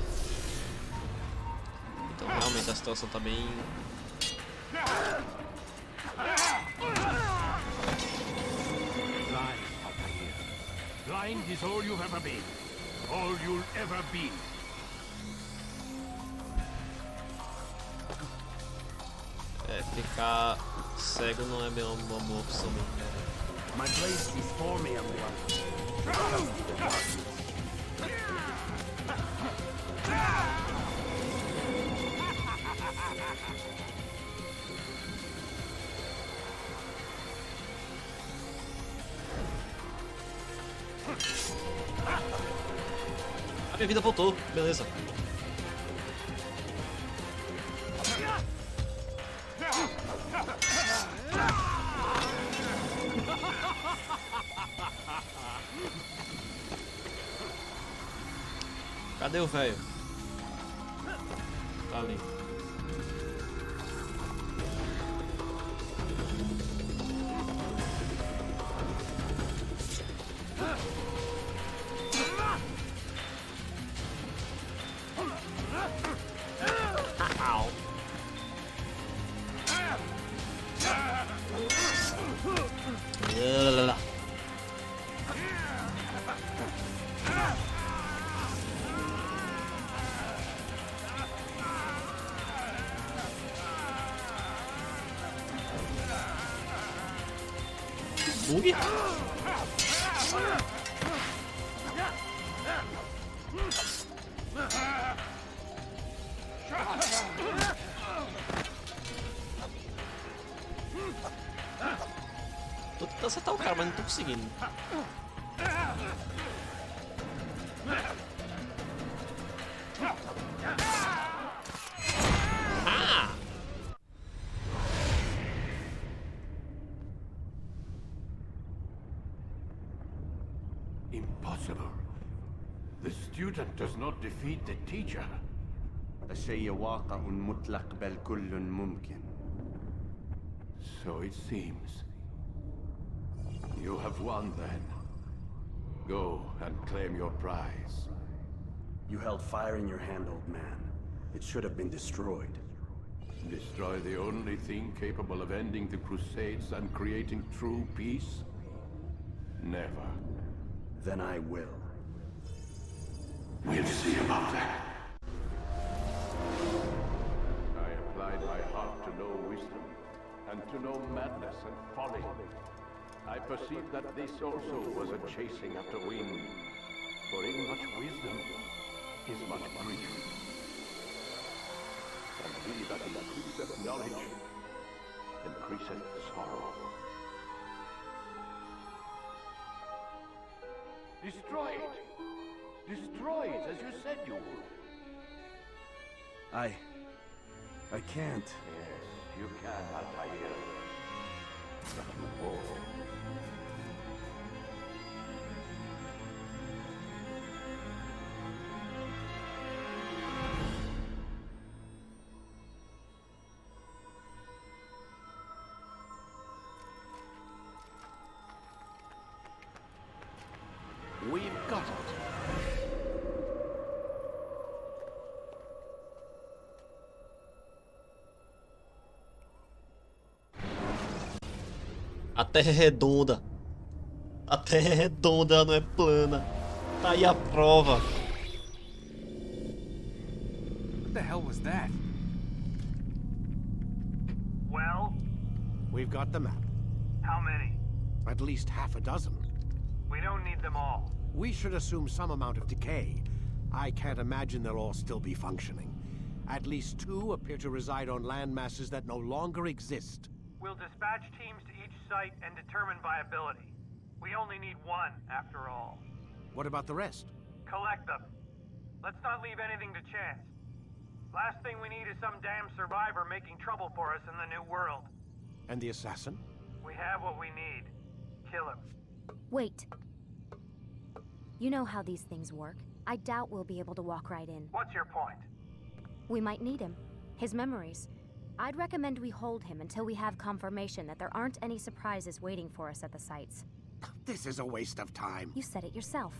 Então realmente a situação tá bem... Blind is all you've ever been. All you'll ever be. É, ficar cego não é bem uma boa opção mesmo. My blade sees for me, A minha vida voltou, beleza. Cadê o velho? Tá ali. Au. Bug? Tô tentando acertar o cara, mas não tô conseguindo. Ah! Impossible. The student does not defeat the teacher. الشيء واقع مطلق بل كل ممكن. So it seems. You have won then. Go and claim your prize. You held fire in your hand, old man. It should have been destroyed. Destroy the only thing capable of ending the Crusades and creating true peace? Never. Then I will. We'll see about that. I applied my heart to know wisdom, and to know madness and folly. I perceived that this also was a chasing after wind. For in much wisdom is much grief. And he that increaseth knowledge increaseth sorrow. Destroy it! Destroy it, as you said you would. I can't. Yes, you can, Altair. But you won't. We've got it. A Terra é redonda. A Terra é redonda, ela não é plana. Tá aí a prova. the hell was that? Well? We've got the map. How many? At least half a dozen. We don't need them all. We should assume some amount of decay. I can't imagine they'll all still be functioning. At least 2 appear to reside on land masses that no longer exist. We'll dispatch teams to each site and determine viability. We only need 1, after all. What about the rest? Collect them. Let's not leave anything to chance. Last thing we need is some damn survivor making trouble for us in the new world. And the assassin? We have what we need. Kill him. Wait. You know how these things work. I doubt we'll be able to walk right in. What's your point? We might need him. His memories. I'd recommend we hold him until we have confirmation that there aren't any surprises waiting for us at the sites. This is a waste of time. You said it yourself.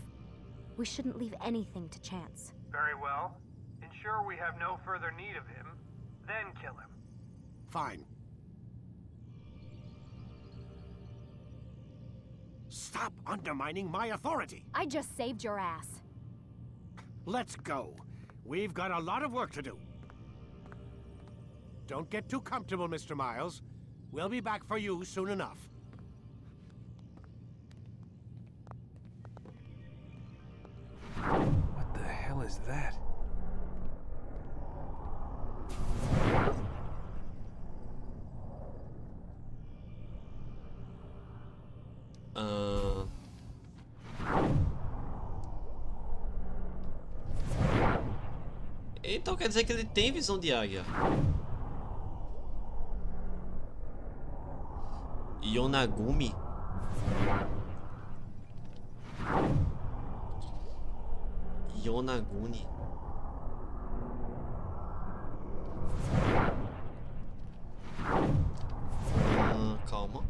We shouldn't leave anything to chance. Very well. Ensure we have no further need of him, then kill him. Fine. Stop undermining my authority! I just saved your ass. Let's go. We've got a lot of work to do. Don't get too comfortable, Mr. Miles. We'll be back for you soon enough. What the hell is that? Então quer dizer que ele tem visão de águia. Yonaguni. Yonaguni. Calma.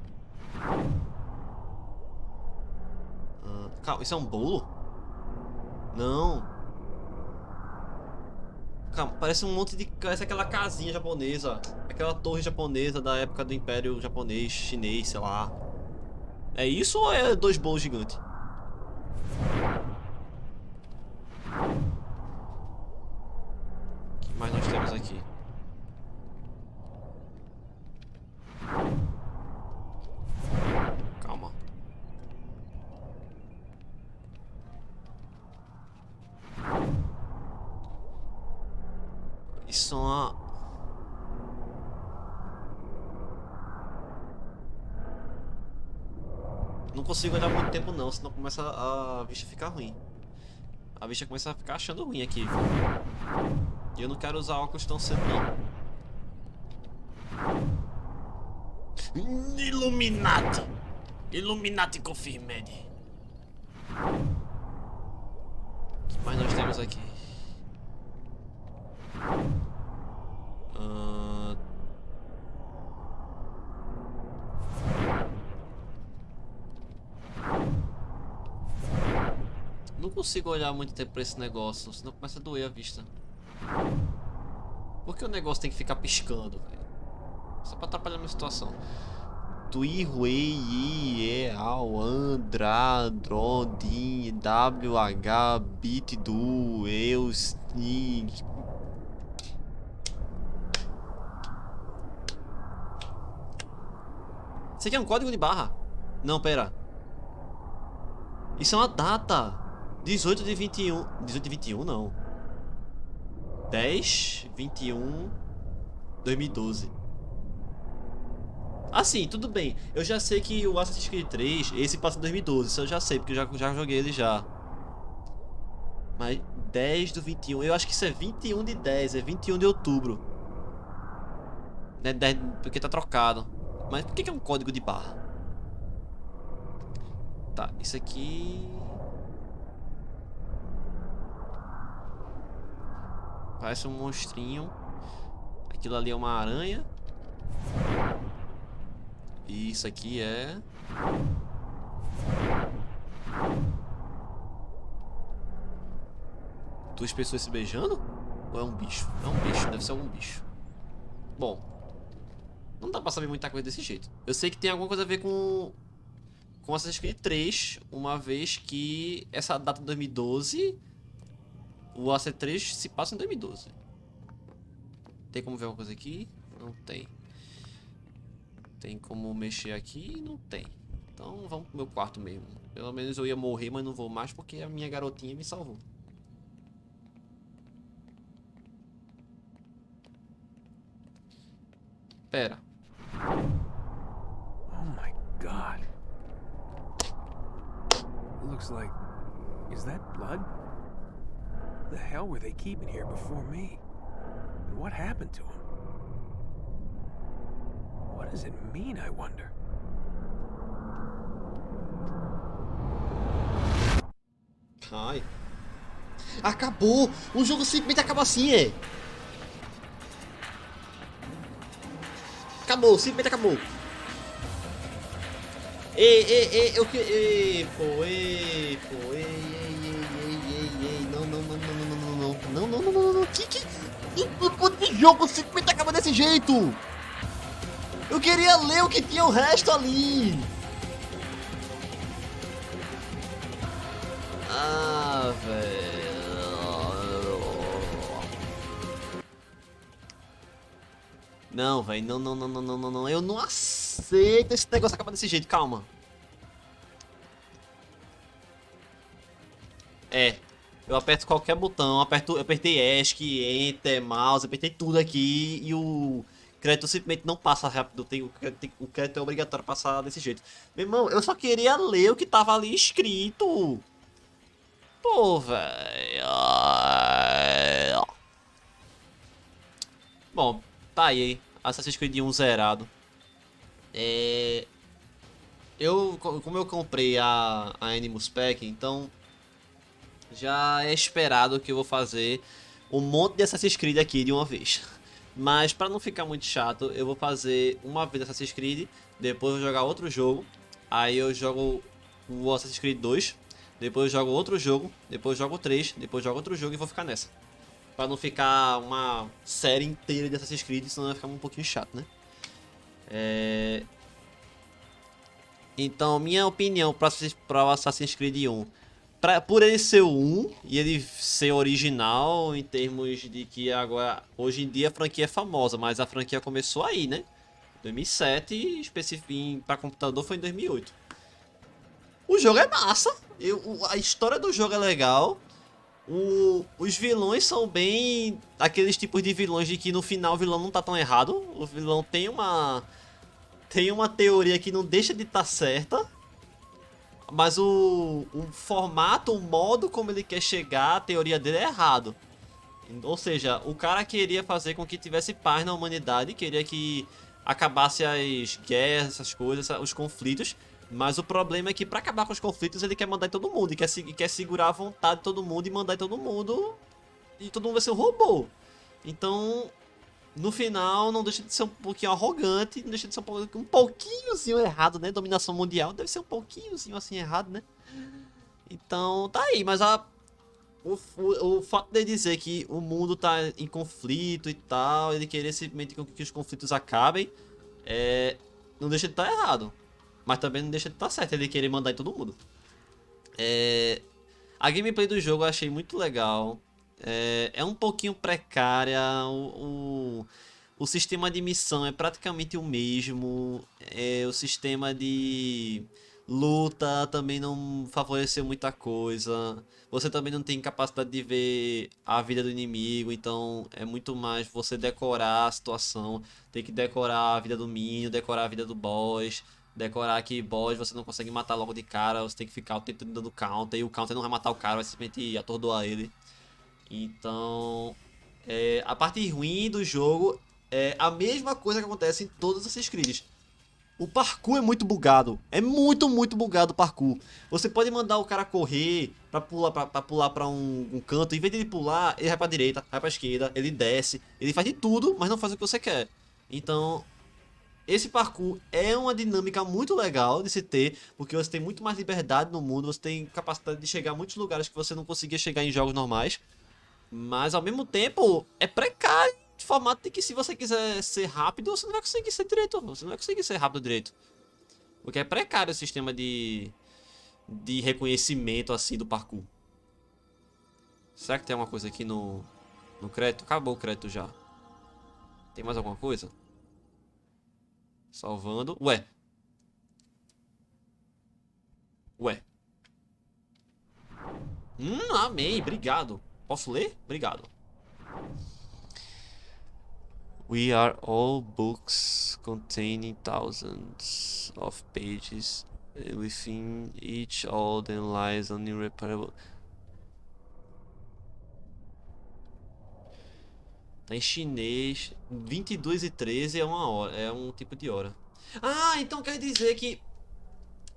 Calma, isso é um bolo? Não. Calma, parece um monte de... Parece aquela casinha japonesa. Aquela torre japonesa da época do Império Japonês, chinês, sei lá. É isso ou é 2 bolos gigantes? O que mais nós temos aqui? Calma. Isso é uma... Não consigo olhar muito tempo não, senão começa a vista ficar ruim. A vista começa a ficar achando ruim aqui. E eu não quero usar óculos tão cedo não. Illuminati! Illuminati confirmed. O que mais nós temos aqui? Não consigo olhar muito tempo pra esse negócio, senão começa a doer a vista. Por que o negócio tem que ficar piscando, velho? Só pra atrapalhar a minha situação. Tui, Hui, E, Ao, Andra, Drodin, WH, Bit, Du, Eus, Ni. Isso aqui é um código de barra. Não, pera. Isso é uma data. 18 de 21. 18 de 21 não. 10, 21, 2012. Assim, tudo bem. Eu já sei que o Assassin's Creed 3, esse passa em 2012. Isso eu já sei, porque eu já joguei ele já. Mas 10 do 21. Eu acho que isso é 21 de 10. É 21 de outubro. Porque tá trocado. Mas por que é um código de barra? Tá, isso aqui... Parece um monstrinho. Aquilo ali é uma aranha. E isso aqui é... Duas pessoas se beijando? Ou é um bicho? É um bicho, deve ser algum bicho. Bom, não dá pra saber muita coisa desse jeito. Eu sei que tem alguma coisa a ver com Assassin's Creed 3, uma vez que essa data de 2012, o AC3 se passa em 2012. Tem como ver alguma coisa aqui? Não tem. Tem como mexer aqui? Não tem. Então vamos pro meu quarto mesmo. Pelo menos eu ia morrer, mas não vou mais porque a minha garotinha me salvou. Pera. Oh my god. Looks like... Is that blood? The hell were they keeping here before me? And what happened to him? What does it mean, I wonder? Ai. Acabou! O jogo simplesmente acaba assim, é. Acabou, simplesmente acabou. Eu que. Não, que jogo simplesmente acaba desse jeito? Eu queria ler o que tinha o resto ali. Ah, velho. Não, velho, não. Eu não aceito esse negócio acabar desse jeito, calma. Eu aperto qualquer botão, eu apertei ESC, Enter, Mouse, apertei tudo aqui e o crédito simplesmente não passa rápido. O crédito é obrigatório passar desse jeito. Meu irmão, eu só queria ler o que tava ali escrito. Pô, velho. Bom, tá aí. Assassin's Creed 1 zerado. Como eu comprei a Animus Pack, então já é esperado que eu vou fazer um monte de Assassin's Creed aqui de uma vez. Mas pra não ficar muito chato, eu vou fazer uma vez Assassin's Creed, depois eu vou jogar outro jogo, aí eu jogo o Assassin's Creed 2, depois eu jogo outro jogo, depois eu jogo 3, depois eu jogo outro jogo e vou ficar nessa. Pra não ficar uma série inteira de Assassin's Creed, senão vai ficar um pouquinho chato, né? Então, minha opinião para o Assassin's Creed 1, por ele ser o 1 e ele ser original em termos de que agora, hoje em dia a franquia é famosa, mas a franquia começou aí, né? 2007, para computador foi em 2008. O jogo é massa, a história do jogo é legal. Os vilões são bem aqueles tipos de vilões de que no final o vilão não tá tão errado. O vilão tem uma teoria que não deixa de estar certa, mas o formato, o modo como ele quer chegar, a teoria dele é errado. Ou seja, o cara queria fazer com que tivesse paz na humanidade, queria que acabasse as guerras, essas coisas, os conflitos. Mas o problema é que pra acabar com os conflitos ele quer mandar em todo mundo, e quer segurar a vontade de todo mundo e mandar em todo mundo. E todo mundo vai ser um robô. Então, no final, não deixa de ser um pouquinho arrogante, não deixa de ser um pouquinhozinho errado, né? Dominação mundial deve ser um pouquinhozinho assim errado, né? Então, tá aí, mas o fato de dizer que o mundo tá em conflito e tal, ele querer simplesmente que os conflitos acabem, não deixa de estar errado. Mas também não deixa de estar certo ele querer mandar em todo mundo. A gameplay do jogo eu achei muito legal. É um pouquinho precária. O sistema de missão é praticamente o mesmo. O sistema de luta também não favoreceu muita coisa. Você também não tem capacidade de ver a vida do inimigo. Então é muito mais você decorar a situação. Tem que decorar a vida do minion, decorar a vida do boss. Decorar que boss você não consegue matar logo de cara, você tem que ficar o tempo todo dando counter, e o counter não vai matar o cara, vai simplesmente atordoar ele. Então, a parte ruim do jogo é a mesma coisa que acontece em todos os Assassin's Creed. O parkour é muito bugado, é muito bugado o parkour. Você pode mandar o cara correr pra pular pra um canto, em vez de ele pular, ele vai pra direita, vai pra esquerda, ele desce, ele faz de tudo, mas não faz o que você quer. Então, esse parkour é uma dinâmica muito legal de se ter, porque você tem muito mais liberdade no mundo, você tem capacidade de chegar a muitos lugares que você não conseguia chegar em jogos normais. Mas ao mesmo tempo, é precário de formato de que se você quiser ser rápido, você não vai conseguir ser direito, você não vai conseguir ser rápido direito. Porque é precário o sistema de reconhecimento assim do parkour. Será que tem alguma coisa aqui no crédito? Acabou o crédito já. Tem mais alguma coisa? Salvando. Ué. Ué. Amei. Obrigado. Posso ler? Obrigado. We are all books containing thousands of pages. Within each all them lies an irreparable. Tá em chinês. 22:13 é uma hora. É um tipo de hora. Ah, então quer dizer que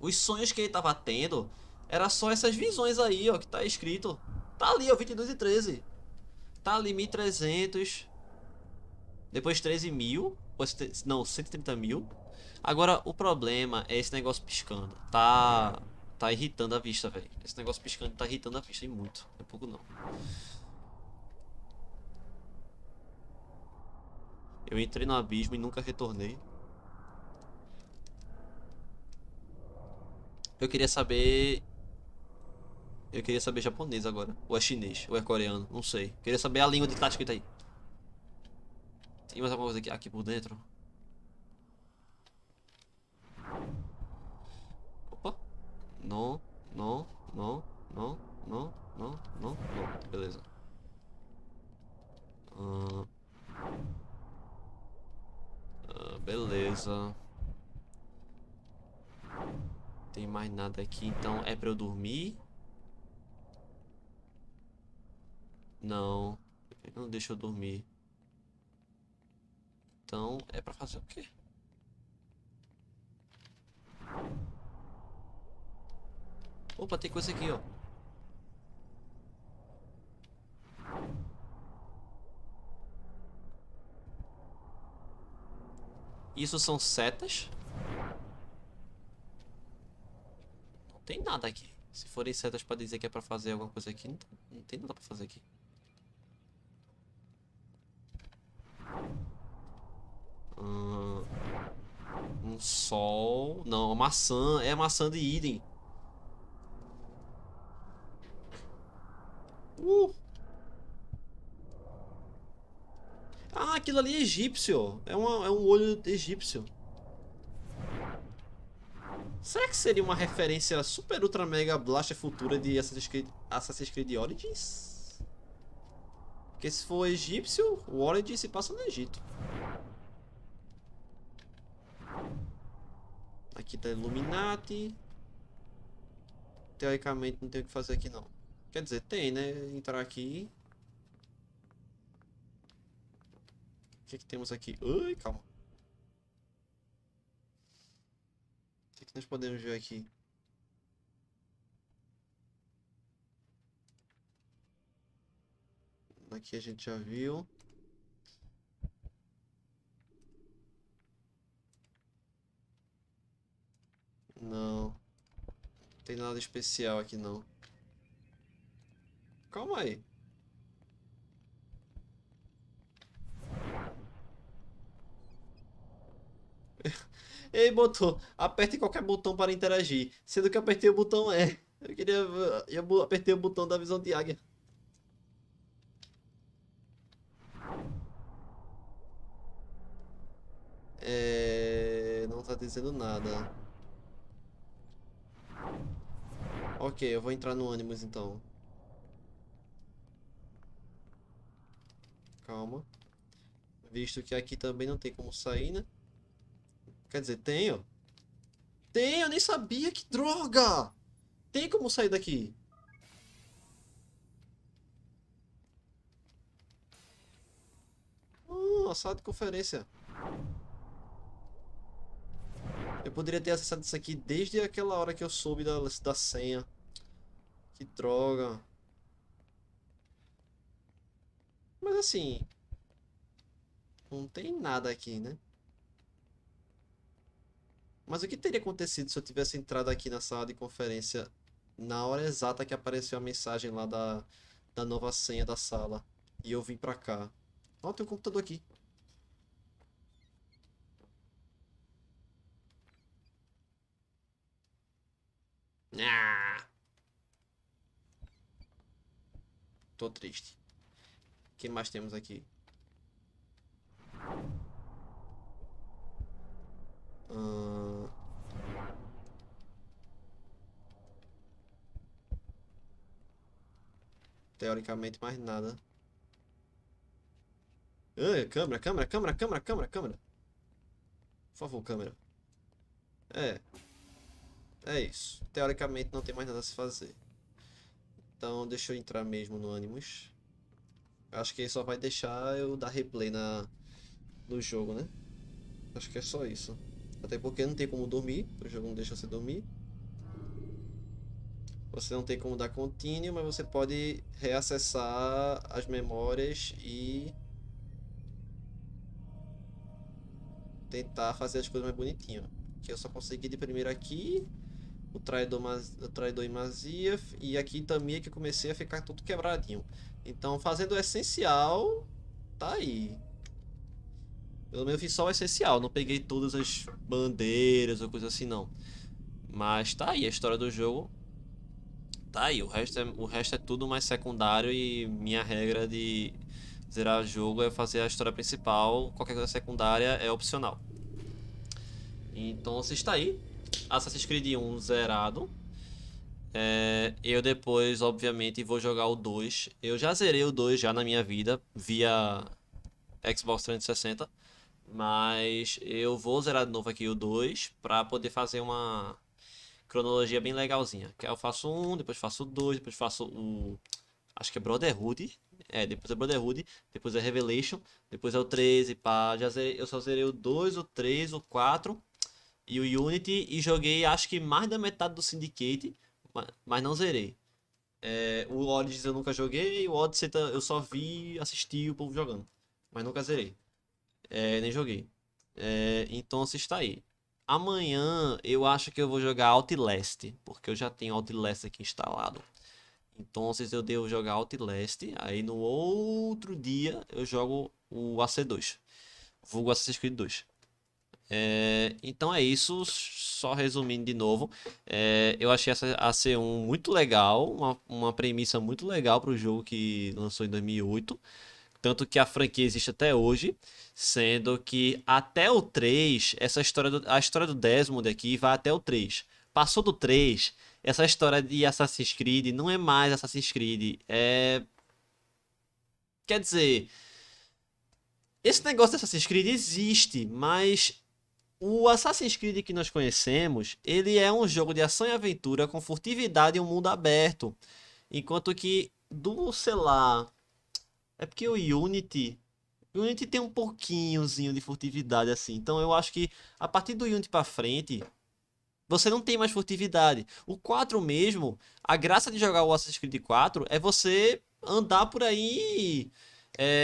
os sonhos que ele tava tendo era só essas visões aí, ó, que tá escrito. Tá ali, ó, 22:13. Tá ali 1.300. Depois 13.000. Não, 130.000. Agora, o problema é esse negócio piscando. Tá irritando a vista, velho. Esse negócio piscando tá irritando a vista e muito. Não é pouco não. Eu entrei no abismo e nunca retornei. Eu queria saber... Eu queria saber japonês agora. Ou é chinês, ou é coreano, não sei. Eu queria saber a língua de que tá escrito aí. Tem mais alguma coisa aqui por dentro? Opa. Não, não, não, não, não, não, não, não. Beleza. Beleza. Tem mais nada aqui, então é pra eu dormir? Não. Ele não deixa eu dormir. Então é pra fazer o quê? Opa, tem coisa aqui, ó. Isso são setas? Não tem nada aqui. Se forem setas pra dizer que é pra fazer alguma coisa aqui, não tem nada pra fazer aqui. Um sol... Não, uma maçã. É a maçã de Eden. Ah, aquilo ali é egípcio. É um olho egípcio. Será que seria uma referência super ultra mega blaster futura de Assassin's Creed Origins? Porque se for egípcio, o Origins se passa no Egito. Aqui tá Illuminati. Teoricamente não tem o que fazer aqui não. Quer dizer, tem, né? Entrar aqui. O que temos aqui? Ai, calma. O que nós podemos ver aqui? Aqui a gente já viu. Não. Não tem nada especial aqui não. Calma aí. Ei, botou. Aperte qualquer botão para interagir. Sendo que eu apertei o botão E. Eu queria... Eu apertei o botão da visão de águia. Não tá dizendo nada. Ok, eu vou entrar no Animus então. Calma. Visto que aqui também não tem como sair, né? Quer dizer, tenho. Tem, eu nem sabia, que droga! Tem como sair daqui. Sala de conferência. Eu poderia ter acessado isso aqui desde aquela hora que eu soube da senha. Que droga. Mas assim... Não tem nada aqui, né? Mas o que teria acontecido se eu tivesse entrado aqui na sala de conferência na hora exata que apareceu a mensagem lá da nova senha da sala? E eu vim pra cá. Ó, tem um computador aqui. Ah, tô triste. O que mais temos aqui? teoricamente mais nada. Ah, câmera, câmera, câmera, câmera, câmera, câmera. Por favor, câmera. É isso. Teoricamente não tem mais nada a se fazer. Então deixa eu entrar mesmo no Animus. Acho que ele só vai deixar eu dar replay no jogo, né? Acho que é só isso. Até porque não tem como dormir. O jogo não deixa você dormir. Você não tem como dar continue, mas você pode reacessar as memórias e tentar fazer as coisas mais bonitinho. Que eu só consegui de primeiro aqui. O traidor em Mazia. E aqui também é que eu comecei a ficar tudo quebradinho. Então fazendo o essencial, tá aí. Pelo menos eu fiz só o essencial. Não peguei todas as bandeiras ou coisa assim não. Mas tá aí a história do jogo. Tá aí, o resto é tudo mais secundário e minha regra de zerar o jogo é fazer a história principal, qualquer coisa secundária é opcional. Então, você está aí, Assassin's Creed 1 zerado. Eu depois, obviamente, vou jogar o 2. Eu já zerei o 2 já na minha vida, via Xbox 360. Mas eu vou zerar de novo aqui o 2 para poder fazer uma cronologia bem legalzinha. Que aí eu faço um, depois faço o 2, depois faço o... acho que é Brotherhood. Depois é Brotherhood, depois é Revelation, depois é o 13, pá. Eu só zerei o 2, o 3, o 4 e o Unity e joguei acho que mais da metade do Syndicate, mas não zerei. O Origins eu nunca joguei, o Odyssey eu só vi, assisti o povo jogando, mas nunca zerei. Nem joguei. Então você está aí. Amanhã eu acho que eu vou jogar Outlast, porque eu já tenho Outlast aqui instalado. Então eu devo jogar Outlast, aí no outro dia eu jogo o AC2, vulgo Assassin's Creed 2. Então é isso, só resumindo de novo, eu achei essa AC1 muito legal, uma premissa muito legal para o jogo que lançou em 2008. Tanto que a franquia existe até hoje, sendo que até o 3, a história do Desmond aqui vai até o 3. Passou do 3, essa história de Assassin's Creed não é mais Assassin's Creed. Quer dizer, esse negócio de Assassin's Creed existe, mas o Assassin's Creed que nós conhecemos, ele é um jogo de ação e aventura com furtividade e um mundo aberto. Enquanto que sei lá... É porque o Unity tem um pouquinhozinho de furtividade assim. Então eu acho que a partir do Unity pra frente, você não tem mais furtividade. O 4 mesmo, a graça de jogar o Assassin's Creed 4 é você andar por aí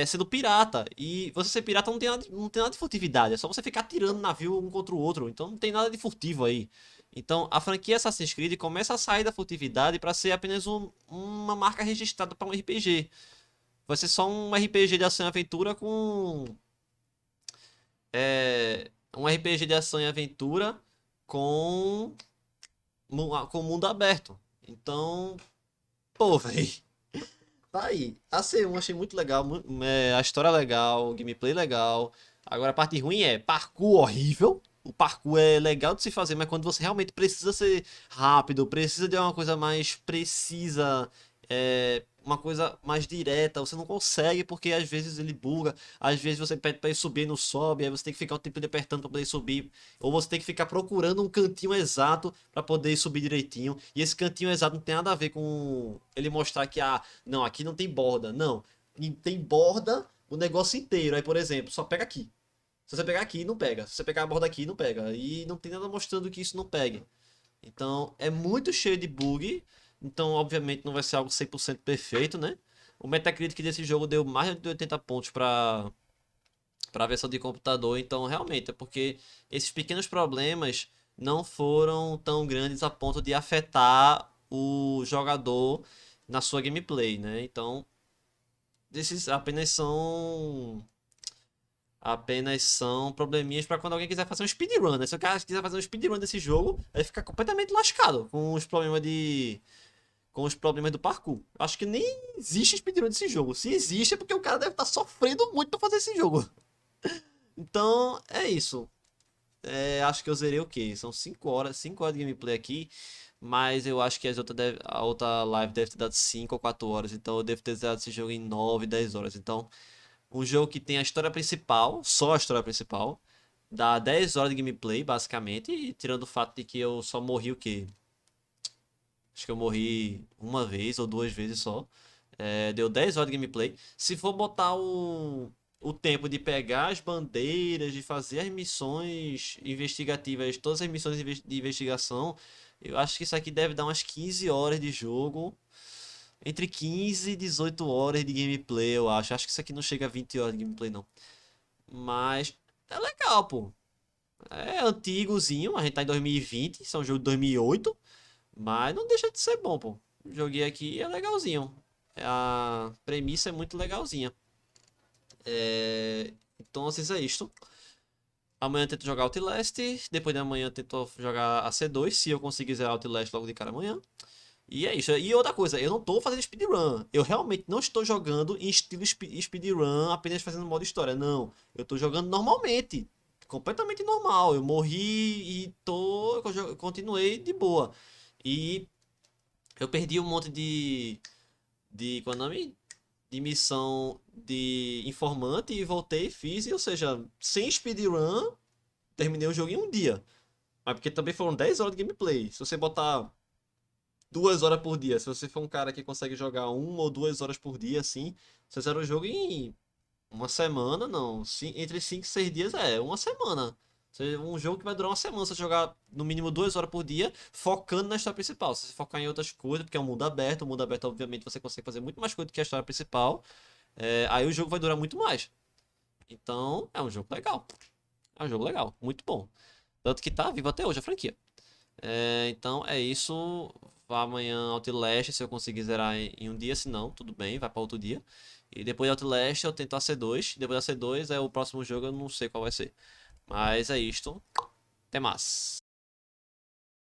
sendo pirata. E você ser pirata não tem nada de furtividade. É só você ficar tirando navio um contra o outro. Então não tem nada de furtivo aí. Então a franquia Assassin's Creed começa a sair da furtividade para ser apenas uma marca registrada para um RPG. Vai ser só um RPG de ação e aventura com... um RPG de ação e aventura com mundo aberto. Então... Pô, véi. Tá aí. A C1 achei muito legal. A história é legal. O gameplay legal. Agora a parte ruim é parkour horrível. O parkour é legal de se fazer, mas quando você realmente precisa ser rápido, precisa de uma coisa mais precisa... uma coisa mais direta, você não consegue porque às vezes ele buga, às vezes você pede para ele subir e não sobe, aí você tem que ficar o tempo apertando para poder subir, ou você tem que ficar procurando um cantinho exato para poder subir direitinho, e esse cantinho exato não tem nada a ver com ele mostrar que não, aqui não tem borda, não, tem borda o negócio inteiro, aí por exemplo, só pega aqui, se você pegar aqui não pega, se você pegar a borda aqui não pega, e não tem nada mostrando que isso não pegue, então é muito cheio de bug. Então, obviamente, não vai ser algo 100% perfeito, né? O Metacritic desse jogo deu mais de 80 pontos para a versão de computador. Então, realmente, é porque esses pequenos problemas não foram tão grandes a ponto de afetar o jogador na sua gameplay, né? Então, esses apenas são probleminhas para quando alguém quiser fazer um speedrun, né? Se o cara quiser fazer um speedrun desse jogo, vai ficar completamente lascado com os problemas do parkour. Acho que nem existe speedrun desse jogo. Se existe é porque o cara deve estar sofrendo muito pra fazer esse jogo. Então, é isso. acho que eu zerei o quê? São 5 horas de gameplay aqui. Mas eu acho que a outra live deve ter dado 5 ou 4 horas. Então eu devo ter zerado esse jogo em 9, 10 horas. Então, um jogo que tem a história principal, só a história principal, dá 10 horas de gameplay, basicamente. E tirando o fato de que eu só morri o quê? Acho que eu morri uma vez ou 2 vezes só. Deu 10 horas de gameplay. Se for botar o tempo de pegar as bandeiras, de fazer as missões investigativas, todas as missões de investigação, eu acho que isso aqui deve dar umas 15 horas de jogo. Entre 15 e 18 horas de gameplay, eu acho. Acho que isso aqui não chega a 20 horas de gameplay, não. Mas é legal, pô. É antigozinho, a gente tá em 2020, isso é um jogo de 2008. Mas não deixa de ser bom, pô. Joguei aqui é legalzinho. A premissa é muito legalzinha. Então, assim, é isto. Amanhã eu tento jogar Outlast. Depois de amanhã eu tento jogar a C2. Se eu conseguir zerar Outlast logo de cara amanhã. E é isso. E outra coisa, eu não tô fazendo speedrun. Eu realmente não estou jogando em estilo speedrun, apenas fazendo modo história. Não. Eu tô jogando normalmente. Completamente normal. Eu morri e eu continuei de boa. E eu perdi um monte qual é o nome? De missão de informante e voltei e fiz, ou seja, sem speedrun, terminei o jogo em um dia. Mas porque também foram 10 horas de gameplay. Se você botar 2 horas por dia, se você for um cara que consegue jogar 1 ou 2 horas por dia, assim, você zera o jogo em uma semana, não. Entre 5 e 6 dias uma semana. Um jogo que vai durar uma semana, você jogar no mínimo 2 horas por dia, focando na história principal. Se você focar em outras coisas, porque é um mundo aberto, obviamente, você consegue fazer muito mais coisa do que a história principal. Aí o jogo vai durar muito mais. Então, é um jogo legal. É um jogo legal, muito bom. Tanto que tá vivo até hoje a franquia. Então é isso. Vá amanhã Outlast, se eu conseguir zerar em um dia, se não, tudo bem, vai para outro dia. E depois de Outlast eu tento a C2. Depois da C2 é o próximo jogo, eu não sei qual vai ser. Mas é isto. Até mais.